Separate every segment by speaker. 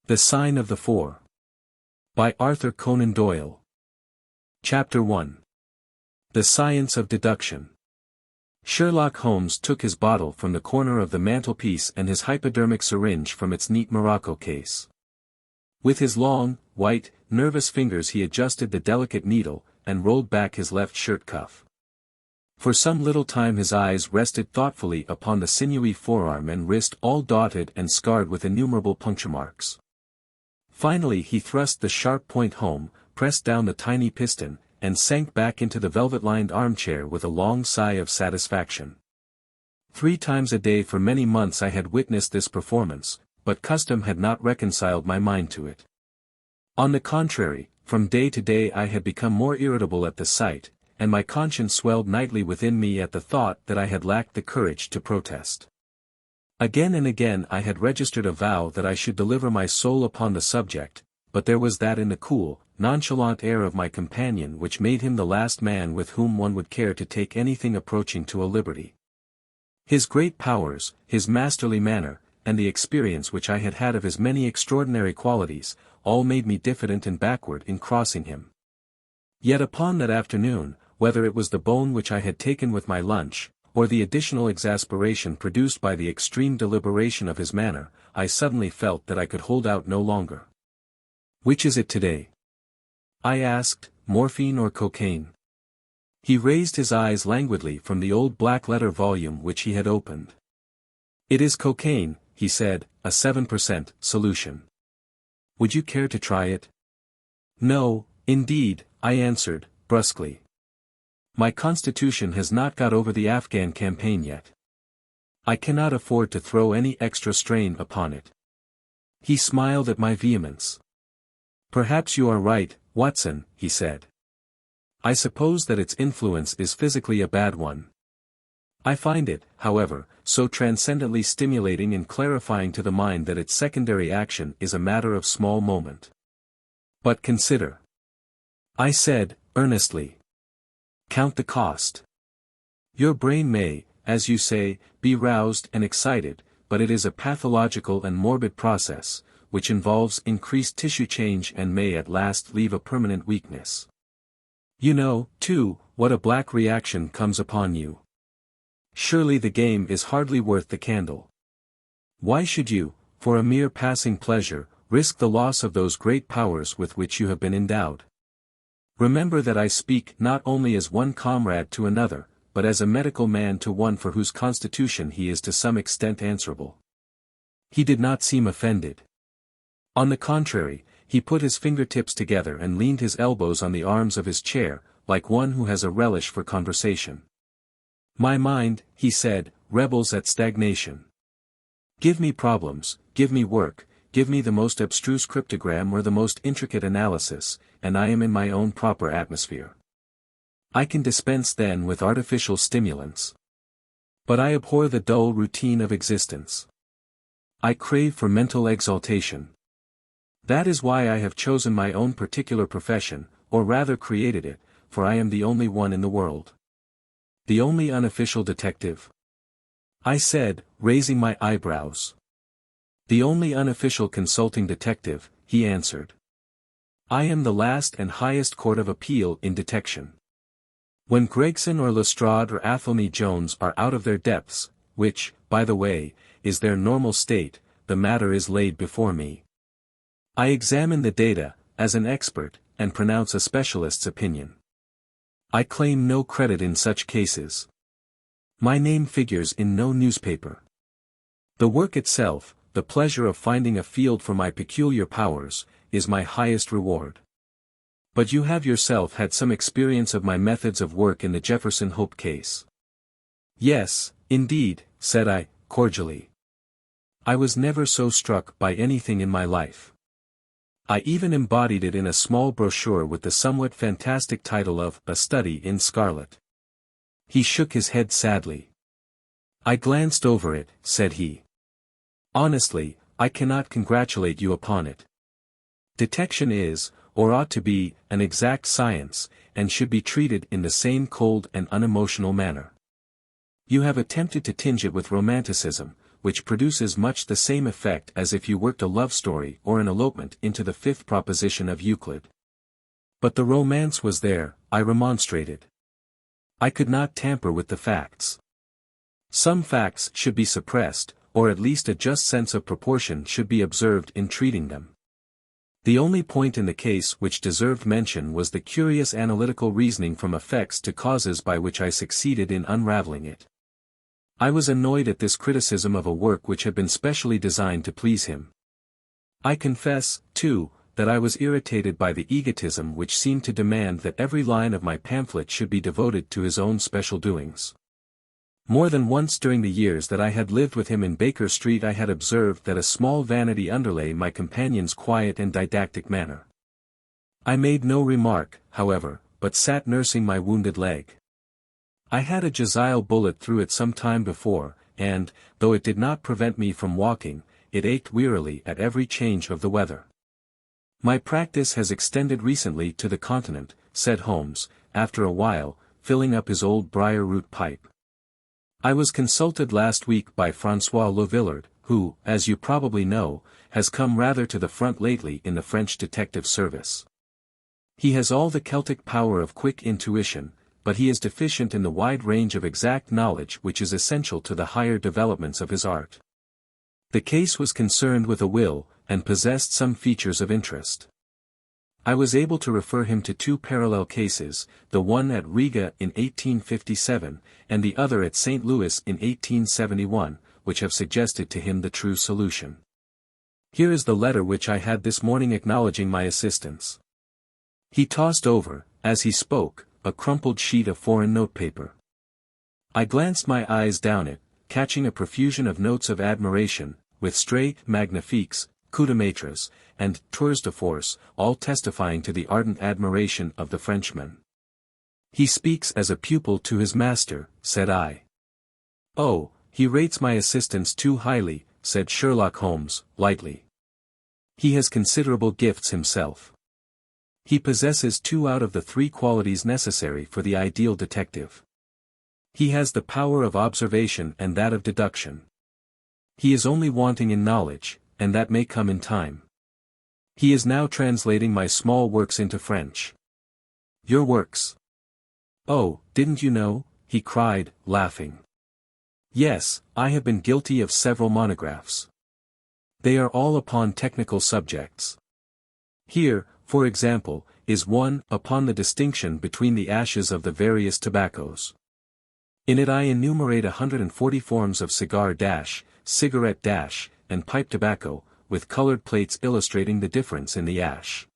Speaker 1: The Sign of the Four. By Arthur Conan Doyle. Chapter 1. The Science of Deduction. Sherlock Holmes took his bottle from the corner of the mantelpiece and his hypodermic syringe from its neat morocco case. With his long, white, nervous fingers he adjusted the delicate needle, and rolled back his left shirt cuff. For some little time his eyes rested thoughtfully upon the sinewy forearm and wrist all dotted and scarred with innumerable puncture marks. Finally he thrust the sharp point home, pressed down the tiny piston, and sank back into the velvet-lined armchair with a long sigh of satisfaction. 3 times a day for many months I had witnessed this performance, but custom had not reconciled my mind to it. On the contrary, from day to day I had become more irritable at the sight, and my conscience swelled nightly within me at the thought that I had lacked the courage to protest. Again and again I had registered a vow that I should deliver my soul upon the subject, but there was that in the cool, nonchalant air of my companion which made him the last man with whom one would care to take anything approaching to a liberty. His great powers, his masterly manner, and the experience which I had had of his many extraordinary qualities, all made me diffident and backward in crossing him. Yet upon that afternoon, whether it was the bone which I had taken with my lunch, or the additional exasperation produced by the extreme deliberation of his manner, I suddenly felt that I could hold out no longer. "Which is it today?" I asked, "morphine or cocaine?" He raised his eyes languidly from the old black-letter volume which he had opened. "It is cocaine," he said, "a 7% solution. Would you care to try it?" "No, indeed," I answered, brusquely. "My constitution has not got over the Afghan campaign yet. I cannot afford to throw any extra strain upon it." He smiled at my vehemence. "Perhaps you are right, Watson," he said. "I suppose that its influence is physically a bad one. I find it, however, so transcendently stimulating and clarifying to the mind that its secondary action is a matter of small moment. But consider," I said, earnestly. "Count the cost. Your brain may, as you say, be roused and excited, but it is a pathological and morbid process, which involves increased tissue change and may at last leave a permanent weakness. You know, too, what a black reaction comes upon you. Surely the game is hardly worth the candle. Why should you, for a mere passing pleasure, risk the loss of those great powers with which you have been endowed? Remember that I speak not only as one comrade to another, but as a medical man to one for whose constitution he is to some extent answerable." He did not seem offended. On the contrary, he put his fingertips together and leaned his elbows on the arms of his chair, like one who has a relish for conversation. "My mind," he said, "rebels at stagnation. Give me problems, give me work, give me the most abstruse cryptogram or the most intricate analysis, and I am in my own proper atmosphere. I can dispense then with artificial stimulants. But I abhor the dull routine of existence. I crave for mental exaltation. That is why I have chosen my own particular profession, or rather created it, for I am the only one in the world." "The only unofficial detective?" I said, raising my eyebrows. "The only unofficial consulting detective," he answered. "I am the last and highest court of appeal in detection. When Gregson or Lestrade or Athelney Jones are out of their depths, which, by the way, is their normal state, the matter is laid before me. I examine the data, as an expert, and pronounce a specialist's opinion. I claim no credit in such cases. My name figures in no newspaper. The work itself, the pleasure of finding a field for my peculiar powers, is my highest reward. But you have yourself had some experience of my methods of work in the Jefferson Hope case." "Yes, indeed," said I, cordially. "I was never so struck by anything in my life. I even embodied it in a small brochure with the somewhat fantastic title of A Study in Scarlet." He shook his head sadly. "I glanced over it," said he. "Honestly, I cannot congratulate you upon it. Detection is, or ought to be, an exact science, and should be treated in the same cold and unemotional manner. You have attempted to tinge it with romanticism, which produces much the same effect as if you worked a love story or an elopement into the fifth proposition of Euclid. But the romance was there, I remonstrated. I could not tamper with the facts. Some facts should be suppressed, or at least a just sense of proportion should be observed in treating them. The only point in the case which deserved mention was the curious analytical reasoning from effects to causes by which I succeeded in unraveling it. I was annoyed at this criticism of a work which had been specially designed to please him. I confess, too, that I was irritated by the egotism which seemed to demand that every line of my pamphlet should be devoted to his own special doings. More than once during the years that I had lived with him in Baker Street I had observed that a small vanity underlay my companion's quiet and didactic manner. I made no remark, however, but sat nursing my wounded leg. I had a Jezail bullet through it some time before, and, though it did not prevent me from walking, it ached wearily at every change of the weather. My practice has extended recently to the continent, said Holmes, after a while, filling up his old briar-root pipe. I was consulted last week by François Lovillard, who, as you probably know, has come rather to the front lately in the French detective service. He has all the Celtic power of quick intuition, but he is deficient in the wide range of exact knowledge which is essential to the higher developments of his art. The case was concerned with a will, and possessed some features of interest. I was able to refer him to two parallel cases, the one at Riga in 1857, and the other at St. Louis in 1871, which have suggested to him the true solution. Here is the letter which I had this morning acknowledging my assistance. He tossed over, as he spoke, a crumpled sheet of foreign notepaper. I glanced my eyes down it, catching a profusion of notes of admiration, with stray magnifiques, coups de maîtres, and tours de force, all testifying to the ardent admiration of the Frenchman. He speaks as a pupil to his master, said I. Oh, he rates my assistance too highly, said Sherlock Holmes, lightly. He has considerable gifts himself. He possesses 2 out of the 3 qualities necessary for the ideal detective. He has the power of observation and that of deduction. He is only wanting in knowledge, and that may come in time. He is now translating my small works into French. Your works? Oh, didn't you know? He cried, laughing. Yes, I have been guilty of several monographs. They are all upon technical subjects. Here, for example, is one upon the distinction between the ashes of the various tobaccos. In it I enumerate 140 forms of cigarette, and pipe tobacco, with colored plates illustrating the difference in the ash.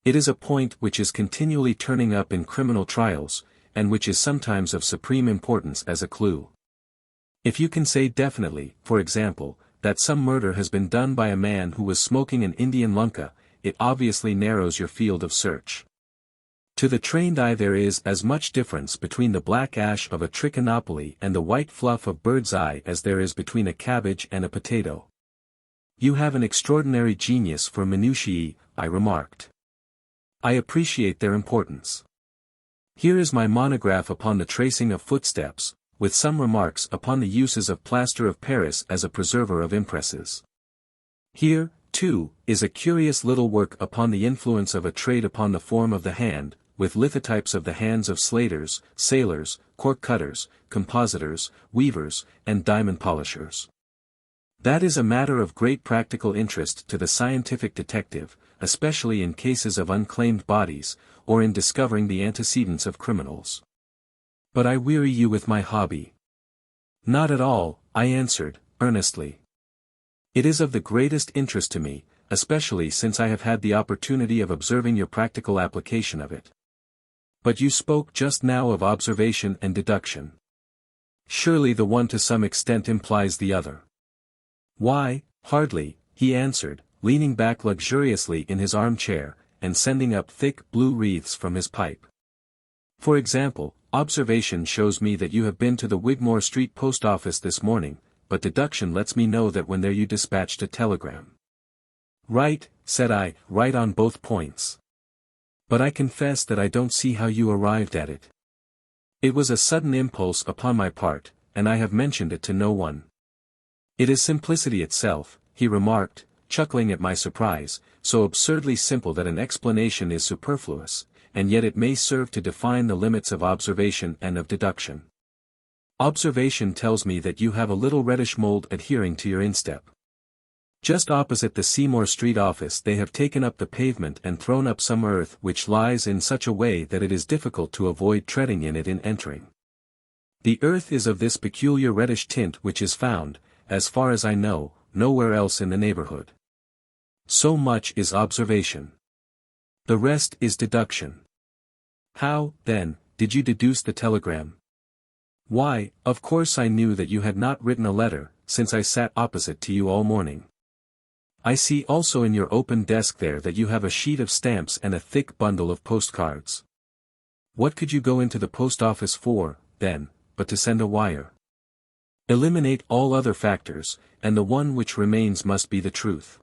Speaker 1: It is a point which is continually turning up in criminal trials, and which is sometimes of supreme importance as a clue. If you can say definitely, for example, that some murder has been done by a man who was smoking an Indian lunka, it obviously narrows your field of search. To the trained eye there is as much difference between the black ash of a trichinopoly and the white fluff of bird's eye as there is between a cabbage and a potato. You have an extraordinary genius for minutiae, I remarked. I appreciate their importance. Here is my monograph upon the tracing of footsteps, with some remarks upon the uses of plaster of Paris as a preserver of impresses. Here, too, is a curious little work upon the influence of a trade upon the form of the hand, with lithotypes of the hands of slaters, sailors, cork cutters, compositors, weavers, and diamond polishers. That is a matter of great practical interest to the scientific detective, especially in cases of unclaimed bodies, or in discovering the antecedents of criminals. But I weary you with my hobby. Not at all, I answered, earnestly. It is of the greatest interest to me, especially since I have had the opportunity of observing your practical application of it. But you spoke just now of observation and deduction. Surely the one to some extent implies the other. Why, hardly, he answered, leaning back luxuriously in his armchair, and sending up thick blue wreaths from his pipe. For example, observation shows me that you have been to the Wigmore Street post office this morning, but deduction lets me know that when there you dispatched a telegram. Right, said I, right on both points. But I confess that I don't see how you arrived at it. It was a sudden impulse upon my part, and I have mentioned it to no one. It is simplicity itself, he remarked, chuckling at my surprise, so absurdly simple that an explanation is superfluous, and yet it may serve to define the limits of observation and of deduction. Observation tells me that you have a little reddish mold adhering to your instep. Just opposite the Seymour Street office they have taken up the pavement and thrown up some earth which lies in such a way that it is difficult to avoid treading in it in entering. The earth is of this peculiar reddish tint which is found, as far as I know, nowhere else in the neighborhood. So much is observation. The rest is deduction. How, then, did you deduce the telegram? Why, of course I knew that you had not written a letter, since I sat opposite to you all morning. I see also in your open desk there that you have a sheet of stamps and a thick bundle of postcards. What could you go into the post office for, then, but to send a wire? Eliminate all other factors, and the one which remains must be the truth.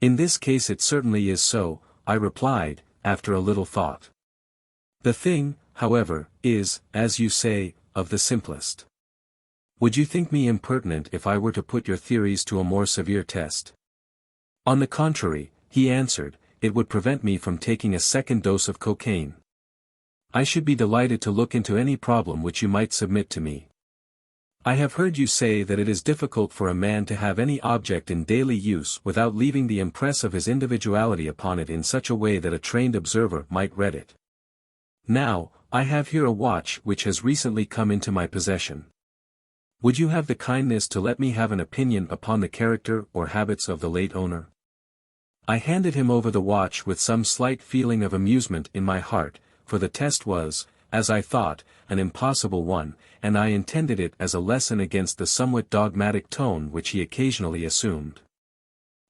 Speaker 1: In this case it certainly is so, I replied, after a little thought. The thing, however, is, as you say, of the simplest. Would you think me impertinent if I were to put your theories to a more severe test? On the contrary, he answered, it would prevent me from taking a second dose of cocaine. I should be delighted to look into any problem which you might submit to me. I have heard you say that it is difficult for a man to have any object in daily use without leaving the impress of his individuality upon it in such a way that a trained observer might read it. Now, I have here a watch which has recently come into my possession. Would you have the kindness to let me have an opinion upon the character or habits of the late owner? I handed him over the watch with some slight feeling of amusement in my heart, for the test was, as I thought, an impossible one, and I intended it as a lesson against the somewhat dogmatic tone which he occasionally assumed.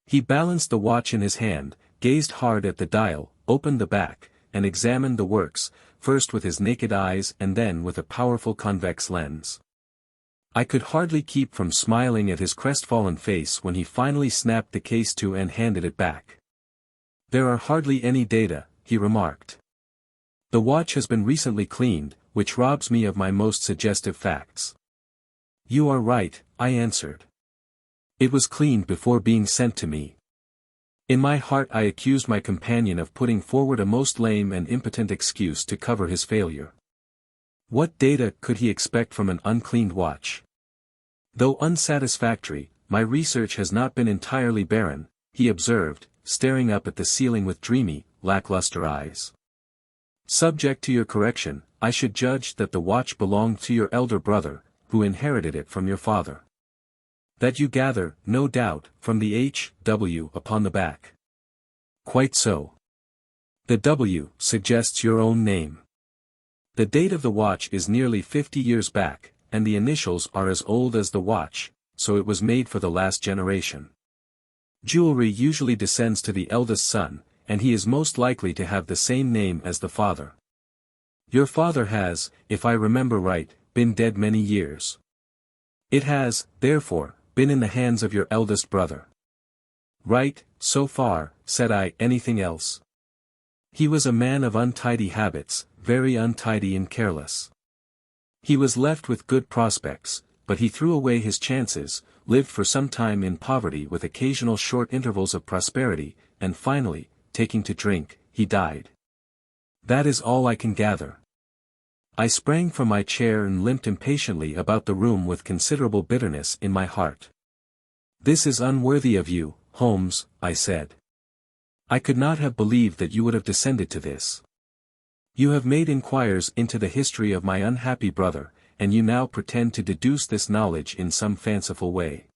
Speaker 1: He balanced the watch in his hand, gazed hard at the dial, opened the back, and examined the works, first with his naked eyes and then with a powerful convex lens. I could hardly keep from smiling at his crestfallen face when he finally snapped the case to and handed it back. There are hardly any data, he remarked. The watch has been recently cleaned, which robs me of my most suggestive facts. You are right, I answered. It was cleaned before being sent to me. In my heart I accused my companion of putting forward a most lame and impotent excuse to cover his failure. What data could he expect from an uncleaned watch? Though unsatisfactory, my research has not been entirely barren, he observed, staring up at the ceiling with dreamy, lackluster eyes. Subject to your correction, I should judge that the watch belonged to your elder brother, who inherited it from your father. That you gather, no doubt, from the H.W. upon the back. Quite so. The W suggests your own name. The date of the watch is nearly 50 years back, and the initials are as old as the watch, so it was made for the last generation. Jewelry usually descends to the eldest son, and he is most likely to have the same name as the father. Your father has, if I remember right, been dead many years. It has, therefore, been in the hands of your eldest brother. Right, so far, said I. Anything else? He was a man of untidy habits, very untidy and careless. He was left with good prospects, but he threw away his chances, lived for some time in poverty with occasional short intervals of prosperity, and finally, taking to drink, he died. That is all I can gather. I sprang from my chair and limped impatiently about the room with considerable bitterness in my heart. This is unworthy of you, Holmes, I said. I could not have believed that you would have descended to this. You have made inquiries into the history of my unhappy brother, and you now pretend to deduce this knowledge in some fanciful way.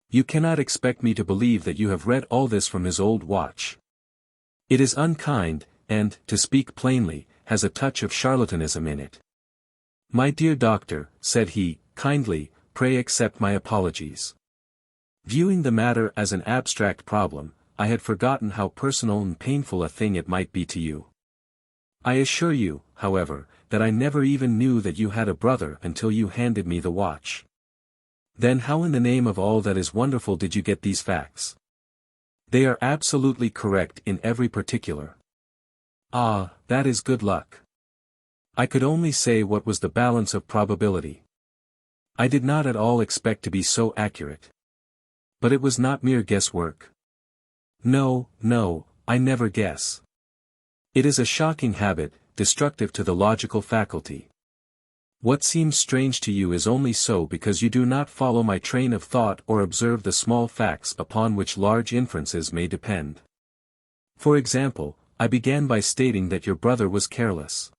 Speaker 1: You cannot expect me to believe that you have read all this from his old watch. It is unkind, and, to speak plainly, has a touch of charlatanism in it. My dear doctor, said he, kindly, pray accept my apologies. Viewing the matter as an abstract problem, I had forgotten how personal and painful a thing it might be to you. I assure you, however, that I never even knew that you had a brother until you handed me the watch. Then how in the name of all that is wonderful did you get these facts? They are absolutely correct in every particular. Ah, that is good luck. I could only say what was the balance of probability. I did not at all expect to be so accurate. But it was not mere guesswork. No, no, I never guess. It is a shocking habit, destructive to the logical faculty. What seems strange to you is only so because you do not follow my train of thought or observe the small facts upon which large inferences may depend. For example, I began by stating that your brother was careless.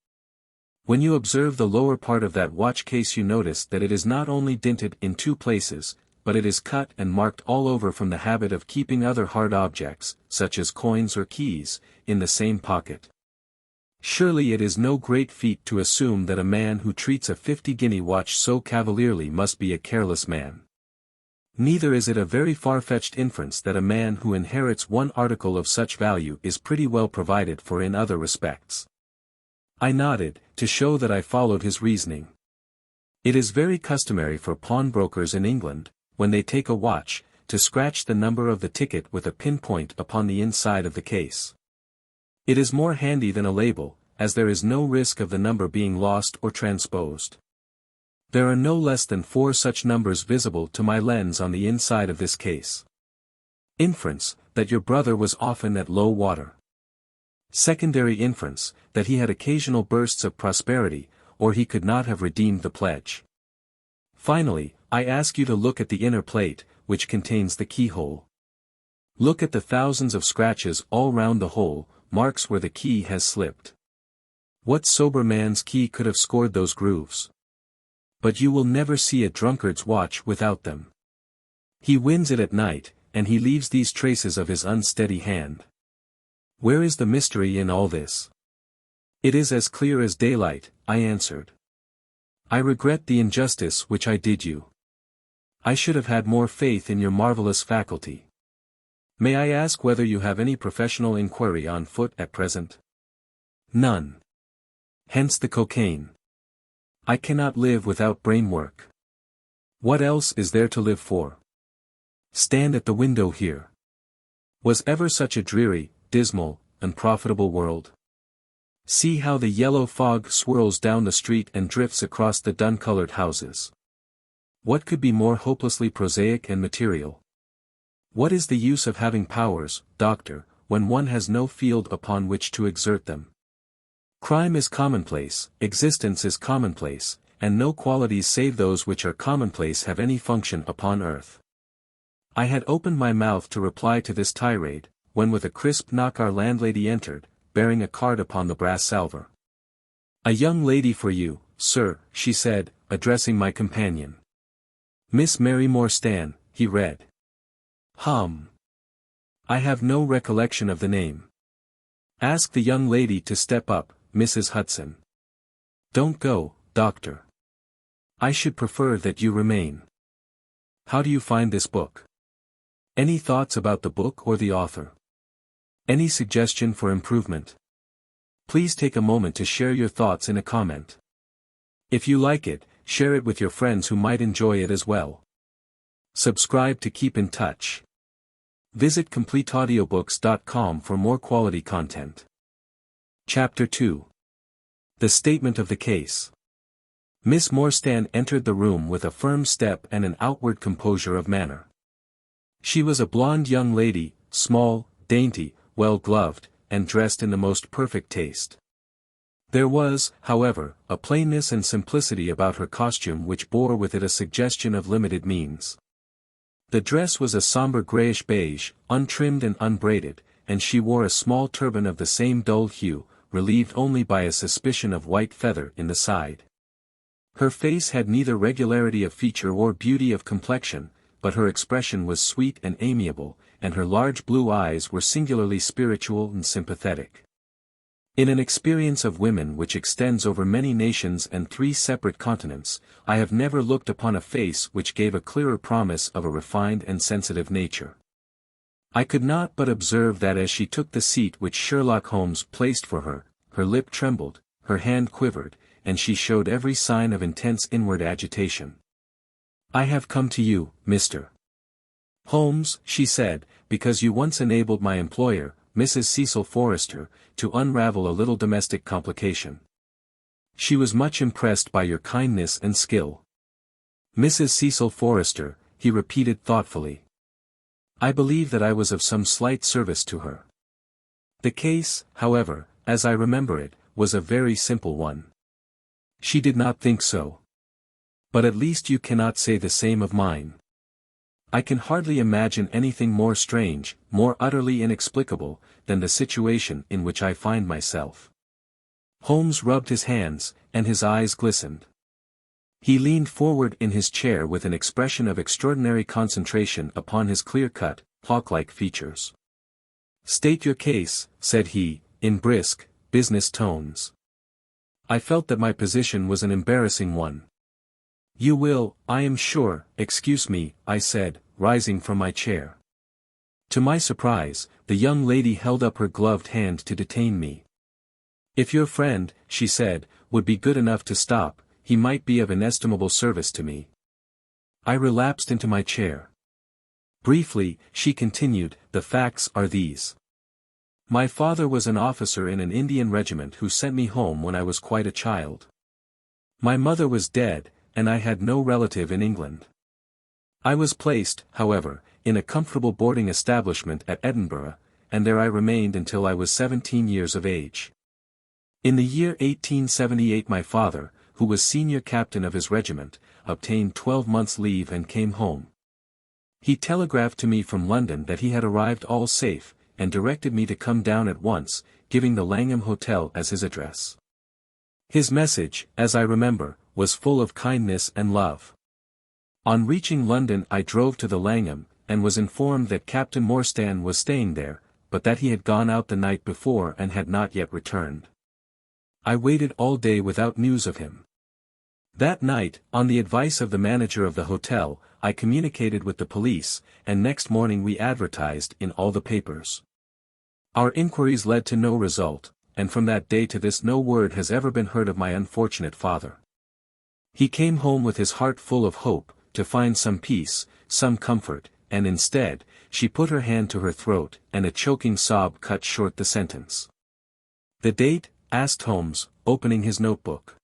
Speaker 1: When you observe the lower part of that watch case you notice that it is not only dinted in 2 places, but it is cut and marked all over from the habit of keeping other hard objects, such as coins or keys, in the same pocket. Surely it is no great feat to assume that a man who treats a 50-guinea watch so cavalierly must be a careless man. Neither is it a very far-fetched inference that a man who inherits one article of such value is pretty well provided for in other respects. I nodded, to show that I followed his reasoning. It is very customary for pawnbrokers in England, when they take a watch, to scratch the number of the ticket with a pinpoint upon the inside of the case. It is more handy than a label, as there is no risk of the number being lost or transposed. There are no less than 4 such numbers visible to my lens on the inside of this case. Inference, that your brother was often at low water. Secondary inference, that he had occasional bursts of prosperity, or he could not have redeemed the pledge. Finally, I ask you to look at the inner plate, which contains the keyhole. Look at the thousands of scratches all round the hole, marks where the key has slipped. What sober man's key could have scored those grooves? But you will never see a drunkard's watch without them. He wins it at night, and he leaves these traces of his unsteady hand. Where is the mystery in all this? It is as clear as daylight, I answered. I regret the injustice which I did you. I should have had more faith in your marvelous faculty. May I ask whether you have any professional inquiry on foot at present? None. Hence the cocaine. I cannot live without brain work. What else is there to live for? Stand at the window here. Was ever such a dreary, dismal, unprofitable world? See how the yellow fog swirls down the street and drifts across the dun-colored houses. What could be more hopelessly prosaic and material? What is the use of having powers, doctor, when one has no field upon which to exert them? Crime is commonplace, existence is commonplace, and no qualities save those which are commonplace have any function upon earth. I had opened my mouth to reply to this tirade, when with a crisp knock our landlady entered, bearing a card upon the brass salver. "A young lady for you, sir," she said, addressing my companion. "Miss Mary Morstan," he read. I have no recollection of the name. Ask the young lady to step up, Mrs. Hudson. Don't go, doctor. I should prefer that you remain. How do you find this book? Any thoughts about the book or the author? Any suggestion for improvement? Please take a moment to share your thoughts in a comment. If you like it, share it with your friends who might enjoy it as well. Subscribe to keep in touch. Visit CompleteAudiobooks.com for more quality content. Chapter 2. The Statement of the Case. Miss Morstan entered the room with a firm step and an outward composure of manner. She was a blonde young lady, small, dainty, well-gloved, and dressed in the most perfect taste. There was, however, a plainness and simplicity about her costume which bore with it a suggestion of limited means. The dress was a somber grayish-beige, untrimmed and unbraided, and she wore a small turban of the same dull hue, relieved only by a suspicion of white feather in the side. Her face had neither regularity of feature or beauty of complexion, but her expression was sweet and amiable, and her large blue eyes were singularly spiritual and sympathetic. In an experience of women which extends over many nations and 3 separate continents, I have never looked upon a face which gave a clearer promise of a refined and sensitive nature. I could not but observe that as she took the seat which Sherlock Holmes placed for her, her lip trembled, her hand quivered, and she showed every sign of intense inward agitation. "I have come to you, Mr. Holmes," she said, "because you once enabled my employer, Mrs. Cecil Forrester, to unravel a little domestic complication. She was much impressed by your kindness and skill. Mrs. Cecil Forrester, he repeated thoughtfully. I believe that I was of some slight service to her. The case, however, as I remember it, was a very simple one. She did not think so. But at least you cannot say the same of mine. I can hardly imagine anything more strange, more utterly inexplicable, than the situation in which I find myself. Holmes rubbed his hands, and his eyes glistened. He leaned forward in his chair with an expression of extraordinary concentration upon his clear-cut, hawk-like features. State your case, said he, in brisk, business tones. I felt that my position was an embarrassing one. You will, I am sure, excuse me, I said, rising from my chair. To my surprise, the young lady held up her gloved hand to detain me. If your friend, she said, would be good enough to stop, he might be of inestimable service to me. I relapsed into my chair. Briefly, she continued, the facts are these. My father was an officer in an Indian regiment who sent me home when I was quite a child. My mother was dead, and I had no relative in England. I was placed, however, in a comfortable boarding establishment at Edinburgh, and there I remained until I was 17 years of age. In the year 1878 my father, who was senior captain of his regiment, obtained 12 months' leave and came home. He telegraphed to me from London that he had arrived all safe, and directed me to come down at once, giving the Langham Hotel as his address. His message, as I remember, was full of kindness and love. On reaching London I drove to the Langham, and was informed that Captain Morstan was staying there, but that he had gone out the night before and had not yet returned. I waited all day without news of him. That night, on the advice of the manager of the hotel, I communicated with the police, and next morning we advertised in all the papers. Our inquiries led to no result, and from that day to this no word has ever been heard of my unfortunate father. He came home with his heart full of hope, to find some peace, some comfort, and instead, she put her hand to her throat, and a choking sob cut short the sentence. The date? Asked Holmes, opening his notebook.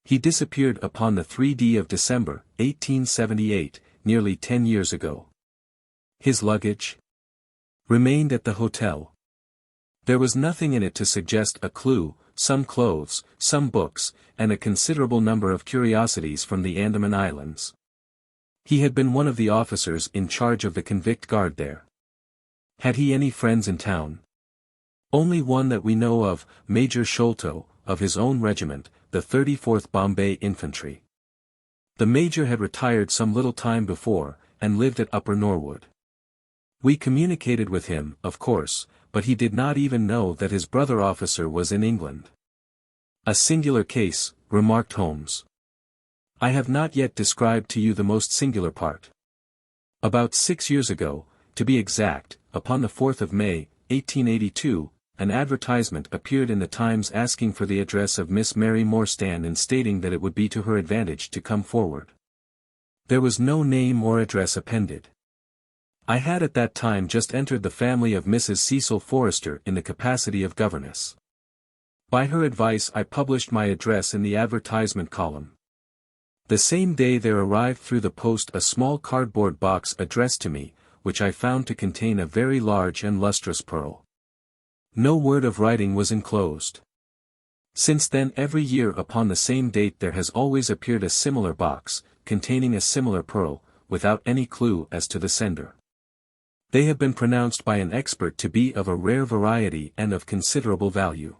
Speaker 1: He disappeared upon the 3d of December, 1878, nearly 10 years ago. His luggage? Remained at the hotel. There was nothing in it to suggest a clue, some clothes, some books, and a considerable number of curiosities from the Andaman Islands. He had been one of the officers in charge of the convict guard there. Had he any friends in town? Only one that we know of, Major Sholto, of his own regiment, the 34th Bombay Infantry. The major had retired some little time before, and lived at Upper Norwood. We communicated with him, of course, but he did not even know that his brother officer was in England. A singular case, remarked Holmes. I have not yet described to you the most singular part. About 6 years ago, to be exact, upon the 4th of May, 1882, an advertisement appeared in the Times asking for the address of Miss Mary Morstan and stating that it would be to her advantage to come forward. There was no name or address appended. I had at that time just entered the family of Mrs. Cecil Forrester in the capacity of governess. By her advice I published my address in the advertisement column. The same day there arrived through the post a small cardboard box addressed to me, which I found to contain a very large and lustrous pearl. No word of writing was enclosed. Since then every year upon the same date there has always appeared a similar box, containing a similar pearl, without any clue as to the sender. They have been pronounced by an expert to be of a rare variety and of considerable value.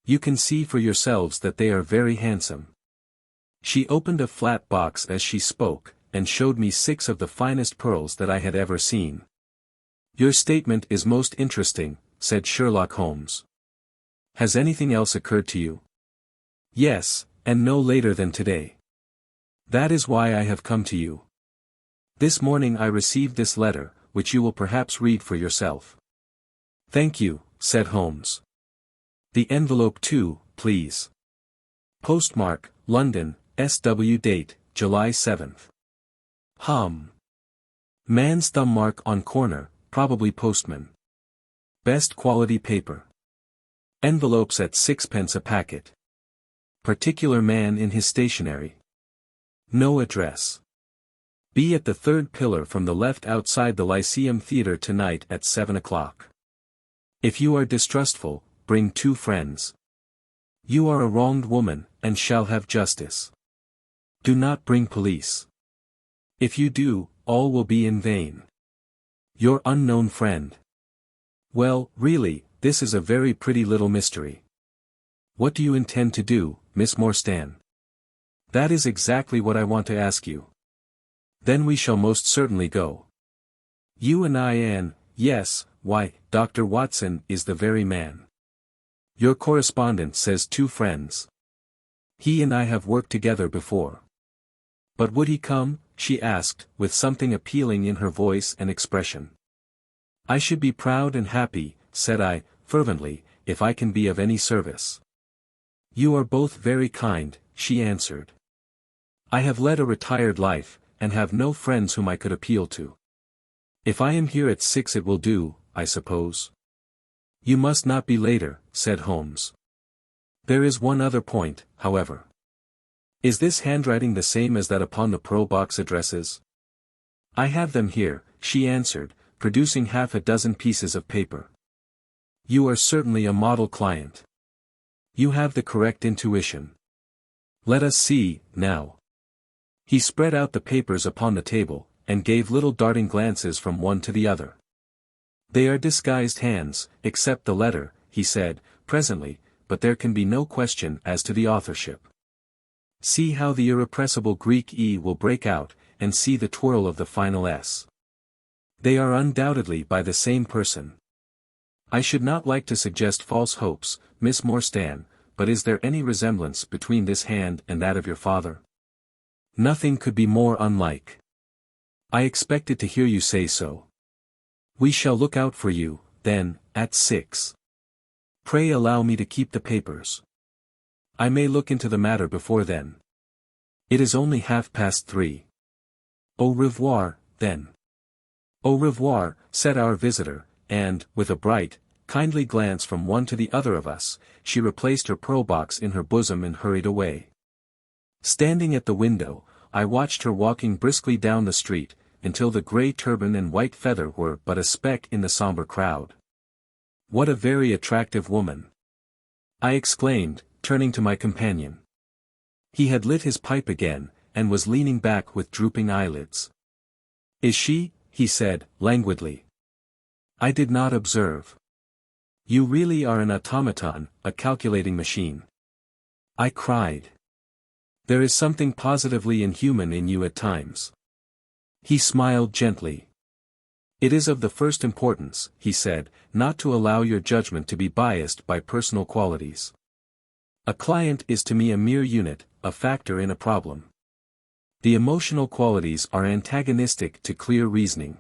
Speaker 1: You can see for yourselves that they are very handsome. She opened a flat box as she spoke, and showed me 6 of the finest pearls that I had ever seen. Your statement is most interesting, said Sherlock Holmes. Has anything else occurred to you? Yes, and no later than today. That is why I have come to you. This morning I received this letter, which you will perhaps read for yourself. Thank you, said Holmes. The envelope too, please. Postmark, London, S.W. Date, July 7th. Man's thumb mark on corner, probably postman. Best quality paper. Envelopes at 6 pence a packet. Particular man in his stationery. No address. Be at the third pillar from the left outside the Lyceum Theater tonight at 7 o'clock. If you are distrustful, bring 2 friends. You are a wronged woman, and shall have justice. Do not bring police. If you do, all will be in vain. Your unknown friend. Well, really, this is a very pretty little mystery. What do you intend to do, Miss Morstan? That is exactly what I want to ask you. Then we shall most certainly go. You and I and, yes, why, Dr. Watson is the very man. Your correspondent says 2 friends. He and I have worked together before. But would he come? She asked, with something appealing in her voice and expression. I should be proud and happy, said I, fervently, if I can be of any service. You are both very kind, she answered. I have led a retired life, and have no friends whom I could appeal to. If I am here at 6 it will do, I suppose. You must not be later, said Holmes. There is one other point, however. Is this handwriting the same as that upon the pearl box addresses? I have them here, she answered, producing half a dozen pieces of paper. You are certainly a model client. You have the correct intuition. Let us see, now. He spread out the papers upon the table, and gave little darting glances from one to the other. They are disguised hands, except the letter, he said, presently, but there can be no question as to the authorship. See how the irrepressible Greek E will break out, and see the twirl of the final S. They are undoubtedly by the same person. I should not like to suggest false hopes, Miss Morstan, but is there any resemblance between this hand and that of your father? Nothing could be more unlike. I expected to hear you say so. We shall look out for you, then, at 6. Pray allow me to keep the papers. I may look into the matter before then. It is only 3:30. Au revoir, then. Au revoir, said our visitor, and, with a bright, kindly glance from one to the other of us, she replaced her pearl box in her bosom and hurried away. Standing at the window, I watched her walking briskly down the street, until the grey turban and white feather were but a speck in the sombre crowd. What a very attractive woman! I exclaimed, turning to my companion. He had lit his pipe again, and was leaning back with drooping eyelids. Is she? He said, languidly. I did not observe. You really are an automaton, a calculating machine. I cried. There is something positively inhuman in you at times. He smiled gently. It is of the first importance, he said, not to allow your judgment to be biased by personal qualities. A client is to me a mere unit, a factor in a problem. The emotional qualities are antagonistic to clear reasoning.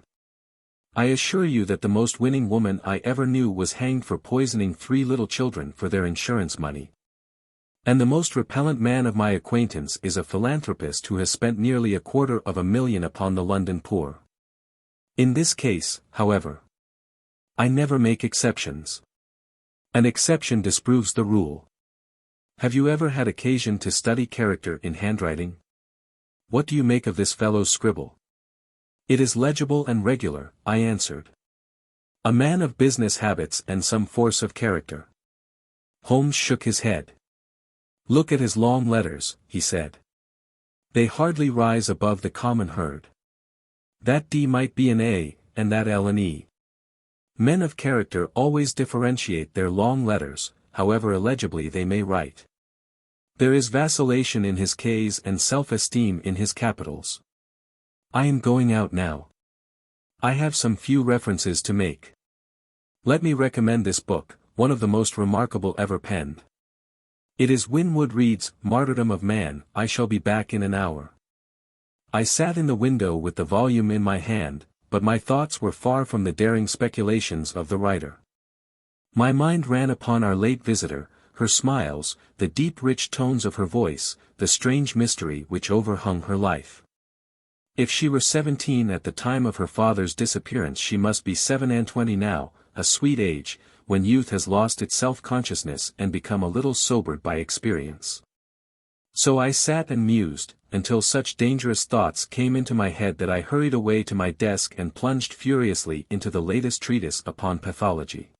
Speaker 1: I assure you that the most winning woman I ever knew was hanged for poisoning 3 little children for their insurance money. And the most repellent man of my acquaintance is a philanthropist who has spent nearly $250,000 upon the London poor. In this case, however, I never make exceptions. An exception disproves the rule. Have you ever had occasion to study character in handwriting? What do you make of this fellow's scribble? It is legible and regular, I answered. A man of business habits and some force of character. Holmes shook his head. Look at his long letters, he said. They hardly rise above the common herd. That D might be an A, and that L an E. Men of character always differentiate their long letters, however illegibly they may write. There is vacillation in his K's and self-esteem in his capitals. I am going out now. I have some few references to make. Let me recommend this book, one of the most remarkable ever penned. It is Winwood Reade's Martyrdom of Man. I shall be back in an hour. I sat in the window with the volume in my hand, but my thoughts were far from the daring speculations of the writer. My mind ran upon our late visitor, her smiles, the deep rich tones of her voice, the strange mystery which overhung her life. If she were 17 at the time of her father's disappearance, she must be 27 now, a sweet age, when youth has lost its self-consciousness and become a little sobered by experience. So I sat and mused, until such dangerous thoughts came into my head that I hurried away to my desk and plunged furiously into the latest treatise upon pathology.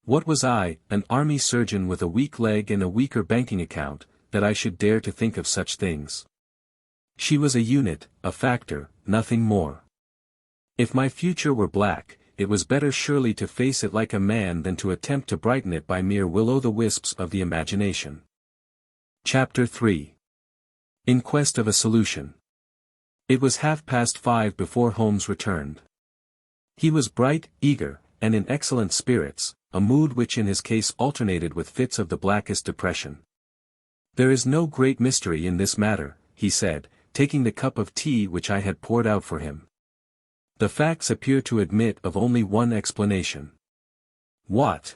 Speaker 1: What was I, an army surgeon with a weak leg and a weaker banking account, that I should dare to think of such things? She was a unit, a factor, nothing more. If my future were black, it was better surely to face it like a man than to attempt to brighten it by mere will-o'-the-wisps of the imagination. Chapter 3. In Quest of a Solution. It was 5:30 before Holmes returned. He was bright, eager, and in excellent spirits, a mood which in his case alternated with fits of the blackest depression. "There is no great mystery in this matter," he said, taking the cup of tea which I had poured out for him. "The facts appear to admit of only one explanation." "What?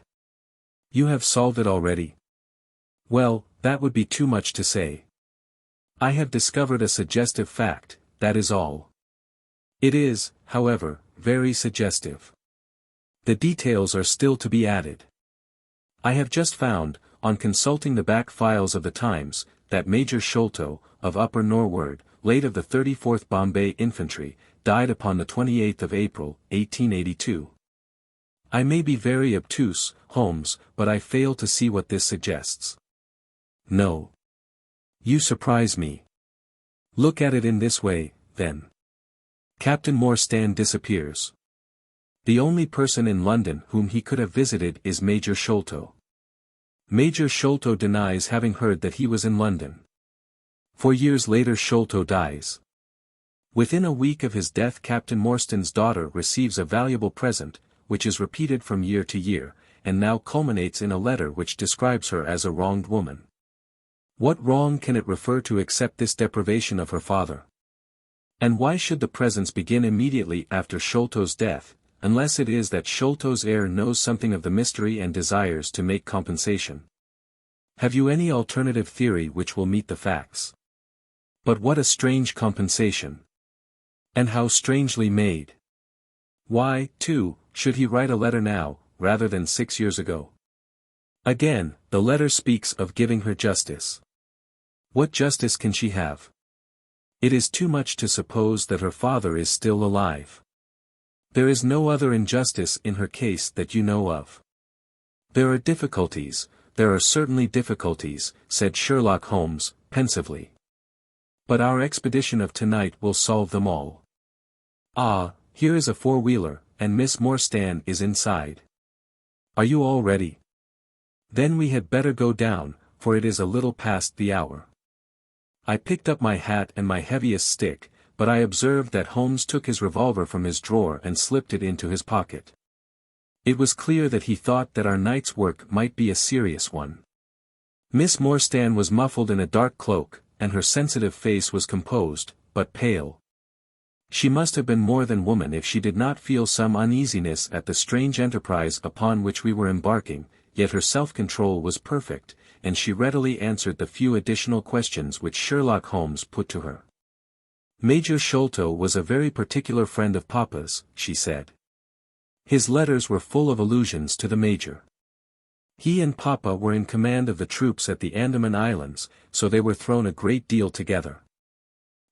Speaker 1: You have solved it already?" "Well, that would be too much to say. I have discovered a suggestive fact, that is all. It is, however, very suggestive. The details are still to be added. I have just found, on consulting the back files of the Times, that Major Sholto, of Upper Norwood, late of the 34th Bombay Infantry, died upon the 28th of April, 1882. I may be very obtuse, Holmes, but I fail to see what this suggests. No. You surprise me. Look at it in this way, then. Captain Morstan disappears. The only person in London whom he could have visited is Major Sholto. Major Sholto denies having heard that he was in London. 4 years later Sholto dies. Within a week of his death Captain Morstan's daughter receives a valuable present, which is repeated from year to year, and now culminates in a letter which describes her as a wronged woman. What wrong can it refer to except this deprivation of her father? And why should the presents begin immediately after Sholto's death, unless it is that Sholto's heir knows something of the mystery and desires to make compensation? Have you any alternative theory which will meet the facts? But what a strange compensation! And how strangely made! Why, too, should he write a letter now, rather than 6 years ago? Again, the letter speaks of giving her justice. What justice can she have? It is too much to suppose that her father is still alive. There is no other injustice in her case that you know of. There are difficulties, there are certainly difficulties, said Sherlock Holmes, pensively. But our expedition of tonight will solve them all. Ah, here is a four-wheeler, and Miss Morstan is inside. Are you all ready? Then we had better go down, for it is a little past the hour. I picked up my hat and my heaviest stick, but I observed that Holmes took his revolver from his drawer and slipped it into his pocket. It was clear that he thought that our night's work might be a serious one. Miss Morstan was muffled in a dark cloak, and her sensitive face was composed, but pale. She must have been more than woman if she did not feel some uneasiness at the strange enterprise upon which we were embarking, yet her self-control was perfect, and she readily answered the few additional questions which Sherlock Holmes put to her. Major Sholto was a very particular friend of Papa's, she said. His letters were full of allusions to the Major. He and Papa were in command of the troops at the Andaman Islands, so they were thrown a great deal together.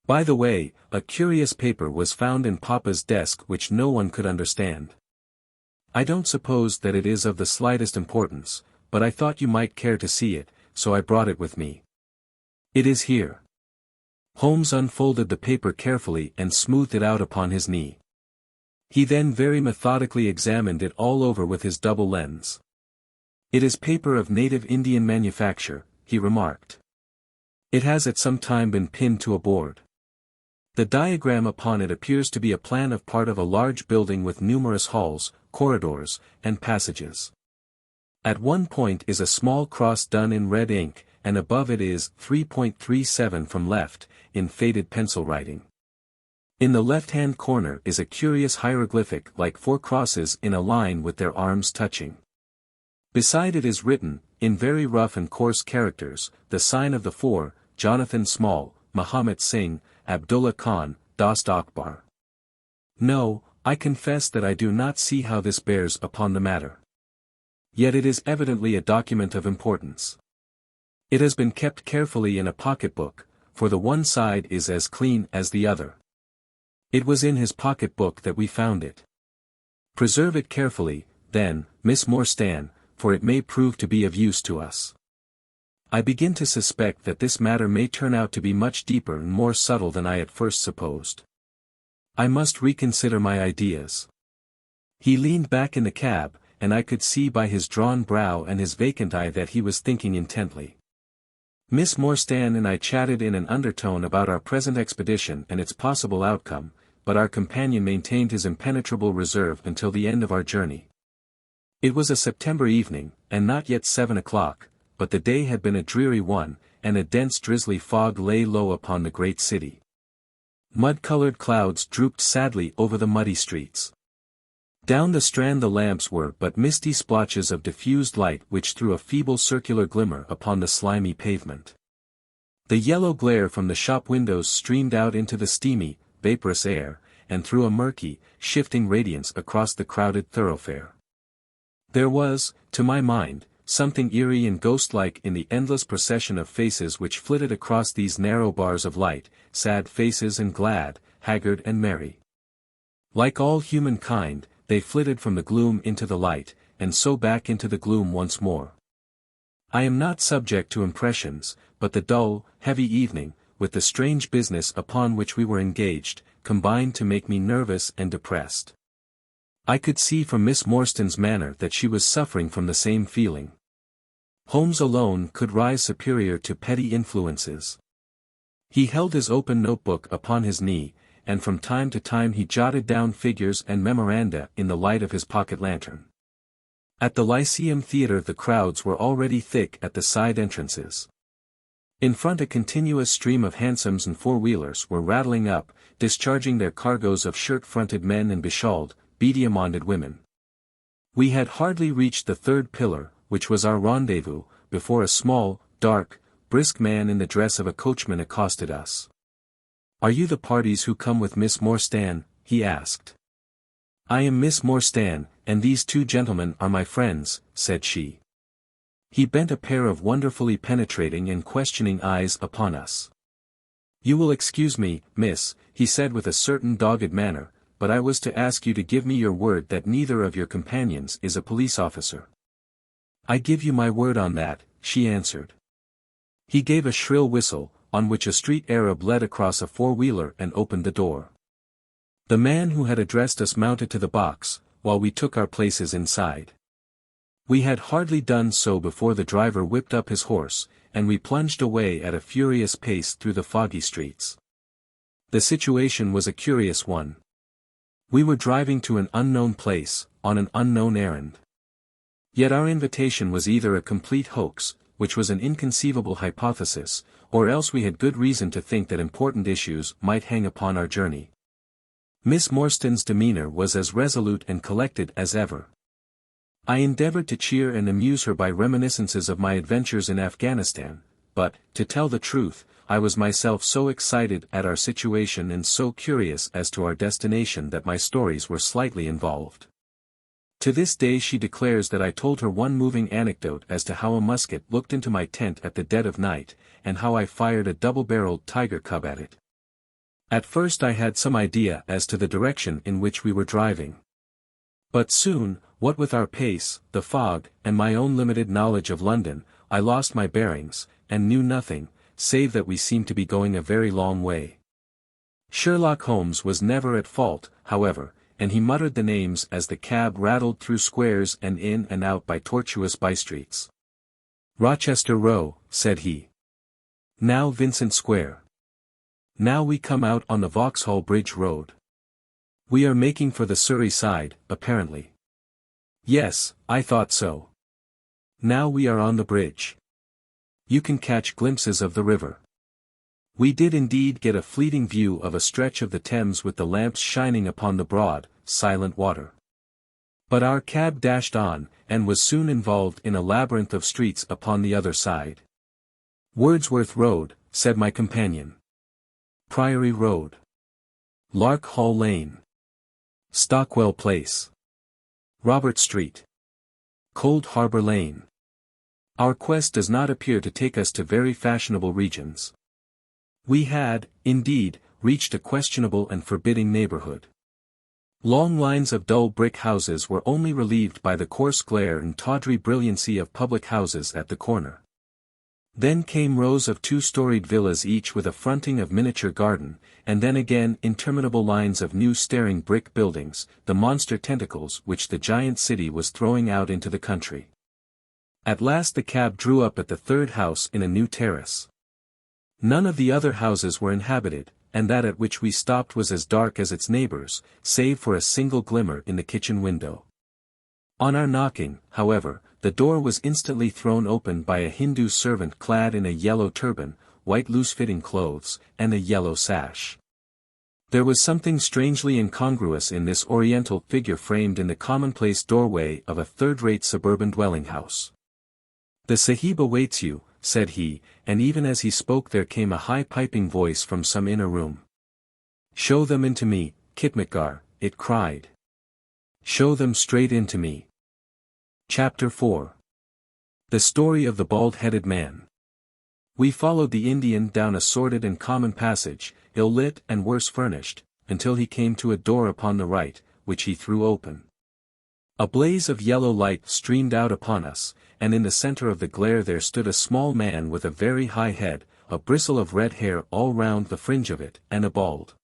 Speaker 1: By the way, a curious paper was found in Papa's desk which no one could understand. I don't suppose that it is of the slightest importance, but I thought you might care to see it, so I brought it with me. It is here. Holmes unfolded the paper carefully and smoothed it out upon his knee. He then very methodically examined it all over with his double lens. It is paper of native Indian manufacture, he remarked. It has at some time been pinned to a board. The diagram upon it appears to be a plan of part of a large building with numerous halls, corridors, and passages. At one point is a small cross done in red ink, and above it is 3.37 from left, in faded pencil writing. In the left-hand corner is a curious hieroglyphic like 4 crosses in a line with their arms touching. Beside it is written, in very rough and coarse characters, the sign of the 4, Jonathan Small, Mahomet Singh, Abdullah Khan, Dost Akbar. No, I confess that I do not see how this bears upon the matter. Yet it is evidently a document of importance. It has been kept carefully in a pocketbook, for the one side is as clean as the other. It was in his pocketbook that we found it. Preserve it carefully, then, Miss Morstan, for it may prove to be of use to us. I begin to suspect that this matter may turn out to be much deeper and more subtle than I at first supposed. I must reconsider my ideas. He leaned back in the cab, and I could see by his drawn brow and his vacant eye that he was thinking intently. Miss Morstan and I chatted in an undertone about our present expedition and its possible outcome, but our companion maintained his impenetrable reserve until the end of our journey. It was a September evening, and not yet 7 o'clock, but the day had been a dreary one, and a dense drizzly fog lay low upon the great city. Mud-colored clouds drooped sadly over the muddy streets. Down the Strand the lamps were but misty splotches of diffused light which threw a feeble circular glimmer upon the slimy pavement. The yellow glare from the shop windows streamed out into the steamy, vaporous air, and threw a murky, shifting radiance across the crowded thoroughfare. There was, to my mind, something eerie and ghost-like in the endless procession of faces which flitted across these narrow bars of light, sad faces and glad, haggard and merry. Like all humankind, they flitted from the gloom into the light, and so back into the gloom once more. I am not subject to impressions, but the dull, heavy evening, with the strange business upon which we were engaged, combined to make me nervous and depressed. I could see from Miss Morstan's manner that she was suffering from the same feeling. Holmes alone could rise superior to petty influences. He held his open notebook upon his knee, and from time to time he jotted down figures and memoranda in the light of his pocket lantern. At the Lyceum Theater the crowds were already thick at the side entrances. In front a continuous stream of hansoms and four-wheelers were rattling up, discharging their cargoes of shirt-fronted men and beshawled, beady-amonded women. We had hardly reached the third pillar, which was our rendezvous, before a small, dark, brisk man in the dress of a coachman accosted us. "Are you the parties who come with Miss Morstan?" he asked. "I am Miss Morstan, and these two gentlemen are my friends," said she. He bent a pair of wonderfully penetrating and questioning eyes upon us. "You will excuse me, miss," he said with a certain dogged manner, "but I was to ask you to give me your word that neither of your companions is a police officer." "I give you my word on that," she answered. He gave a shrill whistle, on which a street Arab led across a four-wheeler and opened the door. The man who had addressed us mounted to the box, while we took our places inside. We had hardly done so before the driver whipped up his horse, and we plunged away at a furious pace through the foggy streets. The situation was a curious one. We were driving to an unknown place, on an unknown errand. Yet our invitation was either a complete hoax, which was an inconceivable hypothesis, or else we had good reason to think that important issues might hang upon our journey. Miss Morstan's demeanor was as resolute and collected as ever. I endeavored to cheer and amuse her by reminiscences of my adventures in Afghanistan, but, to tell the truth, I was myself so excited at our situation and so curious as to our destination that my stories were slightly involved. To this day she declares that I told her one moving anecdote as to how a musket looked into my tent at the dead of night, and how I fired a double-barreled tiger cub at it. At first I had some idea as to the direction in which we were driving. But soon, what with our pace, the fog, and my own limited knowledge of London, I lost my bearings, and knew nothing, save that we seemed to be going a very long way. Sherlock Holmes was never at fault, however, and he muttered the names as the cab rattled through squares and in and out by tortuous by-streets. "Rochester Row," said he. "Now Vincent Square. Now we come out on the Vauxhall Bridge Road. We are making for the Surrey side, apparently." "Yes, I thought so. Now we are on the bridge. You can catch glimpses of the river." We did indeed get a fleeting view of a stretch of the Thames with the lamps shining upon the broad, silent water. But our cab dashed on, and was soon involved in a labyrinth of streets upon the other side. "Wordsworth Road," said my companion. "Priory Road. Lark Hall Lane. Stockwell Place. Robert Street. Cold Harbour Lane. Our quest does not appear to take us to very fashionable regions. We had, indeed, reached a questionable and forbidding neighborhood. Long lines of dull brick houses were only relieved by the coarse glare and tawdry brilliancy of public houses at the corner. Then came rows of two-storied villas each with a fronting of miniature garden, and then again interminable lines of new staring brick buildings, the monster tentacles which the giant city was throwing out into the country. At last the cab drew up at the third house in a new terrace. None of the other houses were inhabited, and that at which we stopped was as dark as its neighbors, save for a single glimmer in the kitchen window. On our knocking, however, the door was instantly thrown open by a Hindu servant clad in a yellow turban, white loose-fitting clothes, and a yellow sash. There was something strangely incongruous in this oriental figure framed in the commonplace doorway of a third-rate suburban dwelling-house. "The Sahib awaits you," said he, and even as he spoke there came a high piping voice from some inner room. "Show them into me, Khitmatgar," it cried. "Show them straight into me." Chapter 4. The Story of the Bald-Headed Man. We followed the Indian down a sordid and common passage, ill-lit and worse furnished, until he came to a door upon the right, which he threw open. A blaze of yellow light streamed out upon us, and in the center of the glare there stood a small man with a very high head, a bristle of red hair all round the fringe of it, and a bald,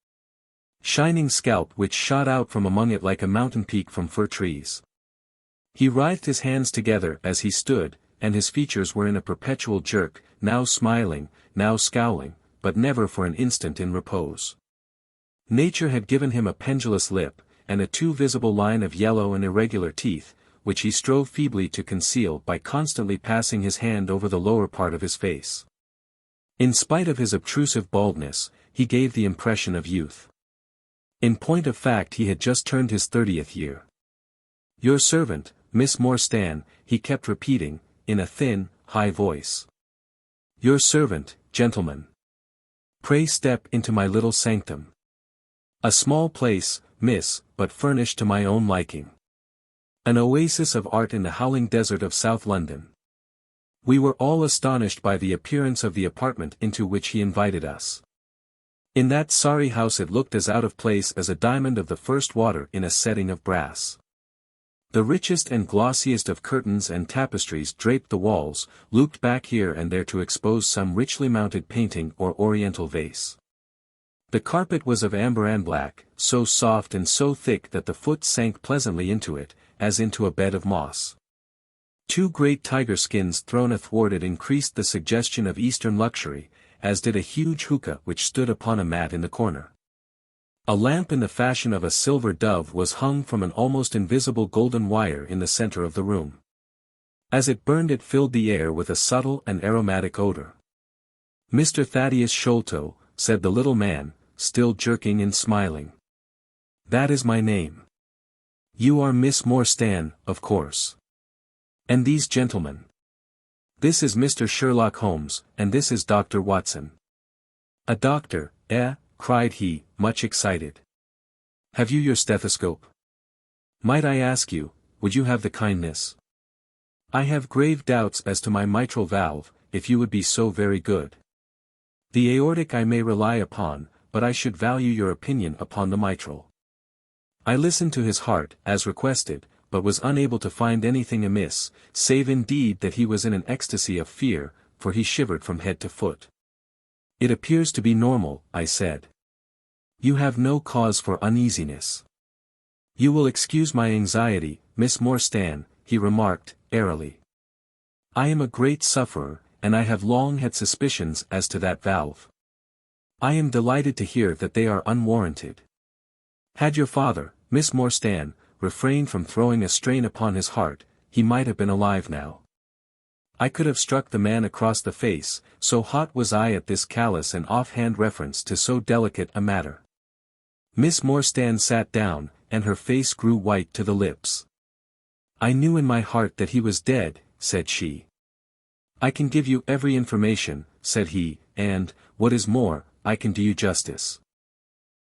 Speaker 1: shining scalp which shot out from among it like a mountain peak from fir trees. He writhed his hands together as he stood, and his features were in a perpetual jerk, now smiling, now scowling, but never for an instant in repose. Nature had given him a pendulous lip, and a too visible line of yellow and irregular teeth, which he strove feebly to conceal by constantly passing his hand over the lower part of his face. In spite of his obtrusive baldness, he gave the impression of youth. In point of fact he had just turned his 30th year. "Your servant, Miss Morstan," he kept repeating, in a thin, high voice. "Your servant, gentlemen. Pray step into my little sanctum. A small place, miss, but furnished to my own liking. An oasis of art in the howling desert of South London." We were all astonished by the appearance of the apartment into which he invited us. In that sorry house it looked as out of place as a diamond of the first water in a setting of brass. The richest and glossiest of curtains and tapestries draped the walls, looped back here and there to expose some richly mounted painting or oriental vase. The carpet was of amber and black, so soft and so thick that the foot sank pleasantly into it, as into a bed of moss. Two great tiger skins thrown athwart it increased the suggestion of Eastern luxury, as did a huge hookah which stood upon a mat in the corner. A lamp in the fashion of a silver dove was hung from an almost invisible golden wire in the center of the room. As it burned it filled the air with a subtle and aromatic odor. "Mr. Thaddeus Sholto," said the little man, still jerking and smiling. "That is my name. You are Miss Morstan, of course. And these gentlemen. This is Mr. Sherlock Holmes, and this is Dr. Watson." "A doctor, eh?" cried he, much excited. "Have you your stethoscope? Might I ask you, would you have the kindness? I have grave doubts as to my mitral valve, if you would be so very good. The aortic I may rely upon, but I should value your opinion upon the mitral." I listened to his heart, as requested, but was unable to find anything amiss, save indeed that he was in an ecstasy of fear, for he shivered from head to foot. "It appears to be normal," I said. "You have no cause for uneasiness." "You will excuse my anxiety, Miss Morstan," he remarked, airily. "I am a great sufferer, and I have long had suspicions as to that valve. I am delighted to hear that they are unwarranted. Had your father, Miss Morstan, refrained from throwing a strain upon his heart, he might have been alive now." I could have struck the man across the face, so hot was I at this callous and off-hand reference to so delicate a matter. Miss Morstan sat down, and her face grew white to the lips. "I knew in my heart that he was dead," said she. "I can give you every information," said he, "and, what is more, I can do you justice.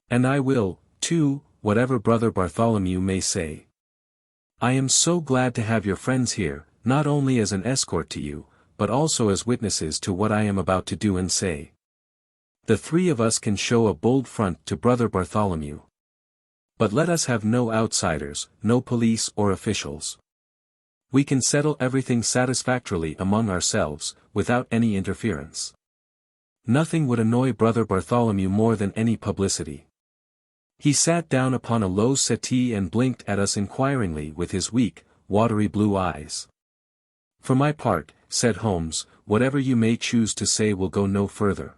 Speaker 1: And I will, too, whatever Brother Bartholomew may say. I am so glad to have your friends here, not only as an escort to you, but also as witnesses to what I am about to do and say. The three of us can show a bold front to Brother Bartholomew. But let us have no outsiders, no police or officials. We can settle everything satisfactorily among ourselves, without any interference. Nothing would annoy Brother Bartholomew more than any publicity. He sat down upon a low settee and blinked at us inquiringly with his weak, watery blue eyes. For my part, said Holmes, whatever you may choose to say will go no further.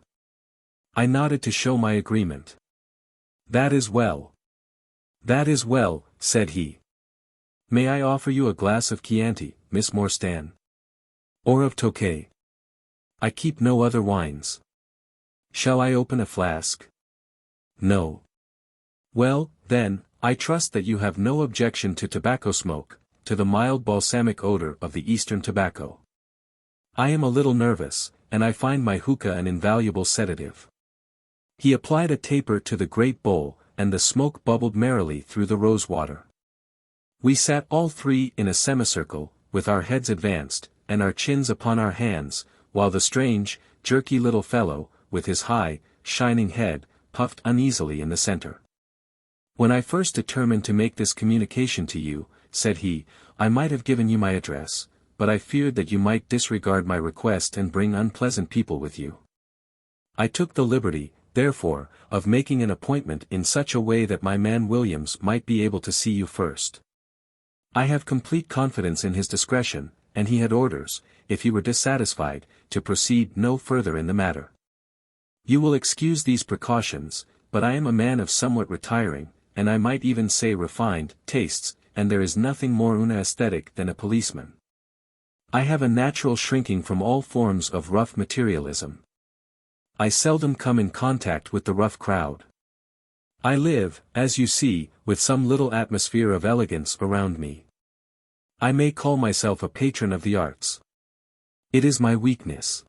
Speaker 1: I nodded to show my agreement. That is well. That is well, said he. May I offer you a glass of Chianti, Miss Morstan? Or of Tokay? I keep no other wines. Shall I open a flask? No. Well, then, I trust that you have no objection to tobacco smoke, to the mild balsamic odor of the Eastern tobacco. I am a little nervous, and I find my hookah an invaluable sedative. He applied a taper to the great bowl, and the smoke bubbled merrily through the rosewater. We sat all three in a semicircle, with our heads advanced, and our chins upon our hands, while the strange, jerky little fellow, with his high, shining head, puffed uneasily in the center. When I first determined to make this communication to you, said he, I might have given you my address, but I feared that you might disregard my request and bring unpleasant people with you. I took the liberty, therefore, of making an appointment in such a way that my man Williams might be able to see you first. I have complete confidence in his discretion, and he had orders, if he were dissatisfied, to proceed no further in the matter. You will excuse these precautions, but I am a man of somewhat retiring, and I might even say refined, tastes, and there is nothing more aesthetic than a policeman. I have a natural shrinking from all forms of rough materialism. I seldom come in contact with the rough crowd. I live, as you see, with some little atmosphere of elegance around me. I may call myself a patron of the arts. It is my weakness.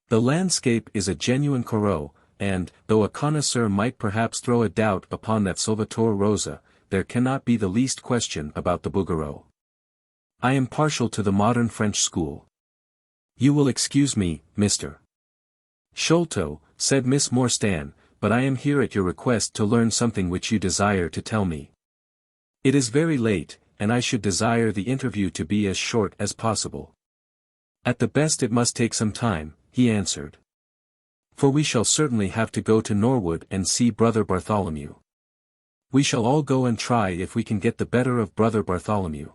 Speaker 1: The landscape is a genuine Corot, and, though a connoisseur might perhaps throw a doubt upon that Salvator Rosa, there cannot be the least question about the Bouguereau. I am partial to the modern French school. You will excuse me, Mr. Sholto, said Miss Morstan, but I am here at your request to learn something which you desire to tell me. It is very late, and I should desire the interview to be as short as possible. At the best it must take some time, he answered. For we shall certainly have to go to Norwood and see Brother Bartholomew. We shall all go and try if we can get the better of Brother Bartholomew.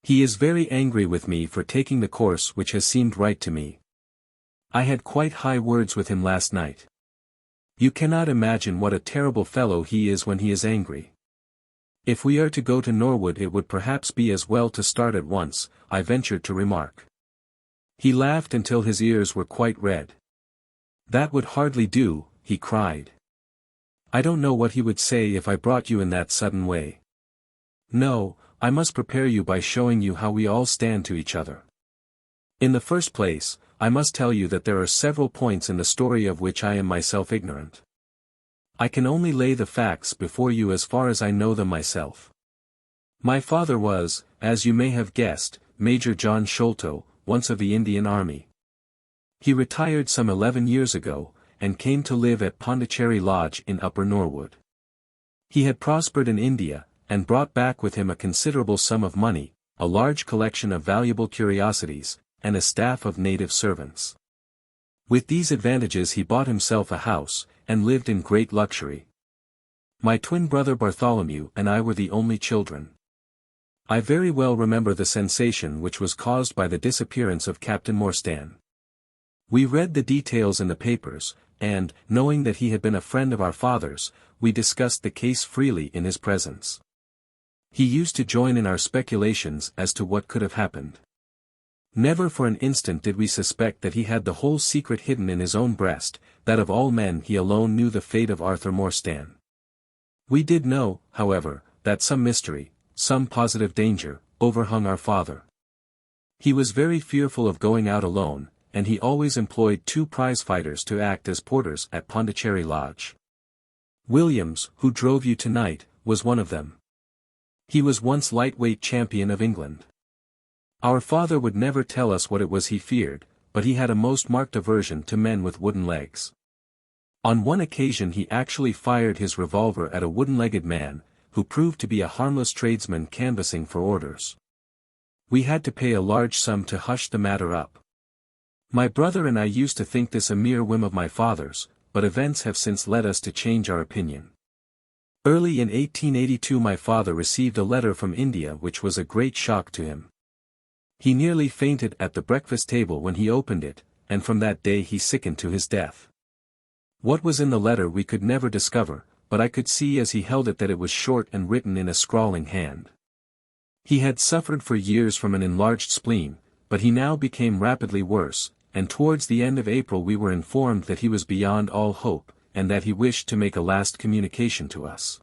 Speaker 1: He is very angry with me for taking the course which has seemed right to me. I had quite high words with him last night. You cannot imagine what a terrible fellow he is when he is angry. If we are to go to Norwood it would perhaps be as well to start at once, I ventured to remark. He laughed until his ears were quite red. That would hardly do, he cried. I don't know what he would say if I brought you in that sudden way. No, I must prepare you by showing you how we all stand to each other. In the first place, I must tell you that there are several points in the story of which I am myself ignorant. I can only lay the facts before you as far as I know them myself. My father was, as you may have guessed, Major John Sholto, once of the Indian Army. He retired some 11 years ago, and came to live at Pondicherry Lodge in Upper Norwood. He had prospered in India, and brought back with him a considerable sum of money, a large collection of valuable curiosities, and a staff of native servants. With these advantages he bought himself a house, and lived in great luxury. My twin brother Bartholomew and I were the only children. I very well remember the sensation which was caused by the disappearance of Captain Morstan. We read the details in the papers, and, knowing that he had been a friend of our father's, we discussed the case freely in his presence. He used to join in our speculations as to what could have happened. Never for an instant did we suspect that he had the whole secret hidden in his own breast, that of all men he alone knew the fate of Arthur Morstan. We did know, however, that some mystery, some positive danger, overhung our father. He was very fearful of going out alone, and he always employed 2 prize-fighters to act as porters at Pondicherry Lodge. Williams, who drove you tonight, was one of them. He was once lightweight champion of England. Our father would never tell us what it was he feared, but he had a most marked aversion to men with wooden legs. On one occasion he actually fired his revolver at a wooden-legged man, who proved to be a harmless tradesman canvassing for orders. We had to pay a large sum to hush the matter up. My brother and I used to think this a mere whim of my father's, but events have since led us to change our opinion. Early in 1882 my father received a letter from India which was a great shock to him. He nearly fainted at the breakfast table when he opened it, and from that day he sickened to his death. What was in the letter we could never discover, but I could see as he held it that it was short and written in a scrawling hand. He had suffered for years from an enlarged spleen, but he now became rapidly worse, and towards the end of April we were informed that he was beyond all hope, and that he wished to make a last communication to us.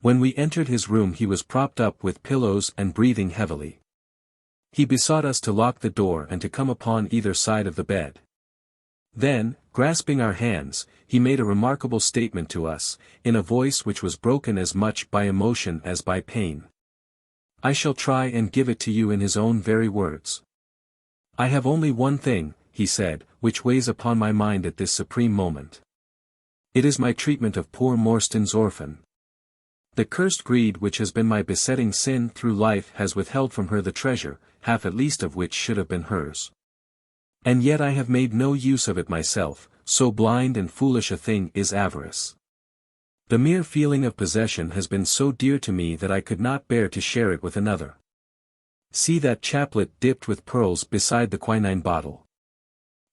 Speaker 1: When we entered his room he was propped up with pillows and breathing heavily. He besought us to lock the door and to come upon either side of the bed. Then, grasping our hands, he made a remarkable statement to us, in a voice which was broken as much by emotion as by pain. I shall try and give it to you in his own very words. I have only one thing, he said, which weighs upon my mind at this supreme moment. It is my treatment of poor Morstan's orphan. The cursed greed which has been my besetting sin through life has withheld from her the treasure, half at least of which should have been hers. And yet I have made no use of it myself, so blind and foolish a thing is avarice. The mere feeling of possession has been so dear to me that I could not bear to share it with another. See that chaplet dipped with pearls beside the quinine bottle.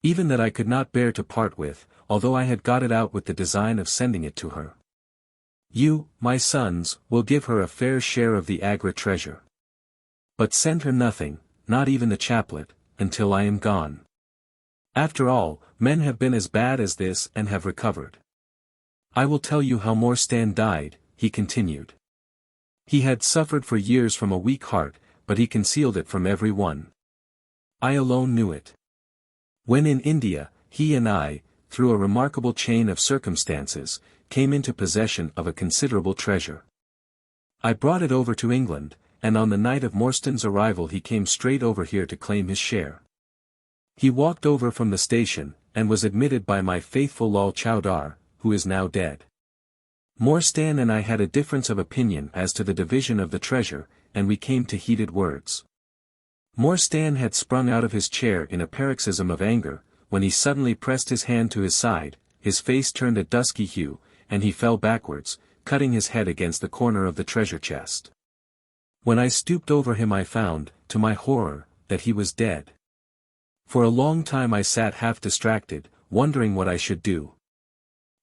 Speaker 1: Even that I could not bear to part with, although I had got it out with the design of sending it to her. You, my sons, will give her a fair share of the Agra treasure. But send her nothing, not even the chaplet, until I am gone. After all, men have been as bad as this and have recovered. I will tell you how Morstan died, he continued. He had suffered for years from a weak heart, but he concealed it from every one. I alone knew it. When in India, he and I, through a remarkable chain of circumstances, came into possession of a considerable treasure. I brought it over to England, and on the night of Morstan's arrival he came straight over here to claim his share. He walked over from the station, and was admitted by my faithful Lal Chowdar, who is now dead. Morstan and I had a difference of opinion as to the division of the treasure, and we came to heated words. Morstan had sprung out of his chair in a paroxysm of anger, when he suddenly pressed his hand to his side, his face turned a dusky hue, and he fell backwards, cutting his head against the corner of the treasure chest. When I stooped over him I found, to my horror, that he was dead. For a long time I sat half distracted, wondering what I should do.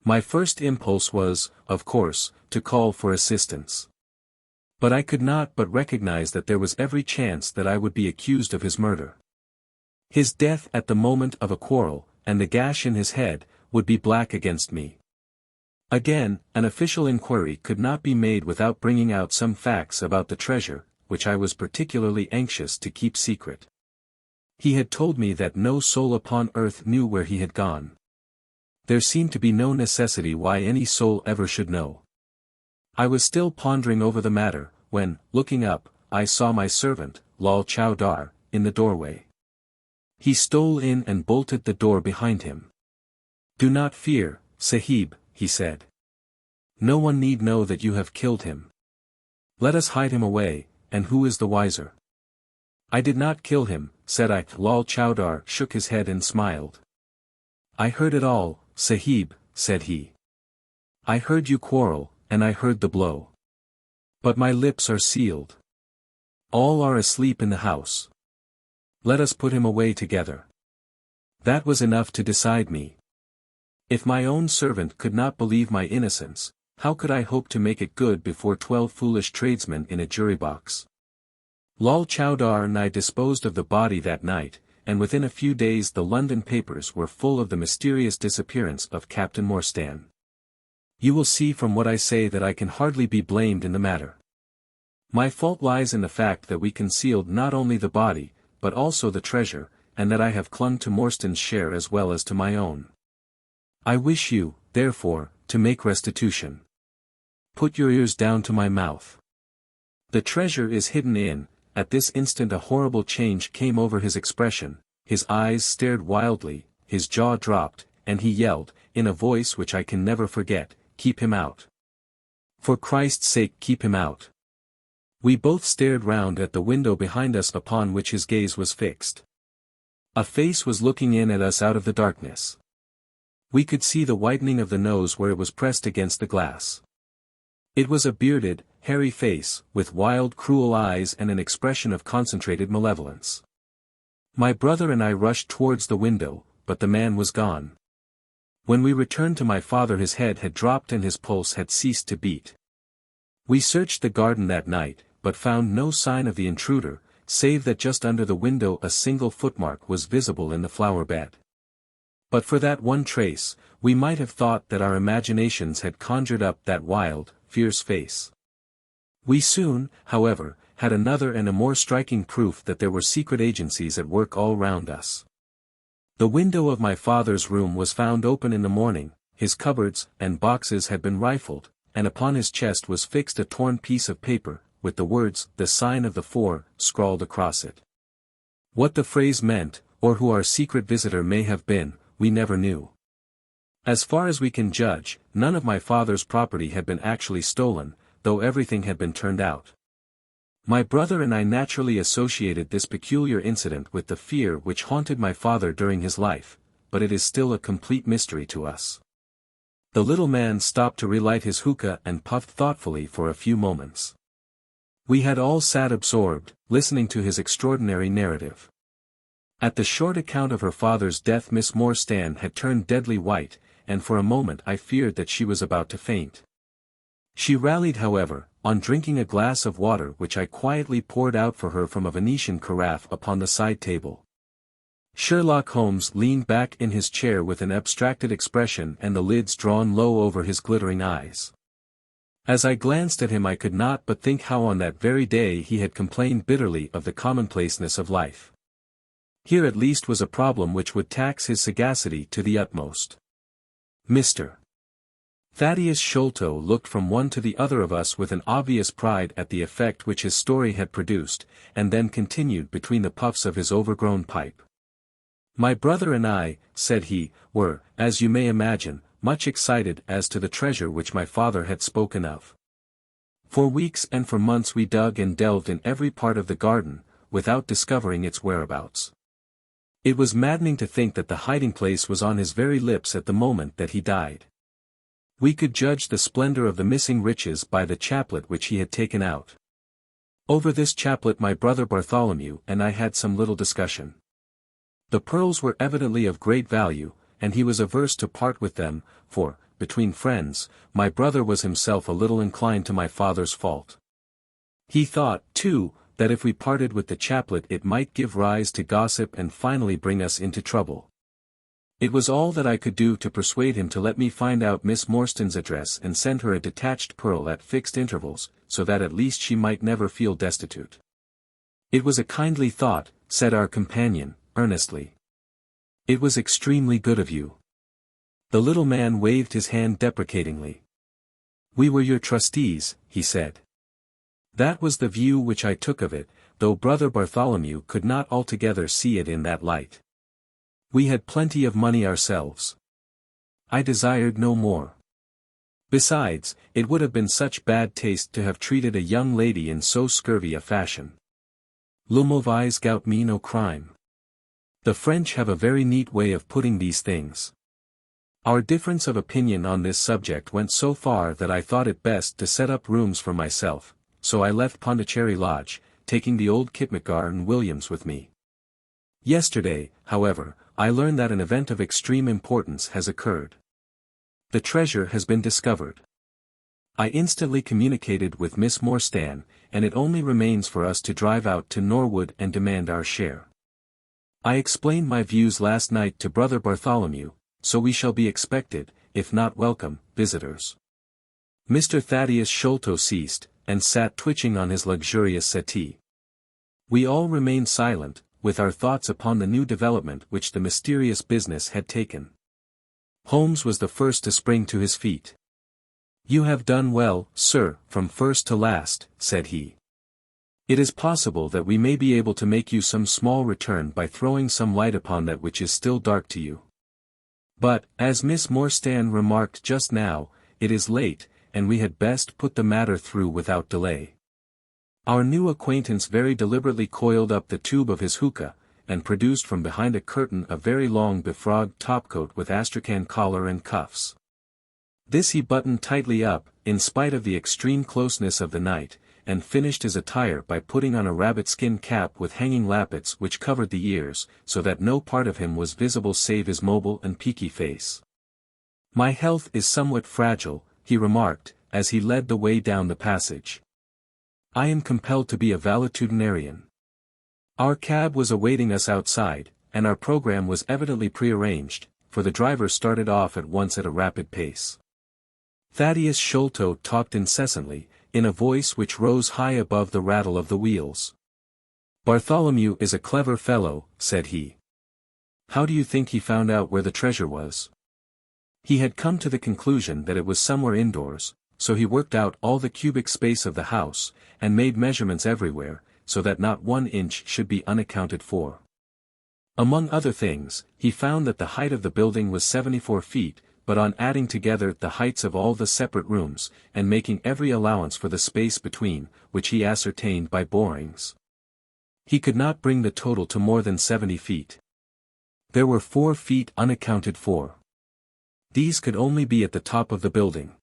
Speaker 1: My first impulse was, of course, to call for assistance. But I could not but recognize that there was every chance that I would be accused of his murder. His death at the moment of a quarrel, and the gash in his head, would be black against me. Again, an official inquiry could not be made without bringing out some facts about the treasure, which I was particularly anxious to keep secret. He had told me that no soul upon earth knew where he had gone. There seemed to be no necessity why any soul ever should know. I was still pondering over the matter, when, looking up, I saw my servant, Lal Chowdar, in the doorway. He stole in and bolted the door behind him. Do not fear, Sahib, he said. No one need know that you have killed him. Let us hide him away, and who is the wiser? I did not kill him, said I. Lal Chowdar shook his head and smiled. I heard it all, Sahib, said he. I heard you quarrel, and I heard the blow. But my lips are sealed. All are asleep in the house. Let us put him away together. That was enough to decide me. If my own servant could not believe my innocence, how could I hope to make it good before 12 foolish tradesmen in a jury box? Lal Chowdar and I disposed of the body that night, and within a few days the London papers were full of the mysterious disappearance of Captain Morstan. You will see from what I say that I can hardly be blamed in the matter. My fault lies in the fact that we concealed not only the body, but also the treasure, and that I have clung to Morstan's share as well as to my own. I wish you, therefore, to make restitution. Put your ears down to my mouth. The treasure is hidden in, at this instant a horrible change came over his expression, his eyes stared wildly, his jaw dropped, and he yelled, in a voice which I can never forget, "Keep him out! For Christ's sake, keep him out!" We both stared round at the window behind us upon which his gaze was fixed. A face was looking in at us out of the darkness. We could see the whitening of the nose where it was pressed against the glass. It was a bearded, hairy face, with wild cruel eyes and an expression of concentrated malevolence. My brother and I rushed towards the window, but the man was gone. When we returned to my father his head had dropped and his pulse had ceased to beat. We searched the garden that night, but found no sign of the intruder, save that just under the window a single footmark was visible in the flower bed. But for that one trace, we might have thought that our imaginations had conjured up that wild, fierce face. We soon, however, had another and a more striking proof that there were secret agencies at work all round us. The window of my father's room was found open in the morning, his cupboards and boxes had been rifled, and upon his chest was fixed a torn piece of paper, with the words, "The sign of the four," scrawled across it. What the phrase meant, or who our secret visitor may have been, we never knew. As far as we can judge, none of my father's property had been actually stolen, though everything had been turned out. My brother and I naturally associated this peculiar incident with the fear which haunted my father during his life, but it is still a complete mystery to us. The little man stopped to relight his hookah and puffed thoughtfully for a few moments. We had all sat absorbed, listening to his extraordinary narrative. At the short account of her father's death Miss Morstan had turned deadly white, and for a moment I feared that she was about to faint. She rallied however, on drinking a glass of water which I quietly poured out for her from a Venetian carafe upon the side table. Sherlock Holmes leaned back in his chair with an abstracted expression and the lids drawn low over his glittering eyes. As I glanced at him I could not but think how on that very day he had complained bitterly of the commonplaceness of life. Here at least was a problem which would tax his sagacity to the utmost. Mr. Thaddeus Sholto looked from one to the other of us with an obvious pride at the effect which his story had produced, and then continued between the puffs of his overgrown pipe. "My brother and I," said he, "were, as you may imagine, much excited as to the treasure which my father had spoken of. For weeks and for months we dug and delved in every part of the garden, without discovering its whereabouts. It was maddening to think that the hiding place was on his very lips at the moment that he died. We could judge the splendor of the missing riches by the chaplet which he had taken out. Over this chaplet my brother Bartholomew and I had some little discussion. The pearls were evidently of great value, and he was averse to part with them, for, between friends, my brother was himself a little inclined to my father's fault. He thought, too, that if we parted with the chaplet it might give rise to gossip and finally bring us into trouble. It was all that I could do to persuade him to let me find out Miss Morstan's address and send her a detached pearl at fixed intervals, so that at least she might never feel destitute. "It was a kindly thought," said our companion, earnestly. "It was extremely good of you." The little man waved his hand deprecatingly. "We were your trustees," he said. That was the view which I took of it, though brother Bartholomew could not altogether see it in that light. We had plenty of money ourselves. I desired no more. Besides, it would have been such bad taste to have treated a young lady in so scurvy a fashion. Le mauvais goût me no crime. The French have a very neat way of putting these things. Our difference of opinion on this subject went so far that I thought it best to set up rooms for myself, so I left Pondicherry Lodge, taking the old Kitmutgar and Williams with me. Yesterday, however, I learned that an event of extreme importance has occurred. The treasure has been discovered. I instantly communicated with Miss Morstan, and it only remains for us to drive out to Norwood and demand our share. I explained my views last night to brother Bartholomew, so we shall be expected, if not welcome, visitors. Mr. Thaddeus Sholto ceased, and sat twitching on his luxurious settee. We all remained silent, with our thoughts upon the new development which the mysterious business had taken. Holmes was the first to spring to his feet. "You have done well, sir, from first to last," said he. It is possible that we may be able to make you some small return by throwing some light upon that which is still dark to you. But, as Miss Morstan remarked just now, it is late, and we had best put the matter through without delay." Our new acquaintance very deliberately coiled up the tube of his hookah, and produced from behind a curtain a very long befrogged topcoat with astrakhan collar and cuffs. This he buttoned tightly up, in spite of the extreme closeness of the night, and finished his attire by putting on a rabbit-skin cap with hanging lappets which covered the ears, so that no part of him was visible save his mobile and peaky face. "My health is somewhat fragile," he remarked, as he led the way down the passage. "I am compelled to be a valetudinarian." Our cab was awaiting us outside, and our program was evidently prearranged, for the driver started off at once at a rapid pace. Thaddeus Sholto talked incessantly, in a voice which rose high above the rattle of the wheels. "Bartholomew is a clever fellow," said he. "How do you think he found out where the treasure was?" He had come to the conclusion that it was somewhere indoors, so he worked out all the cubic space of the house, and made measurements everywhere, so that not 1 inch should be unaccounted for. Among other things, he found that the height of the building was 74 feet, but on adding together the heights of all the separate rooms, and making every allowance for the space between, which he ascertained by borings, he could not bring the total to more than 70 feet. There were 4 feet unaccounted for. These could only be at the top of the building.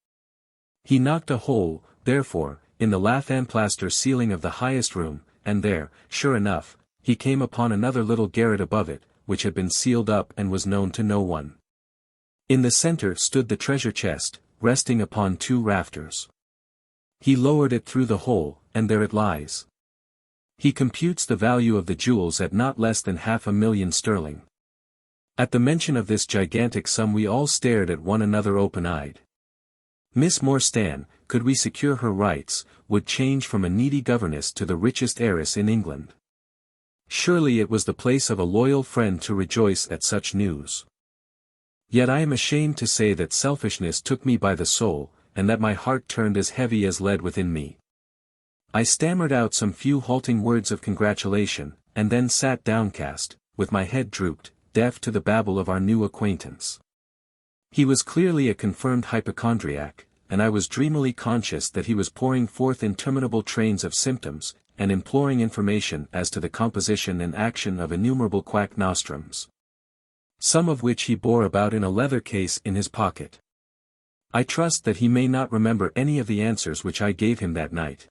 Speaker 1: He knocked a hole, therefore, in the lath and plaster ceiling of the highest room, and there, sure enough, he came upon another little garret above it, which had been sealed up and was known to no one. In the center stood the treasure chest, resting upon 2 rafters. He lowered it through the hole, and there it lies. He computes the value of the jewels at not less than £500,000 sterling. At the mention of this gigantic sum we all stared at one another open-eyed. Miss Morstan, could we secure her rights, would change from a needy governess to the richest heiress in England. Surely it was the place of a loyal friend to rejoice at such news. Yet I am ashamed to say that selfishness took me by the soul, and that my heart turned as heavy as lead within me. I stammered out some few halting words of congratulation, and then sat downcast, with my head drooped, deaf to the babble of our new acquaintance. He was clearly a confirmed hypochondriac, and I was dreamily conscious that he was pouring forth interminable trains of symptoms, and imploring information as to the composition and action of innumerable quack nostrums, some of which he bore about in a leather case in his pocket. I trust that he may not remember any of the answers which I gave him that night.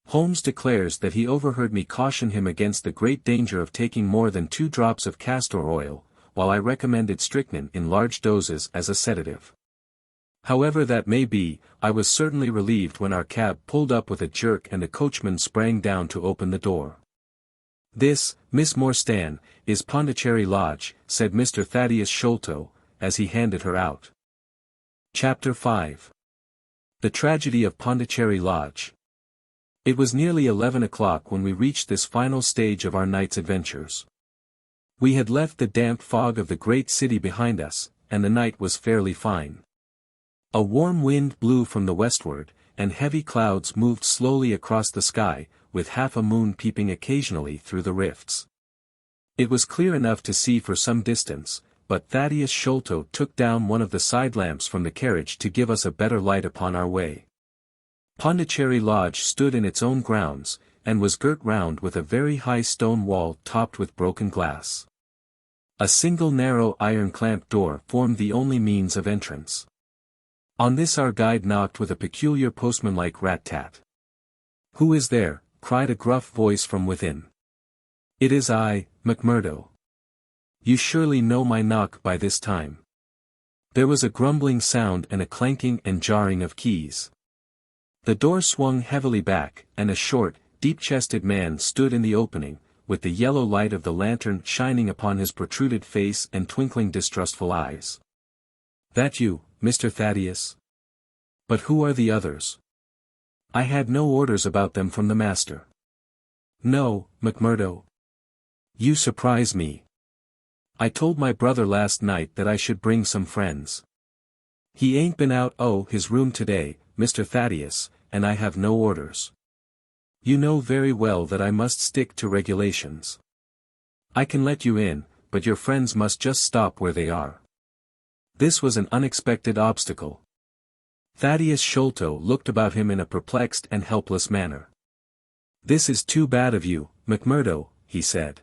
Speaker 1: Holmes declares that he overheard me caution him against the great danger of taking more than 2 drops of castor oil, while I recommended strychnine in large doses as a sedative. However that may be, I was certainly relieved when our cab pulled up with a jerk and a coachman sprang down to open the door. "This, Miss Morstan, is Pondicherry Lodge," said Mr. Thaddeus Sholto, as he handed her out. Chapter 5. The Tragedy of Pondicherry Lodge. It was nearly 11 o'clock when we reached this final stage of our night's adventures. We had left the damp fog of the great city behind us, and the night was fairly fine. A warm wind blew from the westward, and heavy clouds moved slowly across the sky, with half a moon peeping occasionally through the rifts. It was clear enough to see for some distance, but Thaddeus Sholto took down one of the side lamps from the carriage to give us a better light upon our way. Pondicherry Lodge stood in its own grounds, and was girt round with a very high stone wall topped with broken glass. A single narrow iron-clamped door formed the only means of entrance. On this our guide knocked with a peculiar postman-like rat-tat. "Who is there?" cried a gruff voice from within. "It is I, McMurdo. You surely know my knock by this time." There was a grumbling sound and a clanking and jarring of keys. The door swung heavily back, and a short, deep-chested man stood in the opening, with the yellow light of the lantern shining upon his protruded face and twinkling distrustful eyes. "That you, Mr. Thaddeus? But who are the others? I had no orders about them from the master." "No, McMurdo. You surprise me. I told my brother last night that I should bring some friends. He ain't been out his room today, Mr. Thaddeus, and I have no orders." You know very well that I must stick to regulations. I can let you in, but your friends must just stop where they are. This was an unexpected obstacle. Thaddeus Sholto looked about him in a perplexed and helpless manner. This is too bad of you, McMurdo, he said.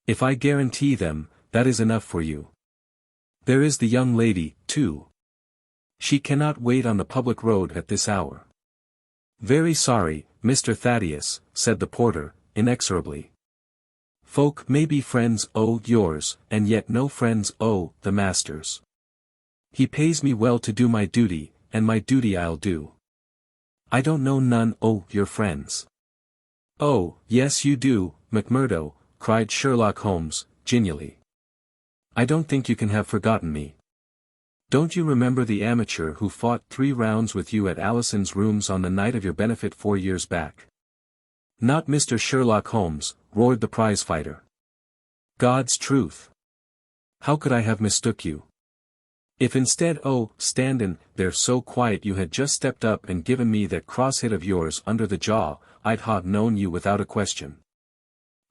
Speaker 1: If I guarantee them, that is enough for you. There is the young lady, too. She cannot wait on the public road at this hour. Very sorry, Mr. Thaddeus, said the porter, inexorably. Folk may be friends yours, and yet no friends the master's. He pays me well to do my duty, and my duty I'll do. I don't know none your friends. Oh, yes you do, McMurdo, cried Sherlock Holmes, genially. I don't think you can have forgotten me. Don't you remember the amateur who fought 3 rounds with you at Alison's rooms on the night of your benefit 4 years back? Not Mr. Sherlock Holmes, roared the prize-fighter. God's truth. How could I have mistook you? If instead standin' there so quiet you had just stepped up and given me that cross hit of yours under the jaw, I'd ha' known you without a question.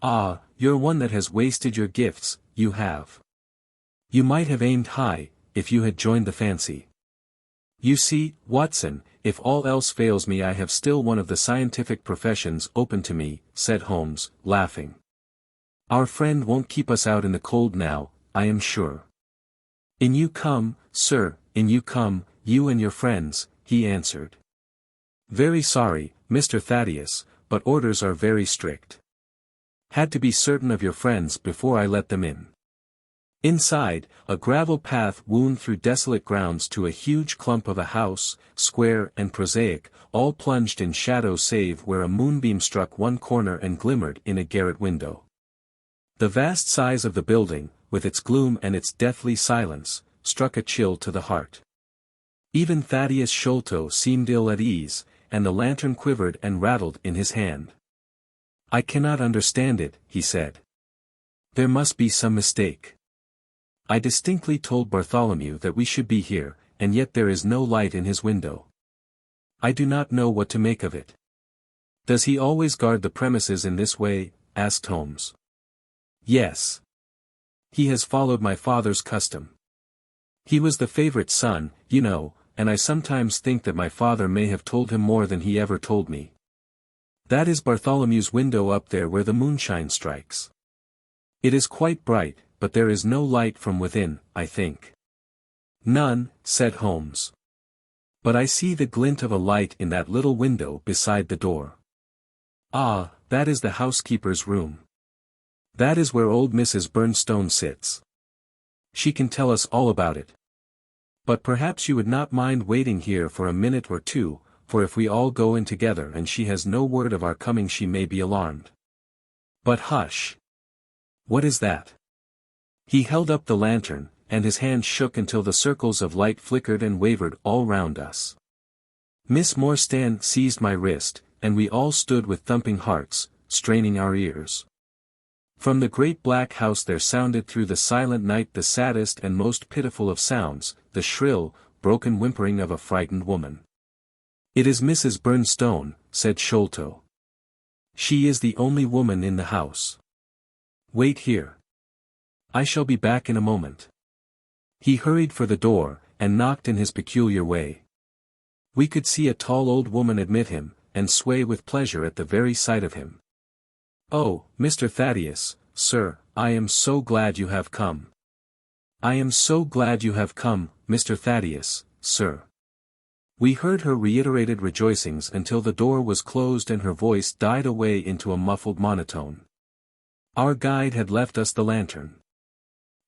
Speaker 1: Ah, you're one that has wasted your gifts, you have. You might have aimed high, if you had joined the fancy. You see, Watson, if all else fails me I have still one of the scientific professions open to me, said Holmes, laughing. Our friend won't keep us out in the cold now, I am sure. In you come, sir, in you come, you and your friends, he answered. Very sorry, Mr. Thaddeus, but orders are very strict. Had to be certain of your friends before I let them in. Inside, a gravel path wound through desolate grounds to a huge clump of a house, square and prosaic, all plunged in shadow save where a moonbeam struck one corner and glimmered in a garret window. The vast size of the building, with its gloom and its deathly silence, struck a chill to the heart. Even Thaddeus Sholto seemed ill at ease, and the lantern quivered and rattled in his hand. I cannot understand it, he said. There must be some mistake. I distinctly told Bartholomew that we should be here, and yet there is no light in his window. I do not know what to make of it. Does he always guard the premises in this way? Asked Holmes. Yes. He has followed my father's custom. He was the favorite son, you know, and I sometimes think that my father may have told him more than he ever told me. That is Bartholomew's window up there where the moonshine strikes. It is quite bright, but there is no light from within, I think. None, said Holmes. But I see the glint of a light in that little window beside the door. Ah, that is the housekeeper's room. That is where old Mrs. Bernstone sits. She can tell us all about it. But perhaps you would not mind waiting here for a minute or two, for if we all go in together and she has no word of our coming she may be alarmed. But hush. What is that? He held up the lantern, and his hand shook until the circles of light flickered and wavered all round us. Miss Morstan seized my wrist, and we all stood with thumping hearts, straining our ears. From the great black house there sounded through the silent night the saddest and most pitiful of sounds, the shrill, broken whimpering of a frightened woman. It is Mrs. Bernstone, said Sholto. She is the only woman in the house. Wait here. I shall be back in a moment. He hurried for the door, and knocked in his peculiar way. We could see a tall old woman admit him, and sway with pleasure at the very sight of him. Oh, Mr. Thaddeus, sir, I am so glad you have come. I am so glad you have come, Mr. Thaddeus, sir. We heard her reiterated rejoicings until the door was closed and her voice died away into a muffled monotone. Our guide had left us the lantern.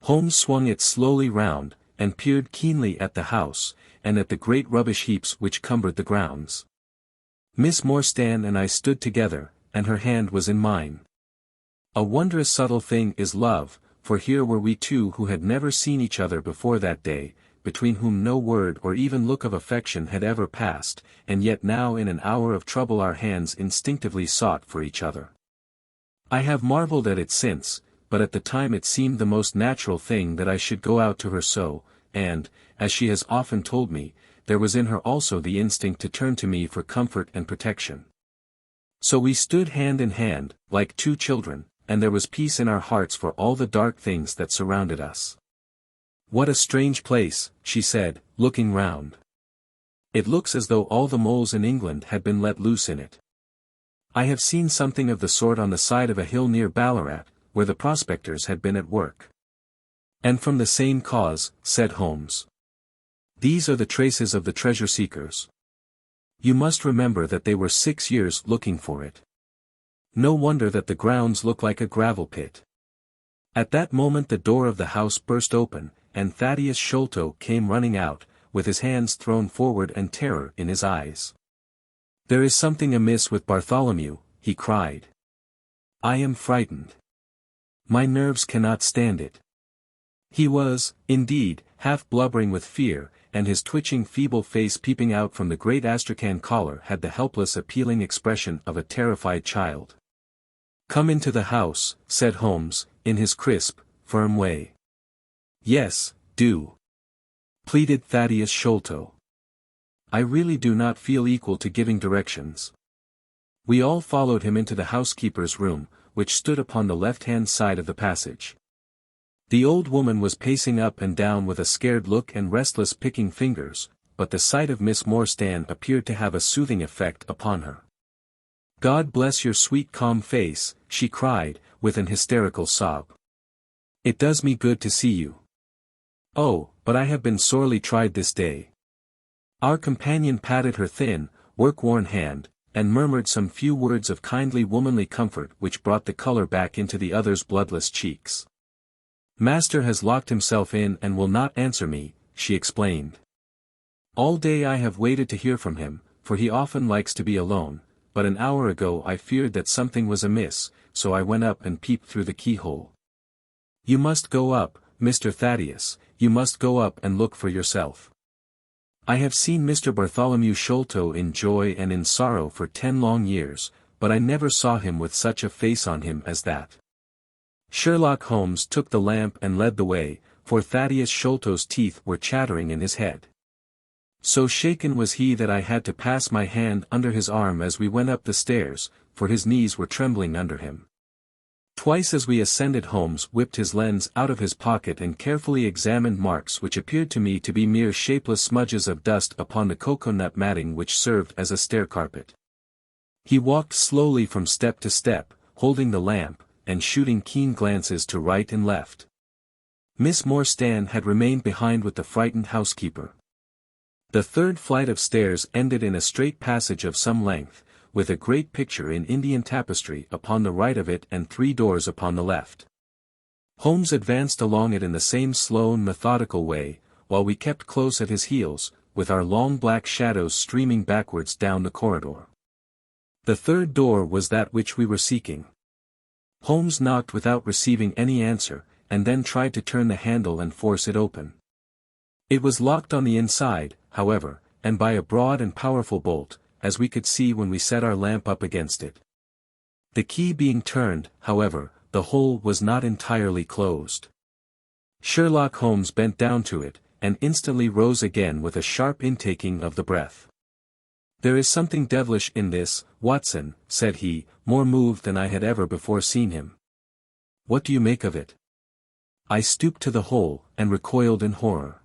Speaker 1: Holmes swung it slowly round, and peered keenly at the house, and at the great rubbish heaps which cumbered the grounds. Miss Morstan and I stood together, and her hand was in mine. A wondrous subtle thing is love, for here were we two who had never seen each other before that day, between whom no word or even look of affection had ever passed, and yet now in an hour of trouble our hands instinctively sought for each other. I have marveled at it since, but at the time it seemed the most natural thing that I should go out to her so, and, as she has often told me, there was in her also the instinct to turn to me for comfort and protection. So we stood hand in hand, like two children, and there was peace in our hearts for all the dark things that surrounded us. "What a strange place," she said, looking round. "It looks as though all the moles in England had been let loose in it. I have seen something of the sort on the side of a hill near Ballarat, where the prospectors had been at work." "And from the same cause," said Holmes. "These are the traces of the treasure-seekers. You must remember that they were 6 years looking for it. No wonder that the grounds look like a gravel pit." At that moment the door of the house burst open, and Thaddeus Sholto came running out, with his hands thrown forward and terror in his eyes. "There is something amiss with Bartholomew," he cried. "I am frightened. My nerves cannot stand it." He was, indeed, half blubbering with fear, and his twitching feeble face peeping out from the great astrakhan collar had the helpless appealing expression of a terrified child. "Come into the house," said Holmes, in his crisp, firm way. "Yes, do," pleaded Thaddeus Sholto. "I really do not feel equal to giving directions." We all followed him into the housekeeper's room, which stood upon the left-hand side of the passage. The old woman was pacing up and down with a scared look and restless picking fingers, but the sight of Miss Morstan appeared to have a soothing effect upon her. "God bless your sweet calm face," she cried, with an hysterical sob. "It does me good to see you. Oh, but I have been sorely tried this day." Our companion patted her thin, work-worn hand, and murmured some few words of kindly womanly comfort which brought the color back into the other's bloodless cheeks. "Master has locked himself in and will not answer me," she explained. "All day I have waited to hear from him, for he often likes to be alone, but an hour ago I feared that something was amiss, so I went up and peeped through the keyhole. You must go up, Mr. Thaddeus, you must go up and look for yourself. I have seen Mr. Bartholomew Sholto in joy and in sorrow for 10 long years, but I never saw him with such a face on him as that." Sherlock Holmes took the lamp and led the way, for Thaddeus Sholto's teeth were chattering in his head. So shaken was he that I had to pass my hand under his arm as we went up the stairs, for his knees were trembling under him. Twice as we ascended Holmes whipped his lens out of his pocket and carefully examined marks which appeared to me to be mere shapeless smudges of dust upon the cocoa-nut matting which served as a stair-carpet. He walked slowly from step to step, holding the lamp, and shooting keen glances to right and left. Miss Morstan had remained behind with the frightened housekeeper. The third flight of stairs ended in a straight passage of some length, with a great picture in Indian tapestry upon the right of it and 3 doors upon the left. Holmes advanced along it in the same slow and methodical way, while we kept close at his heels, with our long black shadows streaming backwards down the corridor. The third door was that which we were seeking. Holmes knocked without receiving any answer, and then tried to turn the handle and force it open. It was locked on the inside, however, and by a broad and powerful bolt, as we could see when we set our lamp up against it. The key being turned, however, the hole was not entirely closed. Sherlock Holmes bent down to it, and instantly rose again with a sharp intaking of the breath. "There is something devilish in this, Watson," said he, more moved than I had ever before seen him. "What do you make of it?" I stooped to the hole, and recoiled in horror.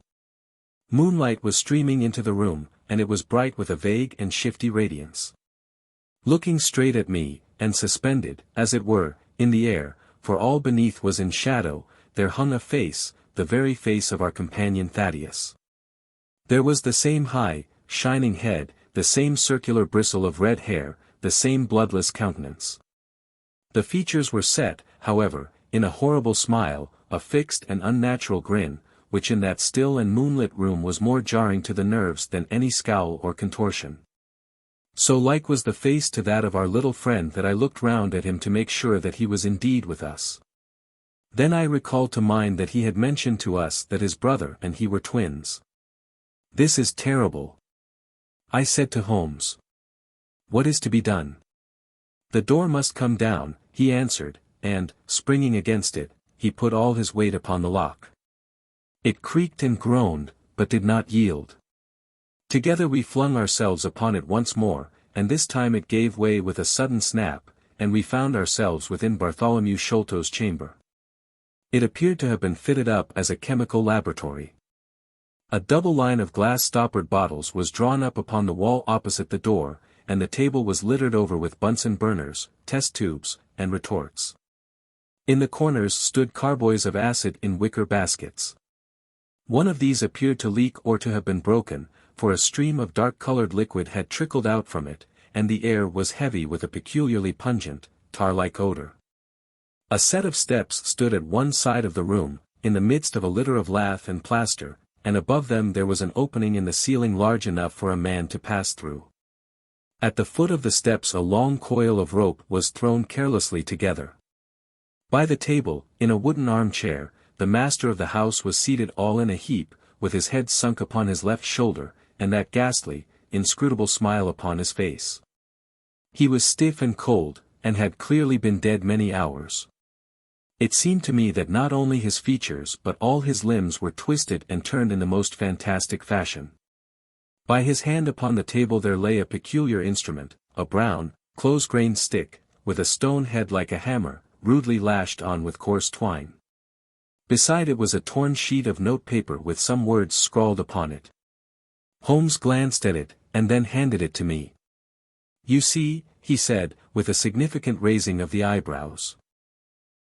Speaker 1: Moonlight was streaming into the room, and it was bright with a vague and shifty radiance. Looking straight at me, and suspended, as it were, in the air, for all beneath was in shadow, there hung a face, the very face of our companion Thaddeus. There was the same high, shining head, the same circular bristle of red hair, the same bloodless countenance. The features were set, however, in a horrible smile, a fixed and unnatural grin, which in that still and moonlit room was more jarring to the nerves than any scowl or contortion. So like was the face to that of our little friend that I looked round at him to make sure that he was indeed with us. Then I recalled to mind that he had mentioned to us that his brother and he were twins. "This is terrible," I said to Holmes. "What is to be done?" "The door must come down," he answered, and, springing against it, he put all his weight upon the lock. It creaked and groaned, but did not yield. Together we flung ourselves upon it once more, and this time it gave way with a sudden snap, and we found ourselves within Bartholomew Sholto's chamber. It appeared to have been fitted up as a chemical laboratory. A double line of glass-stoppered bottles was drawn up upon the wall opposite the door, and the table was littered over with Bunsen burners, test tubes, and retorts. In the corners stood carboys of acid in wicker baskets. One of these appeared to leak or to have been broken, for a stream of dark-colored liquid had trickled out from it, and the air was heavy with a peculiarly pungent, tar-like odor. A set of steps stood at one side of the room, in the midst of a litter of lath and plaster, and above them there was an opening in the ceiling large enough for a man to pass through. At the foot of the steps a long coil of rope was thrown carelessly together. By the table, in a wooden armchair, the master of the house was seated all in a heap, with his head sunk upon his left shoulder, and that ghastly, inscrutable smile upon his face. He was stiff and cold, and had clearly been dead many hours. It seemed to me that not only his features but all his limbs were twisted and turned in the most fantastic fashion. By his hand upon the table there lay a peculiar instrument, a brown, close-grained stick, with a stone head like a hammer, rudely lashed on with coarse twine. Beside it was a torn sheet of note-paper with some words scrawled upon it. Holmes glanced at it, and then handed it to me. "You see," he said, with a significant raising of the eyebrows.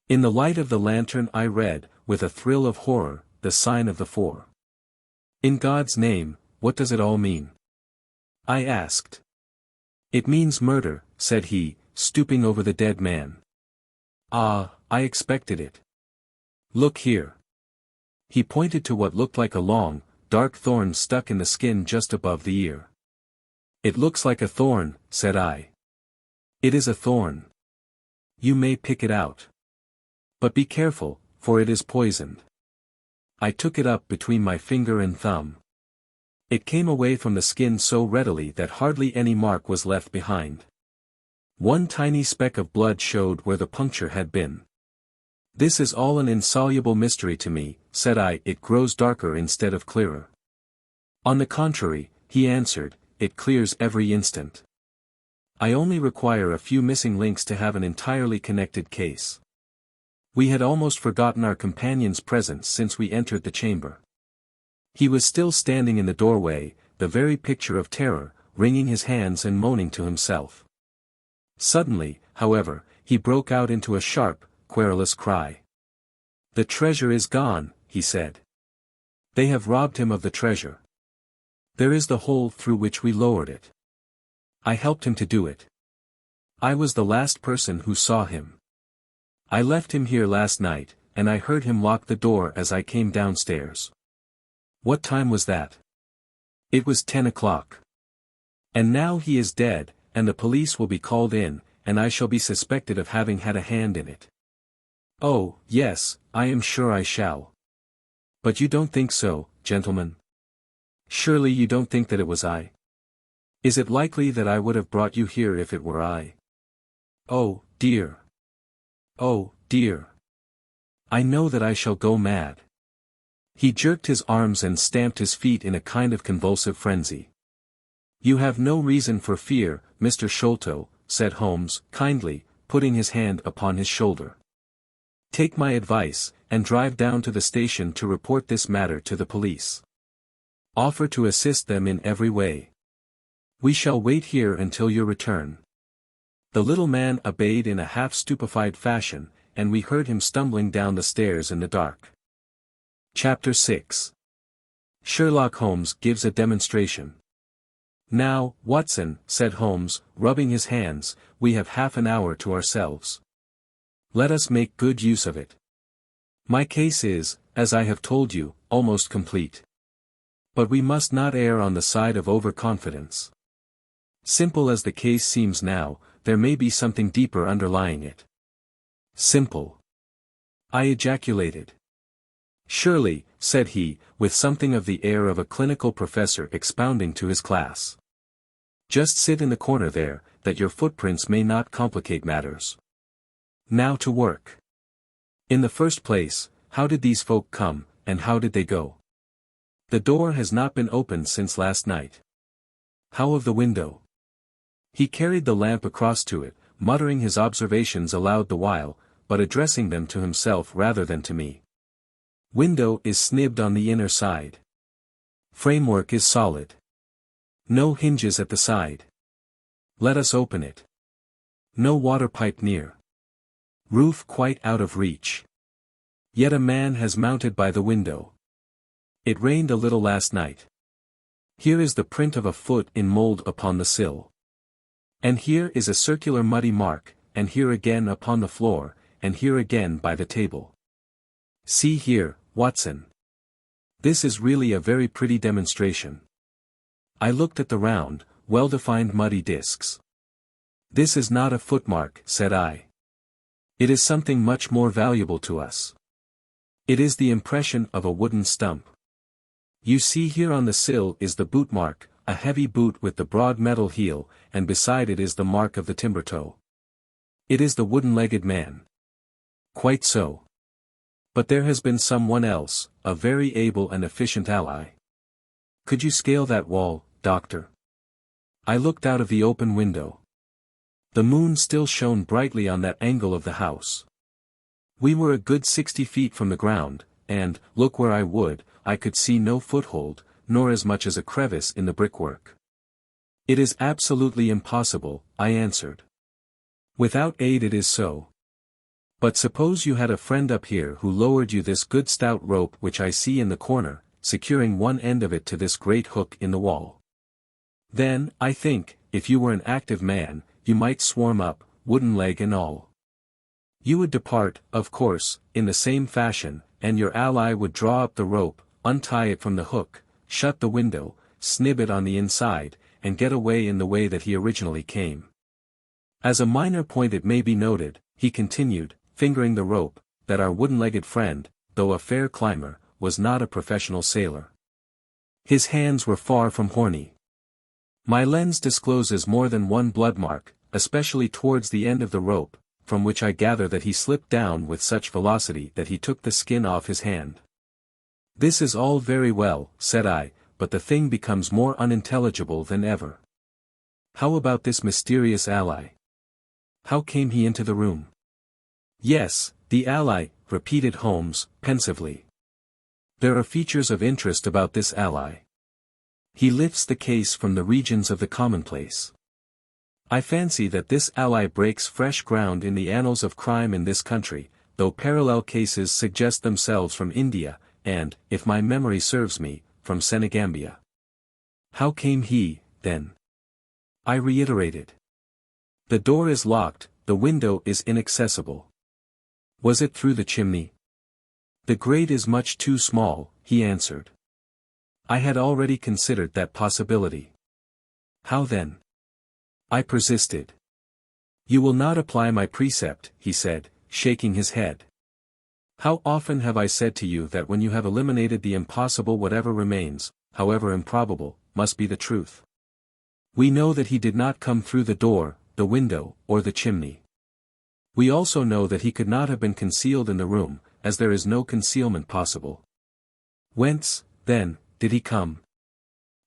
Speaker 1: In the light of the lantern I read, with a thrill of horror, the sign of the four. "In God's name, what does it all mean?" I asked. "It means murder," said he, stooping over the dead man. "Ah, I expected it. Look here." He pointed to what looked like a long, dark thorn stuck in the skin just above the ear. "It looks like a thorn," said I. "It is a thorn. You may pick it out. But be careful, for it is poisoned." I took it up between my finger and thumb. It came away from the skin so readily that hardly any mark was left behind. One tiny speck of blood showed where the puncture had been. "This is all an insoluble mystery to me," said I. "It grows darker instead of clearer." "On the contrary," he answered, "it clears every instant. I only require a few missing links to have an entirely connected case." We had almost forgotten our companion's presence since we entered the chamber. He was still standing in the doorway, the very picture of terror, wringing his hands and moaning to himself. Suddenly, however, he broke out into a sharp, querulous cry. "The treasure is gone," he said. "They have robbed him of the treasure. There is the hole through which we lowered it. I helped him to do it. I was the last person who saw him. I left him here last night, and I heard him lock the door as I came downstairs." "What time was that?" "It was 10 o'clock. And now he is dead, and the police will be called in, and I shall be suspected of having had a hand in it." "Oh, yes, I am sure I shall. But you don't think so, gentlemen? Surely you don't think that it was I? Is it likely that I would have brought you here if it were I? Oh, dear. Oh, dear. I know that I shall go mad." He jerked his arms and stamped his feet in a kind of convulsive frenzy. "You have no reason for fear, Mr. Sholto," said Holmes, kindly, putting his hand upon his shoulder. "Take my advice, and drive down to the station to report this matter to the police. Offer to assist them in every way. We shall wait here until your return." The little man obeyed in a half-stupefied fashion, and we heard him stumbling down the stairs in the dark. Chapter 6. Sherlock Holmes gives a demonstration. "Now, Watson," said Holmes, rubbing his hands, "we have half an hour to ourselves. Let us make good use of it. My case is, as I have told you, almost complete. But we must not err on the side of overconfidence. Simple as the case seems now, there may be something deeper underlying it." "Simple?" I ejaculated. "Surely," said he, with something of the air of a clinical professor expounding to his class. "Just sit in the corner there, that your footprints may not complicate matters. Now to work. In the first place, how did these folk come, and how did they go? The door has not been opened since last night. How of the window?" He carried the lamp across to it, muttering his observations aloud the while, but addressing them to himself rather than to me. Window is snibbed on the inner side. Framework is solid. No hinges at the side. Let us open it. No water pipe near. Roof quite out of reach. Yet a man has mounted by the window. It rained a little last night. Here is the print of a foot in mold upon the sill. And here is a circular muddy mark, and here again upon the floor, and here again by the table. See here, Watson. This is really a very pretty demonstration. I looked at the round, well-defined muddy discs. This is not a footmark, said I. It is something much more valuable to us. It is the impression of a wooden stump. You see here on the sill is the boot mark, a heavy boot with the broad metal heel, and beside it is the mark of the timber toe. It is the wooden-legged man. Quite so. But there has been someone else, a very able and efficient ally. Could you scale that wall, Doctor? I looked out of the open window. The moon still shone brightly on that angle of the house. We were a good 60 feet from the ground, and, look where I would, I could see no foothold, nor as much as a crevice in the brickwork. It is absolutely impossible, I answered. Without aid it is so. But suppose you had a friend up here who lowered you this good stout rope which I see in the corner, securing one end of it to this great hook in the wall. Then, I think, if you were an active man, you might swarm up, wooden leg and all. You would depart, of course, in the same fashion, and your ally would draw up the rope, untie it from the hook, shut the window, snib it on the inside, and get away in the way that he originally came. As a minor point it may be noted, he continued, fingering the rope, that our wooden-legged friend, though a fair climber, was not a professional sailor. His hands were far from horny. My lens discloses more than one blood mark, especially towards the end of the rope, from which I gather that he slipped down with such velocity that he took the skin off his hand. This is all very well, said I, but the thing becomes more unintelligible than ever. How about this mysterious ally? How came he into the room? Yes, the ally, repeated Holmes, pensively. There are features of interest about this ally. He lifts the case from the regions of the commonplace. I fancy that this ally breaks fresh ground in the annals of crime in this country, though parallel cases suggest themselves from India, and, if my memory serves me, from Senegambia. How came he, then? I reiterated. The door is locked, the window is inaccessible. Was it through the chimney? The grate is much too small, he answered. I had already considered that possibility. How then? I persisted. You will not apply my precept, he said, shaking his head. How often have I said to you that when you have eliminated the impossible whatever remains, however improbable, must be the truth. We know that he did not come through the door, the window, or the chimney. We also know that he could not have been concealed in the room, as there is no concealment possible. Whence, then, did he come?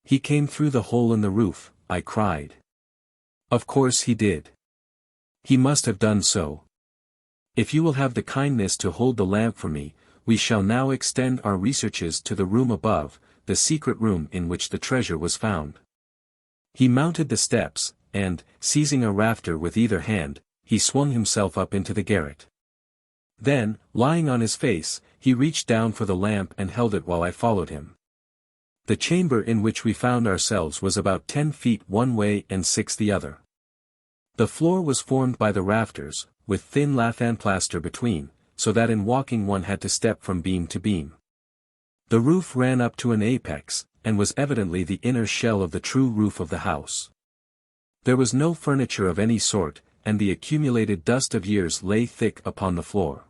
Speaker 1: He came through the hole in the roof, I cried. Of course he did. He must have done so. If you will have the kindness to hold the lamp for me, we shall now extend our researches to the room above, the secret room in which the treasure was found. He mounted the steps, and, seizing a rafter with either hand, he swung himself up into the garret. Then, lying on his face, he reached down for the lamp and held it while I followed him. The chamber in which we found ourselves was about 10 feet one way and 6 the other. The floor was formed by the rafters, with thin lath plaster between, so that in walking one had to step from beam to beam. The roof ran up to an apex, and was evidently the inner shell of the true roof of the house. There was no furniture of any sort, and the accumulated dust of years lay thick upon the floor.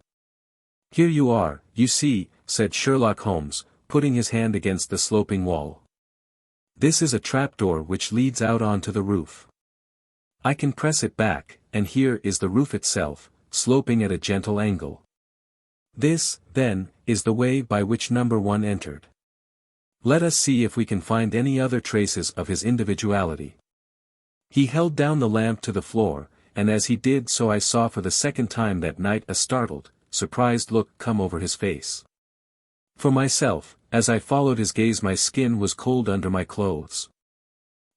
Speaker 1: Here you are, you see, said Sherlock Holmes, putting his hand against the sloping wall. This is a trapdoor which leads out onto the roof. I can press it back, and here is the roof itself, sloping at a gentle angle. This, then, is the way by which number 1 entered. Let us see if we can find any other traces of his individuality. He held down the lamp to the floor, and as he did so I saw for the second time that night a startled, surprised look come over his face. For myself, as I followed his gaze, my skin was cold under my clothes.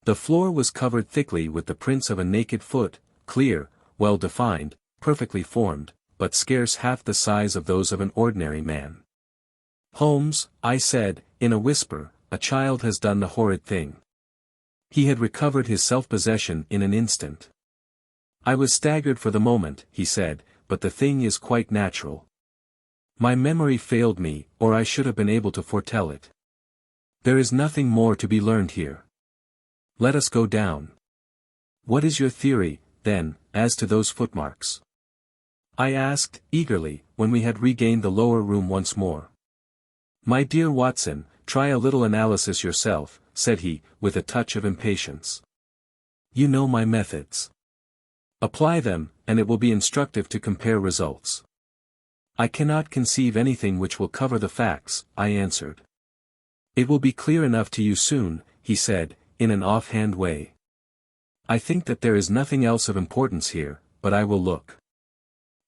Speaker 1: The floor was covered thickly with the prints of a naked foot, clear, well defined, perfectly formed, but scarce half the size of those of an ordinary man. "Holmes," I said, in a whisper, "a child has done the horrid thing." He had recovered his self-possession in an instant. "I was staggered for the moment," he said, "but the thing is quite natural. My memory failed me, or I should have been able to foretell it. There is nothing more to be learned here. Let us go down. What is your theory, then, as to those footmarks?" I asked, eagerly, when we had regained the lower room once more. "My dear Watson, try a little analysis yourself," said he, with a touch of impatience. "You know my methods. Apply them, and it will be instructive to compare results." "I cannot conceive anything which will cover the facts," I answered. "It will be clear enough to you soon," he said, in an offhand way. "I think that there is nothing else of importance here, but I will look."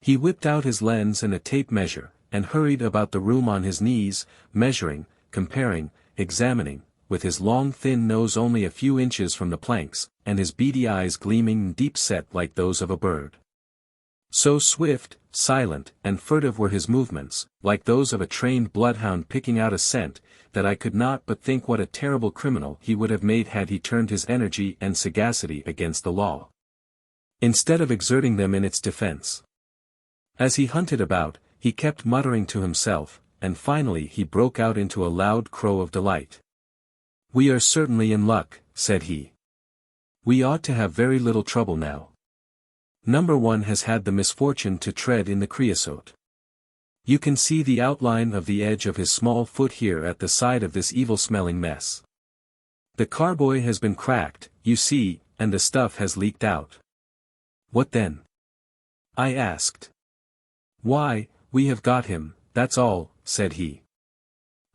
Speaker 1: He whipped out his lens and a tape measure, and hurried about the room on his knees, measuring, comparing, examining, with his long thin nose only a few inches from the planks, and his beady eyes gleaming and deep-set like those of a bird. So swift, silent, and furtive were his movements, like those of a trained bloodhound picking out a scent, that I could not but think what a terrible criminal he would have made had he turned his energy and sagacity against the law, instead of exerting them in its defense. As he hunted about, he kept muttering to himself, and finally he broke out into a loud crow of delight. "We are certainly in luck," said he. "We ought to have very little trouble now. Number 1 has had the misfortune to tread in the creosote. You can see the outline of the edge of his small foot here at the side of this evil-smelling mess. The carboy has been cracked, you see, and the stuff has leaked out." "What then?" I asked. "Why, we have got him, that's all," said he.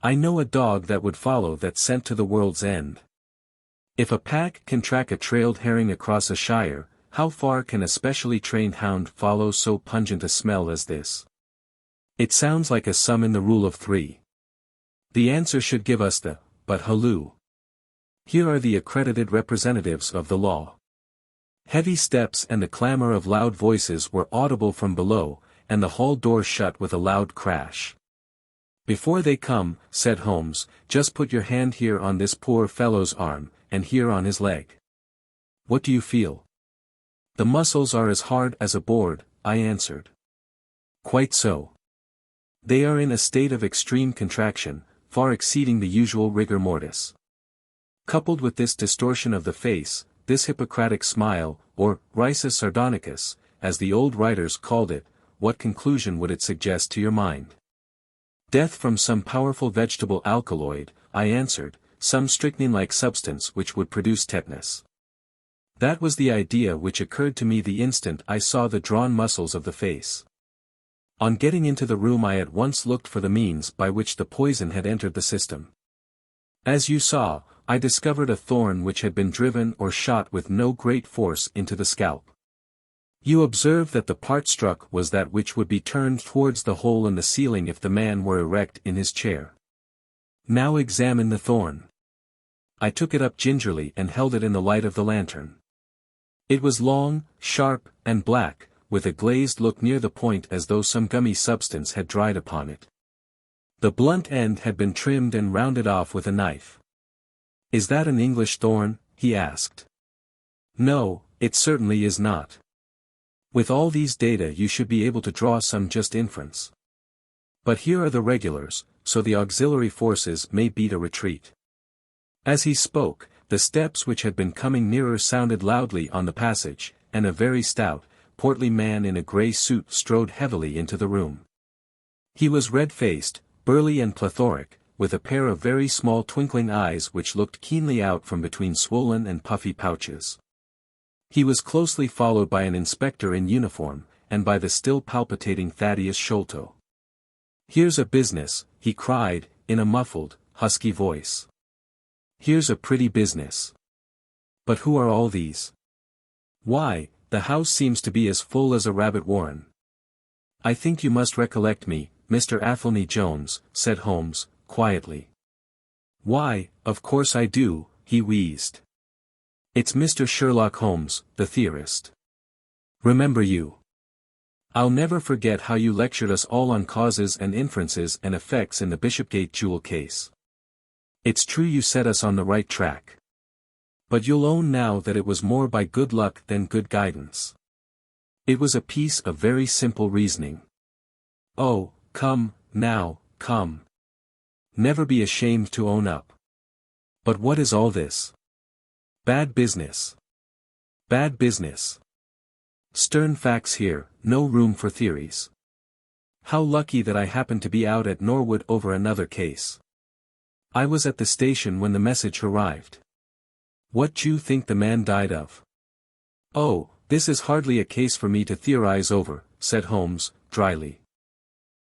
Speaker 1: "I know a dog that would follow that scent to the world's end. If a pack can track a trailed herring across a shire, how far can a specially trained hound follow so pungent a smell as this? It sounds like a sum in the rule of 3. The answer should give us the, but halloo. Here are the accredited representatives of the law." Heavy steps and the clamor of loud voices were audible from below, and the hall door shut with a loud crash. "Before they come," said Holmes, "just put your hand here on this poor fellow's arm, and here on his leg. What do you feel?" "The muscles are as hard as a board," I answered. "Quite so. They are in a state of extreme contraction, far exceeding the usual rigor mortis. Coupled with this distortion of the face, this Hippocratic smile, or risus sardonicus, as the old writers called it, what conclusion would it suggest to your mind?" "Death from some powerful vegetable alkaloid," I answered, "some strychnine-like substance which would produce tetanus." That was the idea which occurred to me the instant I saw the drawn muscles of the face. On getting into the room I at once looked for the means by which the poison had entered the system. As you saw, I discovered a thorn which had been driven or shot with no great force into the scalp. You observe that the part struck was that which would be turned towards the hole in the ceiling if the man were erect in his chair. Now examine the thorn. I took it up gingerly and held it in the light of the lantern. It was long, sharp, and black, with a glazed look near the point as though some gummy substance had dried upon it. The blunt end had been trimmed and rounded off with a knife. "Is that an English thorn?" he asked. "No, it certainly is not. With all these data you should be able to draw some just inference. But here are the regulars, so the auxiliary forces may beat a retreat." As he spoke, the steps which had been coming nearer sounded loudly on the passage, and a very stout, portly man in a grey suit strode heavily into the room. He was red-faced, burly and plethoric, with a pair of very small twinkling eyes which looked keenly out from between swollen and puffy pouches. He was closely followed by an inspector in uniform, and by the still palpitating Thaddeus Sholto. "Here's a business," he cried, in a muffled, husky voice. "Here's a pretty business. But who are all these? Why, the house seems to be as full as a rabbit warren. I think you must recollect me, Mr. Athelney Jones, said Holmes, quietly. Why, of course I do, he wheezed. It's Mr. Sherlock Holmes, the theorist. Remember you. I'll never forget how you lectured us all on causes and inferences and effects in the Bishopgate jewel case. It's true you set us on the right track. But you'll own now that it was more by good luck than good guidance. It was a piece of very simple reasoning. Oh, come, now, come. Never be ashamed to own up. But what is all this? Bad business. Bad business. Stern facts here, no room for theories. How lucky that I happened to be out at Norwood over another case. I was at the station when the message arrived. What do you think the man died of? Oh, this is hardly a case for me to theorize over, said Holmes, dryly.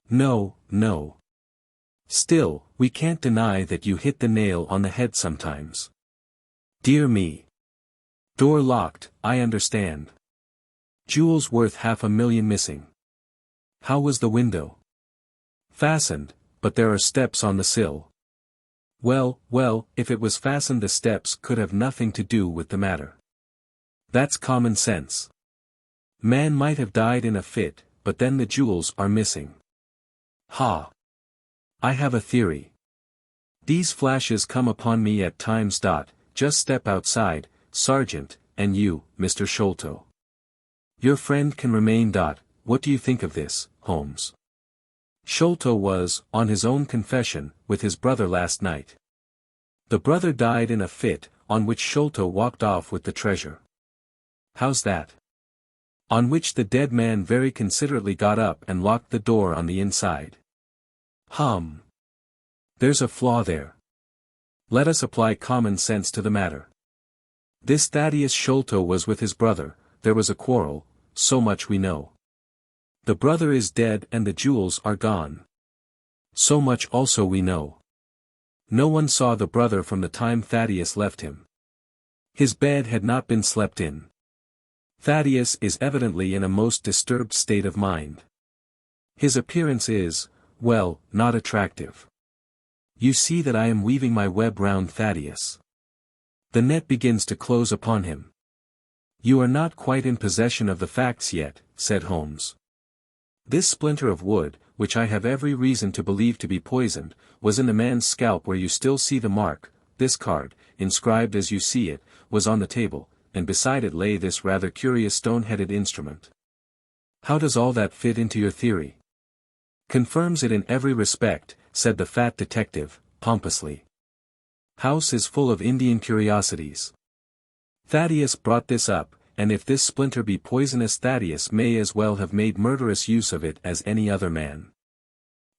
Speaker 1: No, no. Still, we can't deny that you hit the nail on the head sometimes. Dear me. Door locked, I understand. Jewels worth $500,000 missing. How was the window? Fastened, but there are steps on the sill. Well, if it was fastened the steps could have nothing to do with the matter. That's common sense. Man might have died in a fit, but then the jewels are missing. Ha! I have a theory. These flashes come upon me at times. Just step outside, Sergeant, and you, Mr. Sholto. Your friend can remain. What do you think of this, Holmes? Sholto was, on his own confession, with his brother last night. The brother died in a fit, on which Sholto walked off with the treasure. How's that? On which the dead man very considerately got up and locked the door on the inside. There's a flaw there. Let us apply common sense to the matter. This Thaddeus Sholto was with his brother, there was a quarrel, so much we know. The brother is dead and the jewels are gone. So much also we know. No one saw the brother from the time Thaddeus left him. His bed had not been slept in. Thaddeus is evidently in a most disturbed state of mind. His appearance is, well, not attractive. You see that I am weaving my web round Thaddeus. The net begins to close upon him. You are not quite in possession of the facts yet, said Holmes. This splinter of wood, which I have every reason to believe to be poisoned, was in the man's scalp where you still see the mark. This card, inscribed as you see it, was on the table, and beside it lay this rather curious stone-headed instrument. How does all that fit into your theory? Confirms it in every respect, said the fat detective, pompously. House is full of Indian curiosities. Thaddeus brought this up, and if this splinter be poisonous Thaddeus may as well have made murderous use of it as any other man.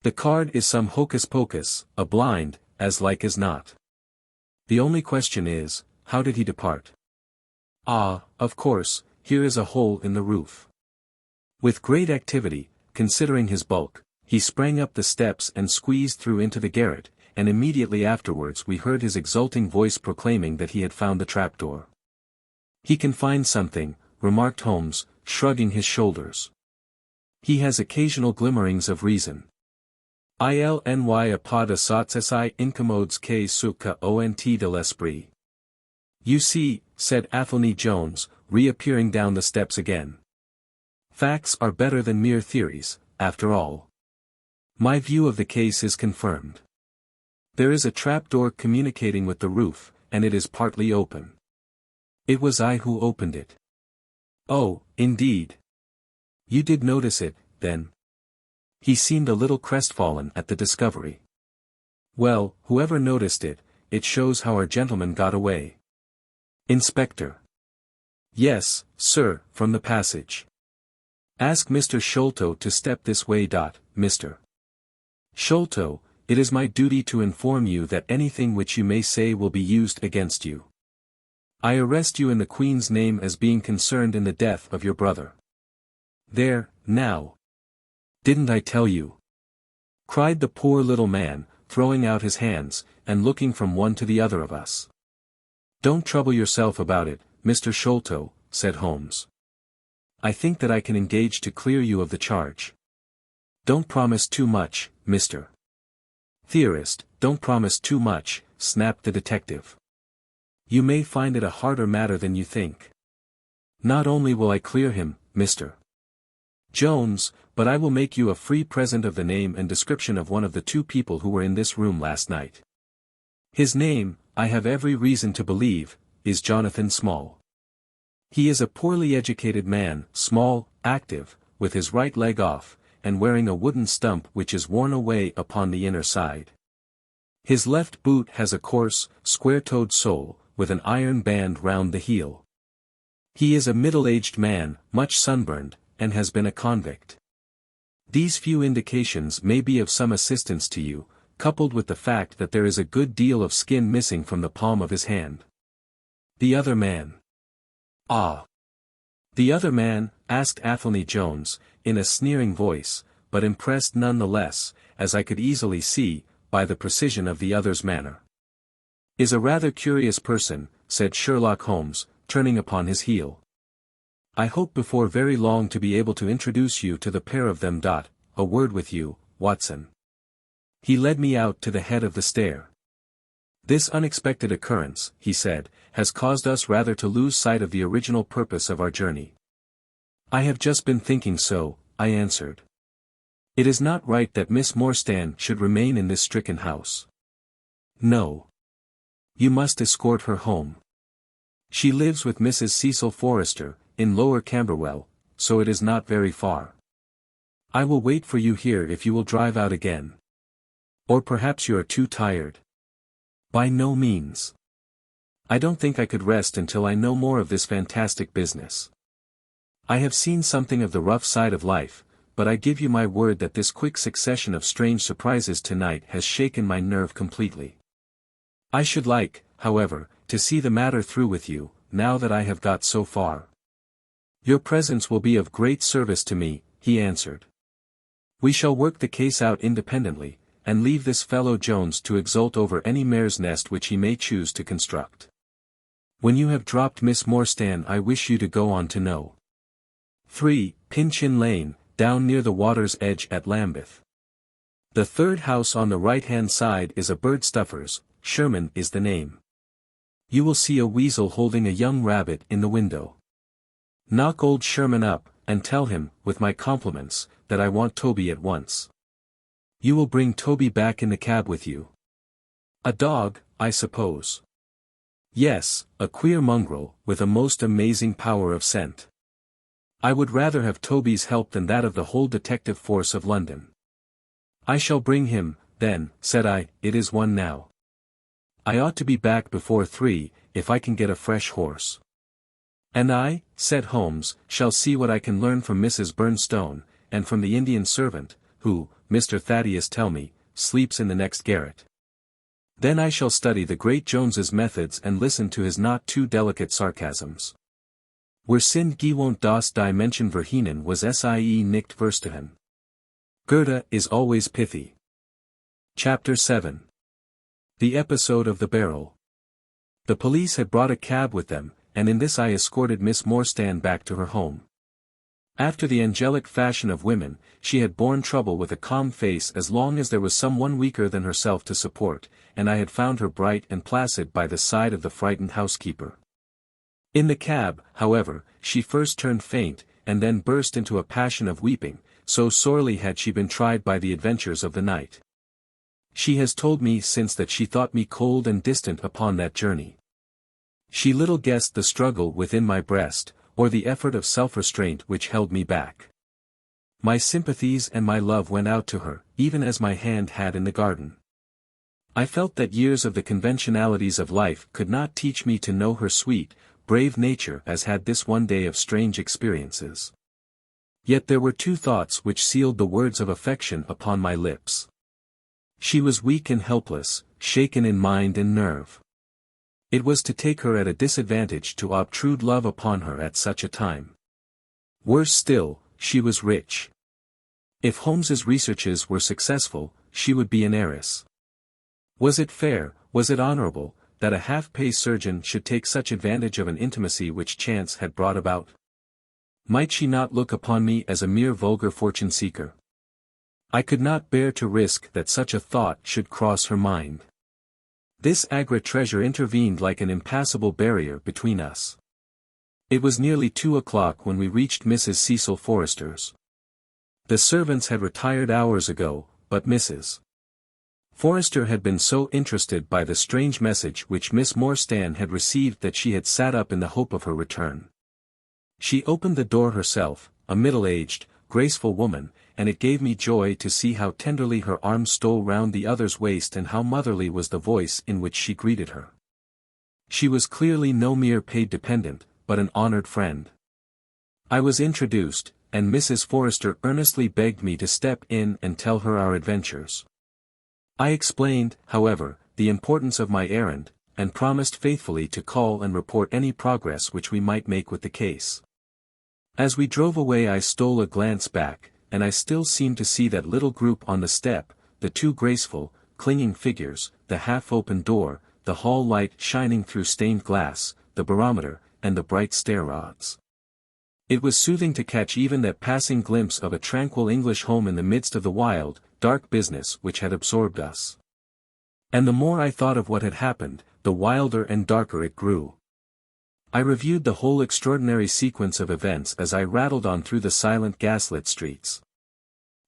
Speaker 1: The card is some hocus-pocus, a blind, as like as not. The only question is, how did he depart? Ah, of course, here is a hole in the roof. With great activity, considering his bulk, he sprang up the steps and squeezed through into the garret, and immediately afterwards we heard his exulting voice proclaiming that he had found the trapdoor. He can find something, remarked Holmes, shrugging his shoulders. He has occasional glimmerings of reason. Il n'y a pas de sottes incommodes que ce qu'ont de l'esprit. You see, said Athelney Jones, reappearing down the steps again. Facts are better than mere theories, after all. My view of the case is confirmed. There is a trapdoor communicating with the roof, and it is partly open. It was I who opened it. Oh, indeed. You did notice it, then? He seemed a little crestfallen at the discovery. Well, whoever noticed it, it shows how our gentleman got away. Inspector. Yes, sir, from the passage. Ask Mr. Sholto to step this way. Mr. Sholto, it is my duty to inform you that anything which you may say will be used against you. I arrest you in the Queen's name as being concerned in the death of your brother. There, now. Didn't I tell you? Cried the poor little man, throwing out his hands, and looking from one to the other of us. Don't trouble yourself about it, Mr. Sholto, said Holmes. "I think that I can engage to clear you of the charge." "Don't promise too much, Mr. Theorist, don't promise too much," snapped the detective. "You may find it a harder matter than you think. Not only will I clear him, Mr. Jones, but I will make you a free present of the name and description of one of the two people who were in this room last night. His name, I have every reason to believe, is Jonathan Small. He is a poorly educated man, small, active, with his right leg off, and wearing a wooden stump which is worn away upon the inner side. His left boot has a coarse, square-toed sole, with an iron band round the heel. He is a middle-aged man, much sunburned, and has been a convict. These few indications may be of some assistance to you, coupled with the fact that there is a good deal of skin missing from the palm of his hand." "The other man." "Ah." "The other man?" asked Athelney Jones, in a sneering voice, but impressed none the less, as I could easily see, by the precision of the other's manner. "Is a rather curious person," said Sherlock Holmes, turning upon his heel. "I hope before very long to be able to introduce you to the pair of them. A word with you, Watson." He led me out to the head of the stair. "This unexpected occurrence," he said, "has caused us rather to lose sight of the original purpose of our journey." "I have just been thinking so," I answered. "It is not right that Miss Morstan should remain in this stricken house." "No. You must escort her home. She lives with Mrs. Cecil Forrester, in Lower Camberwell, so it is not very far. I will wait for you here if you will drive out again. Or perhaps you are too tired." "By no means. I don't think I could rest until I know more of this fantastic business. I have seen something of the rough side of life, but I give you my word that this quick succession of strange surprises tonight has shaken my nerve completely. I should like, however, to see the matter through with you, now that I have got so far." "Your presence will be of great service to me," he answered. "We shall work the case out independently, and leave this fellow Jones to exult over any mare's nest which he may choose to construct. When you have dropped Miss Morstan, I wish you to go on to No. 3, Pinchin Lane, down near the water's edge at Lambeth. The third house on the right-hand side is a bird stuffer's. Sherman is the name. You will see a weasel holding a young rabbit in the window. Knock old Sherman up, and tell him, with my compliments, that I want Toby at once. You will bring Toby back in the cab with you. A dog, I suppose?" "Yes, a queer mongrel, with a most amazing power of scent. I would rather have Toby's help than that of the whole detective force of London." "I shall bring him, then," said I. "It is 1 now. I ought to be back before 3, if I can get a fresh horse." "And I," said Holmes, "shall see what I can learn from Mrs. Burnstone, and from the Indian servant, who, Mr. Thaddeus tell me, sleeps in the next garret. Then I shall study the great Jones's methods and listen to his not too delicate sarcasms. Wir sind gewohnt das die Menschen verhinen was sie nicht verstehen. Goethe is always pithy." Chapter 7. The Episode of the Barrel. The police had brought a cab with them, and in this I escorted Miss Morstan back to her home. After the angelic fashion of women, she had borne trouble with a calm face as long as there was some one weaker than herself to support, and I had found her bright and placid by the side of the frightened housekeeper. In the cab, however, she first turned faint, and then burst into a passion of weeping, so sorely had she been tried by the adventures of the night. She has told me since that she thought me cold and distant upon that journey. She little guessed the struggle within my breast, or the effort of self-restraint which held me back. My sympathies and my love went out to her, even as my hand had in the garden. I felt that years of the conventionalities of life could not teach me to know her sweet, brave nature as had this one day of strange experiences. Yet there were 2 thoughts which sealed the words of affection upon my lips. She was weak and helpless, shaken in mind and nerve. It was to take her at a disadvantage to obtrude love upon her at such a time. Worse still, she was rich. If Holmes's researches were successful, she would be an heiress. Was it fair, was it honorable, that a half-pay surgeon should take such advantage of an intimacy which chance had brought about? Might she not look upon me as a mere vulgar fortune-seeker? I could not bear to risk that such a thought should cross her mind. This Agra treasure intervened like an impassable barrier between us. It was nearly 2 o'clock when we reached Mrs. Cecil Forrester's. The servants had retired hours ago, but Mrs. Forrester had been so interested by the strange message which Miss Morstan had received that she had sat up in the hope of her return. She opened the door herself, a middle-aged, graceful woman, and it gave me joy to see how tenderly her arms stole round the other's waist and how motherly was the voice in which she greeted her. She was clearly no mere paid dependent, but an honored friend. I was introduced, and Mrs. Forrester earnestly begged me to step in and tell her our adventures. I explained, however, the importance of my errand, and promised faithfully to call and report any progress which we might make with the case. As we drove away I stole a glance back, and I still seemed to see that little group on the step, the two graceful, clinging figures, the half-open door, the hall light shining through stained glass, the barometer, and the bright stair-rods. It was soothing to catch even that passing glimpse of a tranquil English home in the midst of the wild, dark business which had absorbed us. And the more I thought of what had happened, the wilder and darker it grew. I reviewed the whole extraordinary sequence of events as I rattled on through the silent gaslit streets.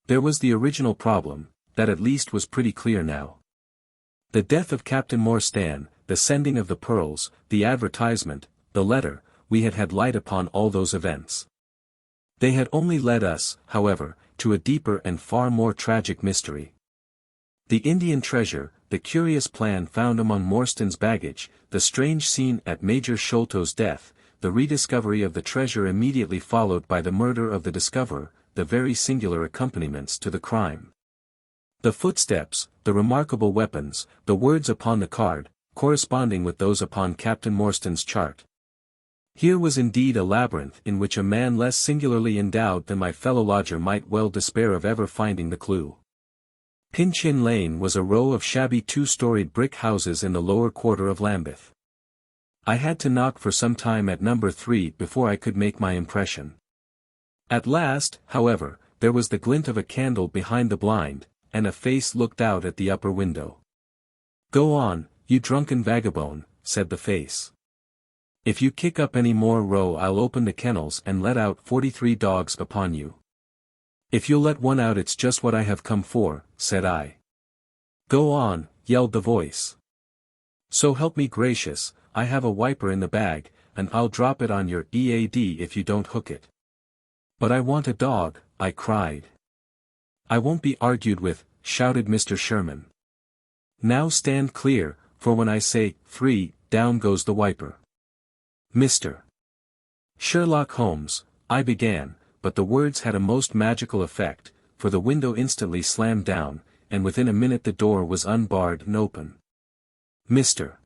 Speaker 1: There was the original problem, that at least was pretty clear now. The death of Captain Morstan, the sending of the pearls, the advertisement, the letter, we had had light upon all those events. They had only led us, however, to a deeper and far more tragic mystery. The Indian treasure, the curious plan found among Morstan's baggage, the strange scene at Major Sholto's death, the rediscovery of the treasure immediately followed by the murder of the discoverer, the very singular accompaniments to the crime. The footsteps, the remarkable weapons, the words upon the card, corresponding with those upon Captain Morstan's chart. Here was indeed a labyrinth in which a man less singularly endowed than my fellow lodger might well despair of ever finding the clue. Pinchin Lane was a row of shabby two-storied brick houses in the lower quarter of Lambeth. I had to knock for some time at number 3 before I could make my impression. At last, however, there was the glint of a candle behind the blind, and a face looked out at the upper window. "Go on, you drunken vagabond," said the face. "If you kick up any more row I'll open the kennels and let out 43 dogs upon you." "If you'll let one out it's just what I have come for," said I. "Go on," yelled the voice. "So help me gracious, I have a wiper in the bag, and I'll drop it on your EAD if you don't hook it." "But I want a dog," I cried. "I won't be argued with," shouted Mr. Sherman. "Now stand clear, for when I say 3, down goes the wiper." "Mr. Sherlock Holmes," I began, but the words had a most magical effect, for the window instantly slammed down, and within a minute the door was unbarred and open. Mr.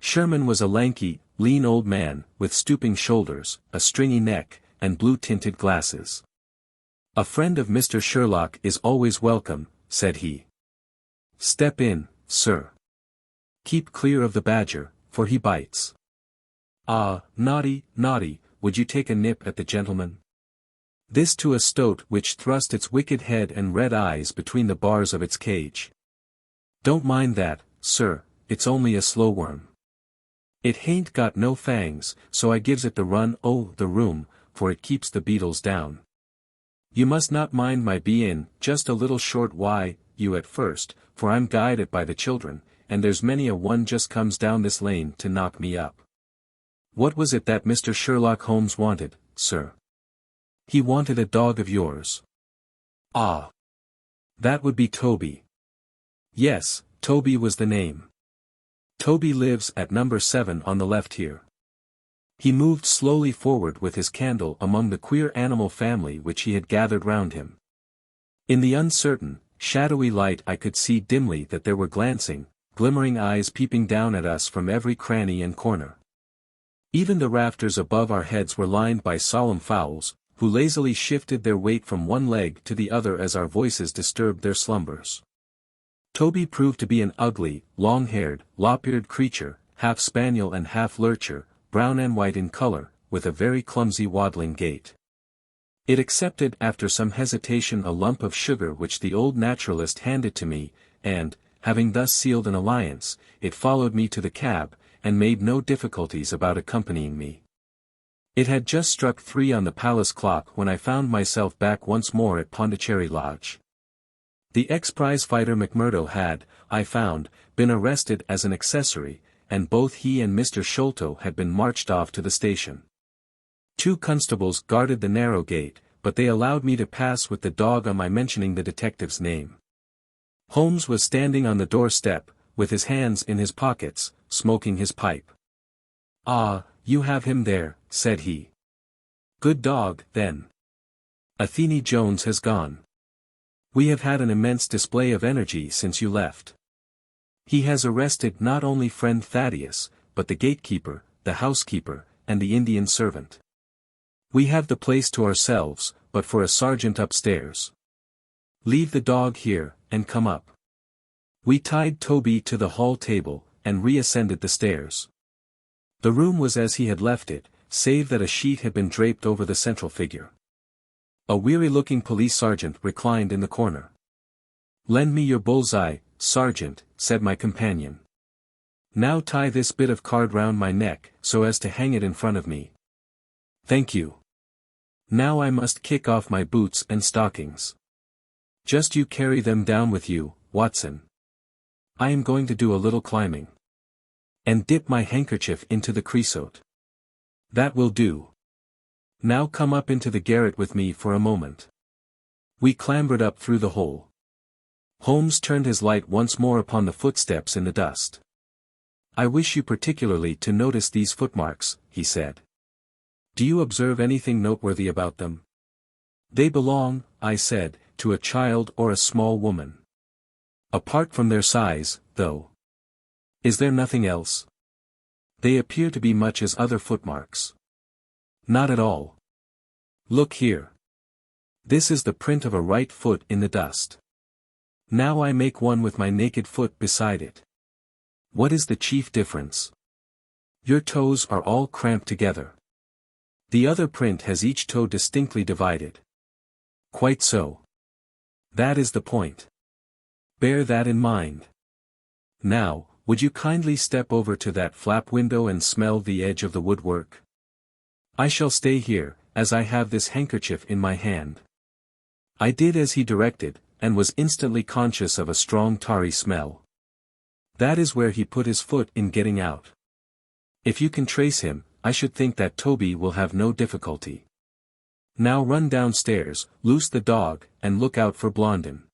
Speaker 1: Sherman was a lanky, lean old man, with stooping shoulders, a stringy neck, and blue-tinted glasses. "A friend of Mr. Sherlock is always welcome," said he. "Step in, sir. Keep clear of the badger, for he bites." "Ah, naughty, naughty, would you take a nip at the gentleman?" This to a stoat which thrust its wicked head and red eyes between the bars of its cage. "Don't mind that, sir, it's only a slow worm. It hain't got no fangs, so I gives it the run o' the room, for it keeps the beetles down. You must not mind my bein' just a little short you at first, for I'm guided by the children, and there's many a one just comes down this lane to knock me up." "What was it that Mr. Sherlock Holmes wanted, sir?" "He wanted a dog of yours." "Ah. That would be Toby." "Yes, Toby was the name. Toby lives at number 7 on the left here." He moved slowly forward with his candle among the queer animal family which he had gathered round him. In the uncertain, shadowy light I could see dimly that there were glancing, glimmering eyes peeping down at us from every cranny and corner. Even the rafters above our heads were lined by solemn fowls, who lazily shifted their weight from one leg to the other as our voices disturbed their slumbers. Toby proved to be an ugly, long-haired, lop-eared creature, half spaniel and half lurcher, brown and white in color, with a very clumsy waddling gait. It accepted after some hesitation a lump of sugar which the old naturalist handed to me, and, having thus sealed an alliance, it followed me to the cab, and made no difficulties about accompanying me. It had just struck 3 on the palace clock when I found myself back once more at Pondicherry Lodge. The ex-prize-fighter McMurdo had, I found, been arrested as an accessory, and both he and Mr. Sholto had been marched off to the station. 2 constables guarded the narrow gate, but they allowed me to pass with the dog on my mentioning the detective's name. Holmes was standing on the doorstep, with his hands in his pockets, smoking his pipe. "Ah, you have him there," said he. "Good dog, then. Athene Jones has gone. We have had an immense display of energy since you left. He has arrested not only friend Thaddeus, but the gatekeeper, the housekeeper, and the Indian servant. We have the place to ourselves, but for a sergeant upstairs. Leave the dog here, and come up." We tied Toby to the hall table, and reascended the stairs. The room was as he had left it, save that a sheet had been draped over the central figure. A weary-looking police sergeant reclined in the corner. "Lend me your bull's-eye, sergeant," said my companion. "Now tie this bit of card round my neck, so as to hang it in front of me. Thank you. Now I must kick off my boots and stockings. Just you carry them down with you, Watson. I am going to do a little climbing. And dip my handkerchief into the creosote. That will do. Now come up into the garret with me for a moment." We clambered up through the hole. Holmes turned his light once more upon the footsteps in the dust. "I wish you particularly to notice these footmarks," he said. "Do you observe anything noteworthy about them?" "They belong," I said, "to a child or a small woman. Apart from their size, though. Is there nothing else? They appear to be much as other footmarks." "Not at all. Look here. This is the print of a right foot in the dust. Now I make one with my naked foot beside it. What is the chief difference? Your toes are all cramped together. The other print has each toe distinctly divided." "Quite so. That is the point. Bear that in mind. Now, would you kindly step over to that flap window and smell the edge of the woodwork? I shall stay here, as I have this handkerchief in my hand." I did as he directed, and was instantly conscious of a strong tarry smell. That is where he put his foot in getting out. If you can trace him, I should think that Toby will have no difficulty. Now run downstairs, loose the dog, and look out for Blondin.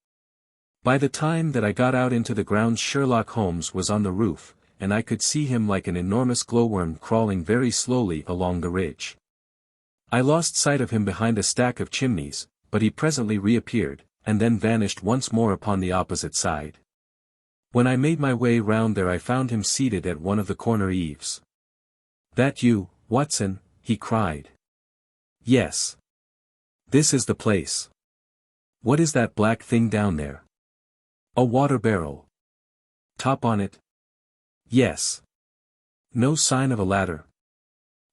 Speaker 1: By the time that I got out into the grounds Sherlock Holmes was on the roof, and I could see him like an enormous glowworm crawling very slowly along the ridge. I lost sight of him behind a stack of chimneys, but he presently reappeared, and then vanished once more upon the opposite side. When I made my way round there I found him seated at one of the corner eaves. "That you, Watson?" he cried. "Yes. This is the place. What is that black thing down there?" "A water barrel." "Top on it?" "Yes." "No sign of a ladder?"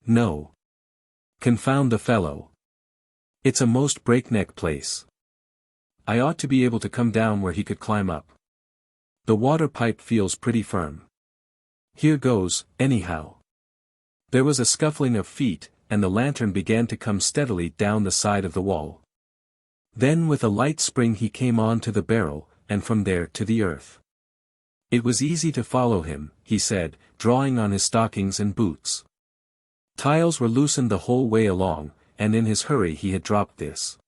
Speaker 1: "No." "Confound the fellow. It's a most breakneck place. I ought to be able to come down where he could climb up. The water pipe feels pretty firm. Here goes, anyhow." There was a scuffling of feet, and the lantern began to come steadily down the side of the wall. Then with a light spring he came on to the barrel, and from there to the earth. It was easy to follow him, he said, drawing on his stockings and boots. Tiles were loosened the whole way along, and in his hurry he had dropped this.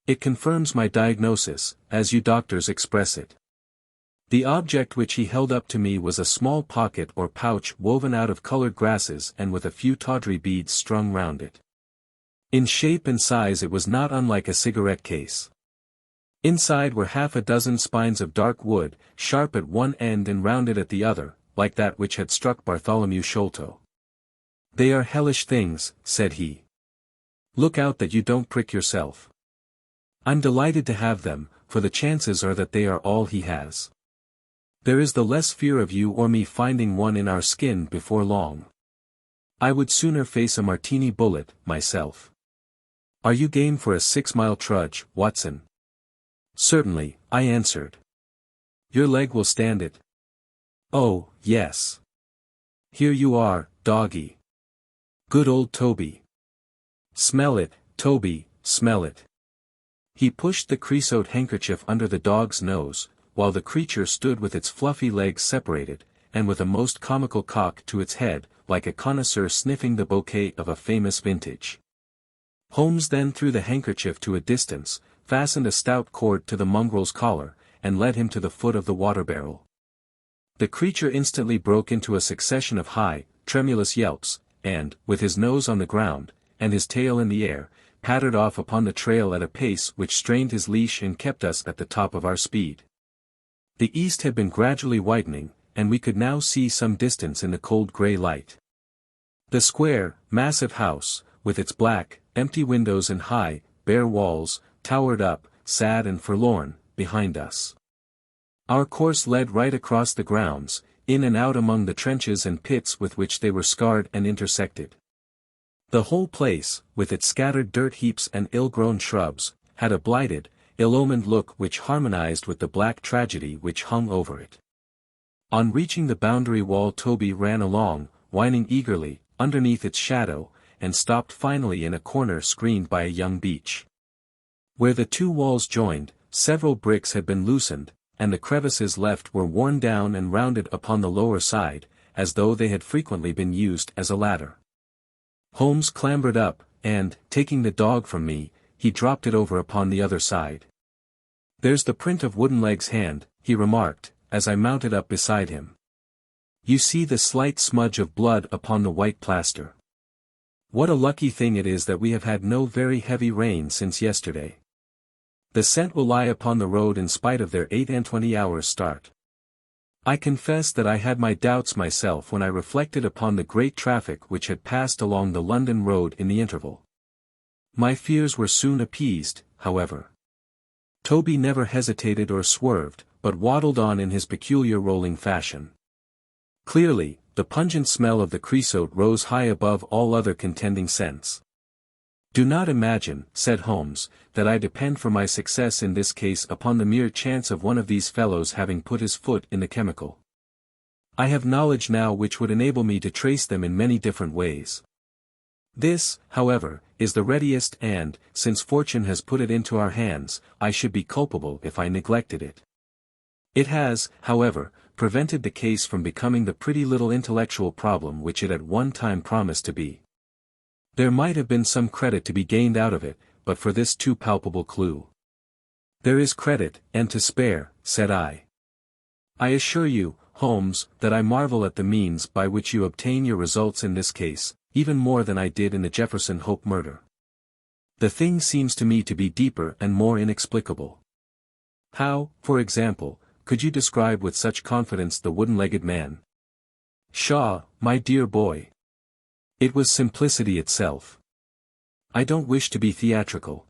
Speaker 1: It confirms my diagnosis, as you doctors express it. The object which he held up to me was a small pocket or pouch woven out of colored grasses and with a few tawdry beads strung round it. In shape and size it was not unlike a cigarette case. Inside were half a dozen spines of dark wood, sharp at one end and rounded at the other, like that which had struck Bartholomew Sholto. "They are hellish things," said he. "Look out that you don't prick yourself." "I'm delighted to have them, for the chances are that they are all he has." There is the less fear of you or me finding one in our skin before long. I would sooner face a martini bullet, myself. Are you game for a 6-mile trudge, Watson? Certainly, I answered. Your leg will stand it. Oh, yes. Here you are, doggy. Good old Toby. Smell it, Toby, smell it. He pushed the creosote handkerchief under the dog's nose, while the creature stood with its fluffy legs separated, and with a most comical cock to its head, like a connoisseur sniffing the bouquet of a famous vintage. Holmes then threw the handkerchief to a distance, fastened a stout cord to the mongrel's collar, and led him to the foot of the water barrel. The creature instantly broke into a succession of high, tremulous yelps, and, with his nose on the ground, and his tail in the air, pattered off upon the trail at a pace which strained his leash and kept us at the top of our speed. The east had been gradually whitening, and we could now see some distance in the cold grey light. The square, massive house, with its black, empty windows and high, bare walls, towered up, sad and forlorn, behind us. Our course led right across the grounds, in and out among the trenches and pits with which they were scarred and intersected. The whole place, with its scattered dirt heaps and ill-grown shrubs, had a blighted, ill-omened look which harmonized with the black tragedy which hung over it. On reaching the boundary wall Toby ran along, whining eagerly, underneath its shadow, and stopped finally in a corner screened by a young beech. Where the two walls joined, several bricks had been loosened, and the crevices left were worn down and rounded upon the lower side, as though they had frequently been used as a ladder. Holmes clambered up, and, taking the dog from me, he dropped it over upon the other side. There's the print of Woodenleg's hand, he remarked, as I mounted up beside him. You see the slight smudge of blood upon the white plaster. What a lucky thing it is that we have had no very heavy rain since yesterday. The scent will lie upon the road in spite of their 28 hours start. I confess that I had my doubts myself when I reflected upon the great traffic which had passed along the London road in the interval. My fears were soon appeased, however. Toby never hesitated or swerved, but waddled on in his peculiar rolling fashion. Clearly, the pungent smell of the creosote rose high above all other contending scents. Do not imagine, said Holmes, that I depend for my success in this case upon the mere chance of one of these fellows having put his foot in the chemical. I have knowledge now which would enable me to trace them in many different ways. This, however, is the readiest and, since fortune has put it into our hands, I should be culpable if I neglected it. It has, however, prevented the case from becoming the pretty little intellectual problem which it at one time promised to be. There might have been some credit to be gained out of it, but for this too palpable clue. There is credit, and to spare, said I. I assure you, Holmes, that I marvel at the means by which you obtain your results in this case, even more than I did in the Jefferson Hope murder. The thing seems to me to be deeper and more inexplicable. How, for example, could you describe with such confidence the wooden-legged man? Pshaw, my dear boy. It was simplicity itself. I don't wish to be theatrical.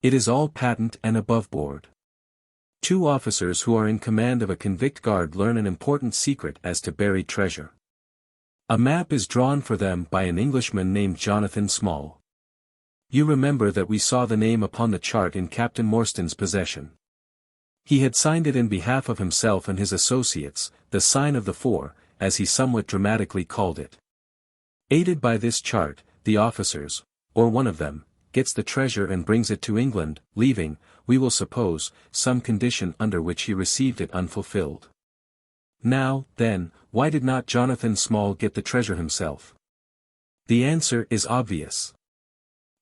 Speaker 1: It is all patent and above-board. Two officers who are in command of a convict guard learn an important secret as to buried treasure. A map is drawn for them by an Englishman named Jonathan Small. You remember that we saw the name upon the chart in Captain Morstan's possession. He had signed it in behalf of himself and his associates, the sign of the four, as he somewhat dramatically called it. Aided by this chart, the officers, or one of them, gets the treasure and brings it to England, leaving, we will suppose, some condition under which he received it unfulfilled. Now, then, why did not Jonathan Small get the treasure himself? The answer is obvious.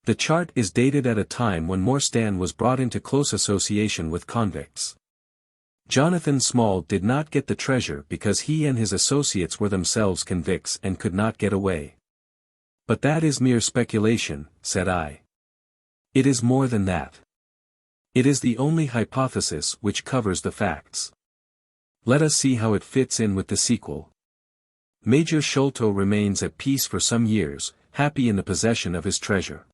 Speaker 1: The chart is dated at a time when Morstan was brought into close association with convicts. Jonathan Small did not get the treasure because he and his associates were themselves convicts and could not get away. But that is mere speculation, said I. It is more than that. It is the only hypothesis which covers the facts. Let us see how it fits in with the sequel. Major Sholto remains at peace for some years, happy in the possession of his treasure.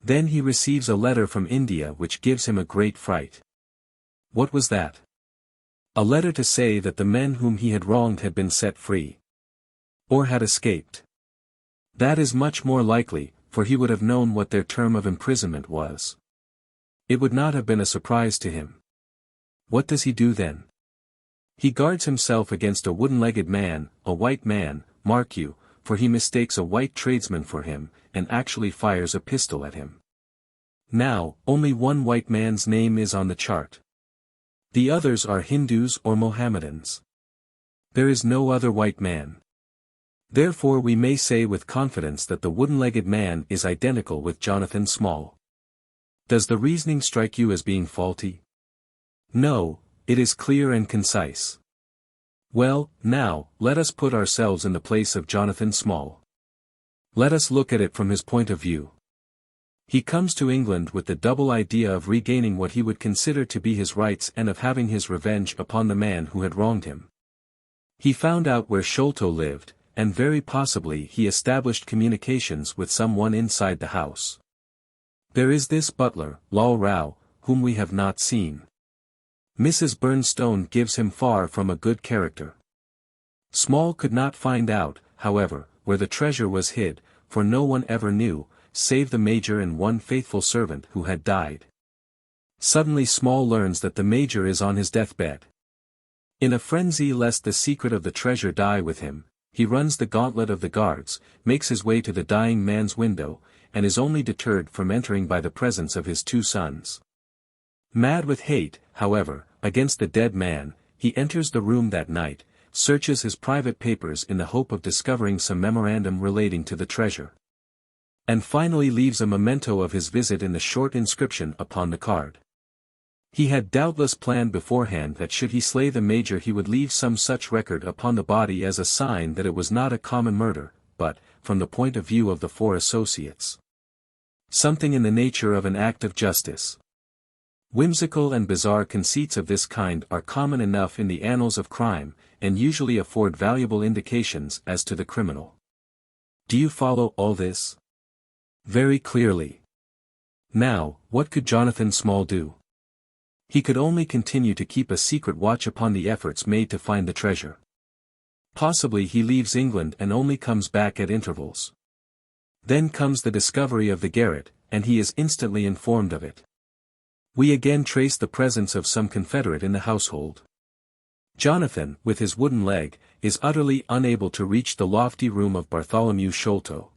Speaker 1: Then he receives a letter from India which gives him a great fright. What was that? A letter to say that the men whom he had wronged had been set free. Or had escaped. That is much more likely, for he would have known what their term of imprisonment was. It would not have been a surprise to him. What does he do then? He guards himself against a wooden-legged man, a white man, mark you, for he mistakes a white tradesman for him, and actually fires a pistol at him. Now, only one white man's name is on the chart. The others are Hindus or Mohammedans. There is no other white man. Therefore we may say with confidence that the wooden-legged man is identical with Jonathan Small. Does the reasoning strike you as being faulty? No, it is clear and concise. Well, now, let us put ourselves in the place of Jonathan Small. Let us look at it from his point of view. He comes to England with the double idea of regaining what he would consider to be his rights and of having his revenge upon the man who had wronged him. He found out where Sholto lived, and very possibly he established communications with someone inside the house. There is this butler, Lal Rao, whom we have not seen. Mrs. Burnstone gives him far from a good character. Small could not find out, however, where the treasure was hid, for no one ever knew, save the Major and one faithful servant who had died. Suddenly Small learns that the Major is on his deathbed. In a frenzy lest the secret of the treasure die with him, he runs the gauntlet of the guards, makes his way to the dying man's window, and is only deterred from entering by the presence of his two sons. Mad with hate, however, against the dead man, he enters the room that night, searches his private papers in the hope of discovering some memorandum relating to the treasure. And finally leaves a memento of his visit in the short inscription upon the card. He had doubtless planned beforehand that should he slay the Major he would leave some such record upon the body as a sign that it was not a common murder, but, from the point of view of the four associates, something in the nature of an act of justice. Whimsical and bizarre conceits of this kind are common enough in the annals of crime, and usually afford valuable indications as to the criminal. Do you follow all this? Very clearly. Now, what could Jonathan Small do? He could only continue to keep a secret watch upon the efforts made to find the treasure. Possibly he leaves England and only comes back at intervals. Then comes the discovery of the garret, and he is instantly informed of it. We again trace the presence of some confederate in the household. Jonathan, with his wooden leg, is utterly unable to reach the lofty room of Bartholomew Sholto.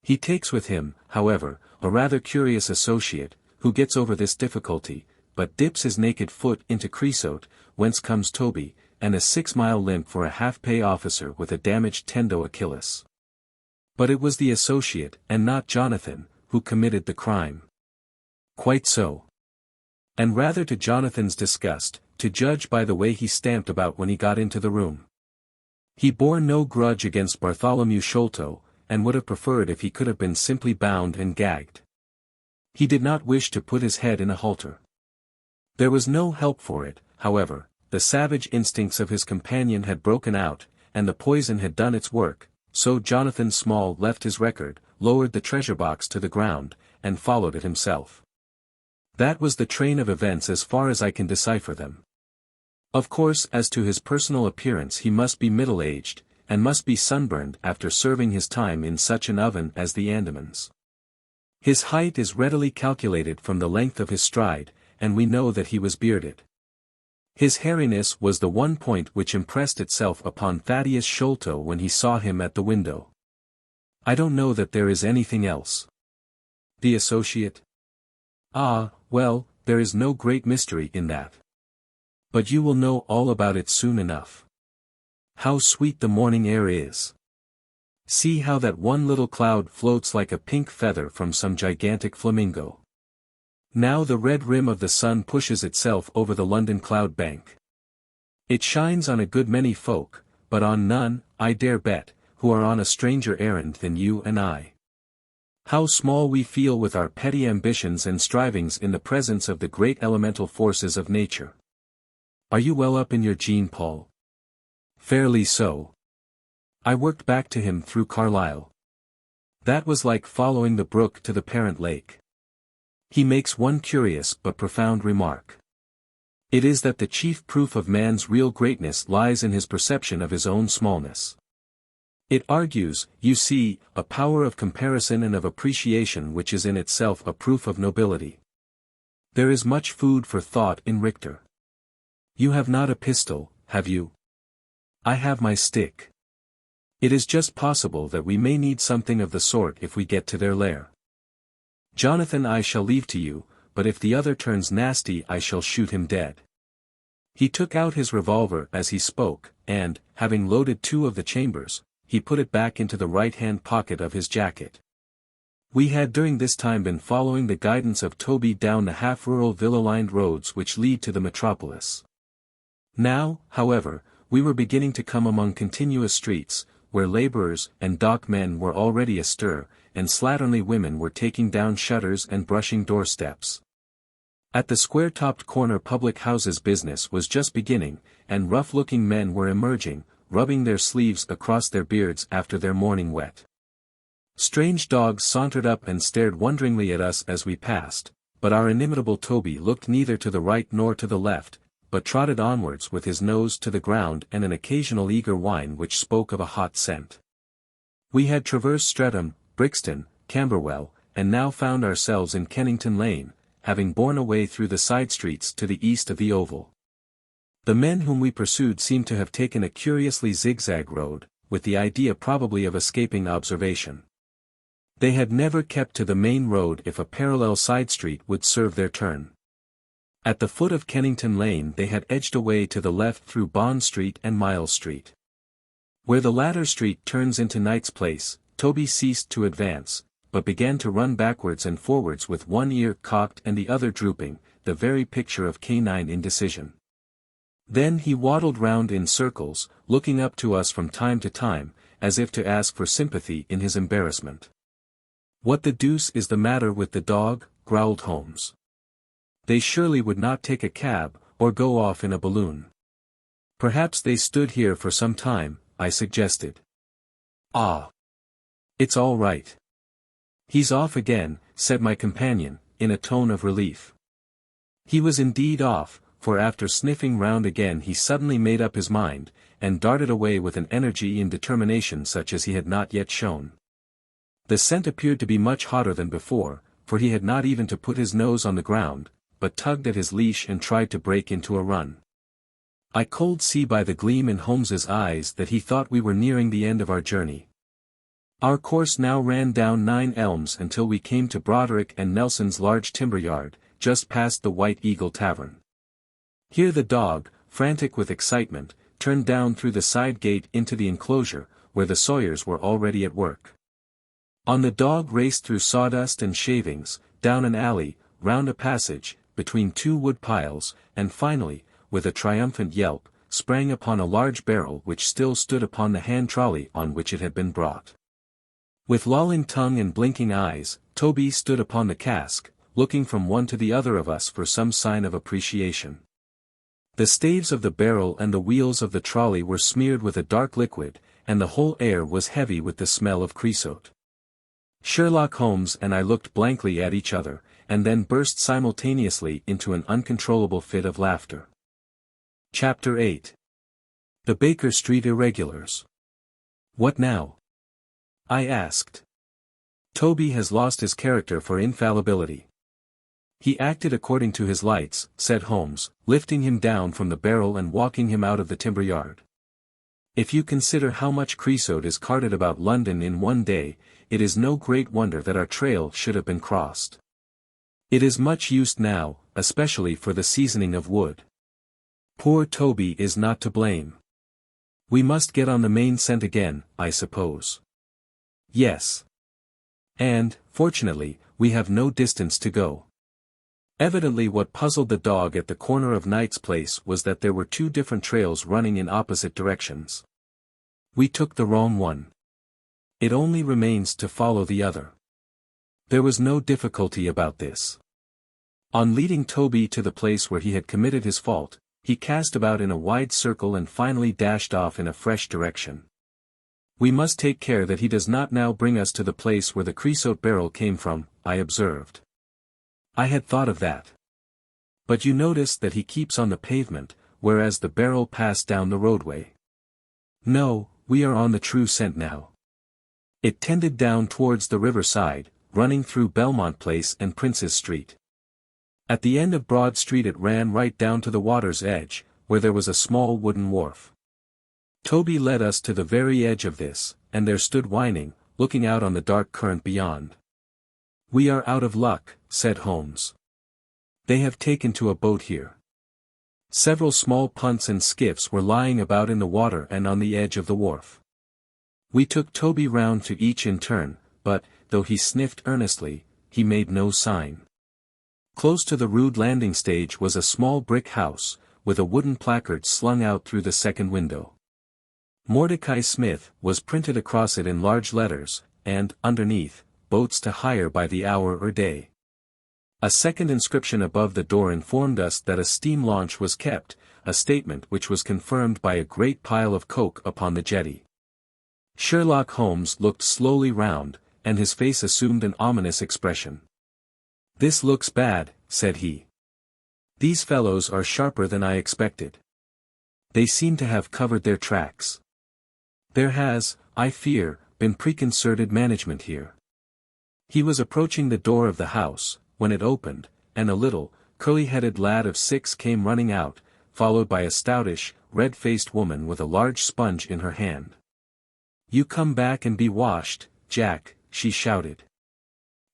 Speaker 1: He takes with him, however, a rather curious associate, who gets over this difficulty, but dips his naked foot into Creosote, whence comes Toby, and a 6-mile limp for a half-pay officer with a damaged tendo Achilles. But it was the associate, and not Jonathan, who committed the crime. Quite so. And rather to Jonathan's disgust, to judge by the way he stamped about when he got into the room. He bore no grudge against Bartholomew Sholto, and would have preferred if he could have been simply bound and gagged. He did not wish to put his head in a halter. There was no help for it, however, the savage instincts of his companion had broken out, and the poison had done its work, so Jonathan Small left his record, lowered the treasure box to the ground, and followed it himself. That was the train of events as far as I can decipher them. Of course, as to his personal appearance, he must be middle-aged, and must be sunburned after serving his time in such an oven as the Andamans. His height is readily calculated from the length of his stride, and we know that he was bearded. His hairiness was the one point which impressed itself upon Thaddeus Sholto when he saw him at the window. I don't know that there is anything else. The associate? Ah, well, there is no great mystery in that. But you will know all about it soon enough. How sweet the morning air is! See how that one little cloud floats like a pink feather from some gigantic flamingo. Now the red rim of the sun pushes itself over the London cloud bank. It shines on a good many folk, but on none, I dare bet, who are on a stranger errand than you and I. How small we feel with our petty ambitions and strivings in the presence of the great elemental forces of nature. Are you well up in your Jean Paul? Fairly so. I worked back to him through Carlisle. That was like following the brook to the parent lake. He makes one curious but profound remark. It is that the chief proof of man's real greatness lies in his perception of his own smallness. It argues, you see, a power of comparison and of appreciation which is in itself a proof of nobility. There is much food for thought in Richter. You have not a pistol, have you? I have my stick. It is just possible that we may need something of the sort if we get to their lair. Jonathan, I shall leave to you, but if the other turns nasty I shall shoot him dead. He took out his revolver as he spoke, and, having loaded 2 of the chambers, he put it back into the right-hand pocket of his jacket. We had during this time been following the guidance of Toby down the half-rural villa-lined roads which lead to the metropolis. Now, however, we were beginning to come among continuous streets, where labourers and dockmen were already astir, and slatternly women were taking down shutters and brushing doorsteps. At the square-topped corner public houses business was just beginning, and rough-looking men were emerging, rubbing their sleeves across their beards after their morning wet. Strange dogs sauntered up and stared wonderingly at us as we passed, but our inimitable Toby looked neither to the right nor to the left, but trotted onwards with his nose to the ground and an occasional eager whine which spoke of a hot scent. We had traversed Streatham, Brixton, Camberwell, and now found ourselves in Kennington Lane, having borne away through the side streets to the east of the Oval. The men whom we pursued seemed to have taken a curiously zigzag road, with the idea probably of escaping observation. They had never kept to the main road if a parallel side street would serve their turn. At the foot of Kennington Lane they had edged away to the left through Bond Street and Miles Street. Where the latter street turns into Knight's Place, Toby ceased to advance, but began to run backwards and forwards with one ear cocked and the other drooping, the very picture of canine indecision. Then he waddled round in circles, looking up to us from time to time, as if to ask for sympathy in his embarrassment. "What the deuce is the matter with the dog?" growled Holmes. "They surely would not take a cab, or go off in a balloon." "Perhaps they stood here for some time," I suggested. "Ah! It's all right. He's off again," said my companion, in a tone of relief. He was indeed off, for after sniffing round again he suddenly made up his mind, and darted away with an energy and determination such as he had not yet shown. The scent appeared to be much hotter than before, for he had not even to put his nose on the ground, but tugged at his leash and tried to break into a run. I could see by the gleam in Holmes's eyes that he thought we were nearing the end of our journey. Our course now ran down 9 Elms until we came to Broderick and Nelson's large timber yard, just past the White Eagle Tavern. Here the dog, frantic with excitement, turned down through the side gate into the enclosure, where the sawyers were already at work. On the dog raced through sawdust and shavings, down an alley, round a passage, between 2 wood piles, and finally, with a triumphant yelp, sprang upon a large barrel which still stood upon the hand trolley on which it had been brought. With lolling tongue and blinking eyes, Toby stood upon the cask, looking from one to the other of us for some sign of appreciation. The staves of the barrel and the wheels of the trolley were smeared with a dark liquid, and the whole air was heavy with the smell of creosote. Sherlock Holmes and I looked blankly at each other, and then burst simultaneously into an uncontrollable fit of laughter. Chapter 8. The Baker Street Irregulars. "What now?" I asked. "Toby has lost his character for infallibility. He acted according to his lights," said Holmes, lifting him down from the barrel and walking him out of the timber yard. "If you consider how much creosote is carted about London in one day, it is no great wonder that our trail should have been crossed. It is much used now, especially for the seasoning of wood. Poor Toby is not to blame. We must get on the main scent again, I suppose." "Yes. And, fortunately, we have no distance to go." Evidently what puzzled the dog at the corner of Knight's Place was that there were 2 different trails running in opposite directions. We took the wrong one. It only remains to follow the other. There was no difficulty about this. On leading Toby to the place where he had committed his fault, he cast about in a wide circle and finally dashed off in a fresh direction. "We must take care that he does not now bring us to the place where the creosote barrel came from," I observed. "I had thought of that. But you notice that he keeps on the pavement, whereas the barrel passed down the roadway. No, we are on the true scent now. It tended down towards the riverside, running through Belmont Place and Prince's Street. At the end of Broad Street it ran right down to the water's edge, where there was a small wooden wharf. Toby led us to the very edge of this, and there stood whining, looking out on the dark current beyond. "We are out of luck," said Holmes. "They have taken to a boat here." Several small punts and skiffs were lying about in the water and on the edge of the wharf. We took Toby round to each in turn, but, though he sniffed earnestly, he made no sign. Close to the rude landing stage was a small brick house, with a wooden placard slung out through the second window. Mordecai Smith was printed across it in large letters, and, underneath, boats to hire by the hour or day. A second inscription above the door informed us that a steam launch was kept, a statement which was confirmed by a great pile of coke upon the jetty. Sherlock Holmes looked slowly round, and his face assumed an ominous expression. "This looks bad," said he. "These fellows are sharper than I expected. They seem to have covered their tracks. There has, I fear, been preconcerted management here." He was approaching the door of the house, when it opened, and a little, curly-headed lad of 6 came running out, followed by a stoutish, red-faced woman with a large sponge in her hand. "You come back and be washed, Jack," she shouted.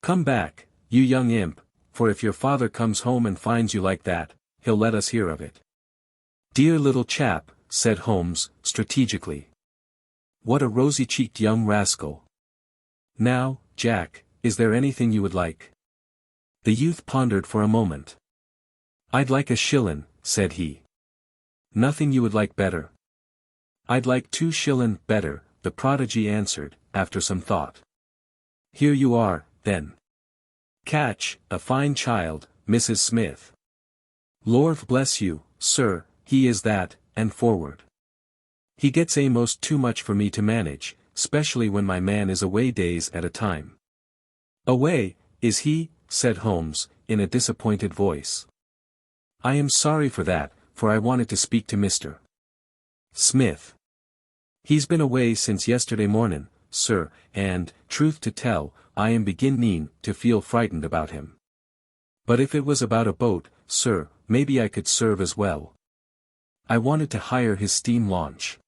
Speaker 1: "Come back, you young imp, for if your father comes home and finds you like that, he'll let us hear of it." "Dear little chap," said Holmes, strategically. "What a rosy-cheeked young rascal. Now, Jack, is there anything you would like?" The youth pondered for a moment. "I'd like a shillin'," said he. "Nothing you would like better?" "I'd like 2 shillin' better," the prodigy answered, after some thought. "Here you are, then. Catch, a fine child, Mrs. Smith. Lord bless you, sir, he is that, and forward. He gets a'most too much for me to manage, specially when my man is away days at a time." "Away, is he?" said Holmes, in a disappointed voice. "I am sorry for that, for I wanted to speak to Mr. Smith. He's been away since yesterday mornin', sir, and, truth to tell, I am beginning to feel frightened about him. But if it was about a boat, sir, maybe I could serve as well. I wanted to hire his steam launch."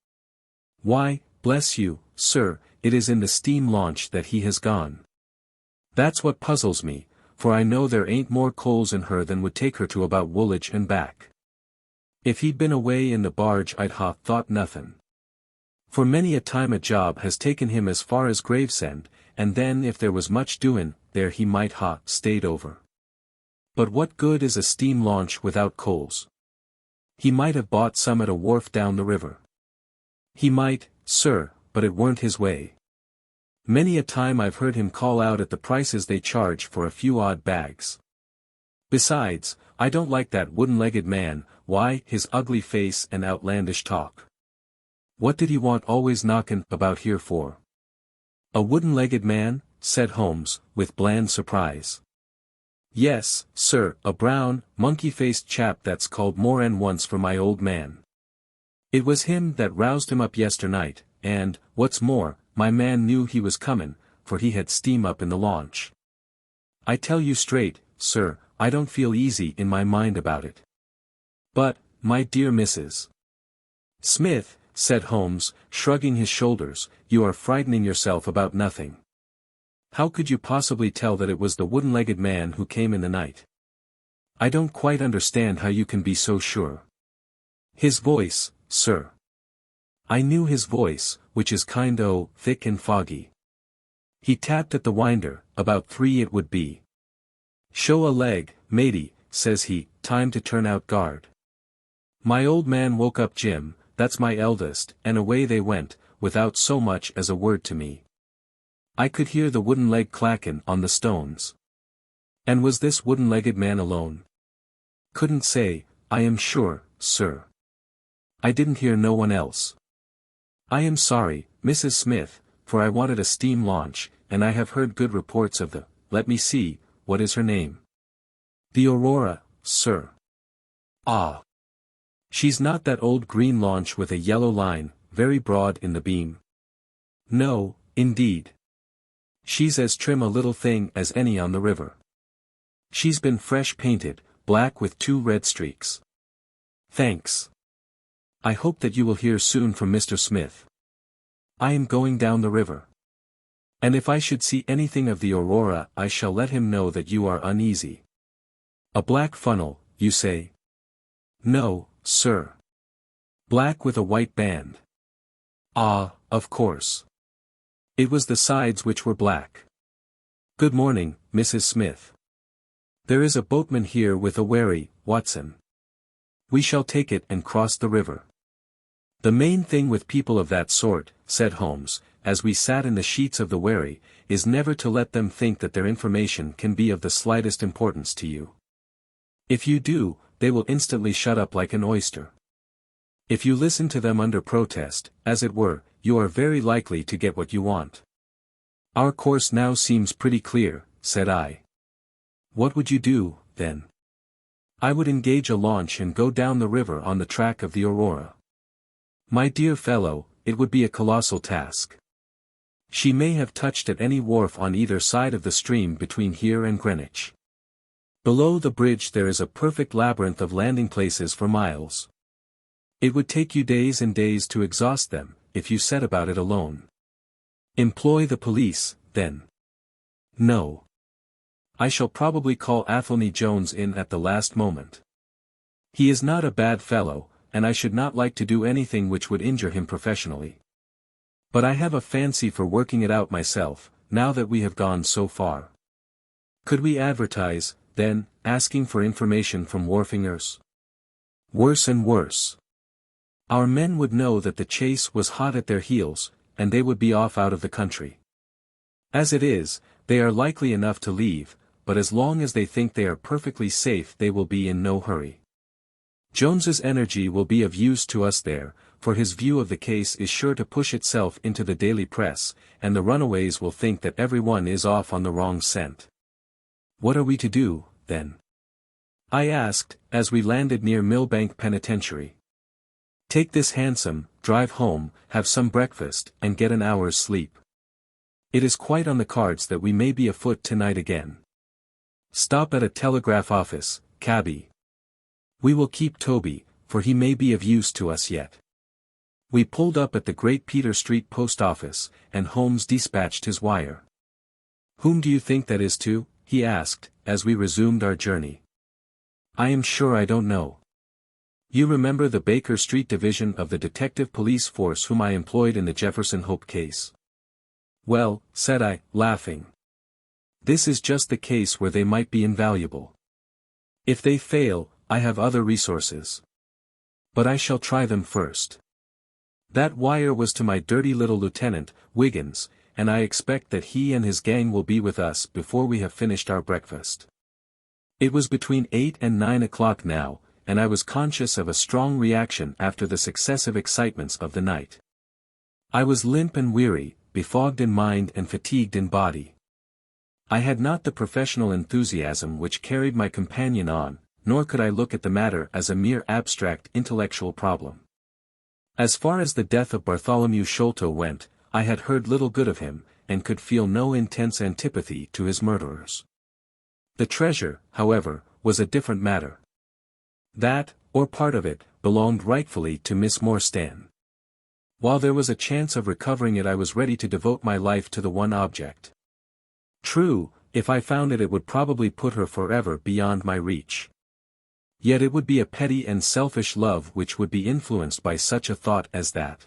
Speaker 1: "Why, bless you, sir, it is in the steam launch that he has gone. That's what puzzles me, for I know there ain't more coals in her than would take her to about Woolwich and back. If he'd been away in the barge I'd ha' thought nothin'. For many a time a job has taken him as far as Gravesend, and then if there was much doin', there he might ha' stayed over. But what good is a steam launch without coals? He might have bought some at a wharf down the river. He might, sir, but it weren't his way. Many a time I've heard him call out at the prices they charge for a few odd bags. Besides, I don't like that wooden-legged man, why, his ugly face and outlandish talk. What did he want always knockin' about here for?" "A wooden-legged man?" said Holmes, with bland surprise. "Yes, sir, a brown, monkey-faced chap that's called Moran once for my old man. It was him that roused him up yesternight, and, what's more, my man knew he was comin', for he had steam up in the launch. I tell you straight, sir, I don't feel easy in my mind about it." "But, my dear Mrs. Smith," said Holmes, shrugging his shoulders, "you are frightening yourself about nothing. How could you possibly tell that it was the wooden-legged man who came in the night? I don't quite understand how you can be so sure." "His voice, sir. I knew his voice, which is kind o' thick and foggy. He tapped at the winder, about 3 it would be. 'Show a leg, matey,' says he, 'time to turn out guard.' My old man woke up Jim, that's my eldest, and away they went, without so much as a word to me. I could hear the wooden leg clackin' on the stones." "And was this wooden-legged man alone?" "Couldn't say, I am sure, sir. I didn't hear no one else. I am sorry, Mrs. Smith, for I wanted a steam launch, and I have heard good reports of the, let me see, what is her name?" "The Aurora, sir." Ah. She's not that old green launch with a yellow line, very broad in the beam. No, indeed. She's as trim a little thing as any on the river. She's been fresh painted, black with 2 red streaks. Thanks. I hope that you will hear soon from Mr. Smith. I am going down the river. And if I should see anything of the Aurora, I shall let him know that you are uneasy. A black funnel, you say? No, sir. Black with a white band. Ah, of course. It was the sides which were black. Good morning, Mrs. Smith. There is a boatman here with a wherry, Watson. We shall take it and cross the river. The main thing with people of that sort, said Holmes, as we sat in the sheets of the wherry, is never to let them think that their information can be of the slightest importance to you. If you do, they will instantly shut up like an oyster. If you listen to them under protest, as it were, you are very likely to get what you want. Our course now seems pretty clear, said I. What would you do, then? I would engage a launch and go down the river on the track of the Aurora. My dear fellow, it would be a colossal task. She may have touched at any wharf on either side of the stream between here and Greenwich. Below the bridge there is a perfect labyrinth of landing places for miles. It would take you days and days to exhaust them, if you set about it alone. Employ the police, then. No. I shall probably call Athelney Jones in at the last moment. He is not a bad fellow, and I should not like to do anything which would injure him professionally. But I have a fancy for working it out myself, now that we have gone so far. Could we advertise, then, asking for information from wharfingers? Worse and worse. Our men would know that the chase was hot at their heels, and they would be off out of the country. As it is, they are likely enough to leave, but as long as they think they are perfectly safe they will be in no hurry. Jones's energy will be of use to us there, for his view of the case is sure to push itself into the daily press, and the runaways will think that everyone is off on the wrong scent. What are we to do, then? I asked, as we landed near Millbank Penitentiary. Take this hansom, drive home, have some breakfast, and get an hour's sleep. It is quite on the cards that we may be afoot tonight again. Stop at a telegraph office, cabby. We will keep Toby, for he may be of use to us yet. We pulled up at the Great Peter Street post office, and Holmes dispatched his wire. Whom do you think that is to? He asked, as we resumed our journey. I am sure I don't know. You remember the Baker Street division of the detective police force whom I employed in the Jefferson Hope case? Well, said I, laughing. This is just the case where they might be invaluable. If they fail, I have other resources. But I shall try them first. That wire was to my dirty little lieutenant, Wiggins, and I expect that he and his gang will be with us before we have finished our breakfast. It was between 8 and 9 o'clock now, and I was conscious of a strong reaction after the successive excitements of the night. I was limp and weary, befogged in mind and fatigued in body. I had not the professional enthusiasm which carried my companion on, nor could I look at the matter as a mere abstract intellectual problem. As far as the death of Bartholomew Sholto went, I had heard little good of him, and could feel no intense antipathy to his murderers. The treasure, however, was a different matter. That, or part of it, belonged rightfully to Miss Morstan. While there was a chance of recovering it I was ready to devote my life to the one object. True, if I found it it would probably put her forever beyond my reach. Yet it would be a petty and selfish love which would be influenced by such a thought as that.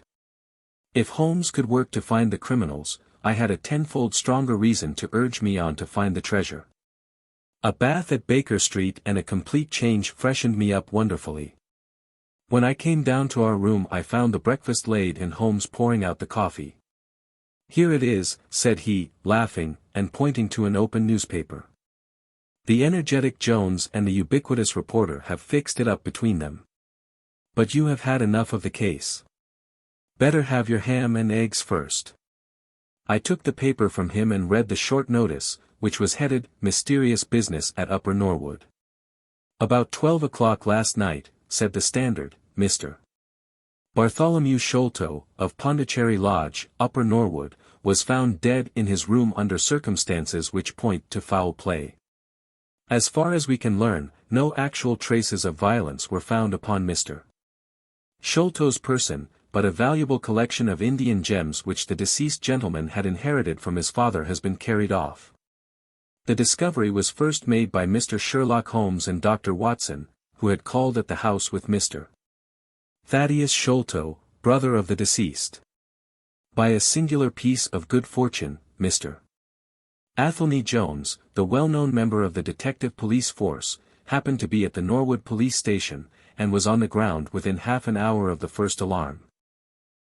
Speaker 1: If Holmes could work to find the criminals, I had a tenfold stronger reason to urge me on to find the treasure. A bath at Baker Street and a complete change freshened me up wonderfully. When I came down to our room I found the breakfast laid and Holmes pouring out the coffee. Here it is, said he, laughing, and pointing to an open newspaper. The energetic Jones and the ubiquitous reporter have fixed it up between them. But you have had enough of the case. Better have your ham and eggs first. I took the paper from him and read the short notice, which was headed, Mysterious Business at Upper Norwood. About 12 o'clock last night, said the Standard, Mr. Bartholomew Sholto, of Pondicherry Lodge, Upper Norwood, was found dead in his room under circumstances which point to foul play. As far as we can learn, no actual traces of violence were found upon Mr. Sholto's person, but a valuable collection of Indian gems which the deceased gentleman had inherited from his father has been carried off. The discovery was first made by Mr. Sherlock Holmes and Dr. Watson, who had called at the house with Mr. Thaddeus Sholto, brother of the deceased. By a singular piece of good fortune, Mr. Athelney Jones, the well-known member of the detective police force, happened to be at the Norwood police station, and was on the ground within half an hour of the first alarm.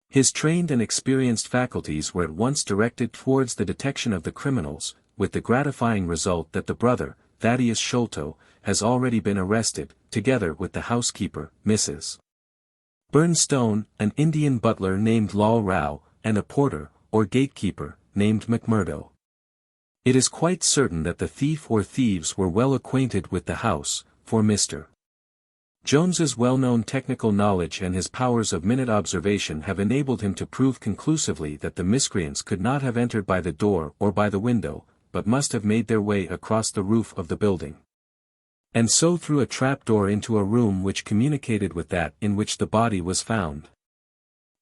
Speaker 1: His trained and experienced faculties were at once directed towards the detection of the criminals, with the gratifying result that the brother, Thaddeus Sholto, has already been arrested, together with the housekeeper, Mrs. Burnstone, an Indian butler named Lal Rao, and a porter, or gatekeeper, named McMurdo. It is quite certain that the thief or thieves were well acquainted with the house, for Mr. Jones's well-known technical knowledge and his powers of minute observation have enabled him to prove conclusively that the miscreants could not have entered by the door or by the window, but must have made their way across the roof of the building, and so through a trapdoor into a room which communicated with that in which the body was found.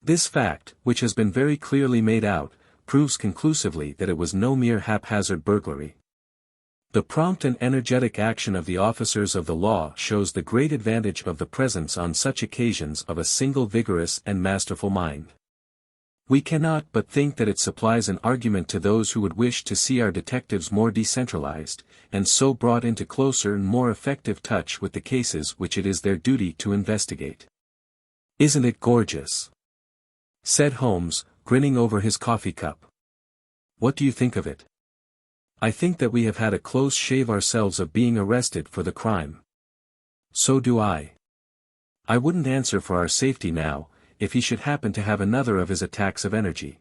Speaker 1: This fact, which has been very clearly made out, proves conclusively that it was no mere haphazard burglary. The prompt and energetic action of the officers of the law shows the great advantage of the presence on such occasions of a single vigorous and masterful mind. We cannot but think that it supplies an argument to those who would wish to see our detectives more decentralized, and so brought into closer and more effective touch with the cases which it is their duty to investigate. "Isn't it gorgeous?" said Holmes, grinning over his coffee cup. "What do you think of it?" "I think that we have had a close shave ourselves of being arrested for the crime." "So do I. I wouldn't answer for our safety now, if he should happen to have another of his attacks of energy."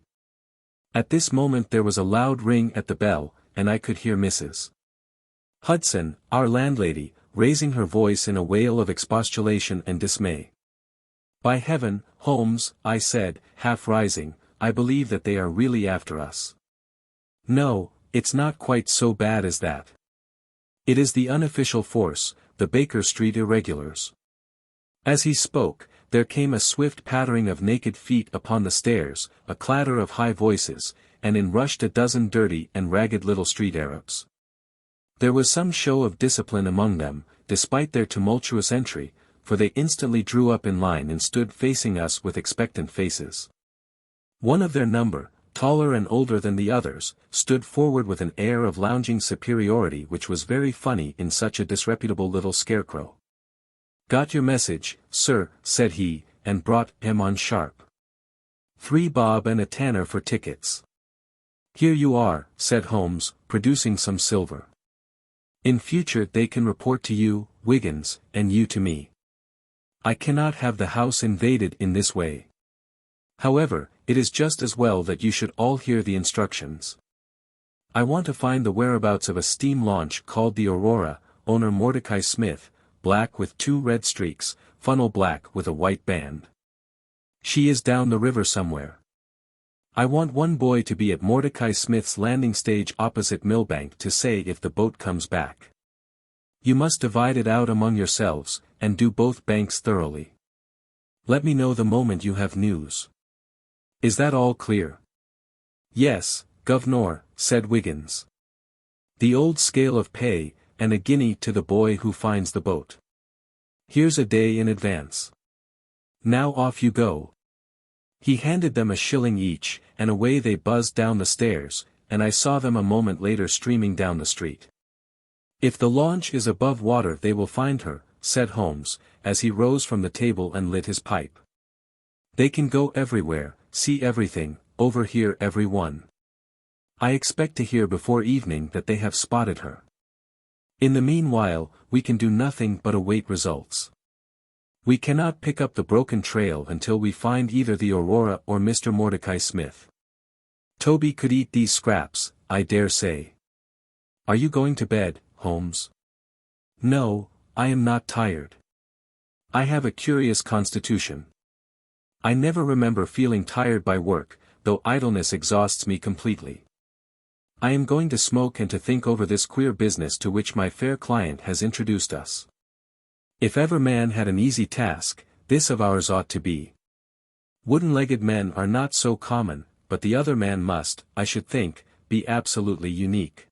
Speaker 1: At this moment there was a loud ring at the bell, and I could hear Mrs. Hudson, our landlady, raising her voice in a wail of expostulation and dismay. "By heaven, Holmes," I said, half rising, "I believe that they are really after us." "No, it's not quite so bad as that. It is the unofficial force, the Baker Street Irregulars." As he spoke, there came a swift pattering of naked feet upon the stairs, a clatter of high voices, and in rushed a dozen dirty and ragged little street Arabs. There was some show of discipline among them, despite their tumultuous entry, for they instantly drew up in line and stood facing us with expectant faces. One of their number, taller and older than the others, stood forward with an air of lounging superiority which was very funny in such a disreputable little scarecrow. "Got your message, sir," said he, and brought him on sharp. "3 bob and a tanner for tickets." "Here you are," said Holmes, producing some silver. "In future they can report to you, Wiggins, and you to me. I cannot have the house invaded in this way. However, it is just as well that you should all hear the instructions. I want to find the whereabouts of a steam launch called the Aurora, owner Mordecai Smith, black with 2 red streaks, funnel black with a white band. She is down the river somewhere. I want one boy to be at Mordecai Smith's landing stage opposite Millbank to say if the boat comes back. You must divide it out among yourselves, and do both banks thoroughly. Let me know the moment you have news. Is that all clear?" "Yes, governor," said Wiggins. "The old scale of pay, and a guinea to the boy who finds the boat. Here's a day in advance. Now off you go." He handed them a shilling each, and away they buzzed down the stairs, and I saw them a moment later streaming down the street. "If the launch is above water they will find her," said Holmes, as he rose from the table and lit his pipe. "They can go everywhere, see everything, overhear every one. I expect to hear before evening that they have spotted her. In the meanwhile, we can do nothing but await results. We cannot pick up the broken trail until we find either the Aurora or Mr. Mordecai Smith. Toby could eat these scraps, I dare say. Are you going to bed, Holmes?" "No, I am not tired. I have a curious constitution. I never remember feeling tired by work, though idleness exhausts me completely. I am going to smoke and to think over this queer business to which my fair client has introduced us. If ever man had an easy task, this of ours ought to be. Wooden-legged men are not so common, but the other man must, I should think, be absolutely unique.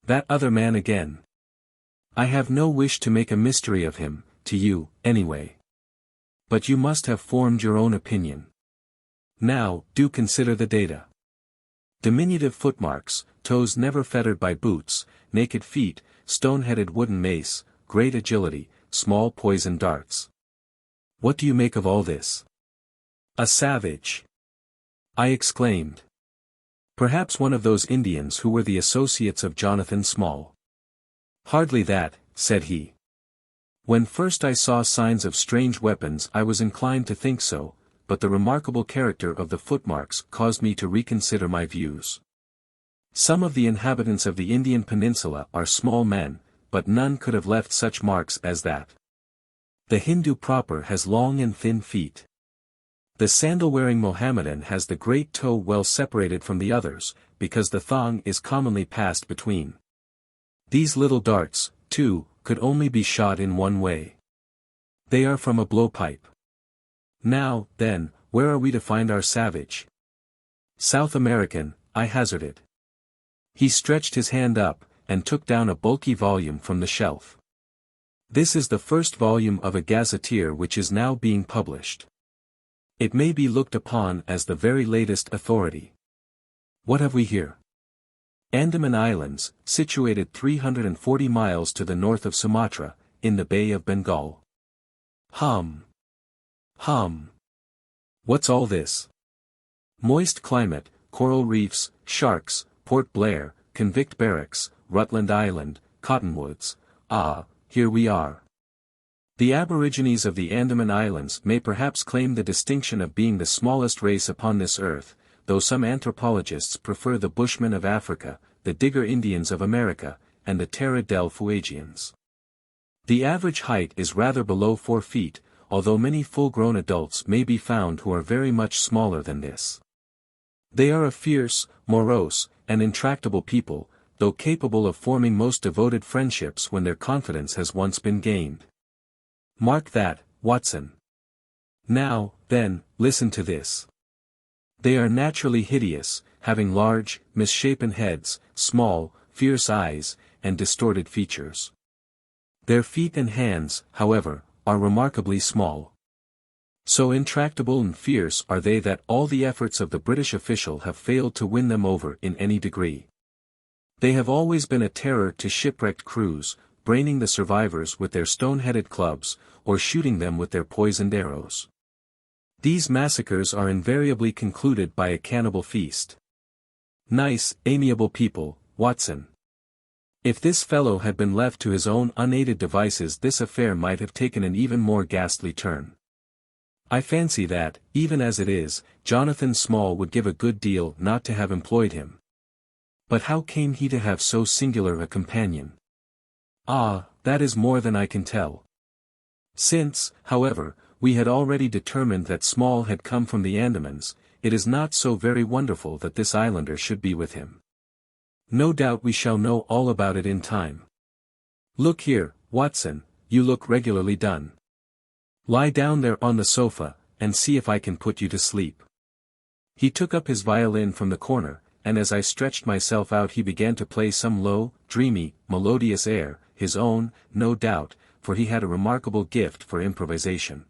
Speaker 1: That other man again. I have no wish to make a mystery of him, to you, anyway. But you must have formed your own opinion. Now, do consider the data. Diminutive footmarks, toes never fettered by boots, naked feet, stone-headed wooden mace, great agility, small poison darts. What do you make of all this? A savage! I exclaimed. Perhaps one of those Indians who were the associates of Jonathan Small. Hardly that, said he. When first I saw signs of strange weapons I was inclined to think so, but the remarkable character of the footmarks caused me to reconsider my views. Some of the inhabitants of the Indian peninsula are small men, but none could have left such marks as that. The Hindu proper has long and thin feet. The sandal-wearing Mohammedan has the great toe well separated from the others, because the thong is commonly passed between. These little darts, too, could only be shot in one way. They are from a blowpipe. Now, then, where are we to find our savage? South American, I hazarded. He stretched his hand up, and took down a bulky volume from the shelf. This is the first volume of a gazetteer which is now being published. It may be looked upon as the very latest authority. What have we here? Andaman Islands, situated 340 miles to the north of Sumatra, in the Bay of Bengal. Hum. What's all this? Moist climate, coral reefs, sharks, Port Blair, convict barracks, Rutland Island, cottonwoods. Ah, here we are. The aborigines of the Andaman Islands may perhaps claim the distinction of being the smallest race upon this earth, though some anthropologists prefer the Bushmen of Africa, the Digger Indians of America, and the Terra del Fuegians. The average height is rather below 4 feet, although many full-grown adults may be found who are very much smaller than this. They are a fierce, morose, and intractable people, though capable of forming most devoted friendships when their confidence has once been gained. Mark that, Watson. Now, then, listen to this. They are naturally hideous, having large, misshapen heads, small, fierce eyes, and distorted features. Their feet and hands, however, are remarkably small. So intractable and fierce are they that all the efforts of the British official have failed to win them over in any degree. They have always been a terror to shipwrecked crews, braining the survivors with their stone-headed clubs, or shooting them with their poisoned arrows. These massacres are invariably concluded by a cannibal feast. Nice, amiable people, Watson. If this fellow had been left to his own unaided devices, this affair might have taken an even more ghastly turn. I fancy that, even as it is, Jonathan Small would give a good deal not to have employed him. But how came he to have so singular a companion? Ah, that is more than I can tell. Since, however, we had already determined that Small had come from the Andamans, it is not so very wonderful that this islander should be with him. No doubt we shall know all about it in time. Look here, Watson, you look regularly done. Lie down there on the sofa, and see if I can put you to sleep. He took up his violin from the corner, and as I stretched myself out he began to play some low, dreamy, melodious air, his own, no doubt, for he had a remarkable gift for improvisation.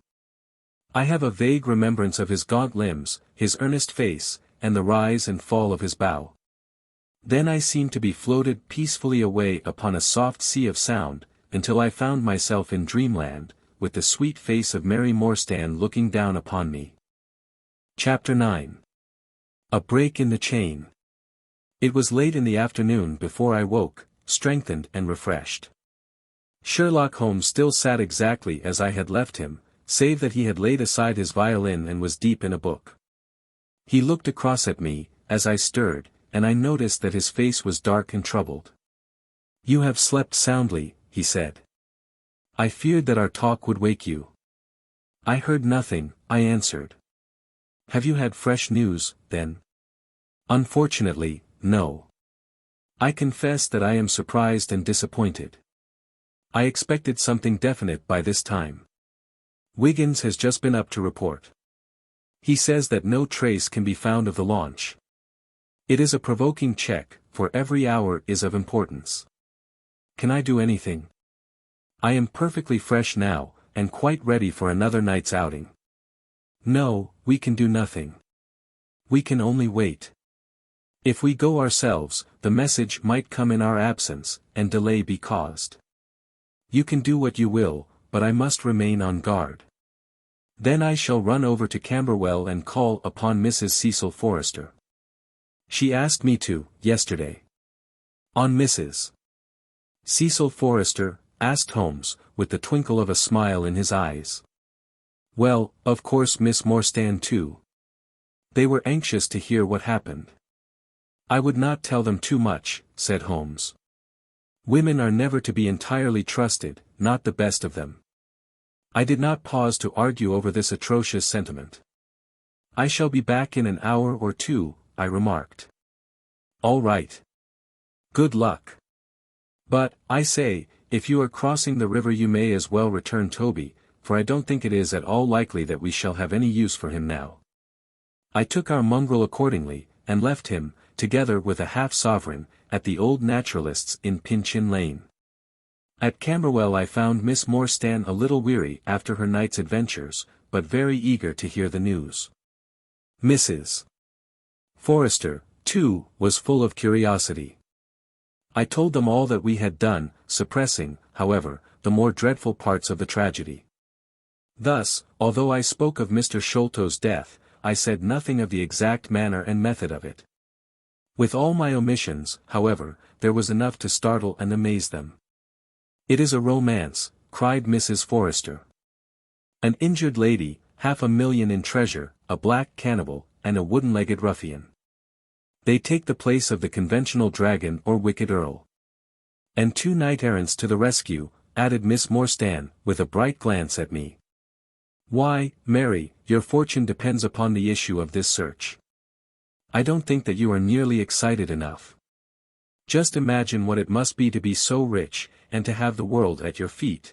Speaker 1: I have a vague remembrance of his gaunt limbs, his earnest face, and the rise and fall of his bow. Then I seemed to be floated peacefully away upon a soft sea of sound, until I found myself in dreamland, with the sweet face of Mary Morstan looking down upon me. Chapter 9. A break in the chain. It was late in the afternoon before I woke, strengthened and refreshed. Sherlock Holmes still sat exactly as I had left him, save that he had laid aside his violin and was deep in a book. He looked across at me, as I stirred, and I noticed that his face was dark and troubled. "You have slept soundly," he said. I feared that our talk would wake you. I heard nothing, I answered. Have you had fresh news, then? Unfortunately, no. I confess that I am surprised and disappointed. I expected something definite by this time. Wiggins has just been up to report. He says that no trace can be found of the launch. It is a provoking check, for every hour is of importance. Can I do anything? I am perfectly fresh now, and quite ready for another night's outing. No, we can do nothing. We can only wait. If we go ourselves, the message might come in our absence, and delay be caused. You can do what you will, but I must remain on guard. Then I shall run over to Camberwell and call upon Mrs. Cecil Forrester. She asked me to, yesterday. On Mrs. Cecil Forrester, asked Holmes, with the twinkle of a smile in his eyes. Well, of course Miss Morstan too. They were anxious to hear what happened. I would not tell them too much, said Holmes. Women are never to be entirely trusted, not the best of them. I did not pause to argue over this atrocious sentiment. I shall be back in an hour or two, I remarked. All right. Good luck. But, I say, if you are crossing the river you may as well return Toby, for I don't think it is at all likely that we shall have any use for him now. I took our mongrel accordingly, and left him, together with a half-sovereign, at the old naturalist's in Pinchin Lane. At Camberwell I found Miss Morstan a little weary after her night's adventures, but very eager to hear the news. Mrs. Forrester, too, was full of curiosity. I told them all that we had done, suppressing, however, the more dreadful parts of the tragedy. Thus, although I spoke of Mr. Sholto's death, I said nothing of the exact manner and method of it. With all my omissions, however, there was enough to startle and amaze them. It is a romance, cried Mrs. Forrester. An injured lady, 500,000 in treasure, a black cannibal, and a wooden-legged ruffian. They take the place of the conventional dragon or wicked earl. And 2 knight-errants to the rescue, added Miss Morstan, with a bright glance at me. Why, Mary, your fortune depends upon the issue of this search. I don't think that you are nearly excited enough. Just imagine what it must be to be so rich, and to have the world at your feet.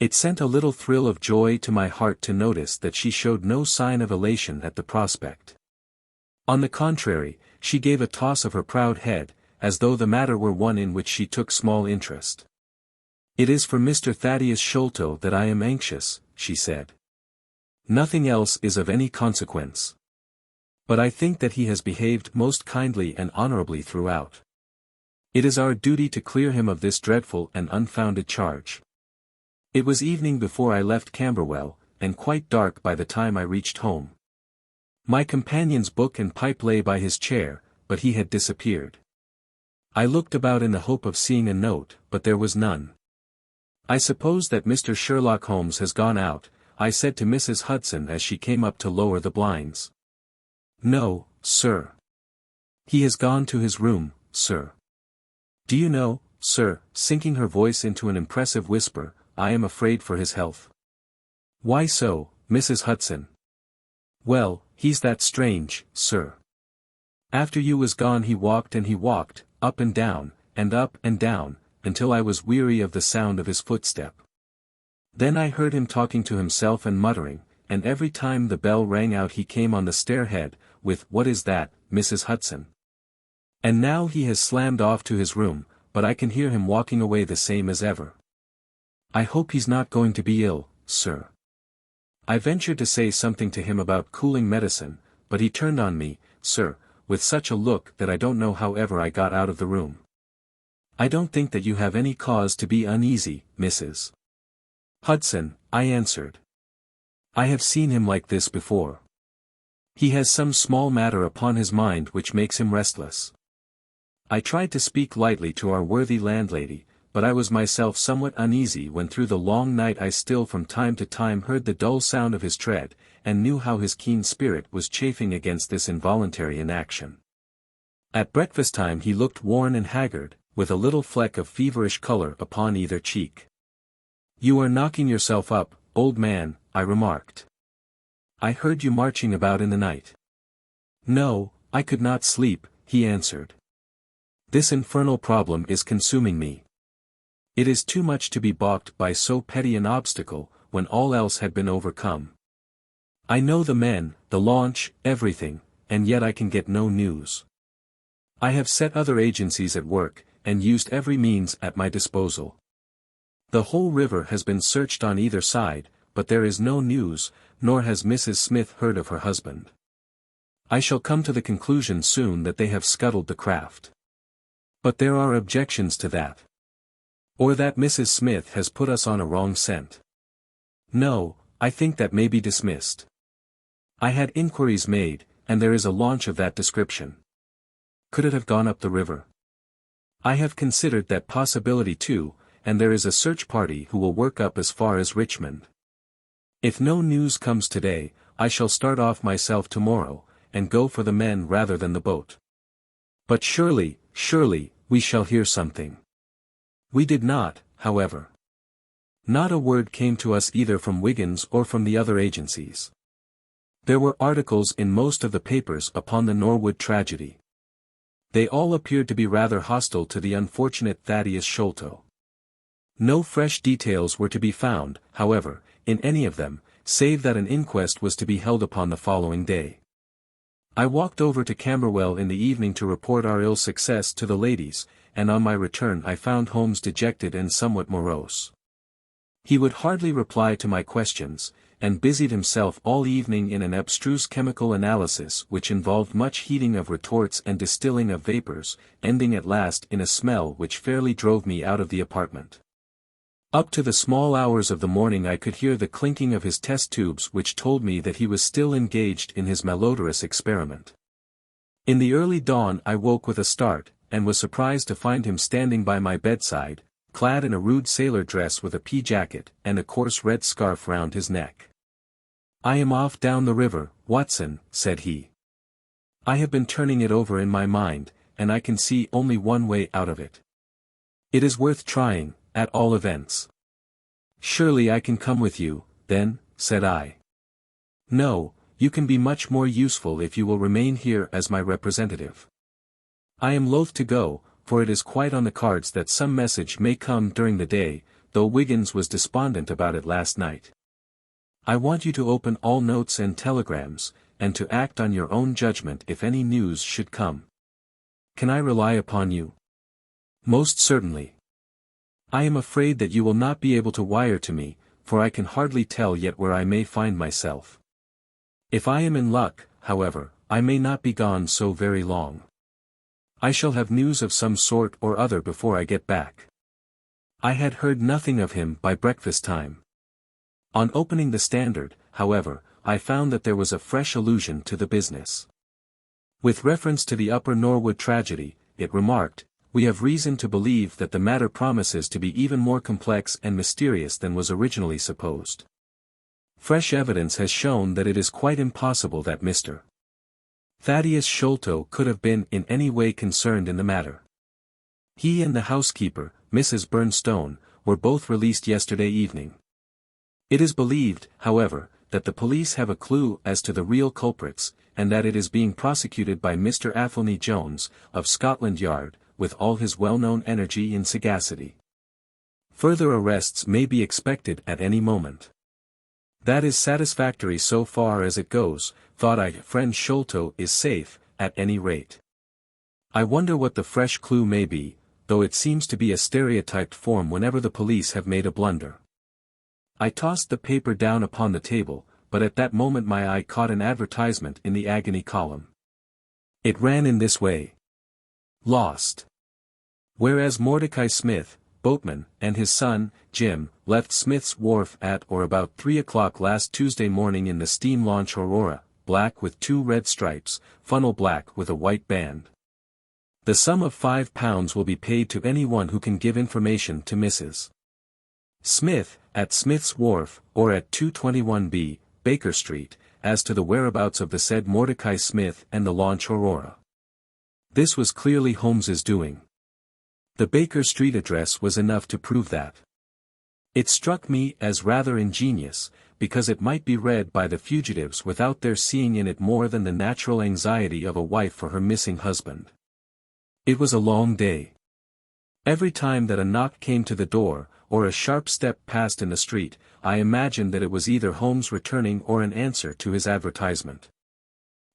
Speaker 1: It sent a little thrill of joy to my heart to notice that she showed no sign of elation at the prospect. On the contrary, she gave a toss of her proud head, as though the matter were one in which she took small interest. It is for Mr. Thaddeus Sholto that I am anxious, she said. Nothing else is of any consequence. But I think that he has behaved most kindly and honorably throughout. It is our duty to clear him of this dreadful and unfounded charge. It was evening before I left Camberwell, and quite dark by the time I reached home. My companion's book and pipe lay by his chair, but he had disappeared. I looked about in the hope of seeing a note, but there was none. I suppose that Mr. Sherlock Holmes has gone out, I said to Mrs. Hudson as she came up to lower the blinds. No, sir. He has gone to his room, sir. Do you know, sir, sinking her voice into an impressive whisper, I am afraid for his health. Why so, Mrs. Hudson? Well, he's that strange, sir. After you was gone he walked, up and down, until I was weary of the sound of his footstep. Then I heard him talking to himself and muttering, and every time the bell rang out he came on the stair-head, with, "What is that, Mrs. Hudson?" And now he has slammed off to his room, but I can hear him walking away the same as ever. I hope he's not going to be ill, sir. I ventured to say something to him about cooling medicine, but he turned on me, sir, with such a look that I don't know how ever I got out of the room. I don't think that you have any cause to be uneasy, Mrs. Hudson, I answered. I have seen him like this before. He has some small matter upon his mind which makes him restless. I tried to speak lightly to our worthy landlady, but I was myself somewhat uneasy when through the long night I still from time to time heard the dull sound of his tread, and knew how his keen spirit was chafing against this involuntary inaction. At breakfast time he looked worn and haggard, with a little fleck of feverish color upon either cheek. "You are knocking yourself up, old man," I remarked. "I heard you marching about in the night." "No, I could not sleep," he answered. "This infernal problem is consuming me. It is too much to be balked by so petty an obstacle, when all else had been overcome. I know the men, the launch, everything, and yet I can get no news. I have set other agencies at work, and used every means at my disposal. The whole river has been searched on either side, but there is no news, nor has Mrs. Smith heard of her husband. I shall come to the conclusion soon that they have scuttled the craft. But there are objections to that. Or that Mrs. Smith has put us on a wrong scent. No, I think that may be dismissed. I had inquiries made, and there is a launch of that description. Could it have gone up the river? I have considered that possibility too, and there is a search party who will work up as far as Richmond. If no news comes today, I shall start off myself tomorrow, and go for the men rather than the boat. But surely, we shall hear something. We did not, however. Not a word came to us either from Wiggins or from the other agencies. There were articles in most of the papers upon the Norwood tragedy. They all appeared to be rather hostile to the unfortunate Thaddeus Sholto. No fresh details were to be found, however, in any of them, save that an inquest was to be held upon the following day. I walked over to Camberwell in the evening to report our ill success to the ladies, and on my return I found Holmes dejected and somewhat morose. He would hardly reply to my questions, and busied himself all evening in an abstruse chemical analysis which involved much heating of retorts and distilling of vapors, ending at last in a smell which fairly drove me out of the apartment. Up to the small hours of the morning I could hear the clinking of his test tubes which told me that he was still engaged in his malodorous experiment. In the early dawn I woke with a start, and was surprised to find him standing by my bedside, clad in a rude sailor dress with a pea jacket and a coarse red scarf round his neck. "I am off down the river, Watson," said he. "I have been turning it over in my mind, and I can see only one way out of it. It is worth trying, at all events." "Surely I can come with you, then," said I. "No, you can be much more useful if you will remain here as my representative. I am loath to go, for it is quite on the cards that some message may come during the day, though Wiggins was despondent about it last night. I want you to open all notes and telegrams, and to act on your own judgment if any news should come. Can I rely upon you?" "Most certainly." "I am afraid that you will not be able to wire to me, for I can hardly tell yet where I may find myself. If I am in luck, however, I may not be gone so very long. I shall have news of some sort or other before I get back." I had heard nothing of him by breakfast time. On opening the Standard, however, I found that there was a fresh allusion to the business. With reference to the Upper Norwood tragedy, it remarked, "We have reason to believe that the matter promises to be even more complex and mysterious than was originally supposed. Fresh evidence has shown that it is quite impossible that Mr. Thaddeus Sholto could have been in any way concerned in the matter. He and the housekeeper, Mrs. Burnstone, were both released yesterday evening. It is believed, however, that the police have a clue as to the real culprits, and that it is being prosecuted by Mr. Athelney Jones, of Scotland Yard, with all his well-known energy and sagacity. Further arrests may be expected at any moment. That is satisfactory so far as it goes, thought I. Friend Sholto is safe, at any rate. I wonder what the fresh clue may be, though it seems to be a stereotyped form whenever the police have made a blunder. I tossed the paper down upon the table, but at that moment my eye caught an advertisement in the agony column. It ran in this way. Lost. Whereas Mordecai Smith, boatman, and his son, Jim, left Smith's Wharf at or about 3 o'clock last Tuesday morning in the steam launch Aurora, black with 2 red stripes, funnel black with a white band. The sum of £5 will be paid to anyone who can give information to Mrs. Smith, at Smith's Wharf, or at 221B, Baker Street, as to the whereabouts of the said Mordecai Smith and the launch Aurora. This was clearly Holmes's doing. The Baker Street address was enough to prove that. It struck me as rather ingenious, because it might be read by the fugitives without their seeing in it more than the natural anxiety of a wife for her missing husband. It was a long day. Every time that a knock came to the door, or a sharp step passed in the street, I imagined that it was either Holmes returning or an answer to his advertisement.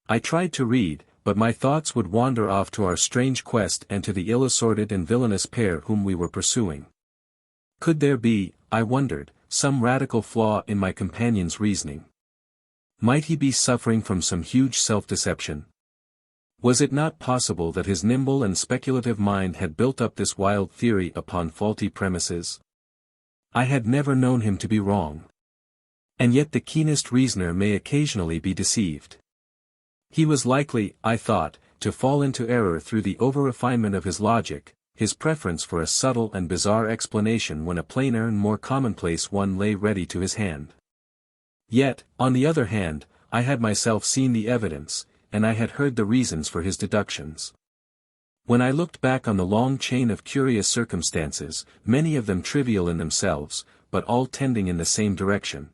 Speaker 1: I tried to read, but my thoughts would wander off to our strange quest and to the ill-assorted and villainous pair whom we were pursuing. Could there be, I wondered, some radical flaw in my companion's reasoning? Might he be suffering from some huge self-deception? Was it not possible that his nimble and speculative mind had built up this wild theory upon faulty premises? I had never known him to be wrong. And yet the keenest reasoner may occasionally be deceived. He was likely, I thought, to fall into error through the over-refinement of his logic, his preference for a subtle and bizarre explanation when a plainer and more commonplace one lay ready to his hand. Yet, on the other hand, I had myself seen the evidence, and I had heard the reasons for his deductions. When I looked back on the long chain of curious circumstances, many of them trivial in themselves, but all tending in the same direction,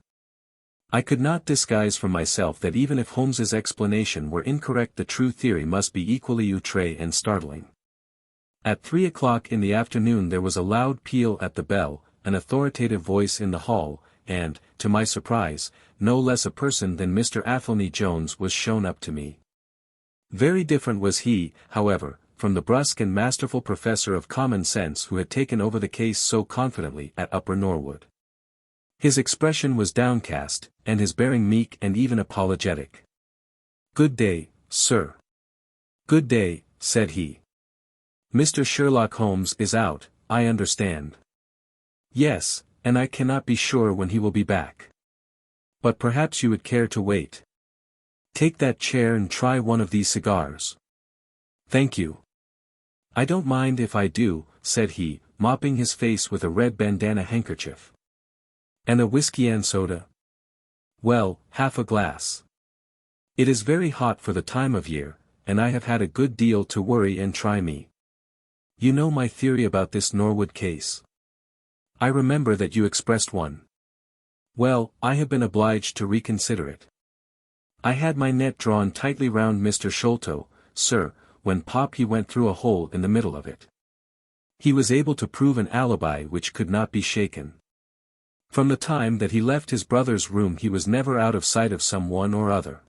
Speaker 1: I could not disguise from myself that even if Holmes's explanation were incorrect, the true theory must be equally outré and startling. At 3 o'clock in the afternoon there was a loud peal at the bell, an authoritative voice in the hall, and, to my surprise, no less a person than Mr. Athelney Jones was shown up to me. Very different was he, however, from the brusque and masterful professor of common sense who had taken over the case so confidently at Upper Norwood. His expression was downcast, and his bearing meek and even apologetic. "Good day, sir." "Good day," said he. "Mr. Sherlock Holmes is out, I understand." "Yes, and I cannot be sure when he will be back. But perhaps you would care to wait. Take that chair and try one of these cigars." "Thank you." "I don't mind if I do," said he, mopping his face with a red bandana handkerchief. "And a whiskey and soda?" "Well, half a glass. It is very hot for the time of year, and I have had a good deal to worry and try me. You know my theory about this Norwood case? I remember that you expressed one. Well, I have been obliged to reconsider it. I had my net drawn tightly round Mr. Sholto, sir, when he went through a hole in the middle of it. He was able to prove an alibi which could not be shaken. From the time that he left his brother's room he was never out of sight of some one or other.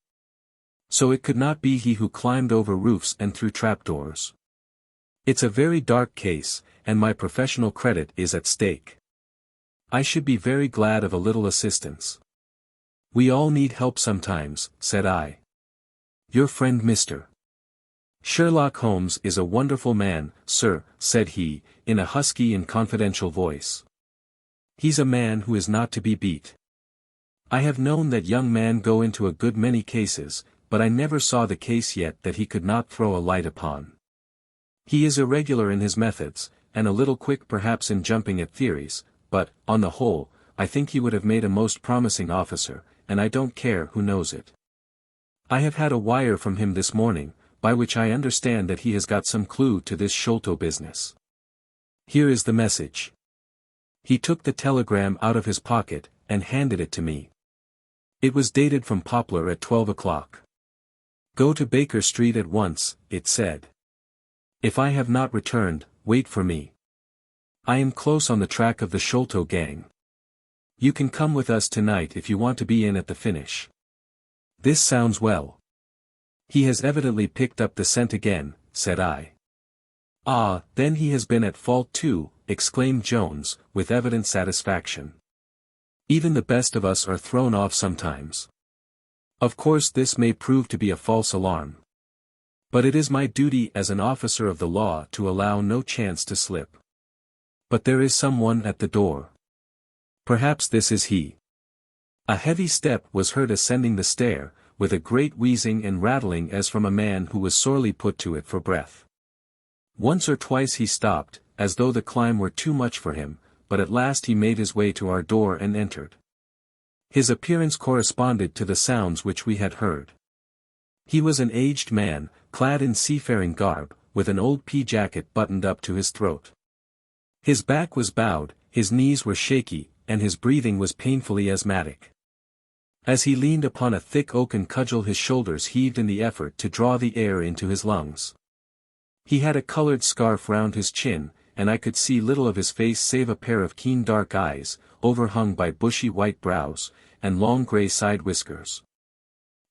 Speaker 1: So it could not be he who climbed over roofs and through trapdoors. It's a very dark case, and my professional credit is at stake. I should be very glad of a little assistance." "We all need help sometimes," said I. "Your friend Mr. Sherlock Holmes is a wonderful man, sir," said he, in a husky and confidential voice. "He's a man who is not to be beat. I have known that young man go into a good many cases, but I never saw the case yet that he could not throw a light upon. He is irregular in his methods, and a little quick perhaps in jumping at theories, but, on the whole, I think he would have made a most promising officer, and I don't care who knows it. I have had a wire from him this morning, by which I understand that he has got some clue to this Sholto business. Here is the message." He took the telegram out of his pocket, and handed it to me. It was dated from Poplar at 12 o'clock. "Go to Baker Street at once," it said. "If I have not returned, wait for me. I am close on the track of the Sholto gang. You can come with us tonight if you want to be in at the finish." "This sounds well." "He has evidently picked up the scent again," said I. "Ah, then he has been at fault too," exclaimed Jones, with evident satisfaction. "Even the best of us are thrown off sometimes. Of course this may prove to be a false alarm. But it is my duty as an officer of the law to allow no chance to slip. But there is someone at the door. Perhaps this is he." A heavy step was heard ascending the stair, with a great wheezing and rattling as from a man who was sorely put to it for breath. Once or twice he stopped, as though the climb were too much for him, but at last he made his way to our door and entered. His appearance corresponded to the sounds which we had heard. He was an aged man, clad in seafaring garb, with an old pea-jacket buttoned up to his throat. His back was bowed, his knees were shaky, and his breathing was painfully asthmatic. As he leaned upon a thick oaken cudgel his shoulders heaved in the effort to draw the air into his lungs. He had a colored scarf round his chin, and I could see little of his face save a pair of keen dark eyes, overhung by bushy white brows, and long grey side whiskers.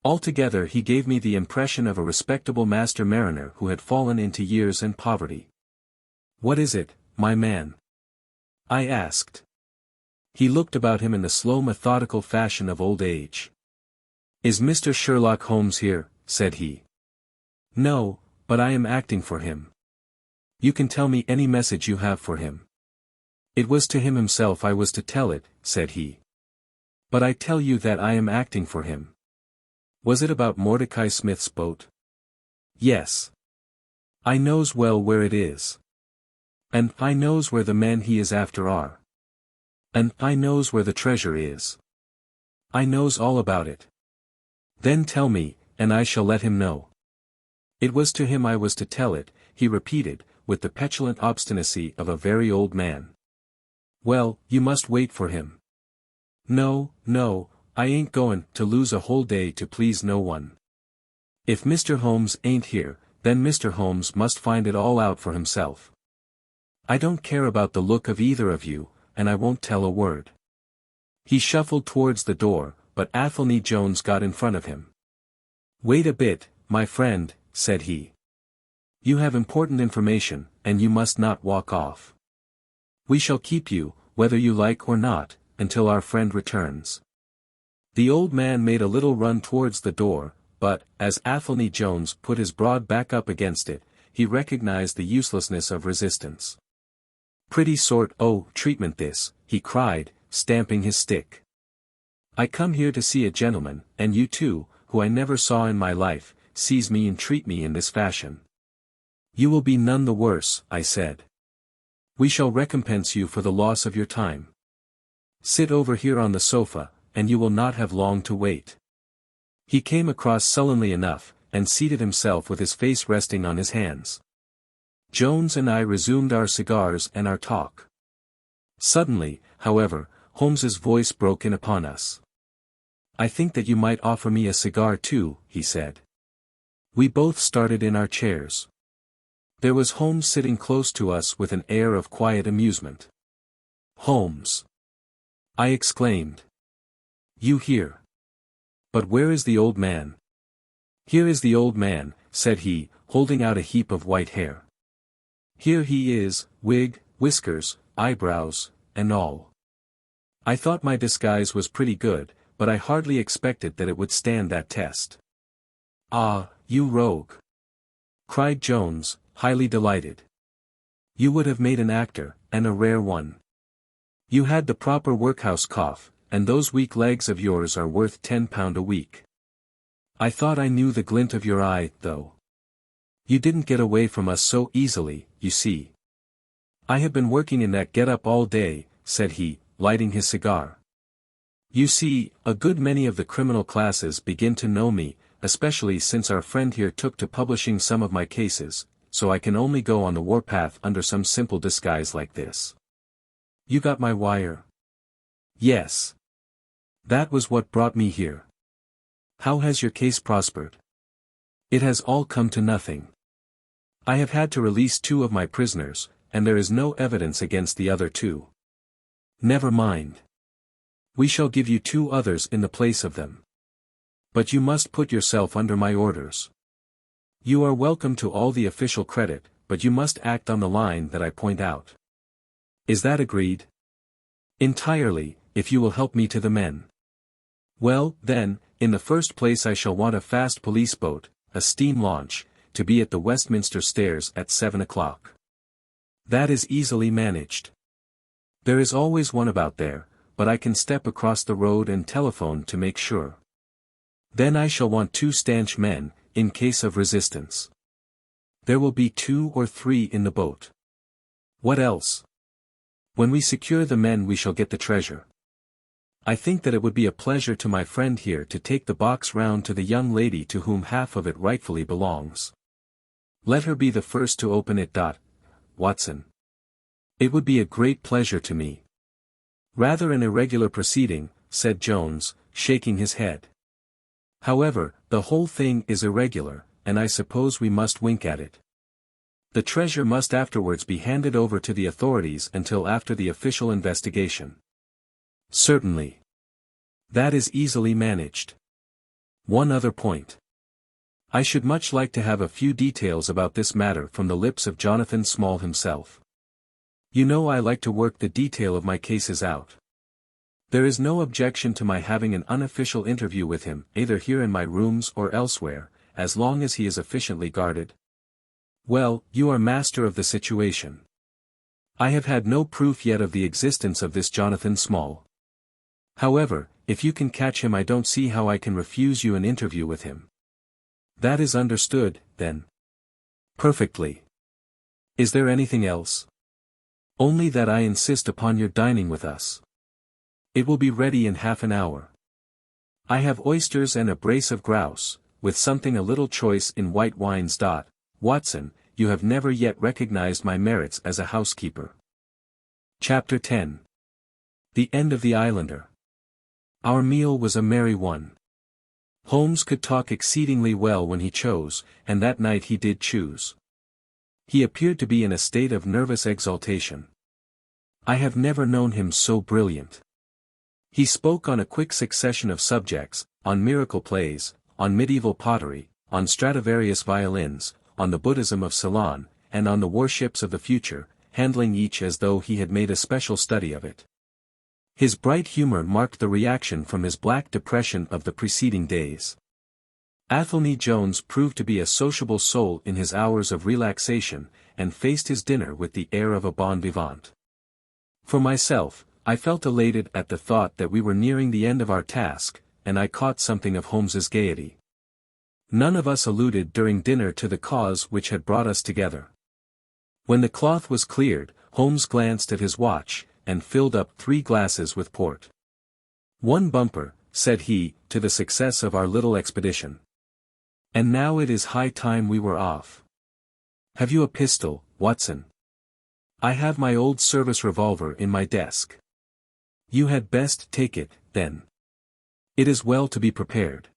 Speaker 1: Altogether he gave me the impression of a respectable master mariner who had fallen into years and poverty. "What is it, my man?" I asked. He looked about him in the slow methodical fashion of old age. "Is Mr. Sherlock Holmes here?" said he. "No, but I am acting for him." "You can tell me any message you have for him." "It was to him himself I was to tell it," said he. "But I tell you that I am acting for him." "Was it about Mordecai Smith's boat?" "Yes. I knows well where it is. And I knows where the men he is after are. And I knows where the treasure is. I knows all about it." "Then tell me, and I shall let him know." "It was to him I was to tell it," he repeated, with the petulant obstinacy of a very old man. "Well, you must wait for him." "No, no, I ain't goin' to lose a whole day to please no one. If Mr. Holmes ain't here, then Mr. Holmes must find it all out for himself. I don't care about the look of either of you, and I won't tell a word." He shuffled towards the door, but Athelney Jones got in front of him. "Wait a bit, my friend," said he. "You have important information, and you must not walk off. We shall keep you, whether you like or not, until our friend returns." The old man made a little run towards the door, but, as Athelney Jones put his broad back up against it, he recognized the uselessness of resistance. "Pretty sort o' treatment this," he cried, stamping his stick. "I come here to see a gentleman, and you too, who I never saw in my life, sees me and treat me in this fashion." "You will be none the worse," I said. "We shall recompense you for the loss of your time. Sit over here on the sofa, and you will not have long to wait." He came across sullenly enough, and seated himself with his face resting on his hands. Jones and I resumed our cigars and our talk. Suddenly, however, Holmes's voice broke in upon us. "I think that you might offer me a cigar too," he said. We both started in our chairs. There was Holmes sitting close to us with an air of quiet amusement. "Holmes!" I exclaimed. "You here? But where is the old man?" "Here is the old man," said he, holding out a heap of white hair. "Here he is, wig, whiskers, eyebrows, and all. I thought my disguise was pretty good, but I hardly expected that it would stand that test." "Ah, you rogue!" cried Jones, highly delighted. "You would have made an actor, and a rare one. You had the proper workhouse cough, and those weak legs of yours are worth £10 a week. I thought I knew the glint of your eye, though. You didn't get away from us so easily, you see." "I have been working in that get-up all day," said he, lighting his cigar. "You see, a good many of the criminal classes begin to know me, especially since our friend here took to publishing some of my cases, so I can only go on the warpath under some simple disguise like this. You got my wire?" "Yes. That was what brought me here." "How has your case prospered?" "It has all come to nothing. I have had to release 2 of my prisoners, and there is no evidence against the other 2. "Never mind. We shall give you 2 others in the place of them. But you must put yourself under my orders. You are welcome to all the official credit, but you must act on the line that I point out. Is that agreed?" "Entirely, if you will help me to the men." "Well, then, in the first place I shall want a fast police boat, a steam launch, to be at the Westminster Stairs at 7 o'clock. "That is easily managed. There is always one about there, but I can step across the road and telephone to make sure. Then I shall want 2 stanch men, in case of resistance. There will be 2 or 3 in the boat." "What else?" "When we secure the men we shall get the treasure. I think that it would be a pleasure to my friend here to take the box round to the young lady to whom half of it rightfully belongs. Let her be the first to open it. Watson. It would be a great pleasure to me." Rather an irregular proceeding, said Jones, shaking his head. However, the whole thing is irregular, and I suppose we must wink at it. The treasure must afterwards be handed over to the authorities until after the official investigation. Certainly. That is easily managed. One other point. I should much like to have a few details about this matter from the lips of Jonathan Small himself. You know I like to work the detail of my cases out. There is no objection to my having an unofficial interview with him, either here in my rooms or elsewhere, as long as he is efficiently guarded. Well, you are master of the situation. I have had no proof yet of the existence of this Jonathan Small. However, if you can catch him, I don't see how I can refuse you an interview with him. That is understood, then. Perfectly. Is there anything else? Only that I insist upon your dining with us. It will be ready in half an hour. I have oysters and a brace of grouse, with something a little choice in white wines. Watson, you have never yet recognized my merits as a housekeeper. Chapter 10. The End of the Islander. Our meal was a merry one. Holmes could talk exceedingly well when he chose, and that night he did choose. He appeared to be in a state of nervous exaltation. I have never known him so brilliant. He spoke on a quick succession of subjects, on miracle plays, on medieval pottery, on Stradivarius violins, on the Buddhism of Ceylon, and on the warships of the future, handling each as though he had made a special study of it. His bright humor marked the reaction from his black depression of the preceding days. Athelney Jones proved to be a sociable soul in his hours of relaxation, and faced his dinner with the air of a bon vivant. For myself, I felt elated at the thought that we were nearing the end of our task, and I caught something of Holmes's gaiety. None of us alluded during dinner to the cause which had brought us together. When the cloth was cleared, Holmes glanced at his watch, and filled up 3 glasses with port. One bumper, said he, to the success of our little expedition. And now it is high time we were off. Have you a pistol, Watson? I have my old service revolver in my desk. You had best take it, then. It is well to be prepared.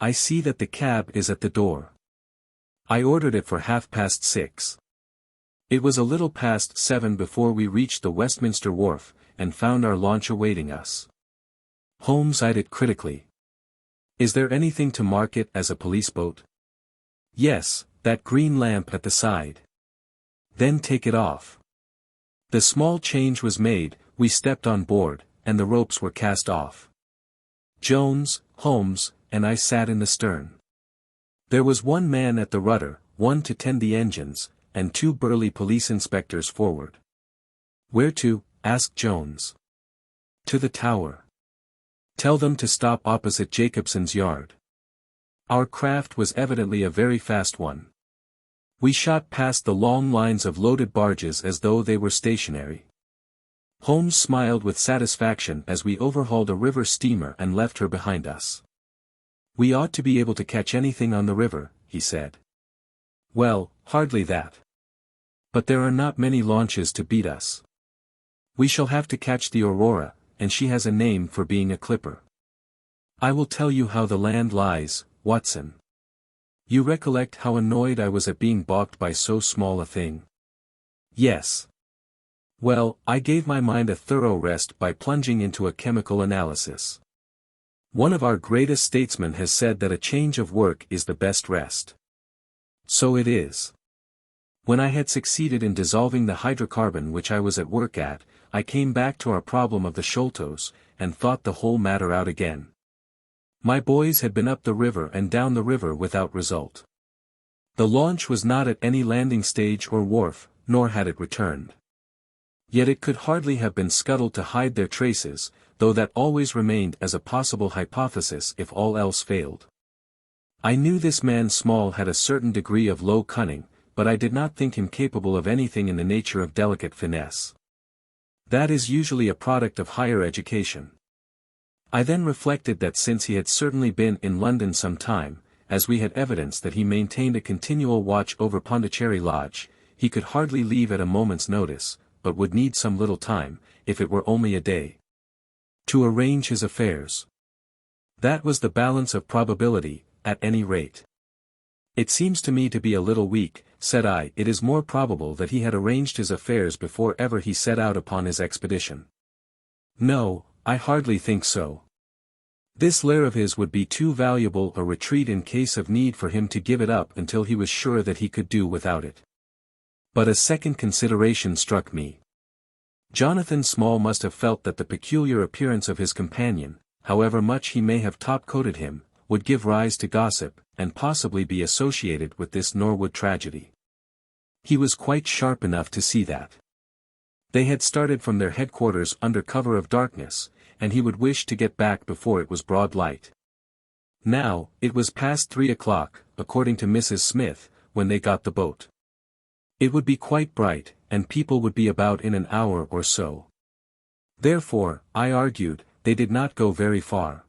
Speaker 1: I see that the cab is at the door. I ordered it for 6:30. It was a little past 7 before we reached the Westminster Wharf, and found our launch awaiting us. Holmes eyed it critically. Is there anything to mark it as a police boat? Yes, that green lamp at the side. Then take it off. The small change was made, we stepped on board, and the ropes were cast off. Jones, Holmes, and I sat in the stern. There was one man at the rudder, one to tend the engines, and 2 burly police inspectors forward. Where to? Asked Jones. To the tower. Tell them to stop opposite Jacobson's yard. Our craft was evidently a very fast one. We shot past the long lines of loaded barges as though they were stationary. Holmes smiled with satisfaction as we overhauled a river steamer and left her behind us. We ought to be able to catch anything on the river, he said. Well, hardly that. But there are not many launches to beat us. We shall have to catch the Aurora, and she has a name for being a clipper. I will tell you how the land lies, Watson. You recollect how annoyed I was at being balked by so small a thing? Yes. Well, I gave my mind a thorough rest by plunging into a chemical analysis. One of our greatest statesmen has said that a change of work is the best rest. So it is. When I had succeeded in dissolving the hydrocarbon which I was at work at, I came back to our problem of the Sholtos, and thought the whole matter out again. My boys had been up the river and down the river without result. The launch was not at any landing stage or wharf, nor had it returned. Yet it could hardly have been scuttled to hide their traces, though that always remained as a possible hypothesis if all else failed. I knew this man Small had a certain degree of low cunning, but I did not think him capable of anything in the nature of delicate finesse. That is usually a product of higher education. I then reflected that since he had certainly been in London some time, as we had evidence that he maintained a continual watch over Pondicherry Lodge, he could hardly leave at a moment's notice, but would need some little time, if it were only a day. To arrange his affairs. That was the balance of probability, at any rate. It seems to me to be a little weak, said I. It is more probable that he had arranged his affairs before ever he set out upon his expedition. No, I hardly think so. This lair of his would be too valuable a retreat in case of need for him to give it up until he was sure that he could do without it. But a second consideration struck me. Jonathan Small must have felt that the peculiar appearance of his companion, however much he may have top-coated him, would give rise to gossip, and possibly be associated with this Norwood tragedy. He was quite sharp enough to see that. They had started from their headquarters under cover of darkness, and he would wish to get back before it was broad light. Now, it was past 3 o'clock, according to Mrs. Smith, when they got the boat. It would be quite bright, and people would be about in an hour or so. Therefore, I argued, they did not go very far.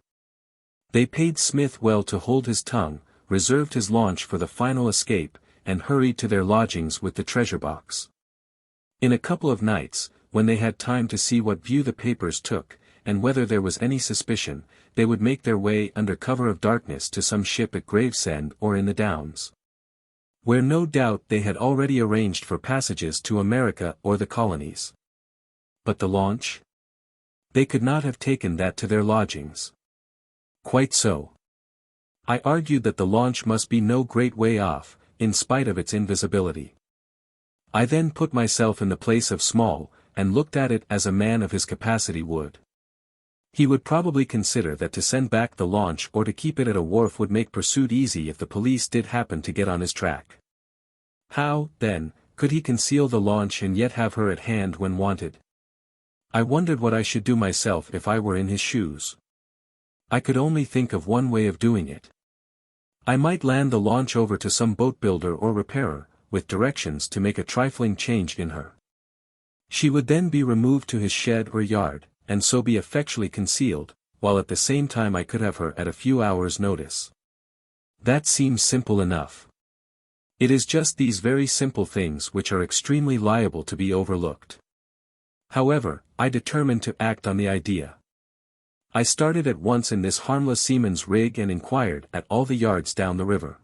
Speaker 1: They paid Smith well to hold his tongue, reserved his launch for the final escape, and hurried to their lodgings with the treasure box. In a couple of nights, when they had time to see what view the papers took, and whether there was any suspicion, they would make their way under cover of darkness to some ship at Gravesend or in the Downs, where no doubt they had already arranged for passages to America or the colonies. But the launch? They could not have taken that to their lodgings. Quite so. I argued that the launch must be no great way off, in spite of its invisibility. I then put myself in the place of Small, and looked at it as a man of his capacity would. He would probably consider that to send back the launch or to keep it at a wharf would make pursuit easy if the police did happen to get on his track. How, then, could he conceal the launch and yet have her at hand when wanted? I wondered what I should do myself if I were in his shoes. I could only think of one way of doing it. I might land the launch over to some boat builder or repairer, with directions to make a trifling change in her. She would then be removed to his shed or yard, and so be effectually concealed, while at the same time I could have her at a few hours' notice. That seems simple enough. It is just these very simple things which are extremely liable to be overlooked. However, I determined to act on the idea. I started at once in this harmless seaman's rig and inquired at all the yards down the river.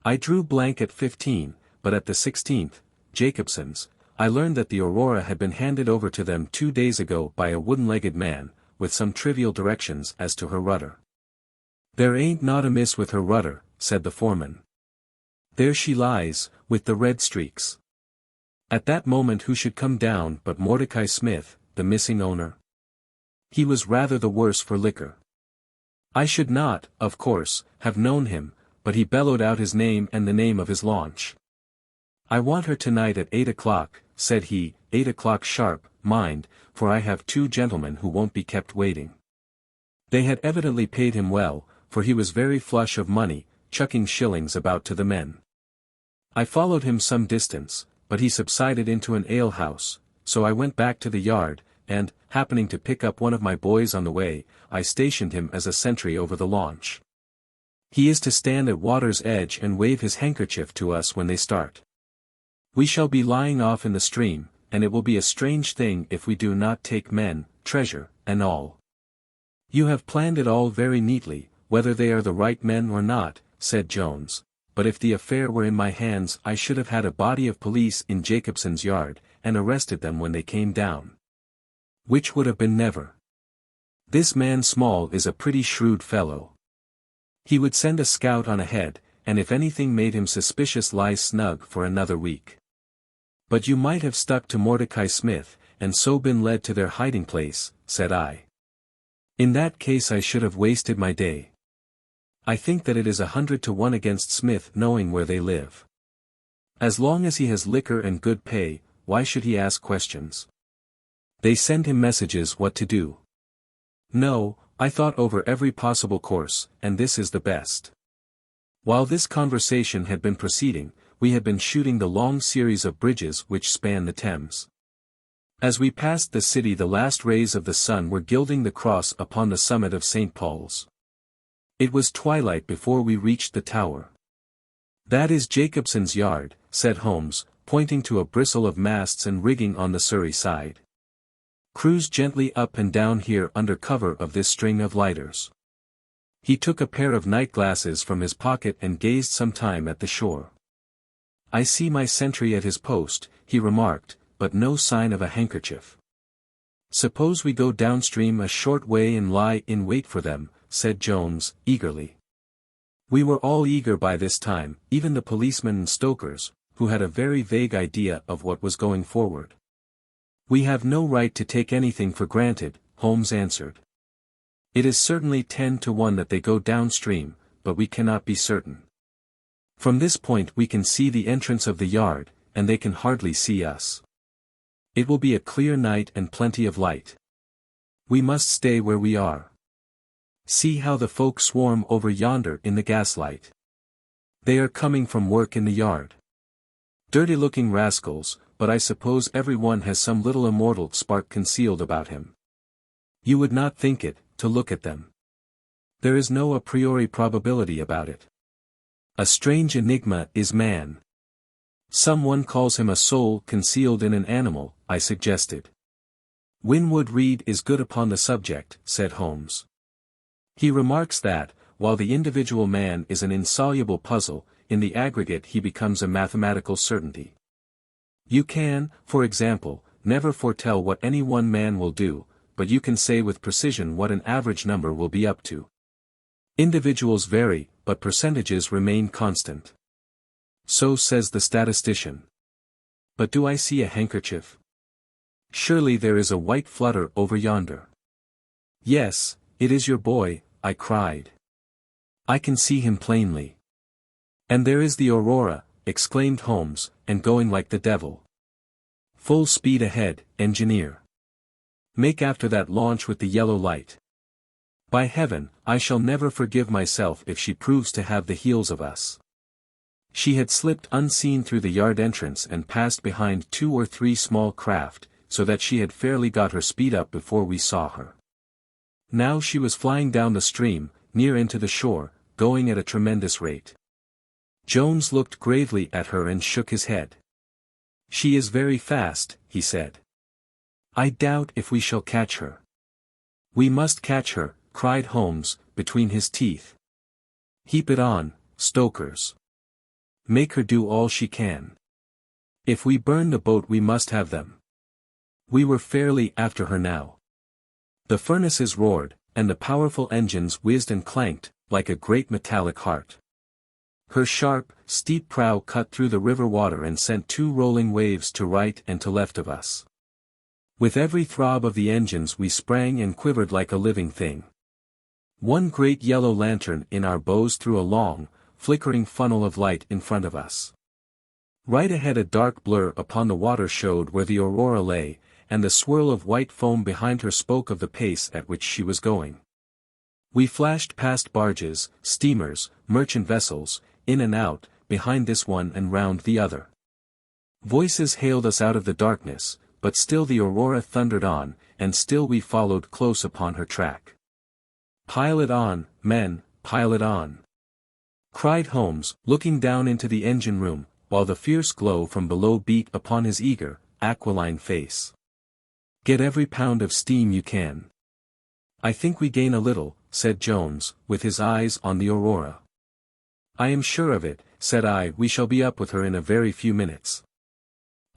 Speaker 1: I drew blank at 15, but at the 16th, Jacobson's, I learned that the Aurora had been handed over to them 2 days ago by a wooden-legged man, with some trivial directions as to her rudder. "There ain't naught amiss with her rudder," said the foreman. "There she lies, with the red streaks." At that moment who should come down but Mordecai Smith, the missing owner? He was rather the worse for liquor. I should not, of course, have known him, but he bellowed out his name and the name of his launch. "I want her tonight at 8 o'clock, said he, 8 o'clock sharp, mind, for I have 2 gentlemen who won't be kept waiting. They had evidently paid him well, for he was very flush of money, chucking shillings about to the men. I followed him some distance, but he subsided into an alehouse, so I went back to the yard, and, happening to pick up one of my boys on the way, I stationed him as a sentry over the launch. He is to stand at water's edge and wave his handkerchief to us when they start. We shall be lying off in the stream, and it will be a strange thing if we do not take men, treasure, and all." "You have planned it all very neatly, whether they are the right men or not," said Jones, "but if the affair were in my hands I should have had a body of police in Jacobson's yard, and arrested them when they came down. Which would have been never. This man Small is a pretty shrewd fellow. He would send a scout on ahead, and if anything made him suspicious lie snug for another week. But you might have stuck to Mordecai Smith, and so been led to their hiding place," said I. "In that case I should have wasted my day. I think that it is 100 to 1 against Smith knowing where they live. As long as he has liquor and good pay, why should he ask questions? They send him messages what to do. No, I thought over every possible course, and this is the best." While this conversation had been proceeding, we had been shooting the long series of bridges which span the Thames. As we passed the city the last rays of the sun were gilding the cross upon the summit of St. Paul's. It was twilight before we reached the tower. "That is Jacobson's yard," said Holmes, pointing to a bristle of masts and rigging on the Surrey side. Cruise gently up and down here under cover of this string of lighters. He took a pair of night glasses from his pocket and gazed some time at the shore. I see my sentry at his post, he remarked, but no sign of a handkerchief. Suppose we go downstream a short way and lie in wait for them, said Jones, eagerly. We were all eager by this time, even the policemen and stokers, who had a very vague idea of what was going forward. We have no right to take anything for granted, Holmes answered. It is certainly 10 to 1 that they go downstream, but we cannot be certain. From this point we can see the entrance of the yard, and they can hardly see us. It will be a clear night and plenty of light. We must stay where we are. See how the folk swarm over yonder in the gaslight. They are coming from work in the yard. Dirty-looking rascals, but I suppose every one has some little immortal spark concealed about him. You would not think it, to look at them. There is no a priori probability about it. A strange enigma is man. Someone calls him a soul concealed in an animal, I suggested. Winwood Reade is good upon the subject, said Holmes. He remarks that, while the individual man is an insoluble puzzle, in the aggregate he becomes a mathematical certainty. You can, for example, never foretell what any one man will do, but you can say with precision what an average number will be up to. Individuals vary, but percentages remain constant. So says the statistician. But do I see a handkerchief? Surely there is a white flutter over yonder. Yes, it is your boy, I cried. I can see him plainly. And there is the Aurora, exclaimed Holmes, and going like the devil. Full speed ahead, engineer. Make after that launch with the yellow light. By heaven, I shall never forgive myself if she proves to have the heels of us. She had slipped unseen through the yard entrance and passed behind 2 or 3 small craft, so that she had fairly got her speed up before we saw her. Now she was flying down the stream, near into the shore, going at a tremendous rate. Jones looked gravely at her and shook his head. She is very fast, he said. I doubt if we shall catch her. We must catch her, cried Holmes, between his teeth. Heap it on, stokers. Make her do all she can. If we burn the boat we must have them. We were fairly after her now. The furnaces roared, and the powerful engines whizzed and clanked, like a great metallic heart. Her sharp, steep prow cut through the river water and sent 2 rolling waves to right and to left of us. With every throb of the engines we sprang and quivered like a living thing. One great yellow lantern in our bows threw a long, flickering funnel of light in front of us. Right ahead a dark blur upon the water showed where the Aurora lay, and the swirl of white foam behind her spoke of the pace at which she was going. We flashed past barges, steamers, merchant vessels, in and out, behind this one and round the other. Voices hailed us out of the darkness, but still the Aurora thundered on, and still we followed close upon her track. Pile it on, men, pile it on, cried Holmes, looking down into the engine room, while the fierce glow from below beat upon his eager, aquiline face. Get every pound of steam you can. I think we gain a little, said Jones, with his eyes on the Aurora. I am sure of it, said I. We shall be up with her in a very few minutes.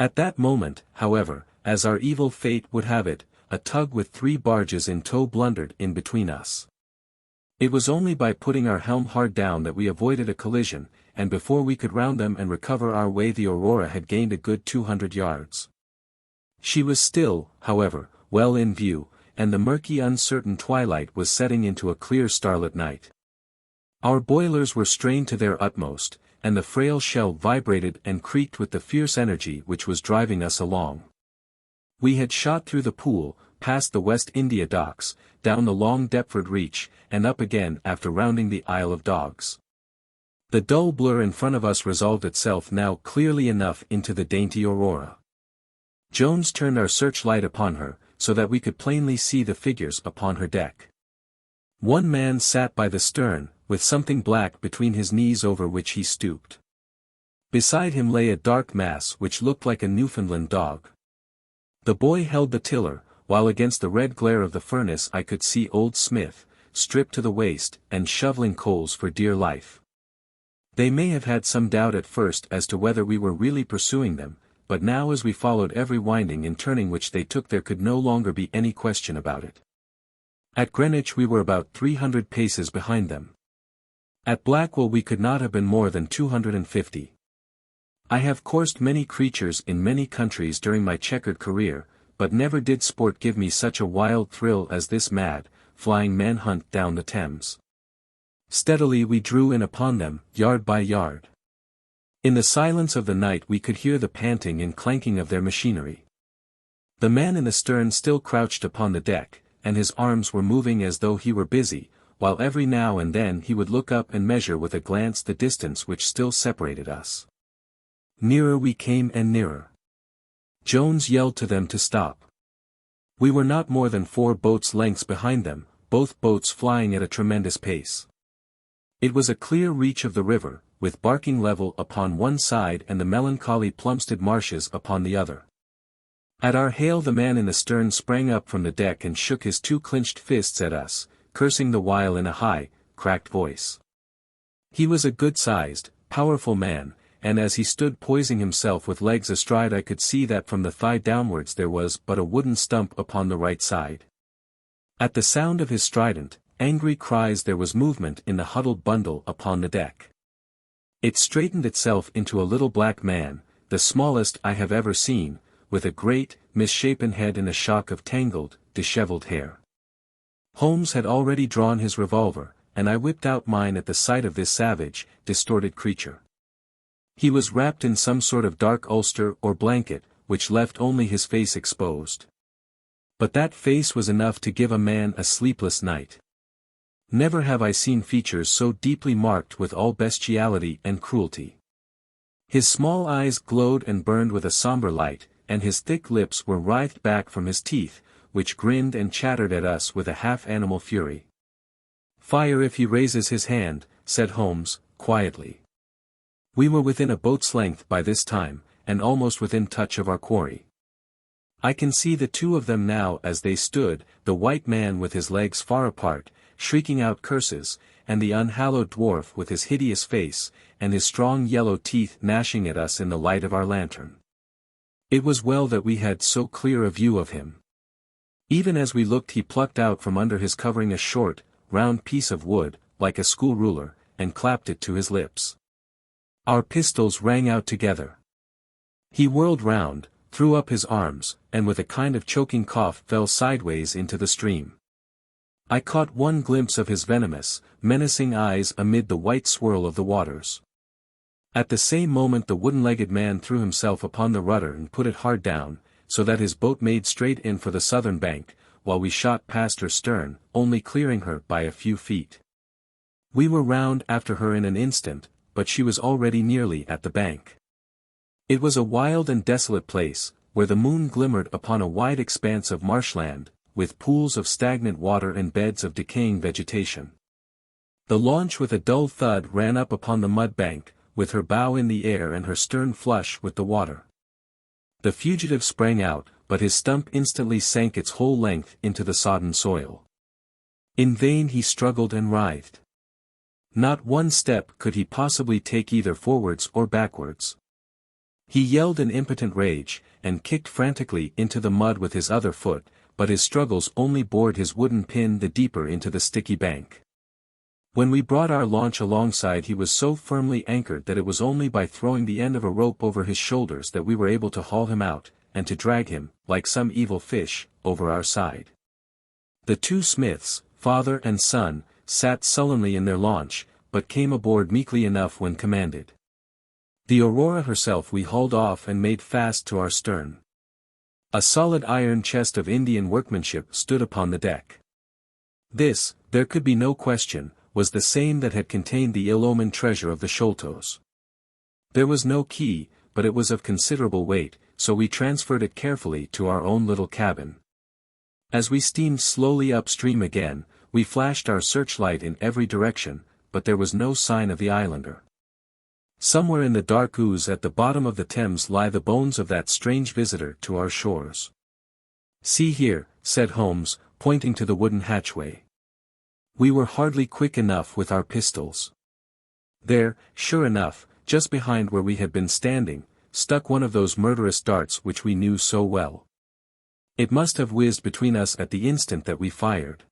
Speaker 1: At that moment, however, as our evil fate would have it, a tug with 3 barges in tow blundered in between us. It was only by putting our helm hard down that we avoided a collision, and before we could round them and recover our way the Aurora had gained a good 200 yards. She was still, however, well in view, and the murky uncertain twilight was setting into a clear starlit night. Our boilers were strained to their utmost, and the frail shell vibrated and creaked with the fierce energy which was driving us along. We had shot through the Pool, past the West India Docks, down the long Deptford Reach, and up again after rounding the Isle of Dogs. The dull blur in front of us resolved itself now clearly enough into the dainty Aurora. Jones turned our searchlight upon her, so that we could plainly see the figures upon her deck. One man sat by the stern, with something black between his knees over which he stooped. Beside him lay a dark mass which looked like a Newfoundland dog. The boy held the tiller, while against the red glare of the furnace I could see old Smith, stripped to the waist, and shoveling coals for dear life. They may have had some doubt at first as to whether we were really pursuing them, but now as we followed every winding and turning which they took there could no longer be any question about it. At Greenwich we were about 300 paces behind them. At Blackwell we could not have been more than 250. I have coursed many creatures in many countries during my checkered career, but never did sport give me such a wild thrill as this mad, flying manhunt down the Thames. Steadily we drew in upon them, yard by yard. In the silence of the night we could hear the panting and clanking of their machinery. The man in the stern still crouched upon the deck, and his arms were moving as though he were busy, while every now and then he would look up and measure with a glance the distance which still separated us. Nearer we came and nearer. Jones yelled to them to stop. We were not more than 4 boats' lengths behind them, both boats flying at a tremendous pace. It was a clear reach of the river, with Barking level upon one side and the melancholy Plumstead marshes upon the other. At our hail the man in the stern sprang up from the deck and shook his 2 clenched fists at us, cursing the while in a high, cracked voice. He was a good-sized, powerful man, and as he stood poising himself with legs astride I could see that from the thigh downwards there was but a wooden stump upon the right side. At the sound of his strident, angry cries there was movement in the huddled bundle upon the deck. It straightened itself into a little black man, the smallest I have ever seen, with a great, misshapen head and a shock of tangled, dishevelled hair. Holmes had already drawn his revolver, and I whipped out mine at the sight of this savage, distorted creature. He was wrapped in some sort of dark ulster or blanket, which left only his face exposed. But that face was enough to give a man a sleepless night. Never have I seen features so deeply marked with all bestiality and cruelty. His small eyes glowed and burned with a sombre light, and his thick lips were writhed back from his teeth, which grinned and chattered at us with a half-animal fury. "Fire if he raises his hand," said Holmes, quietly. We were within a boat's length by this time, and almost within touch of our quarry. I can see the 2 of them now as they stood, the white man with his legs far apart, shrieking out curses, and the unhallowed dwarf with his hideous face, and his strong yellow teeth gnashing at us in the light of our lantern. It was well that we had so clear a view of him. Even as we looked he plucked out from under his covering a short, round piece of wood, like a school ruler, and clapped it to his lips. Our pistols rang out together. He whirled round, threw up his arms, and with a kind of choking cough fell sideways into the stream. I caught one glimpse of his venomous, menacing eyes amid the white swirl of the waters. At the same moment the wooden-legged man threw himself upon the rudder and put it hard down, so that his boat made straight in for the southern bank, while we shot past her stern, only clearing her by a few feet. We were round after her in an instant, but she was already nearly at the bank. It was a wild and desolate place, where the moon glimmered upon a wide expanse of marshland, with pools of stagnant water and beds of decaying vegetation. The launch with a dull thud ran up upon the mud bank, with her bow in the air and her stern flush with the water. The fugitive sprang out, but his stump instantly sank its whole length into the sodden soil. In vain he struggled and writhed. Not one step could he possibly take either forwards or backwards. He yelled in impotent rage, and kicked frantically into the mud with his other foot, but his struggles only bored his wooden pin the deeper into the sticky bank. When we brought our launch alongside he was so firmly anchored that it was only by throwing the end of a rope over his shoulders that we were able to haul him out, and to drag him, like some evil fish, over our side. The 2 Smiths, father and son, sat sullenly in their launch, but came aboard meekly enough when commanded. The Aurora herself we hauled off and made fast to our stern. A solid iron chest of Indian workmanship stood upon the deck. This, there could be no question, was the same that had contained the ill-omened treasure of the Sholtos. There was no key, but it was of considerable weight, so we transferred it carefully to our own little cabin. As we steamed slowly upstream again, we flashed our searchlight in every direction, but there was no sign of the islander. Somewhere in the dark ooze at the bottom of the Thames lie the bones of that strange visitor to our shores. "See here," said Holmes, pointing to the wooden hatchway. We were hardly quick enough with our pistols. There, sure enough, just behind where we had been standing, stuck one of those murderous darts which we knew so well. It must have whizzed between us at the instant that we fired.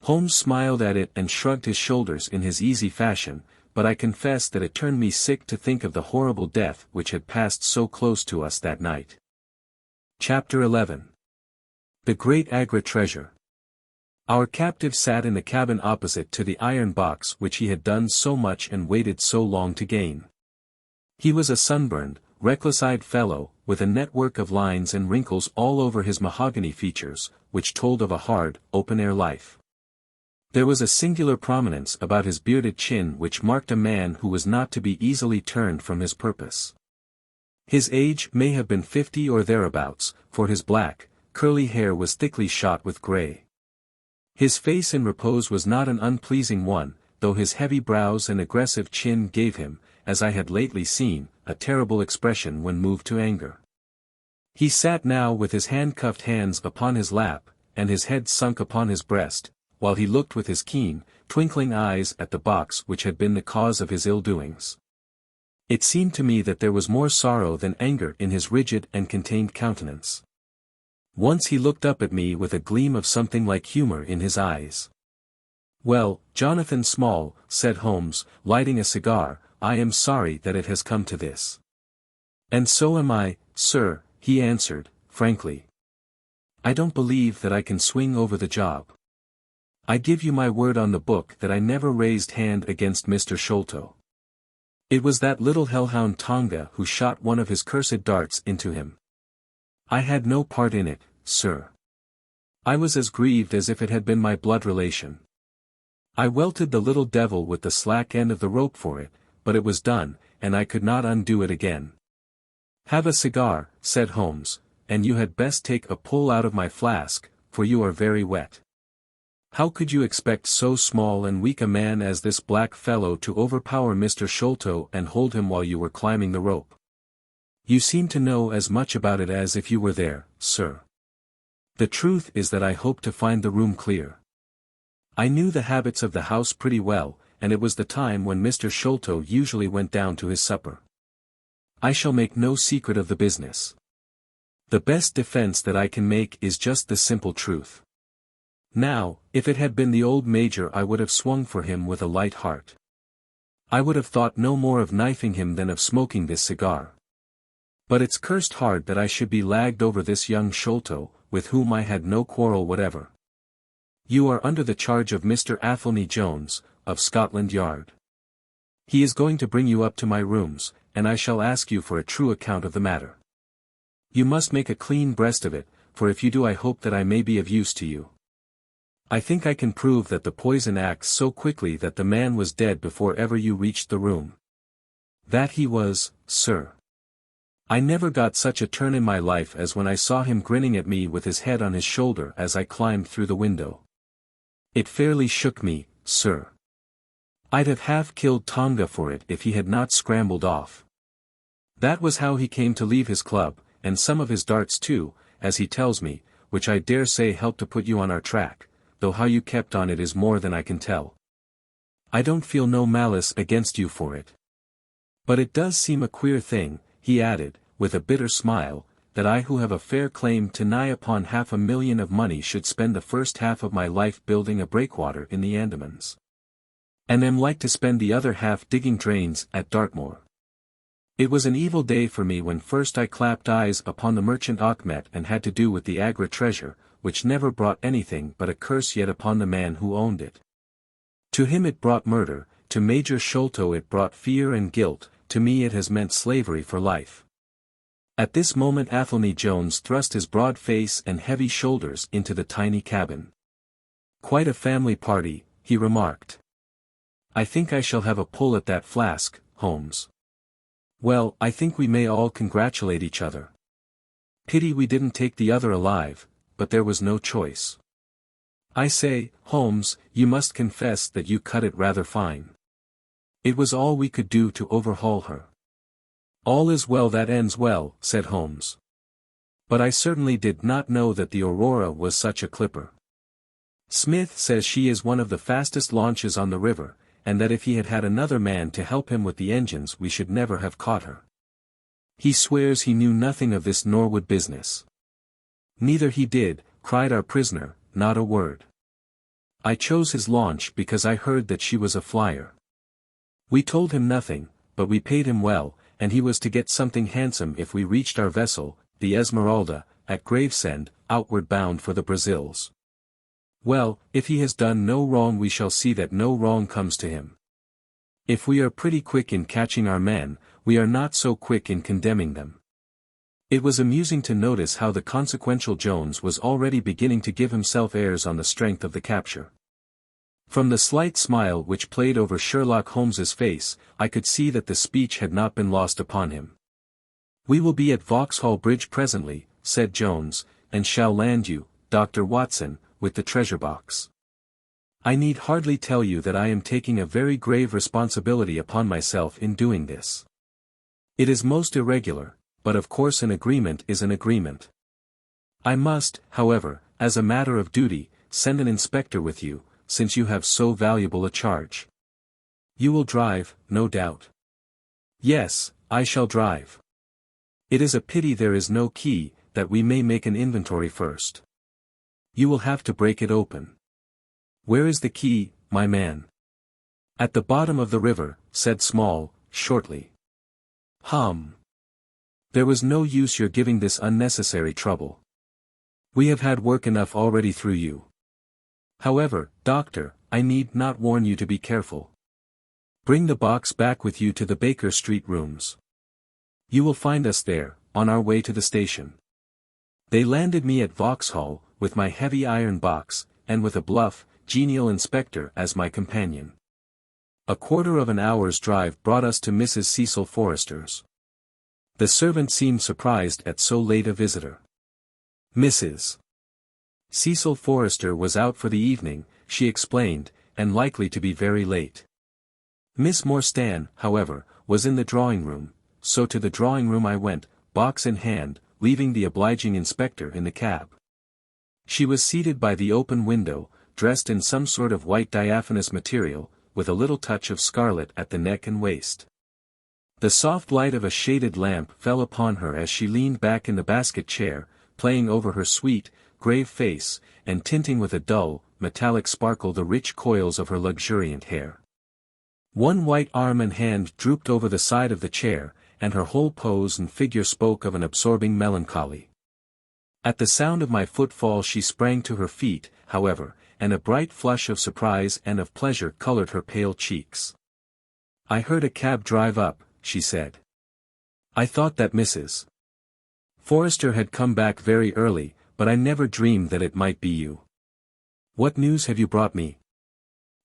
Speaker 1: Holmes smiled at it and shrugged his shoulders in his easy fashion, but I confess that it turned me sick to think of the horrible death which had passed so close to us that night. Chapter 11. The Great Agra Treasure. Our captive sat in the cabin opposite to the iron box which he had done so much and waited so long to gain. He was a sunburned, reckless-eyed fellow, with a network of lines and wrinkles all over his mahogany features, which told of a hard, open-air life. There was a singular prominence about his bearded chin which marked a man who was not to be easily turned from his purpose. His age may have been 50 or thereabouts, for his black, curly hair was thickly shot with grey. His face in repose was not an unpleasing one, though his heavy brows and aggressive chin gave him, as I had lately seen, a terrible expression when moved to anger. He sat now with his handcuffed hands upon his lap, and his head sunk upon his breast, while he looked with his keen, twinkling eyes at the box which had been the cause of his ill-doings. It seemed to me that there was more sorrow than anger in his rigid and contained countenance. Once he looked up at me with a gleam of something like humor in his eyes. "Well, Jonathan Small," said Holmes, lighting a cigar, "I am sorry that it has come to this." "And so am I, sir," he answered, frankly. "I don't believe that I can swing over the job. I give you my word on the book that I never raised hand against Mr. Sholto. It was that little hellhound Tonga who shot one of his cursed darts into him. I had no part in it, sir. I was as grieved as if it had been my blood relation. I welted the little devil with the slack end of the rope for it, but it was done, and I could not undo it again." "Have a cigar," said Holmes, "and you had best take a pull out of my flask, for you are very wet. How could you expect so small and weak a man as this black fellow to overpower Mr. Sholto and hold him while you were climbing the rope? You seem to know as much about it as if you were there, sir. The truth is that I hope to find the room clear. I knew the habits of the house pretty well, and it was the time when Mr. Sholto usually went down to his supper. I shall make no secret of the business. The best defense that I can make is just the simple truth. Now, if it had been the old Major, I would have swung for him with a light heart. I would have thought no more of knifing him than of smoking this cigar. But it's cursed hard that I should be lagged over this young Sholto, with whom I had no quarrel whatever. You are under the charge of Mr. Athelney Jones, of Scotland Yard. He is going to bring you up to my rooms, and I shall ask you for a true account of the matter. You must make a clean breast of it, for if you do I hope that I may be of use to you. I think I can prove that the poison acts so quickly that the man was dead before ever you reached the room. That he was, sir. I never got such a turn in my life as when I saw him grinning at me with his head on his shoulder as I climbed through the window. It fairly shook me, sir. I'd have half killed Tonga for it if he had not scrambled off. That was how he came to leave his club, and some of his darts too, as he tells me, which I dare say helped to put you on our track, though how you kept on it is more than I can tell. I don't feel no malice against you for it. But it does seem a queer thing," he added, with a bitter smile, "that I who have a fair claim to nigh upon $500,000 of money should spend the first half of my life building a breakwater in the Andamans. And am like to spend the other half digging drains at Dartmoor. It was an evil day for me when first I clapped eyes upon the merchant Achmet and had to do with the Agra treasure, which never brought anything but a curse yet upon the man who owned it. To him it brought murder, to Major Sholto it brought fear and guilt, to me it has meant slavery for life." At this moment Athelney Jones thrust his broad face and heavy shoulders into the tiny cabin. "Quite a family party," he remarked. "I think I shall have a pull at that flask, Holmes." "Well, I think we may all congratulate each other. Pity we didn't take the other alive, but there was no choice. I say, Holmes, you must confess that you cut it rather fine. It was all we could do to overhaul her." "All is well that ends well," said Holmes. But I certainly did not know that the Aurora was such a clipper. Smith says she is one of the fastest launches on the river, and that if he had had another man to help him with the engines we should never have caught her. He swears he knew nothing of this Norwood business. Neither he did, cried our prisoner, not a word. I chose his launch because I heard that she was a flyer. We told him nothing, but we paid him well, and he was to get something handsome if we reached our vessel, the Esmeralda, at Gravesend, outward bound for the Brazils. Well, if he has done no wrong we shall see that no wrong comes to him. If we are pretty quick in catching our men, we are not so quick in condemning them. It was amusing to notice how the consequential Jones was already beginning to give himself airs on the strength of the capture. From the slight smile which played over Sherlock Holmes's face, I could see that the speech had not been lost upon him. "We will be at Vauxhall Bridge presently," said Jones, "and shall land you, Dr. Watson, with the treasure box. I need hardly tell you that I am taking a very grave responsibility upon myself in doing this. It is most irregular, but of course an agreement is an agreement. I must, however, as a matter of duty, send an inspector with you, since you have so valuable a charge. You will drive, no doubt." "Yes, I shall drive. It is a pity there is no key, that we may make an inventory first. You will have to break it open." "Where is the key, my man?" "At the bottom of the river," said Small, shortly. "Hum. There was no use your giving this unnecessary trouble. We have had work enough already through you. However, Doctor, I need not warn you to be careful. Bring the box back with you to the Baker Street rooms. You will find us there, on our way to the station." They landed me at Vauxhall, with my heavy iron box, and with a bluff, genial inspector as my companion. A quarter of an hour's drive brought us to Mrs. Cecil Forrester's. The servant seemed surprised at so late a visitor. Mrs. Cecil Forrester was out for the evening, she explained, and likely to be very late. Miss Morstan, however, was in the drawing-room, so to the drawing-room I went, box in hand, leaving the obliging inspector in the cab. She was seated by the open window, dressed in some sort of white diaphanous material, with a little touch of scarlet at the neck and waist. The soft light of a shaded lamp fell upon her as she leaned back in the basket chair, playing over her sweet, grave face, and tinting with a dull, metallic sparkle the rich coils of her luxuriant hair. One white arm and hand drooped over the side of the chair, and her whole pose and figure spoke of an absorbing melancholy. At the sound of my footfall she sprang to her feet, however, and a bright flush of surprise and of pleasure colored her pale cheeks. "I heard a cab drive up," she said. "I thought that Mrs. Forrester had come back very early, but I never dreamed that it might be you. What news have you brought me?"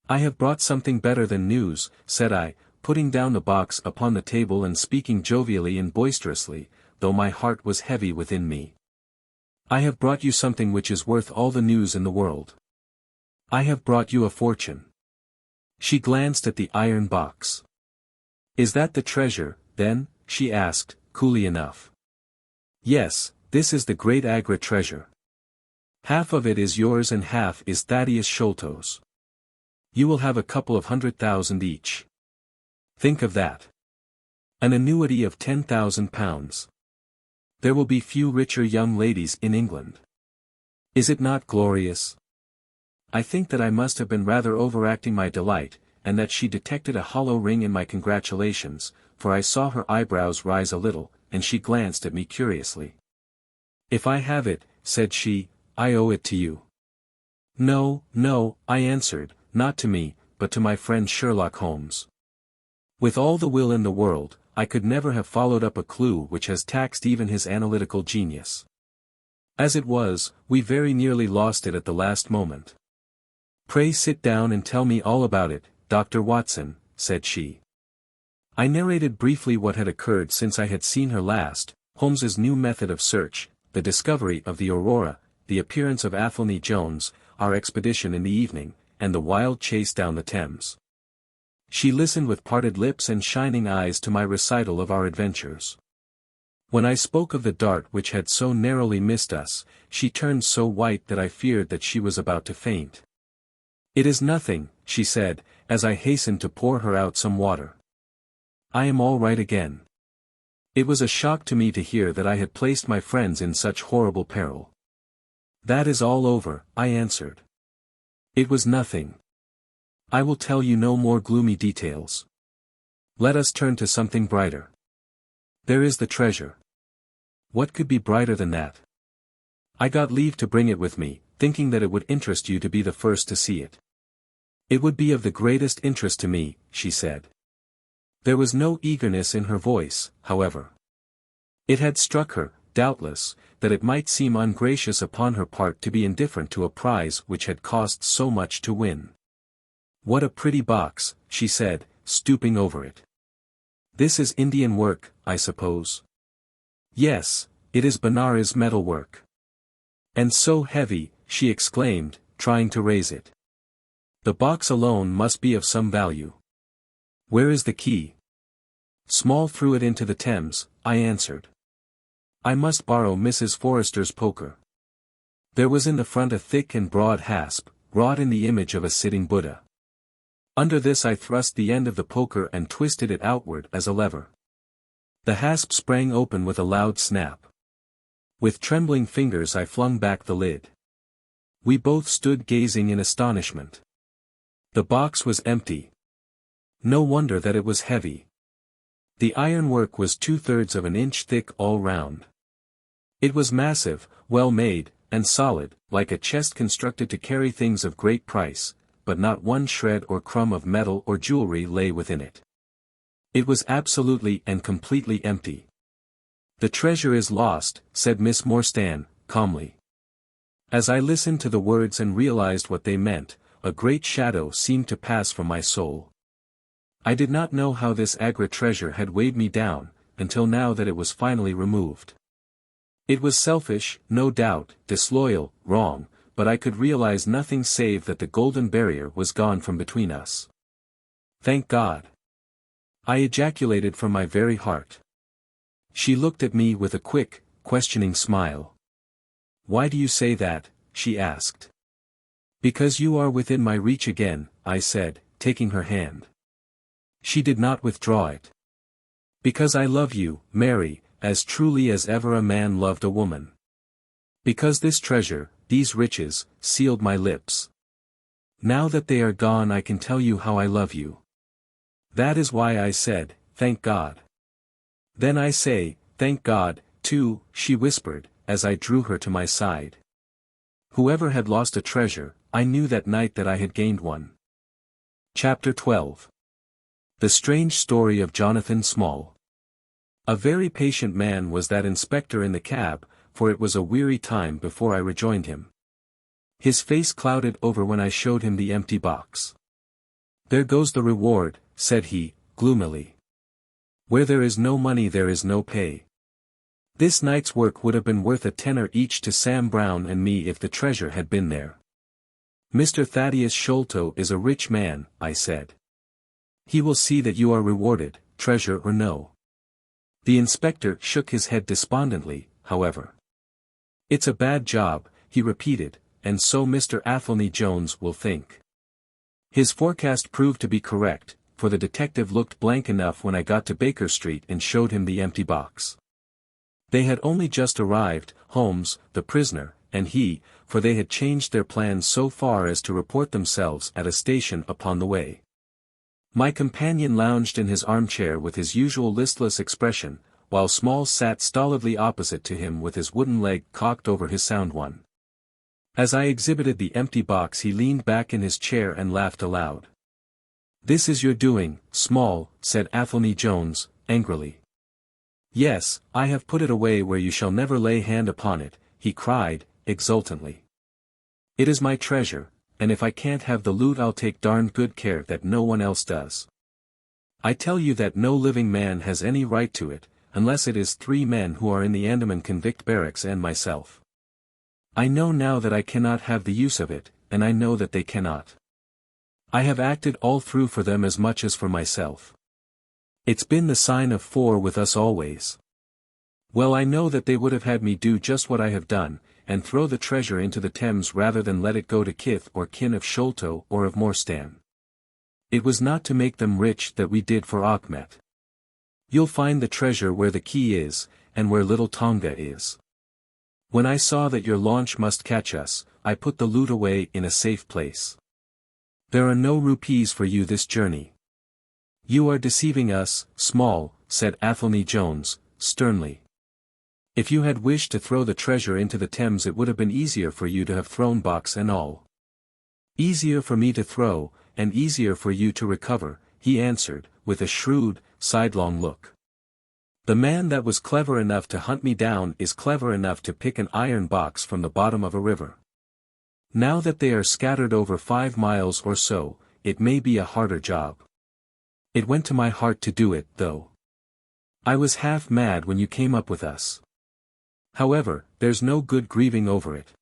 Speaker 1: "I have brought something better than news," said I, putting down the box upon the table and speaking jovially and boisterously, though my heart was heavy within me. "I have brought you something which is worth all the news in the world. I have brought you a fortune." She glanced at the iron box. "Is that the treasure, then?" she asked, coolly enough. "Yes, this is the great Agra treasure. Half of it is yours and half is Thaddeus Sholto's. You will have a couple of 100,000 each. Think of that. An annuity of £10,000. There will be few richer young ladies in England. Is it not glorious?" I think that I must have been rather overacting my delight, and that she detected a hollow ring in my congratulations, for I saw her eyebrows rise a little, and she glanced at me curiously. "If I have it," said she, "I owe it to you." "No, no," I answered, "not to me, but to my friend Sherlock Holmes. With all the will in the world, I could never have followed up a clue which has taxed even his analytical genius. As it was, we very nearly lost it at the last moment." "Pray sit down and tell me all about it, Dr. Watson," said she. I narrated briefly what had occurred since I had seen her last, Holmes's new method of search, the discovery of the Aurora, the appearance of Athelney Jones, our expedition in the evening, and the wild chase down the Thames. She listened with parted lips and shining eyes to my recital of our adventures. When I spoke of the dart which had so narrowly missed us, she turned so white that I feared that she was about to faint. "It is nothing," she said, as I hastened to pour her out some water. "I am all right again." It was a shock to me to hear that I had placed my friends in such horrible peril. "That is all over," I answered. "It was nothing. I will tell you no more gloomy details. Let us turn to something brighter. There is the treasure. What could be brighter than that? I got leave to bring it with me, thinking that it would interest you to be the first to see it." "It would be of the greatest interest to me," she said. There was no eagerness in her voice, however. It had struck her, doubtless, that it might seem ungracious upon her part to be indifferent to a prize which had cost so much to win. "What a pretty box," she said, stooping over it. "This is Indian work, I suppose?" "Yes, it is Benares metalwork." "And so heavy," she exclaimed, trying to raise it. "The box alone must be of some value. Where is the key?" "Small threw it into the Thames," I answered. "I must borrow Mrs. Forrester's poker." There was in the front a thick and broad hasp, wrought in the image of a sitting Buddha. Under this I thrust the end of the poker and twisted it outward as a lever. The hasp sprang open with a loud snap. With trembling fingers I flung back the lid. We both stood gazing in astonishment. The box was empty. No wonder that it was heavy. The ironwork was 2/3 of an inch thick all round. It was massive, well made, and solid, like a chest constructed to carry things of great price, but not one shred or crumb of metal or jewelry lay within it. It was absolutely and completely empty. "The treasure is lost," said Miss Morstan, calmly. As I listened to the words and realized what they meant, a great shadow seemed to pass from my soul. I did not know how this Agra treasure had weighed me down, until now that it was finally removed. It was selfish, no doubt, disloyal, wrong, but I could realize nothing save that the golden barrier was gone from between us. "Thank God!" I ejaculated from my very heart. She looked at me with a quick, questioning smile. "Why do you say that?" she asked. "Because you are within my reach again," I said, taking her hand. She did not withdraw it. "Because I love you, Mary, as truly as ever a man loved a woman. Because this treasure, these riches, sealed my lips. Now that they are gone I can tell you how I love you. That is why I said, thank God. Then I say, thank God, too," she whispered, as I drew her to my side. Whoever had lost a treasure, I knew that night that I had gained one. Chapter 12. The Strange Story of Jonathan Small. A very patient man was that inspector in the cab, for it was a weary time before I rejoined him. His face clouded over when I showed him the empty box. "There goes the reward," said he, gloomily. "Where there is no money there is no pay. This night's work would have been worth a tenner each to Sam Brown and me if the treasure had been there." "Mr. Thaddeus Sholto is a rich man," I said. "He will see that you are rewarded, treasure or no." The inspector shook his head despondently, however. "It's a bad job," he repeated, "and so Mr. Athelney Jones will think." His forecast proved to be correct, for the detective looked blank enough when I got to Baker Street and showed him the empty box. They had only just arrived, Holmes, the prisoner, and he, for they had changed their plans so far as to report themselves at a station upon the way. My companion lounged in his armchair with his usual listless expression, while Small sat stolidly opposite to him with his wooden leg cocked over his sound one. As I exhibited the empty box he leaned back in his chair and laughed aloud. "This is your doing, Small," said Athelney Jones, angrily. "Yes, I have put it away where you shall never lay hand upon it," he cried, exultantly. "It is my treasure, and if I can't have the loot I'll take darned good care that no one else does. I tell you that no living man has any right to it, unless it is 3 men who are in the Andaman convict barracks and myself. I know now that I cannot have the use of it, and I know that they cannot. I have acted all through for them as much as for myself. It's been the sign of 4 with us always. Well, I know that they would have had me do just what I have done, and throw the treasure into the Thames rather than let it go to kith or kin of Sholto or of Morstan. It was not to make them rich that we did for Achmet. You'll find the treasure where the key is, and where little Tonga is. When I saw that your launch must catch us, I put the loot away in a safe place. There are no rupees for you this journey. You are deceiving us, Small, said Athelney Jones, sternly. If you had wished to throw the treasure into the Thames, it would have been easier for you to have thrown box and all. Easier for me to throw, and easier for you to recover, he answered, with a shrewd, sidelong look. The man that was clever enough to hunt me down is clever enough to pick an iron box from the bottom of a river. Now that they are scattered over 5 miles or so, it may be a harder job. It went to my heart to do it, though. I was half mad when you came up with us. However, there's no good grieving over it.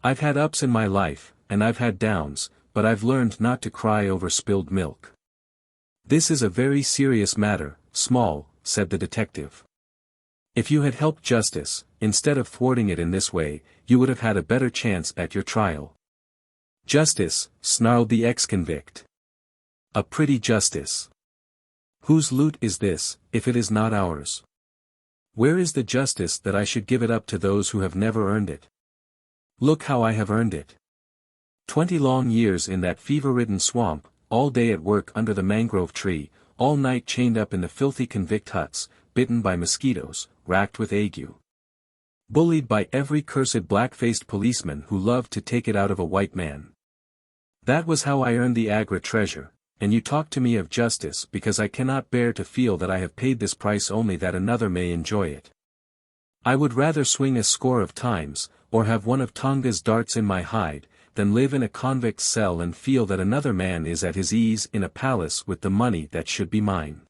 Speaker 1: I've had ups in my life, and I've had downs, but I've learned not to cry over spilled milk. This is a very serious matter, Small, said the detective. If you had helped justice, instead of thwarting it in this way, you would have had a better chance at your trial. Justice, snarled the ex-convict. A pretty justice. Whose loot is this, if it is not ours? Where is the justice that I should give it up to those who have never earned it? Look how I have earned it. 20 long years in that fever-ridden swamp, all day at work under the mangrove tree, all night chained up in the filthy convict huts, bitten by mosquitoes, racked with ague. Bullied by every cursed black-faced policeman who loved to take it out of a white man. That was how I earned the Agra treasure, and you talk to me of justice because I cannot bear to feel that I have paid this price only that another may enjoy it. I would rather swing a score of times, or have one of Tonga's darts in my hide, than live in a convict's cell and feel that another man is at his ease in a palace with the money that should be mine.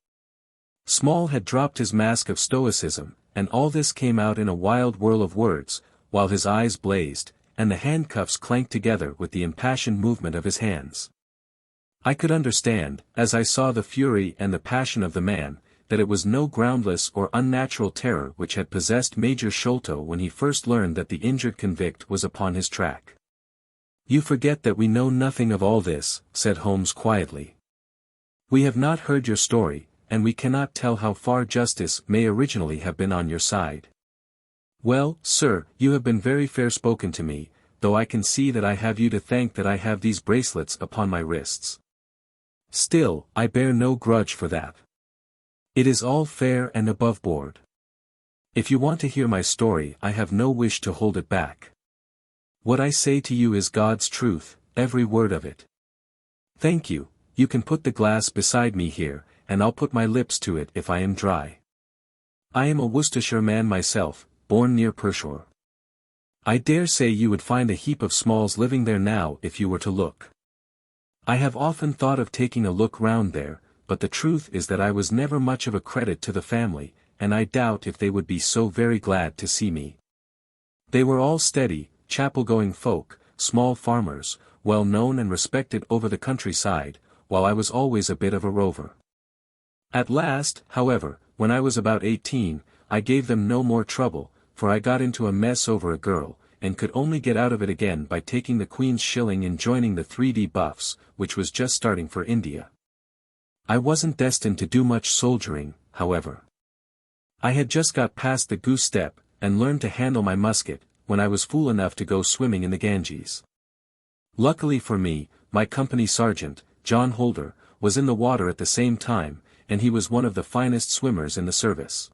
Speaker 1: Small had dropped his mask of stoicism, and all this came out in a wild whirl of words, while his eyes blazed, and the handcuffs clanked together with the impassioned movement of his hands. I could understand, as I saw the fury and the passion of the man, that it was no groundless or unnatural terror which had possessed Major Sholto when he first learned that the injured convict was upon his track. You forget that we know nothing of all this, said Holmes quietly. We have not heard your story, and we cannot tell how far justice may originally have been on your side. Well, sir, you have been very fair-spoken to me, though I can see that I have you to thank that I have these bracelets upon my wrists. Still, I bear no grudge for that. It is all fair and above board. If you want to hear my story, I have no wish to hold it back. What I say to you is God's truth, every word of it. Thank you, you can put the glass beside me here, and I'll put my lips to it if I am dry. I am a Worcestershire man myself, born near Pershore. I dare say you would find a heap of Smalls living there now if you were to look. I have often thought of taking a look round there, but the truth is that I was never much of a credit to the family, and I doubt if they would be so very glad to see me. They were all steady, chapel-going folk, small farmers, well known and respected over the countryside, while I was always a bit of a rover. At last, however, when I was about 18, I gave them no more trouble, for I got into a mess over a girl, and could only get out of it again by taking the Queen's shilling and joining the 3D Buffs, which was just starting for India. I wasn't destined to do much soldiering, however. I had just got past the goose step, and learned to handle my musket, when I was fool enough to go swimming in the Ganges. Luckily for me, my company sergeant, John Holder, was in the water at the same time, and he was one of the finest swimmers in the service.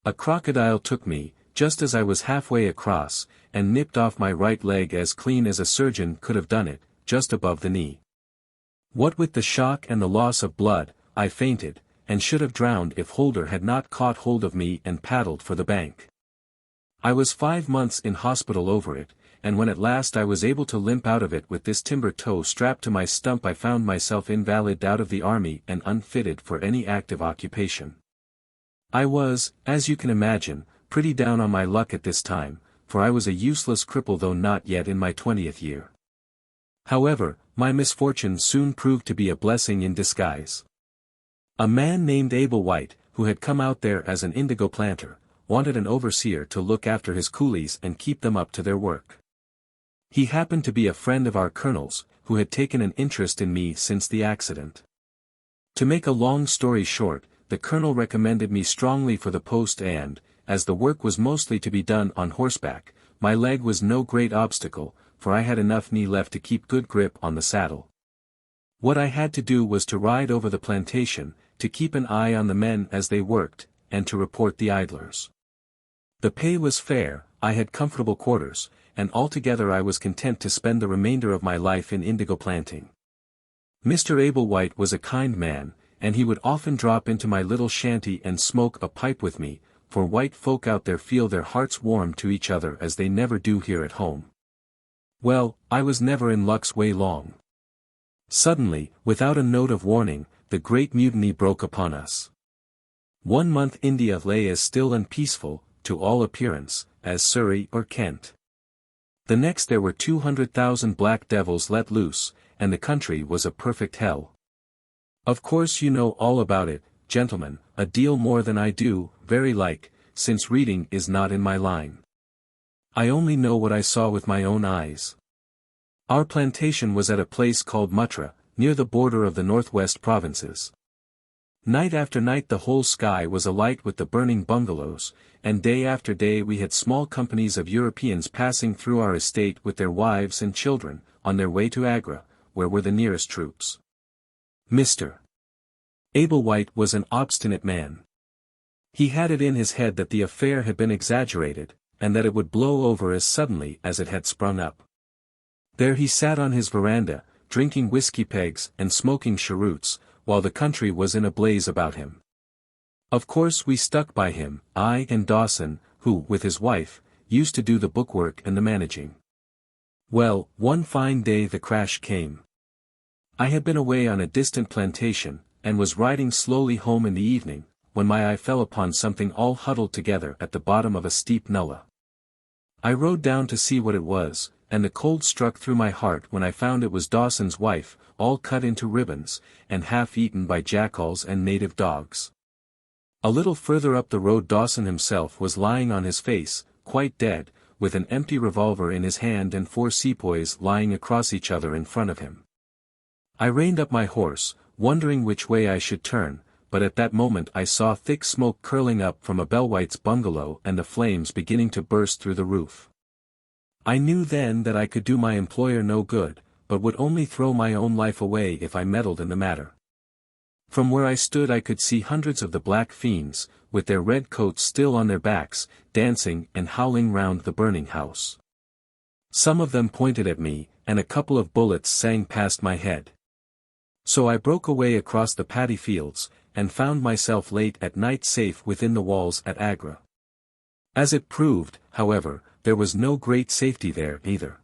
Speaker 1: A crocodile took me, just as I was halfway across, and nipped off my right leg as clean as a surgeon could have done it, just above the knee. What with the shock and the loss of blood, I fainted, and should have drowned if Holder had not caught hold of me and paddled for the bank. I was 5 months in hospital over it, and when at last I was able to limp out of it with this timber toe strapped to my stump, I found myself invalid out of the army and unfitted for any active occupation. I was, as you can imagine, pretty down on my luck at this time, for I was a useless cripple though not yet in my 20th year. However, my misfortune soon proved to be a blessing in disguise. A man named Abel White, who had come out there as an indigo planter, wanted an overseer to look after his coolies and keep them up to their work. He happened to be a friend of our colonel's, who had taken an interest in me since the accident. To make a long story short, the colonel recommended me strongly for the post and, as the work was mostly to be done on horseback, my leg was no great obstacle, for I had enough knee left to keep good grip on the saddle. What I had to do was to ride over the plantation, to keep an eye on the men as they worked, and to report the idlers. The pay was fair, I had comfortable quarters, and altogether I was content to spend the remainder of my life in indigo planting. Mr. Ablewhite was a kind man, and he would often drop into my little shanty and smoke a pipe with me, for white folk out there feel their hearts warm to each other as they never do here at home. Well, I was never in luck's way long. Suddenly, without a note of warning, the great mutiny broke upon us. 1 month India lay as still and peaceful, to all appearance, as Surrey or Kent. The next there were 200,000 black devils let loose, and the country was a perfect hell. Of course you know all about it, gentlemen, a deal more than I do, very like, since reading is not in my line. I only know what I saw with my own eyes. Our plantation was at a place called Muttra, near the border of the northwest provinces. Night after night the whole sky was alight with the burning bungalows, and day after day we had small companies of Europeans passing through our estate with their wives and children, on their way to Agra, where were the nearest troops. Mr. Ablewhite was an obstinate man. He had it in his head that the affair had been exaggerated, and that it would blow over as suddenly as it had sprung up. There he sat on his veranda, drinking whiskey pegs and smoking cheroots, while the country was in a blaze about him. Of course we stuck by him, I and Dawson, who, with his wife, used to do the bookwork and the managing. Well, one fine day the crash came. I had been away on a distant plantation, and was riding slowly home in the evening, when my eye fell upon something all huddled together at the bottom of a steep nullah. I rode down to see what it was, and the cold struck through my heart when I found it was Dawson's wife, all cut into ribbons, and half eaten by jackals and native dogs. A little further up the road Dawson himself was lying on his face, quite dead, with an empty revolver in his hand and 4 sepoys lying across each other in front of him. I reined up my horse, wondering which way I should turn, but at that moment I saw thick smoke curling up from Ablewhite's bungalow and the flames beginning to burst through the roof. I knew then that I could do my employer no good, but would only throw my own life away if I meddled in the matter. From where I stood I could see hundreds of the black fiends, with their red coats still on their backs, dancing and howling round the burning house. Some of them pointed at me, and a couple of bullets sang past my head. So I broke away across the paddy fields, and found myself late at night safe within the walls at Agra. As it proved, however, there was no great safety there either.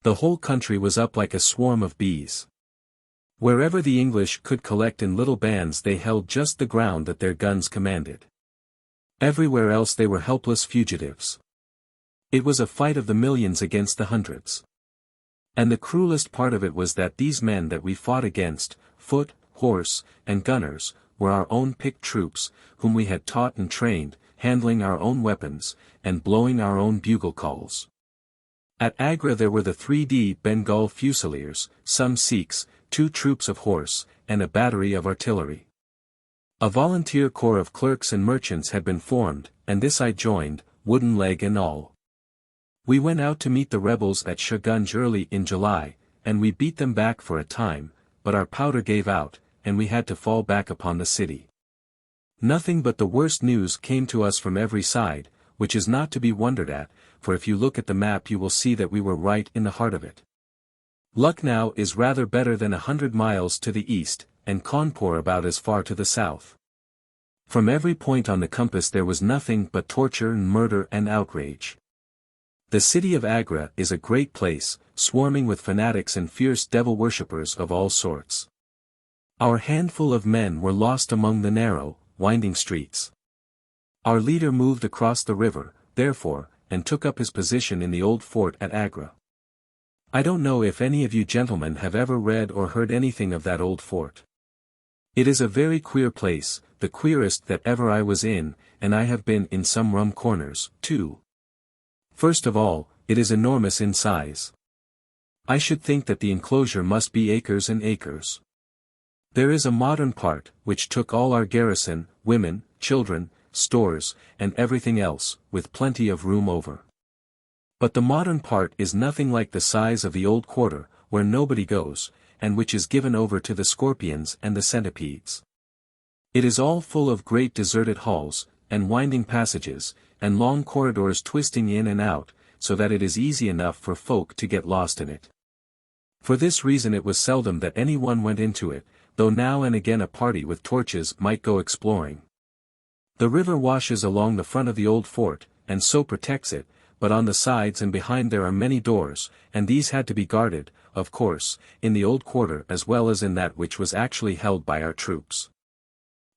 Speaker 1: The whole country was up like a swarm of bees. Wherever the English could collect in little bands they held just the ground that their guns commanded. Everywhere else they were helpless fugitives. It was a fight of the millions against the hundreds. And the cruelest part of it was that these men that we fought against, foot, horse, and gunners, were our own picked troops, whom we had taught and trained, handling our own weapons, and blowing our own bugle calls. At Agra there were the 3D Bengal Fusiliers, some Sikhs, 2 troops of horse, and a battery of artillery. A volunteer corps of clerks and merchants had been formed, and this I joined, wooden leg and all. We went out to meet the rebels at Shahgunj early in July, and we beat them back for a time, but our powder gave out, and we had to fall back upon the city. Nothing but the worst news came to us from every side, which is not to be wondered at, for if you look at the map you will see that we were right in the heart of it. Lucknow is rather better than 100 miles to the east, and Cawnpur about as far to the south. From every point on the compass there was nothing but torture and murder and outrage. The city of Agra is a great place, swarming with fanatics and fierce devil worshippers of all sorts. Our handful of men were lost among the narrow, winding streets. Our leader moved across the river, therefore, and took up his position in the old fort at Agra. I don't know if any of you gentlemen have ever read or heard anything of that old fort. It is a very queer place, the queerest that ever I was in, and I have been in some rum corners, too. First of all, it is enormous in size. I should think that the enclosure must be acres and acres. There is a modern part, which took all our garrison, women, children, stores, and everything else, with plenty of room over. But the modern part is nothing like the size of the old quarter, where nobody goes, and which is given over to the scorpions and the centipedes. It is all full of great deserted halls, and winding passages, and long corridors twisting in and out, so that it is easy enough for folk to get lost in it. For this reason it was seldom that any one went into it, though now and again a party with torches might go exploring. The river washes along the front of the old fort, and so protects it, but on the sides and behind there are many doors, and these had to be guarded, of course, in the old quarter as well as in that which was actually held by our troops.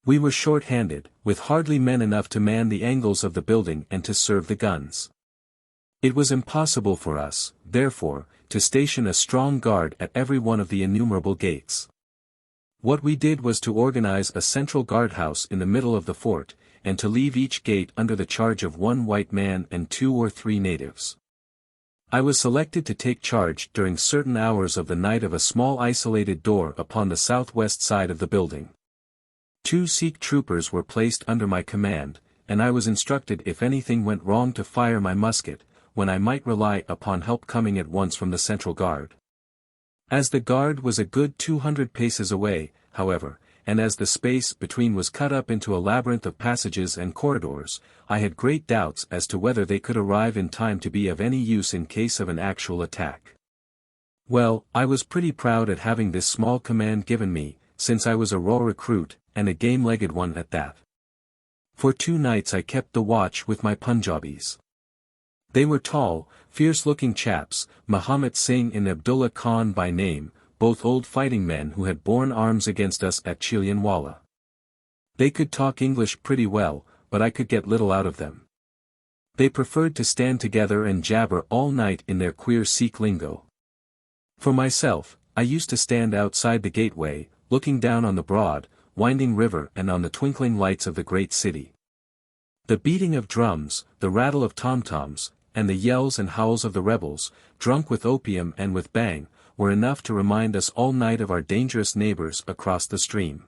Speaker 1: We were short-handed, with hardly men enough to man the angles of the building and to serve the guns. It was impossible for us, therefore, to station a strong guard at every one of the innumerable gates. What we did was to organize a central guardhouse in the middle of the fort, and to leave each gate under the charge of one white man and 2 or 3 natives. I was selected to take charge during certain hours of the night of a small isolated door upon the southwest side of the building. 2 Sikh troopers were placed under my command, and I was instructed if anything went wrong to fire my musket, when I might rely upon help coming at once from the central guard. As the guard was a good 200 paces away, however, and as the space between was cut up into a labyrinth of passages and corridors, I had great doubts as to whether they could arrive in time to be of any use in case of an actual attack. Well, I was pretty proud at having this small command given me, since I was a raw recruit, and a game-legged one at that. For 2 nights I kept the watch with my Punjabis. They were tall, fierce-looking chaps, Mahomet Singh and Abdullah Khan by name, both old fighting men who had borne arms against us at Chilianwala. They could talk English pretty well, but I could get little out of them. They preferred to stand together and jabber all night in their queer Sikh lingo. For myself, I used to stand outside the gateway, looking down on the broad, winding river and on the twinkling lights of the great city. The beating of drums, the rattle of tom-toms, and the yells and howls of the rebels, drunk with opium and with bang, were enough to remind us all night of our dangerous neighbors across the stream.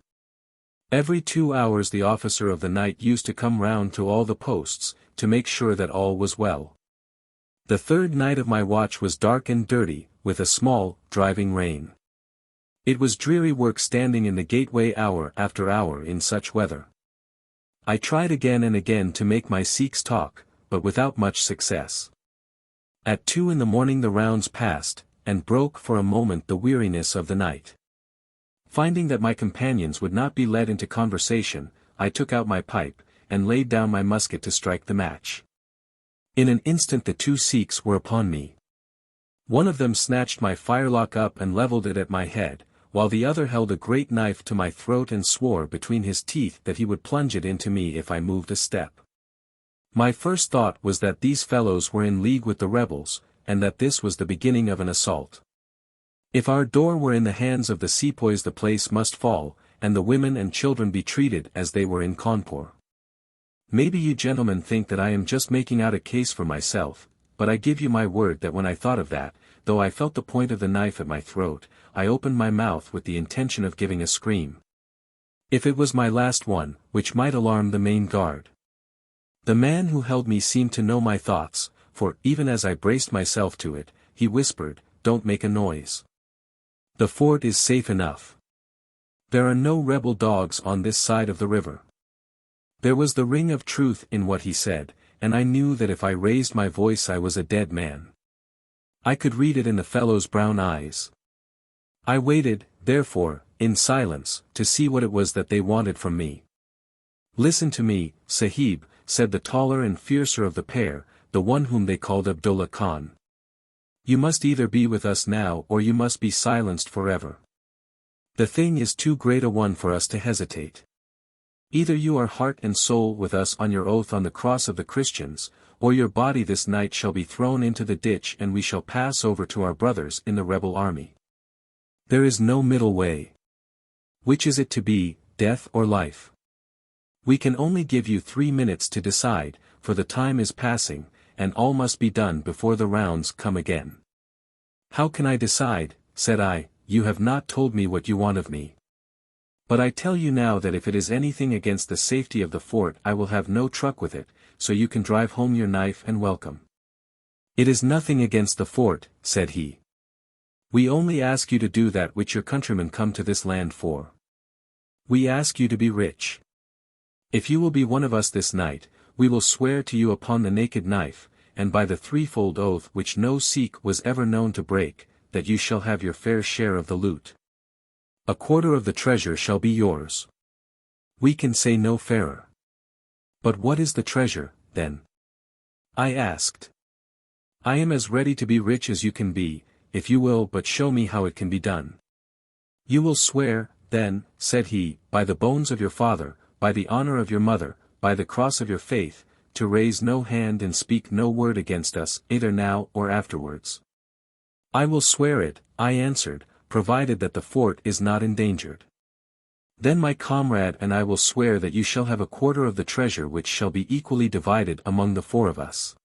Speaker 1: Every 2 hours the officer of the night used to come round to all the posts, to make sure that all was well. The 3rd night of my watch was dark and dirty, with a small, driving rain. It was dreary work standing in the gateway hour after hour in such weather. I tried again and again to make my Sikhs talk, but without much success. At 2 in the morning the rounds passed, and broke for a moment the weariness of the night. Finding that my companions would not be led into conversation, I took out my pipe, and laid down my musket to strike the match. In an instant the 2 Sikhs were upon me. One of them snatched my firelock up and levelled it at my head, while the other held a great knife to my throat and swore between his teeth that he would plunge it into me if I moved a step. My first thought was that these fellows were in league with the rebels, and that this was the beginning of an assault. If our door were in the hands of the sepoys the place must fall, and the women and children be treated as they were in Cawnpore. Maybe you gentlemen think that I am just making out a case for myself, but I give you my word that when I thought of that, though I felt the point of the knife at my throat, I opened my mouth with the intention of giving a scream. If it was my last one, which might alarm the main guard. The man who held me seemed to know my thoughts, for even as I braced myself to it, he whispered, "Don't make a noise. The fort is safe enough. There are no rebel dogs on this side of the river." There was the ring of truth in what he said, and I knew that if I raised my voice I was a dead man. I could read it in the fellow's brown eyes. I waited, therefore, in silence, to see what it was that they wanted from me. "Listen to me, Sahib," said the taller and fiercer of the pair, the one whom they called Abdullah Khan. "You must either be with us now or you must be silenced forever. The thing is too great a one for us to hesitate. Either you are heart and soul with us on your oath on the cross of the Christians, or your body this night shall be thrown into the ditch and we shall pass over to our brothers in the rebel army. There is no middle way. Which is it to be, death or life? We can only give you 3 minutes to decide, for the time is passing, and all must be done before the rounds come again. How can I decide, said I, you have not told me what you want of me. But I tell you now that if it is anything against the safety of the fort I will have no truck with it, so you can drive home your knife and welcome. It is nothing against the fort, said he. We only ask you to do that which your countrymen come to this land for. We ask you to be rich. If you will be one of us this night, we will swear to you upon the naked knife, and by the threefold oath which no Sikh was ever known to break, that you shall have your fair share of the loot. 1/4 of the treasure shall be yours. We can say no fairer. But what is the treasure, then? I asked. I am as ready to be rich as you can be, if you will but show me how it can be done. You will swear, then, said he, by the bones of your father, by the honor of your mother, by the cross of your faith, to raise no hand and speak no word against us, either now or afterwards. I will swear it, I answered, provided that the fort is not endangered. Then my comrade and I will swear that you shall have 1/4 of the treasure which shall be equally divided among the 4 of us.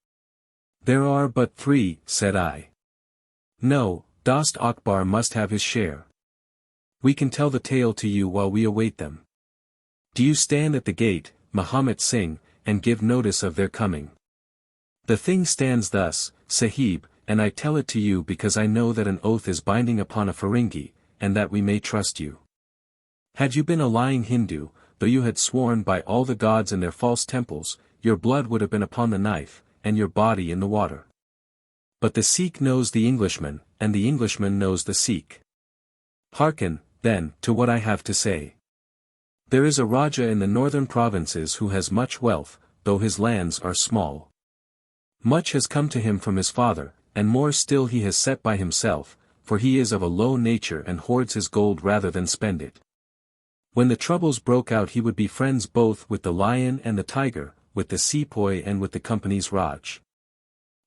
Speaker 1: There are but 3, said I. No, Dost Akbar must have his share. We can tell the tale to you while we await them. Do you stand at the gate, Mahomet Singh, and give notice of their coming. The thing stands thus, Sahib, and I tell it to you because I know that an oath is binding upon a Ferengi, and that we may trust you. Had you been a lying Hindu, though you had sworn by all the gods in their false temples, your blood would have been upon the knife, and your body in the water. But the Sikh knows the Englishman, and the Englishman knows the Sikh. Hearken, then, to what I have to say. There is a Raja in the northern provinces who has much wealth, though his lands are small. Much has come to him from his father, and more still he has set by himself, for he is of a low nature and hoards his gold rather than spend it. When the troubles broke out he would be friends both with the lion and the tiger, with the sepoy and with the company's Raj.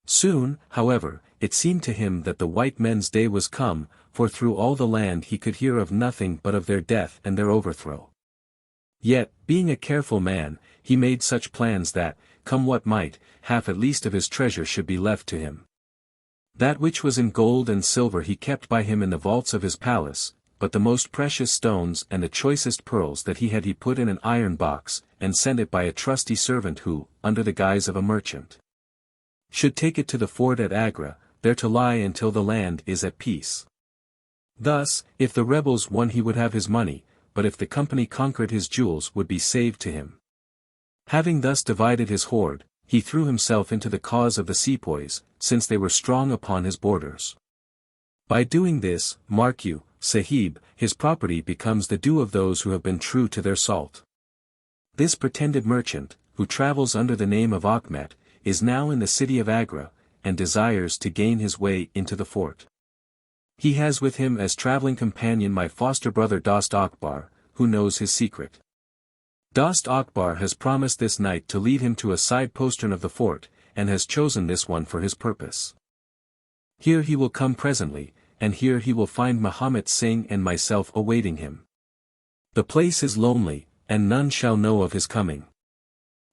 Speaker 1: Soon, however, it seemed to him that the white men's day was come, for through all the land he could hear of nothing but of their death and their overthrow. Yet, being a careful man, he made such plans that, come what might, half at least of his treasure should be left to him. That which was in gold and silver he kept by him in the vaults of his palace, but the most precious stones and the choicest pearls that he put in an iron box, and sent it by a trusty servant who, under the guise of a merchant, should take it to the fort at Agra, there to lie until the land is at peace. Thus, if the rebels won he would have his money, but if the company conquered his jewels would be saved to him. Having thus divided his hoard, he threw himself into the cause of the sepoys, since they were strong upon his borders. By doing this, mark you, Sahib, his property becomes the due of those who have been true to their salt. This pretended merchant, who travels under the name of Achmet, is now in the city of Agra, and desires to gain his way into the fort. He has with him as traveling companion my foster brother Dost Akbar, who knows his secret. Dost Akbar has promised this night to lead him to a side postern of the fort, and has chosen this one for his purpose. Here he will come presently, and here he will find Mahomet Singh and myself awaiting him. The place is lonely, and none shall know of his coming.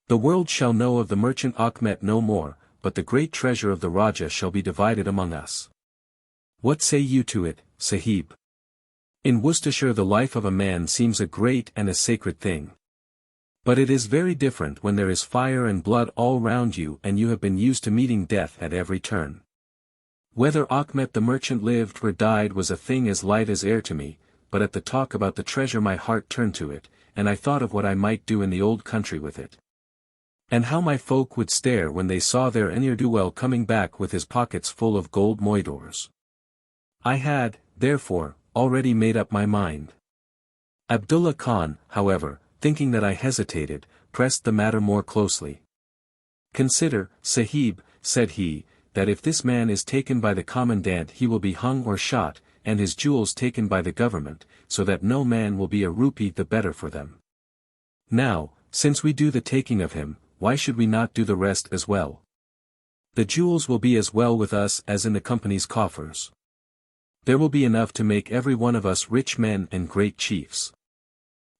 Speaker 1: The world shall know of the merchant Achmet no more, but the great treasure of the Raja shall be divided among us. What say you to it, Sahib? In Worcestershire the life of a man seems a great and a sacred thing. But it is very different when there is fire and blood all round you and you have been used to meeting death at every turn. Whether Achmet the merchant lived or died was a thing as light as air to me, but at the talk about the treasure my heart turned to it, and I thought of what I might do in the old country with it. And how my folk would stare when they saw their ne'er-do-well coming back with his pockets full of gold moidores. I had, therefore, already made up my mind. Abdullah Khan, however, thinking that I hesitated, pressed the matter more closely. Consider, Sahib, said he, that if this man is taken by the commandant he will be hung or shot, and his jewels taken by the government, so that no man will be a rupee the better for them. Now, since we do the taking of him, why should we not do the rest as well? The jewels will be as well with us as in the company's coffers. There will be enough to make every one of us rich men and great chiefs.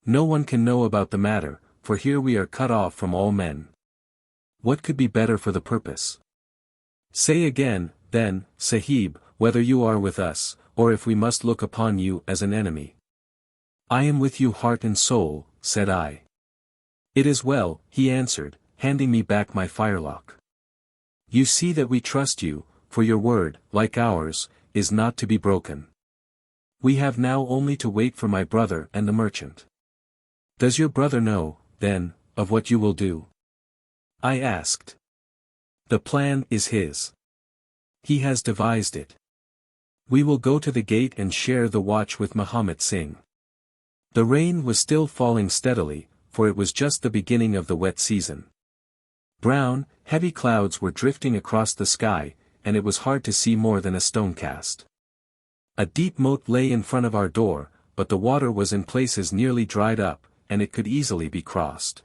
Speaker 1: No one can know about the matter, for here we are cut off from all men. What could be better for the purpose? Say again, then, Sahib, whether you are with us, or if we must look upon you as an enemy. I am with you heart and soul, said I. It is well, he answered, handing me back my firelock. You see that we trust you, for your word, like ours, is not to be broken. We have now only to wait for my brother and the merchant. Does your brother know, then, of what you will do? I asked. The plan is his. He has devised it. We will go to the gate and share the watch with Mahomet Singh. The rain was still falling steadily, for it was just the beginning of the wet season. Brown, heavy clouds were drifting across the sky, and it was hard to see more than a stone cast. A deep moat lay in front of our door, but the water was in places nearly dried up, and it could easily be crossed.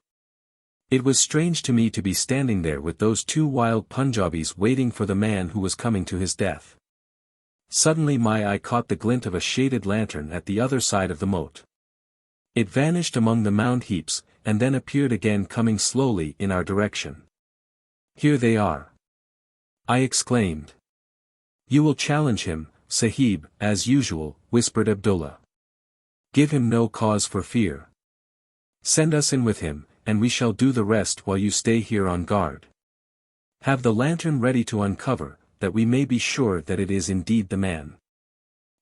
Speaker 1: It was strange to me to be standing there with those two wild Punjabis waiting for the man who was coming to his death. Suddenly my eye caught the glint of a shaded lantern at the other side of the moat. It vanished among the mound heaps, and then appeared again coming slowly in our direction. Here they are. I exclaimed. You will challenge him, Sahib, as usual, whispered Abdullah. Give him no cause for fear. Send us in with him, and we shall do the rest while you stay here on guard. Have the lantern ready to uncover, that we may be sure that it is indeed the man.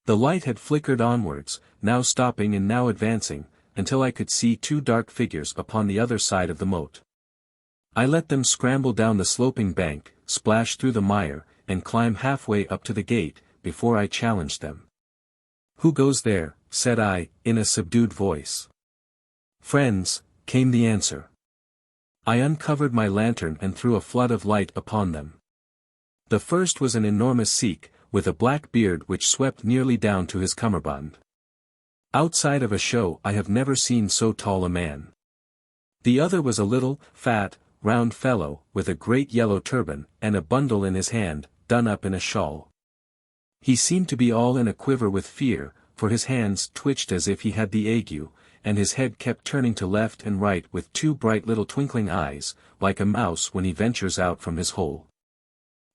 Speaker 1: The light had flickered onwards, now stopping and now advancing, until I could see two dark figures upon the other side of the moat. I let them scramble down the sloping bank, splash through the mire, and climb halfway up to the gate, before I challenged them. Who goes there? Said I, in a subdued voice. Friends, came the answer. I uncovered my lantern and threw a flood of light upon them. The first was an enormous Sikh, with a black beard which swept nearly down to his cummerbund. Outside of a show I have never seen so tall a man. The other was a little, fat, round fellow, with a great yellow turban, and a bundle in his hand, done up in a shawl. He seemed to be all in a quiver with fear, for his hands twitched as if he had the ague, and his head kept turning to left and right with two bright little twinkling eyes, like a mouse when he ventures out from his hole.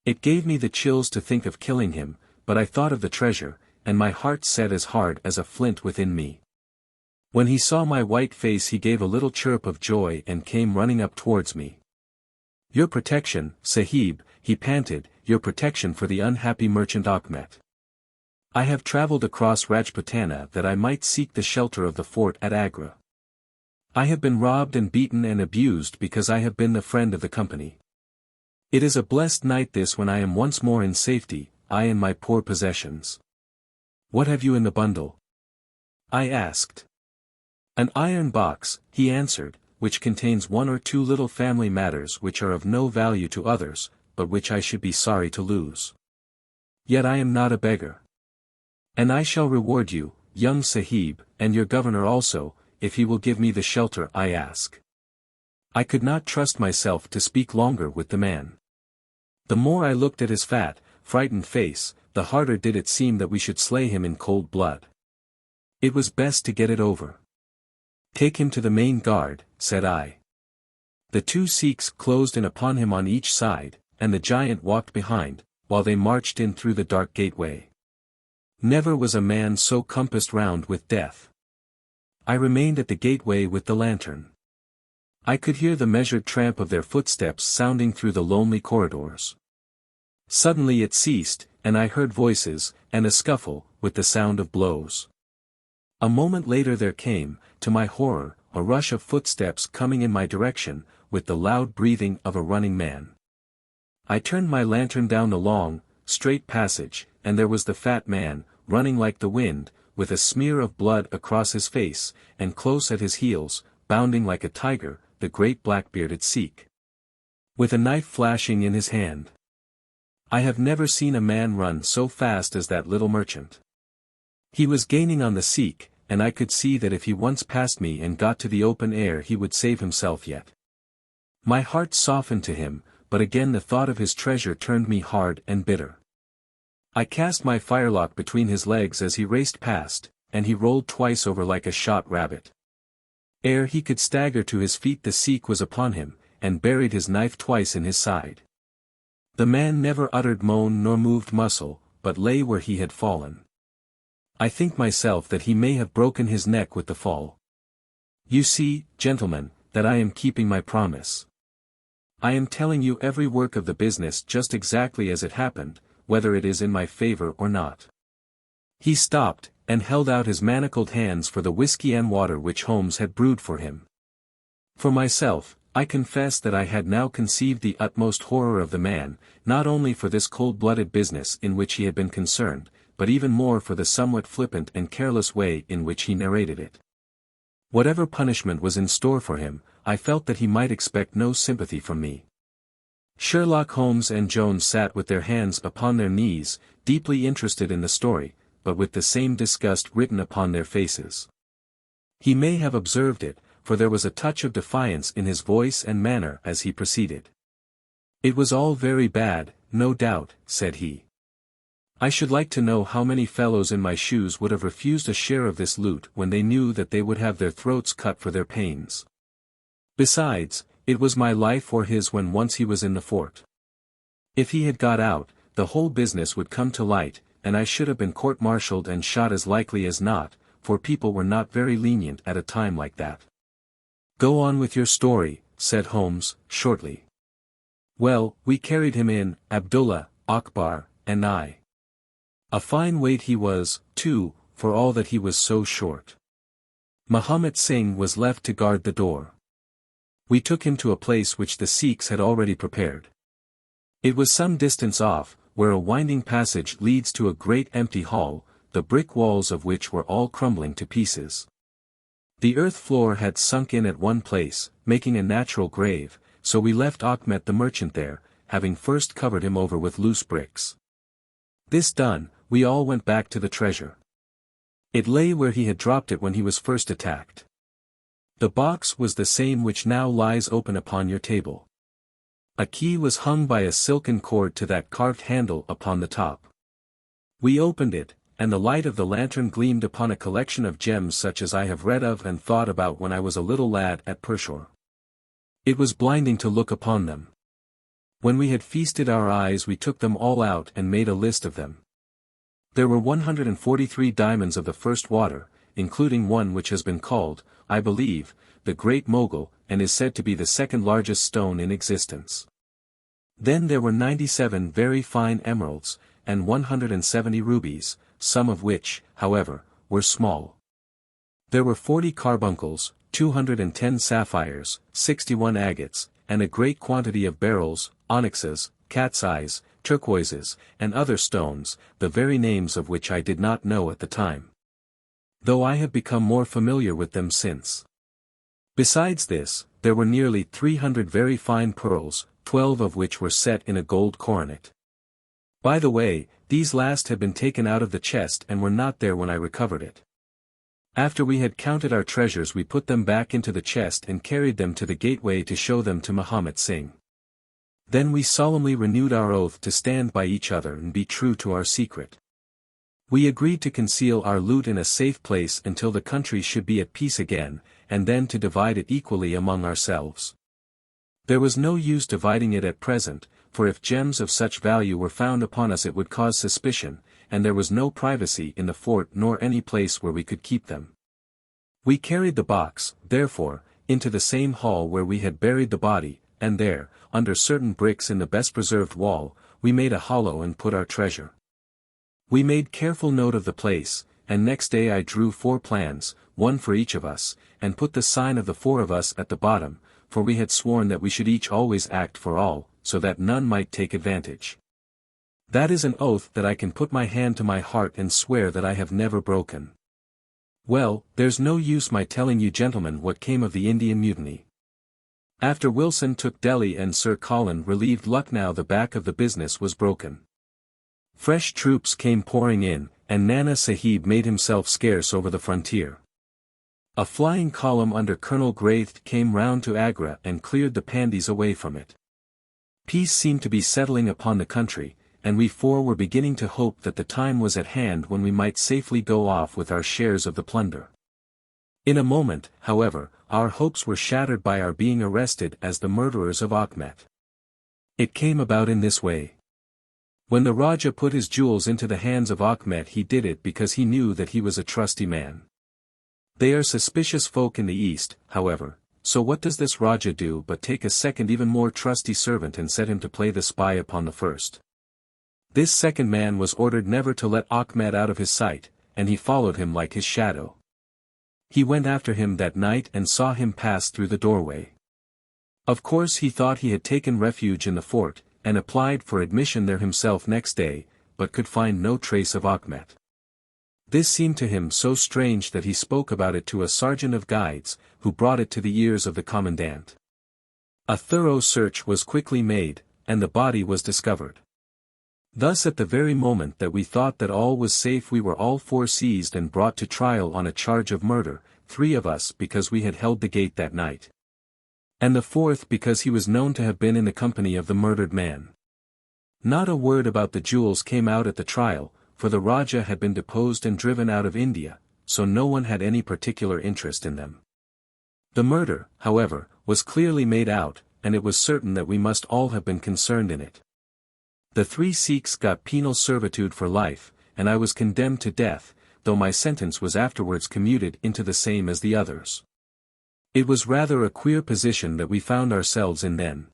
Speaker 1: It gave me the chills to think of killing him, but I thought of the treasure, and my heart set as hard as a flint within me. When he saw my white face he gave a little chirp of joy and came running up towards me. Your protection, Sahib, he panted, your protection for the unhappy merchant Achmet. I have travelled across Rajputana that I might seek the shelter of the fort at Agra. I have been robbed and beaten and abused because I have been the friend of the company. It is a blessed night this when I am once more in safety, I and my poor possessions. What have you in the bundle? I asked. An iron box, he answered, which contains one or two little family matters which are of no value to others, but which I should be sorry to lose. Yet I am not a beggar. And I shall reward you, young Sahib, and your governor also, if he will give me the shelter I ask. I could not trust myself to speak longer with the man. The more I looked at his fat, frightened face, the harder did it seem that we should slay him in cold blood. It was best to get it over. Take him to the main guard, said I. The two Sikhs closed in upon him on each side, and the giant walked behind, while they marched in through the dark gateway. Never was a man so compassed round with death. I remained at the gateway with the lantern. I could hear the measured tramp of their footsteps sounding through the lonely corridors. Suddenly it ceased, and I heard voices, and a scuffle, with the sound of blows. A moment later there came, to my horror, a rush of footsteps coming in my direction, with the loud breathing of a running man. I turned my lantern down the long, straight passage, and there was the fat man, running like the wind, with a smear of blood across his face, and close at his heels, bounding like a tiger, the great black-bearded Sikh, with a knife flashing in his hand. I have never seen a man run so fast as that little merchant. He was gaining on the Sikh, and I could see that if he once passed me and got to the open air he would save himself yet. My heart softened to him, but again the thought of his treasure turned me hard and bitter. I cast my firelock between his legs as he raced past, and he rolled twice over like a shot rabbit. Ere he could stagger to his feet the Sikh was upon him, and buried his knife twice in his side. The man never uttered moan nor moved muscle, but lay where he had fallen. I think myself that he may have broken his neck with the fall. You see, gentlemen, that I am keeping my promise. I am telling you every work of the business just exactly as it happened, whether it is in my favor or not. He stopped, and held out his manacled hands for the whiskey and water which Holmes had brewed for him. For myself, I confess that I had now conceived the utmost horror of the man, not only for this cold-blooded business in which he had been concerned, but even more for the somewhat flippant and careless way in which he narrated it. Whatever punishment was in store for him, I felt that he might expect no sympathy from me. Sherlock Holmes and Jones sat with their hands upon their knees, deeply interested in the story, but with the same disgust written upon their faces. He may have observed it, for there was a touch of defiance in his voice and manner as he proceeded. It was all very bad, no doubt, said he. I should like to know how many fellows in my shoes would have refused a share of this loot when they knew that they would have their throats cut for their pains. Besides, it was my life or his when once he was in the fort. If he had got out, the whole business would come to light, and I should have been court-martialed and shot as likely as not, for people were not very lenient at a time like that. Go on with your story, said Holmes, shortly. Well, we carried him in, Abdullah, Akbar, and I. A fine weight he was, too, for all that he was so short. Mahomet Singh was left to guard the door. We took him to a place which the Sikhs had already prepared. It was some distance off, where a winding passage leads to a great empty hall, the brick walls of which were all crumbling to pieces. The earth floor had sunk in at one place, making a natural grave, so we left Achmet the merchant there, having first covered him over with loose bricks. This done, we all went back to the treasure. It lay where he had dropped it when he was first attacked. The box was the same which now lies open upon your table. A key was hung by a silken cord to that carved handle upon the top. We opened it, and the light of the lantern gleamed upon a collection of gems such as I have read of and thought about when I was a little lad at Pershore. It was blinding to look upon them. When we had feasted our eyes we took them all out and made a list of them. There were 143 diamonds of the first water, including one which has been called, I believe, the Great Mogul, and is said to be the second largest stone in existence. Then there were 97 very fine emeralds, and 170 rubies, some of which, however, were small. There were 40 carbuncles, 210 sapphires, 61 agates, and a great quantity of beryls, onyxes, cat's eyes, turquoises, and other stones, the very names of which I did not know at the time, though I have become more familiar with them since. Besides this, there were nearly 300 very fine pearls, 12 of which were set in a gold coronet. By the way, these last had been taken out of the chest and were not there when I recovered it. After we had counted our treasures we put them back into the chest and carried them to the gateway to show them to Mahomet Singh. Then we solemnly renewed our oath to stand by each other and be true to our secret. We agreed to conceal our loot in a safe place until the country should be at peace again, and then to divide it equally among ourselves. There was no use dividing it at present, for if gems of such value were found upon us it would cause suspicion, and there was no privacy in the fort nor any place where we could keep them. We carried the box, therefore, into the same hall where we had buried the body, and there, under certain bricks in the best preserved wall, we made a hollow and put our treasure. We made careful note of the place, and next day I drew 4 plans, one for each of us, and put the sign of the 4 of us at the bottom, for we had sworn that we should each always act for all, so that none might take advantage. That is an oath that I can put my hand to my heart and swear that I have never broken. Well, there's no use my telling you gentlemen what came of the Indian mutiny. After Wilson took Delhi and Sir Colin relieved Lucknow the back of the business was broken. Fresh troops came pouring in, and Nana Sahib made himself scarce over the frontier. A flying column under Colonel Grayth came round to Agra and cleared the Pandis away from it. Peace seemed to be settling upon the country, and we 4 were beginning to hope that the time was at hand when we might safely go off with our shares of the plunder. In a moment, however, our hopes were shattered by our being arrested as the murderers of Achmet. It came about in this way. When the Rajah put his jewels into the hands of Achmet, he did it because he knew that he was a trusty man. They are suspicious folk in the East, however, so what does this Rajah do but take a second even more trusty servant and set him to play the spy upon the first. This second man was ordered never to let Achmet out of his sight, and he followed him like his shadow. He went after him that night and saw him pass through the doorway. Of course he thought he had taken refuge in the fort, and applied for admission there himself next day, but could find no trace of Achmet. This seemed to him so strange that he spoke about it to a sergeant of guides, who brought it to the ears of the commandant. A thorough search was quickly made, and the body was discovered. Thus at the very moment that we thought that all was safe, we were all four seized and brought to trial on a charge of murder, 3 of us because we had held the gate that night, and the 4th because he was known to have been in the company of the murdered man. Not a word about the jewels came out at the trial, for the Rajah had been deposed and driven out of India, so no one had any particular interest in them. The murder, however, was clearly made out, and it was certain that we must all have been concerned in it. The 3 Sikhs got penal servitude for life, and I was condemned to death, though my sentence was afterwards commuted into the same as the others. It was rather a queer position that we found ourselves in then.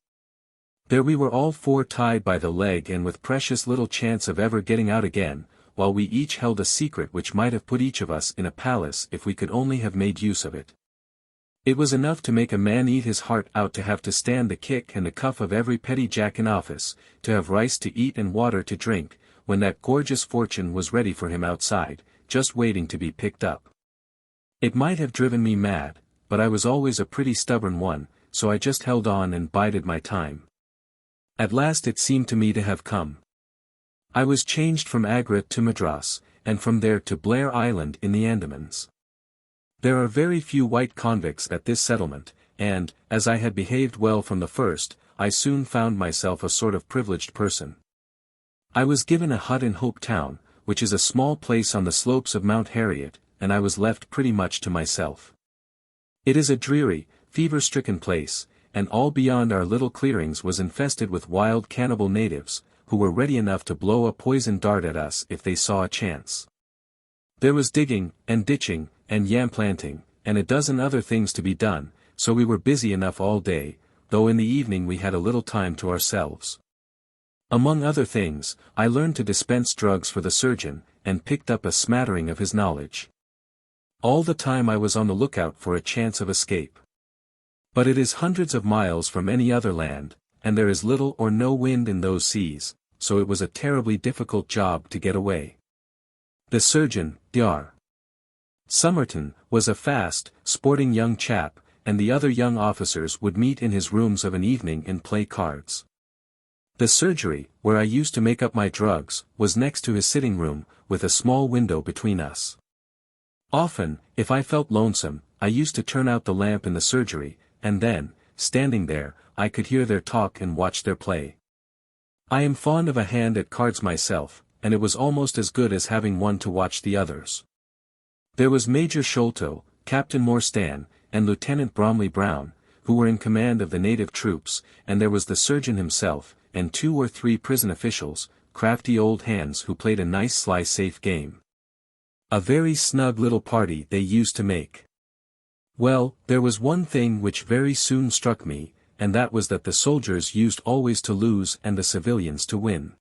Speaker 1: There we were all 4 tied by the leg and with precious little chance of ever getting out again, while we each held a secret which might have put each of us in a palace if we could only have made use of it. It was enough to make a man eat his heart out to have to stand the kick and the cuff of every petty jack in office, to have rice to eat and water to drink, when that gorgeous fortune was ready for him outside, just waiting to be picked up. It might have driven me mad, but I was always a pretty stubborn one, so I just held on and bided my time. At last it seemed to me to have come. I was changed from Agra to Madras, and from there to Blair Island in the Andamans. There are very few white convicts at this settlement, and, as I had behaved well from the first, I soon found myself a sort of privileged person. I was given a hut in Hope Town, which is a small place on the slopes of Mount Harriet, and I was left pretty much to myself. It is a dreary, fever-stricken place, and all beyond our little clearings was infested with wild cannibal natives, who were ready enough to blow a poisoned dart at us if they saw a chance. There was digging, and ditching, and yam planting, and a dozen other things to be done, so we were busy enough all day, though in the evening we had a little time to ourselves. Among other things, I learned to dispense drugs for the surgeon, and picked up a smattering of his knowledge. All the time I was on the lookout for a chance of escape. But it is hundreds of miles from any other land, and there is little or no wind in those seas, so it was a terribly difficult job to get away. The surgeon, Dr. Somerton, was a fast, sporting young chap, and the other young officers would meet in his rooms of an evening and play cards. The surgery, where I used to make up my drugs, was next to his sitting room, with a small window between us. Often, if I felt lonesome, I used to turn out the lamp in the surgery, and then, standing there, I could hear their talk and watch their play. I am fond of a hand at cards myself, and it was almost as good as having one to watch the others. There was Major Sholto, Captain Morstan, and Lieutenant Bromley Brown, who were in command of the native troops, and there was the surgeon himself, and 2 or 3 prison officials, crafty old hands who played a nice sly safe game. A very snug little party they used to make. Well, there was one thing which very soon struck me, and that was that the soldiers used always to lose and the civilians to win.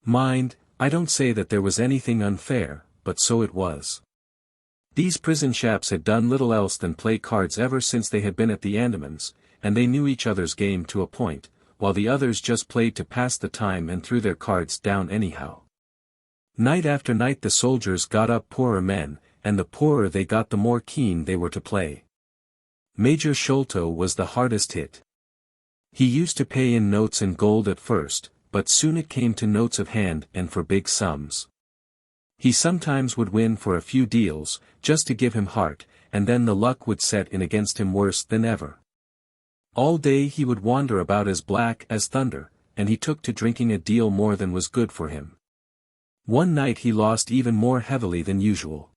Speaker 1: Mind, I don't say that there was anything unfair, but so it was. These prison chaps had done little else than play cards ever since they had been at the Andamans, and they knew each other's game to a point, while the others just played to pass the time and threw their cards down anyhow. Night after night the soldiers got up poorer men, and the poorer they got the more keen they were to play. Major Sholto was the hardest hit. He used to pay in notes and gold at first, but soon it came to notes of hand and for big sums. He sometimes would win for a few deals, just to give him heart, and then the luck would set in against him worse than ever. All day he would wander about as black as thunder, and he took to drinking a deal more than was good for him. One night he lost even more heavily than usual.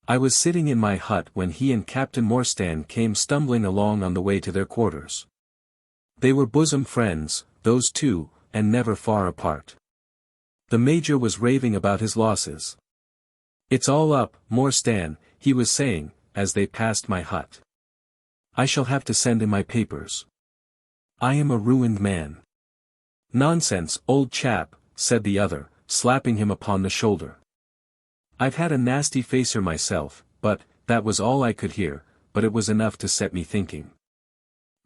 Speaker 1: I was sitting in my hut when he and Captain Morstan came stumbling along on the way to their quarters. They were bosom friends, those two, and never far apart. The Major was raving about his losses. "It's all up, Morstan," he was saying, as they passed my hut. "I shall have to send in my papers. I am a ruined man." "Nonsense, old chap," said the other, slapping him upon the shoulder. "I've had a nasty facer myself, but, that was all I could hear, but it was enough to set me thinking."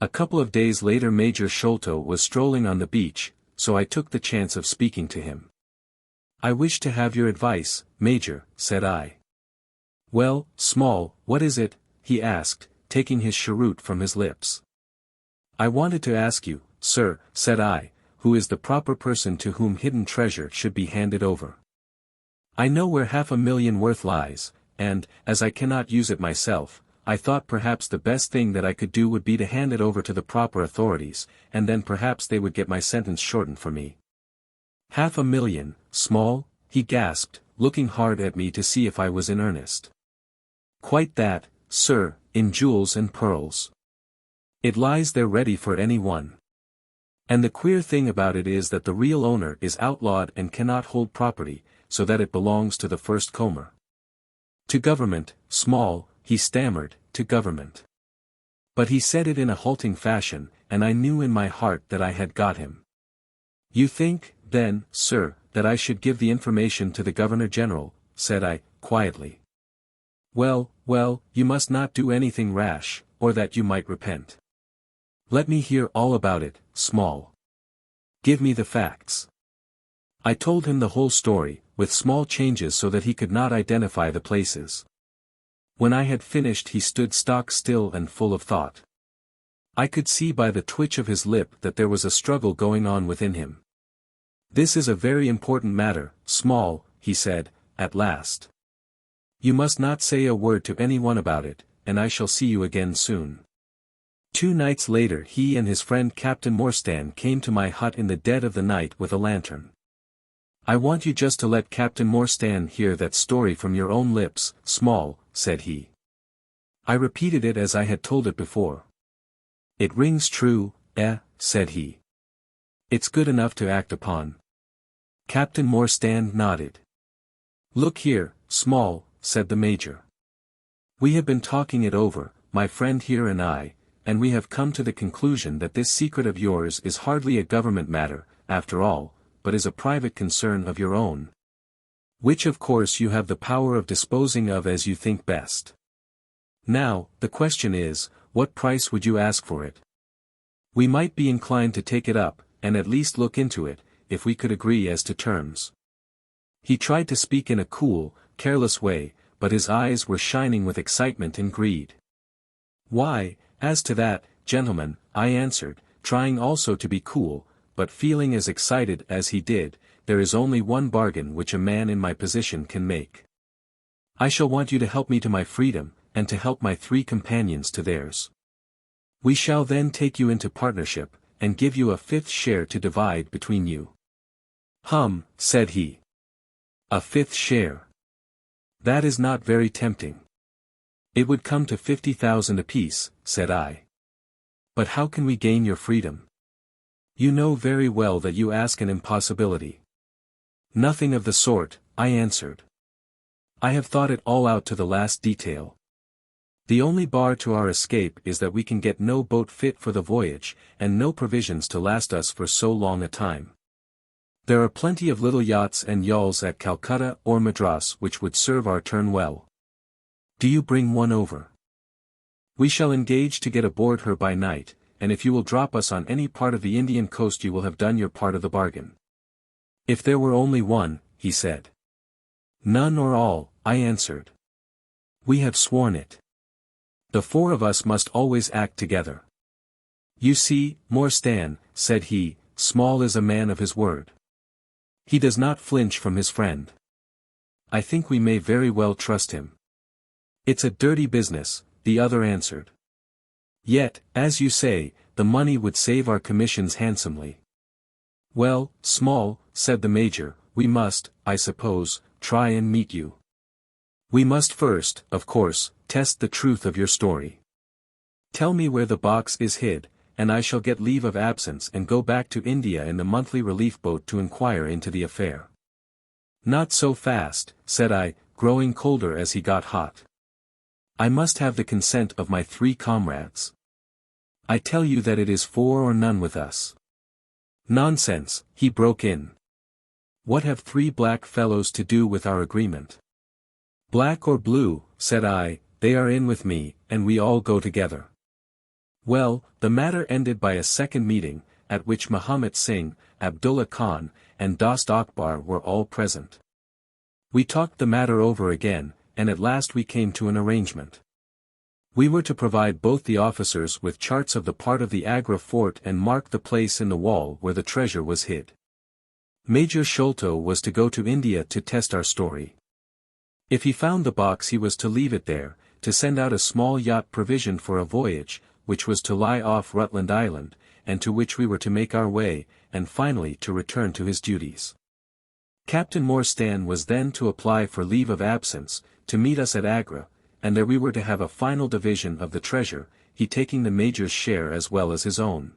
Speaker 1: A couple of days later Major Sholto was strolling on the beach, so I took the chance of speaking to him. "I wish to have your advice, Major," said I. "Well, Small, what is it?" he asked, taking his cheroot from his lips. "I wanted to ask you, sir," said I, "who is the proper person to whom hidden treasure should be handed over? I know where 500,000 worth lies, and, as I cannot use it myself, I thought perhaps the best thing that I could do would be to hand it over to the proper authorities, and then perhaps they would get my sentence shortened for me." "500,000, Small?" he gasped, looking hard at me to see if I was in earnest. "Quite that, sir, in jewels and pearls. It lies there ready for any one. And the queer thing about it is that the real owner is outlawed and cannot hold property, so that it belongs to the first comer. To government, Small," he stammered, "to government." But he said it in a halting fashion, and I knew in my heart that I had got him. "You think, then, sir, that I should give the information to the Governor-General," said I, quietly. Well, you must not do anything rash, or that you might repent. Let me hear all about it, Small. Give me the facts." I told him the whole story, with small changes so that he could not identify the places. When I had finished he stood stock still and full of thought. I could see by the twitch of his lip that there was a struggle going on within him. "This is a very important matter, Small," he said, at last. "You must not say a word to anyone about it, and I shall see you again soon." 2 nights later he and his friend Captain Morstan came to my hut in the dead of the night with a lantern. "I want you just to let Captain Morstan hear that story from your own lips, Small," said he. I repeated it as I had told it before. "It rings true, said he. "It's good enough to act upon." Captain Morstan nodded. "Look here, Small," said the Major. "We have been talking it over, my friend here and I, and we have come to the conclusion that this secret of yours is hardly a government matter, after all, but is a private concern of your own. Which of course you have the power of disposing of as you think best. Now, the question is, what price would you ask for it? We might be inclined to take it up, and at least look into it, if we could agree as to terms." He tried to speak in a cool, careless way, but his eyes were shining with excitement and greed. "Why, as to that, gentlemen," I answered, trying also to be cool, but feeling as excited as he did, "there is only one bargain which a man in my position can make. I shall want you to help me to my freedom, and to help my 3 companions to theirs. We shall then take you into partnership, and give you a 5th share to divide between you." "Hum," said he. "A 5th share. That is not very tempting." "It would come to 50,000 apiece," said I. "But how can we gain your freedom? You know very well that you ask an impossibility." "Nothing of the sort," I answered. "I have thought it all out to the last detail. The only bar to our escape is that we can get no boat fit for the voyage, and no provisions to last us for so long a time. There are plenty of little yachts and yawls at Calcutta or Madras which would serve our turn well. Do you bring one over? We shall engage to get aboard her by night, and if you will drop us on any part of the Indian coast you will have done your part of the bargain." "If there were only one," he said. "None or all," I answered. "We have sworn it. The 4 of us must always act together. You see, Morstan," said he, "Small is a man of his word. He does not flinch from his friend. I think we may very well trust him." "It's a dirty business," the other answered. "Yet, as you say, the money would save our commissions handsomely." "Well, Small," said the Major, "we must, I suppose, try and meet you. We must first, of course, test the truth of your story. Tell me where the box is hid, and I shall get leave of absence and go back to India in the monthly relief boat to inquire into the affair. Not so fast, said I, growing colder as he got hot. I must have the consent of my 3 comrades. I tell you that it is 4 or none with us. Nonsense, he broke in. What have 3 black fellows to do with our agreement? Black or blue, said I, they are in with me, and we all go together. Well, the matter ended by a second meeting, at which Mahomet Singh, Abdullah Khan, and Dost Akbar were all present. We talked the matter over again, and at last we came to an arrangement. We were to provide both the officers with charts of the part of the Agra fort and mark the place in the wall where the treasure was hid. Major Sholto was to go to India to test our story. If he found the box he was to leave it there, to send out a small yacht provisioned for a voyage, which was to lie off Rutland Island, and to which we were to make our way, and finally to return to his duties. Captain Morstan was then to apply for leave of absence, to meet us at Agra, and there we were to have a final division of the treasure, he taking the Major's share as well as his own.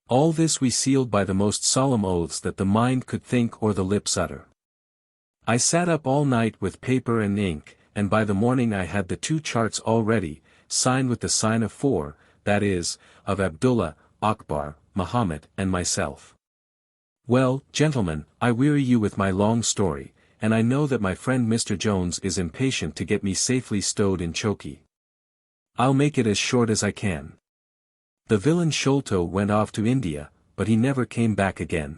Speaker 1: All this we sealed by the most solemn oaths that the mind could think or the lips utter. I sat up all night with paper and ink, and by the morning I had the 2 charts all ready, signed with the sign of 4, that is, of Abdullah, Akbar, Mahomet, and myself. Well, gentlemen, I weary you with my long story, and I know that my friend Mr. Jones is impatient to get me safely stowed in Chokey. I'll make it as short as I can. The villain Sholto went off to India, but he never came back again.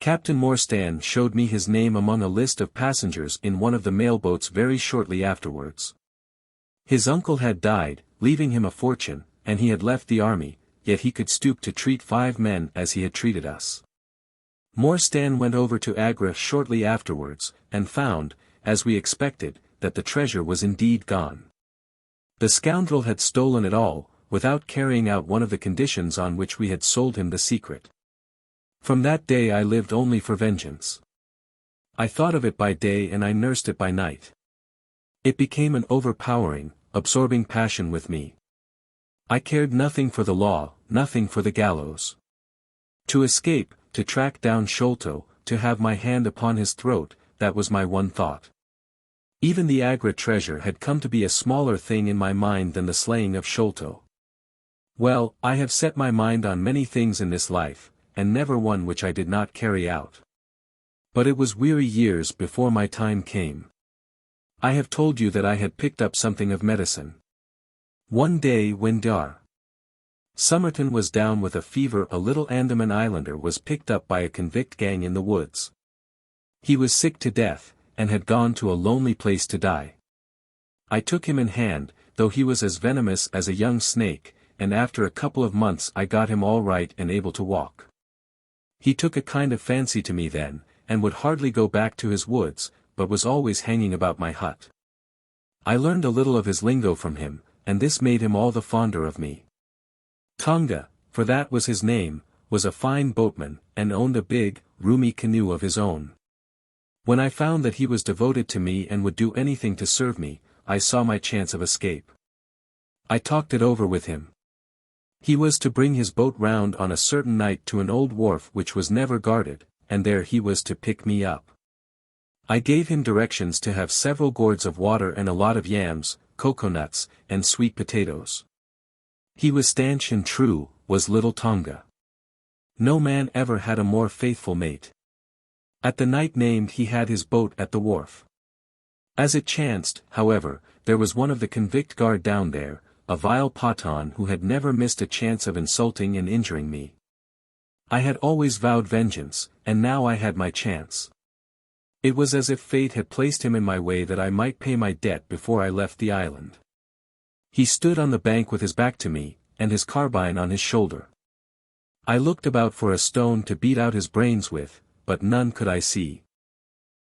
Speaker 1: Captain Morstan showed me his name among a list of passengers in one of the mailboats very shortly afterwards. His uncle had died, leaving him a fortune, and he had left the army, yet he could stoop to treat 5 men as he had treated us. Morstan went over to Agra shortly afterwards, and found, as we expected, that the treasure was indeed gone. The scoundrel had stolen it all, without carrying out one of the conditions on which we had sold him the secret. From that day I lived only for vengeance. I thought of it by day and I nursed it by night. It became an overpowering, absorbing passion with me. I cared nothing for the law, nothing for the gallows. To escape, to track down Sholto, to have my hand upon his throat, that was my one thought. Even the Agra treasure had come to be a smaller thing in my mind than the slaying of Sholto. Well, I have set my mind on many things in this life, and never one which I did not carry out. But it was weary years before my time came. I have told you that I had picked up something of medicine. One day when Dar. Somerton was down with a fever, a little Andaman islander was picked up by a convict gang in the woods. He was sick to death, and had gone to a lonely place to die. I took him in hand, though he was as venomous as a young snake, and after a couple of months I got him all right and able to walk. He took a kind of fancy to me then, and would hardly go back to his woods, but was always hanging about my hut. I learned a little of his lingo from him, and this made him all the fonder of me. Tonga, for that was his name, was a fine boatman, and owned a big, roomy canoe of his own. When I found that he was devoted to me and would do anything to serve me, I saw my chance of escape. I talked it over with him. He was to bring his boat round on a certain night to an old wharf which was never guarded, and there he was to pick me up. I gave him directions to have several gourds of water and a lot of yams, coconuts, and sweet potatoes. He was stanch and true, was little Tonga. No man ever had a more faithful mate. At the night named he had his boat at the wharf. As it chanced, however, there was one of the convict guard down there, a vile Pathan who had never missed a chance of insulting and injuring me. I had always vowed vengeance, and now I had my chance. It was as if fate had placed him in my way that I might pay my debt before I left the island. He stood on the bank with his back to me, and his carbine on his shoulder. I looked about for a stone to beat out his brains with, but none could I see.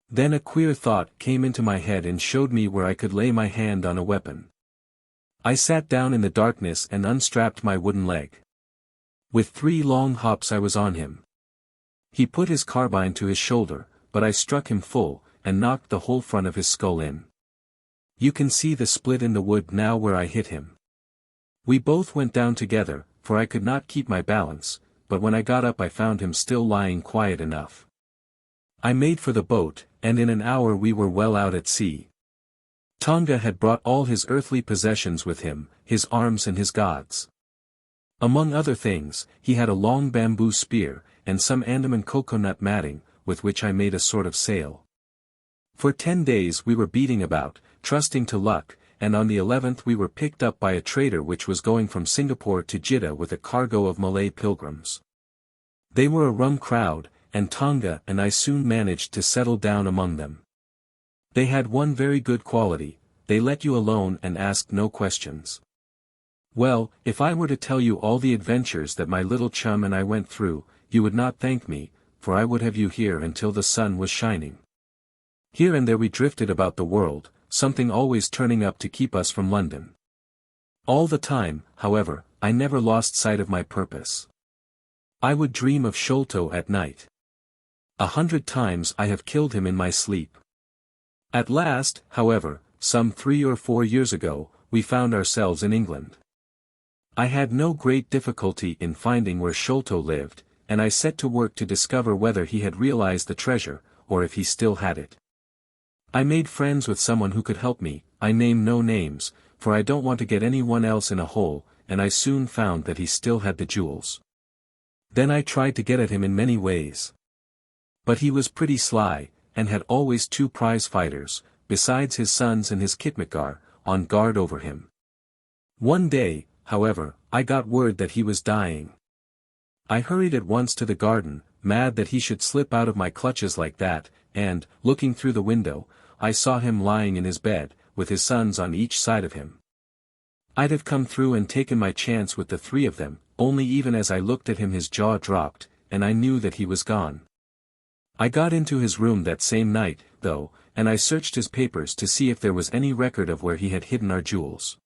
Speaker 1: Then a queer thought came into my head and showed me where I could lay my hand on a weapon. I sat down in the darkness and unstrapped my wooden leg. With 3 long hops I was on him. He put his carbine to his shoulder, but I struck him full, and knocked the whole front of his skull in. You can see the split in the wood now where I hit him. We both went down together, for I could not keep my balance, but when I got up I found him still lying quiet enough. I made for the boat, and in an hour we were well out at sea. Tonga had brought all his earthly possessions with him, his arms and his gods. Among other things, he had a long bamboo spear, and some Andaman coconut matting, with which I made a sort of sail. For 10 days we were beating about, trusting to luck, and on the 11th we were picked up by a trader which was going from Singapore to Jeddah with a cargo of Malay pilgrims. They were a rum crowd, and Tonga and I soon managed to settle down among them. They had one very good quality: they let you alone and asked no questions. Well, if I were to tell you all the adventures that my little chum and I went through, you would not thank me, for I would have you here until the sun was shining. Here and there we drifted about the world, something always turning up to keep us from London. All the time, however, I never lost sight of my purpose. I would dream of Sholto at night. 100 times I have killed him in my sleep. At last, however, some 3 or 4 years ago, we found ourselves in England. I had no great difficulty in finding where Sholto lived, and I set to work to discover whether he had realized the treasure, or if he still had it. I made friends with someone who could help me. I name no names, for I don't want to get anyone else in a hole, and I soon found that he still had the jewels. Then I tried to get at him in many ways. But he was pretty sly, and had always 2 prize fighters, besides his sons and his khitmatgar, on guard over him. One day, however, I got word that he was dying. I hurried at once to the garden, mad that he should slip out of my clutches like that, and, looking through the window, I saw him lying in his bed, with his sons on each side of him. I'd have come through and taken my chance with the 3 of them, only even as I looked at him his jaw dropped, and I knew that he was gone. I got into his room that same night, though, and I searched his papers to see if there was any record of where he had hidden our jewels.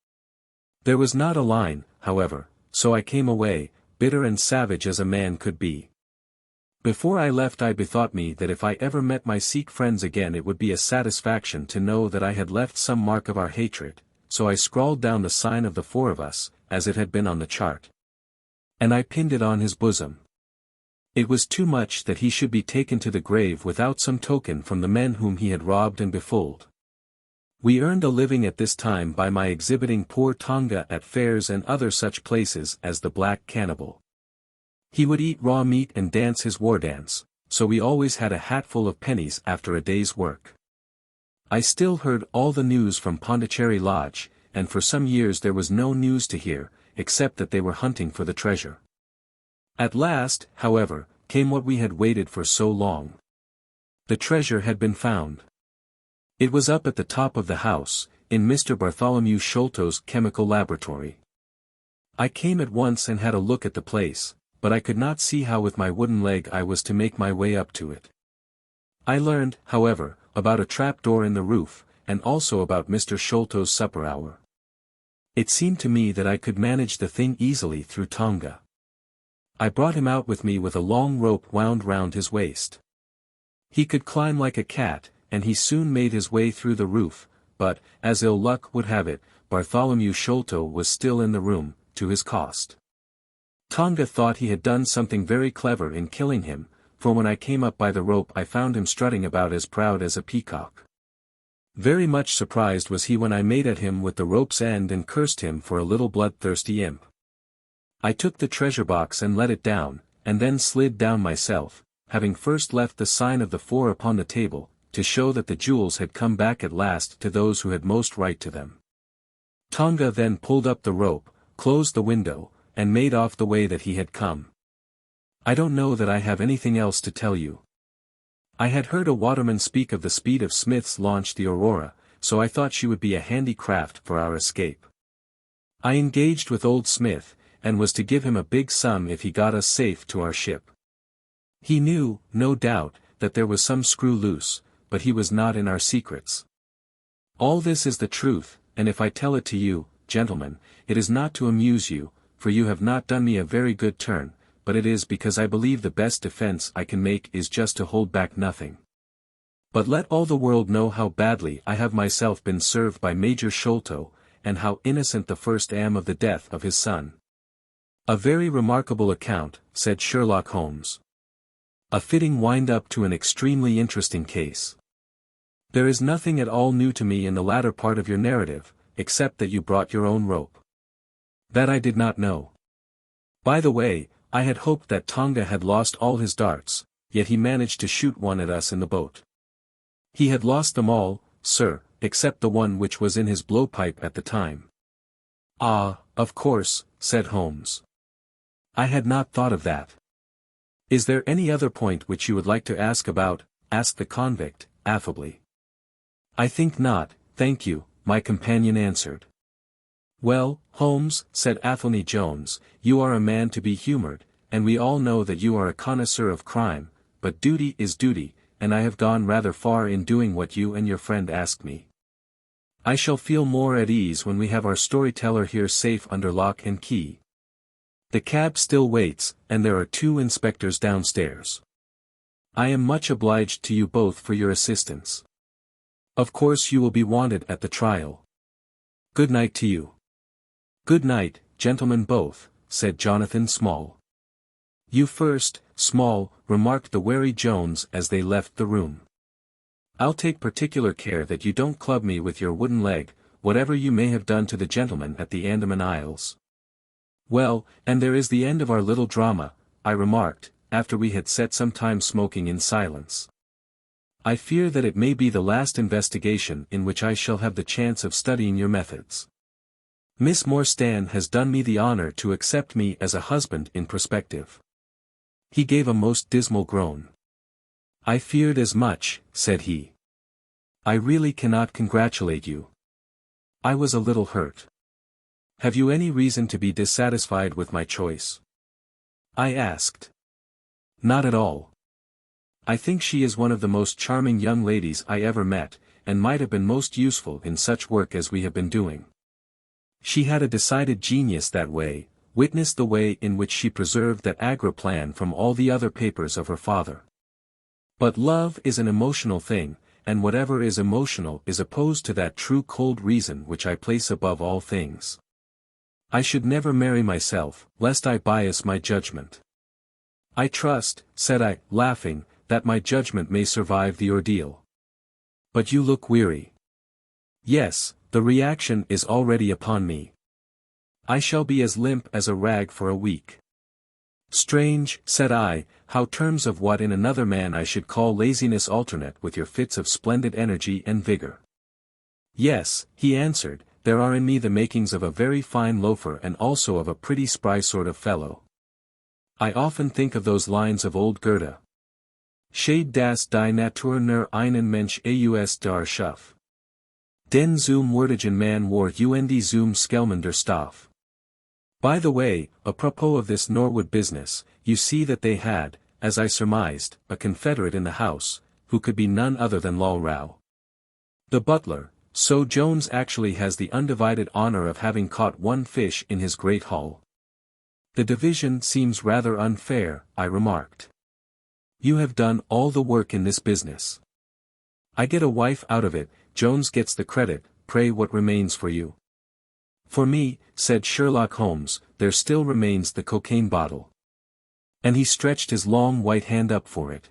Speaker 1: There was not a line, however, so I came away, bitter and savage as a man could be. Before I left I bethought me that if I ever met my Sikh friends again it would be a satisfaction to know that I had left some mark of our hatred, so I scrawled down the sign of the 4 of us, as it had been on the chart. And I pinned it on his bosom. It was too much that he should be taken to the grave without some token from the men whom he had robbed and befooled. We earned a living at this time by my exhibiting poor Tonga at fairs and other such places as the Black Cannibal. He would eat raw meat and dance his war dance, so we always had a hatful of pennies after a day's work. I still heard all the news from Pondicherry Lodge, and for some years there was no news to hear, except that they were hunting for the treasure. At last, however, came what we had waited for so long. The treasure had been found. It was up at the top of the house, in Mr. Bartholomew Sholto's chemical laboratory. I came at once and had a look at the place, but I could not see how with my wooden leg I was to make my way up to it. I learned, however, about a trapdoor in the roof, and also about Mr. Sholto's supper hour. It seemed to me that I could manage the thing easily through Tonga. I brought him out with me with a long rope wound round his waist. He could climb like a cat, and he soon made his way through the roof, but, as ill luck would have it, Bartholomew Sholto was still in the room, to his cost. Tonga thought he had done something very clever in killing him, for when I came up by the rope I found him strutting about as proud as a peacock. Very much surprised was he when I made at him with the rope's end and cursed him for a little bloodthirsty imp. I took the treasure box and let it down, and then slid down myself, having first left the sign of the 4 upon the table, to show that the jewels had come back at last to those who had most right to them. Tonga then pulled up the rope, closed the window, and made off the way that he had come. I don't know that I have anything else to tell you. I had heard a waterman speak of the speed of Smith's launch the Aurora, so I thought she would be a handy craft for our escape. I engaged with old Smith, and was to give him a big sum if he got us safe to our ship. He knew, no doubt, that there was some screw loose, but he was not in our secrets. All this is the truth, and if I tell it to you, gentlemen, it is not to amuse you, for you have not done me a very good turn, but it is because I believe the best defense I can make is just to hold back nothing. But let all the world know how badly I have myself been served by Major Sholto, and how innocent the first am of the death of his son. A very remarkable account, said Sherlock Holmes. A fitting wind-up to an extremely interesting case. There is nothing at all new to me in the latter part of your narrative, except that you brought your own rope. That I did not know. By the way, I had hoped that Tonga had lost all his darts, yet he managed to shoot one at us in the boat. He had lost them all, sir, except the one which was in his blowpipe at the time. Ah, of course, said Holmes. I had not thought of that. Is there any other point which you would like to ask about? Asked the convict, affably. I think not, thank you, my companion answered. Well, Holmes, said Athelney Jones, you are a man to be humored, and we all know that you are a connoisseur of crime, but duty is duty, and I have gone rather far in doing what you and your friend asked me. I shall feel more at ease when we have our storyteller here safe under lock and key. The cab still waits, and there are 2 inspectors downstairs. I am much obliged to you both for your assistance. Of course you will be wanted at the trial. Good night to you. Good night, gentlemen both, said Jonathan Small. You first, Small, remarked the wary Jones as they left the room. I'll take particular care that you don't club me with your wooden leg, whatever you may have done to the gentleman at the Andaman Isles. Well, and there is the end of our little drama, I remarked, after we had sat some time smoking in silence. I fear that it may be the last investigation in which I shall have the chance of studying your methods. Miss Morstan has done me the honor to accept me as a husband in prospective. He gave a most dismal groan. I feared as much, said he. I really cannot congratulate you. I was a little hurt. Have you any reason to be dissatisfied with my choice? I asked. Not at all. I think she is one of the most charming young ladies I ever met, and might have been most useful in such work as we have been doing. She had a decided genius that way, witness the way in which she preserved that Agra plan from all the other papers of her father. But love is an emotional thing, and whatever is emotional is opposed to that true cold reason which I place above all things. I should never marry myself, lest I bias my judgment. I trust, said I, laughing, that my judgment may survive the ordeal. But you look weary. Yes, the reaction is already upon me. I shall be as limp as a rag for a week. Strange, said I, how terms of what in another man I should call laziness alternate with your fits of splendid energy and vigor. Yes, he answered, there are in me the makings of a very fine loafer and also of a pretty spry sort of fellow. I often think of those lines of old Goethe. Shade das die Natur nur einen Mensch aus der Schuf. Den zum Wertigen man war und zum Schelmen der Stoff. By the way, apropos of this Norwood business, you see that they had, as I surmised, a confederate in the house, who could be none other than Lal Rao. The butler, so Jones actually has the undivided honor of having caught one fish in his great haul. The division seems rather unfair, I remarked. You have done all the work in this business. I get a wife out of it, Jones gets the credit, pray what remains for you? For me, said Sherlock Holmes, there still remains the cocaine bottle. And he stretched his long white hand up for it.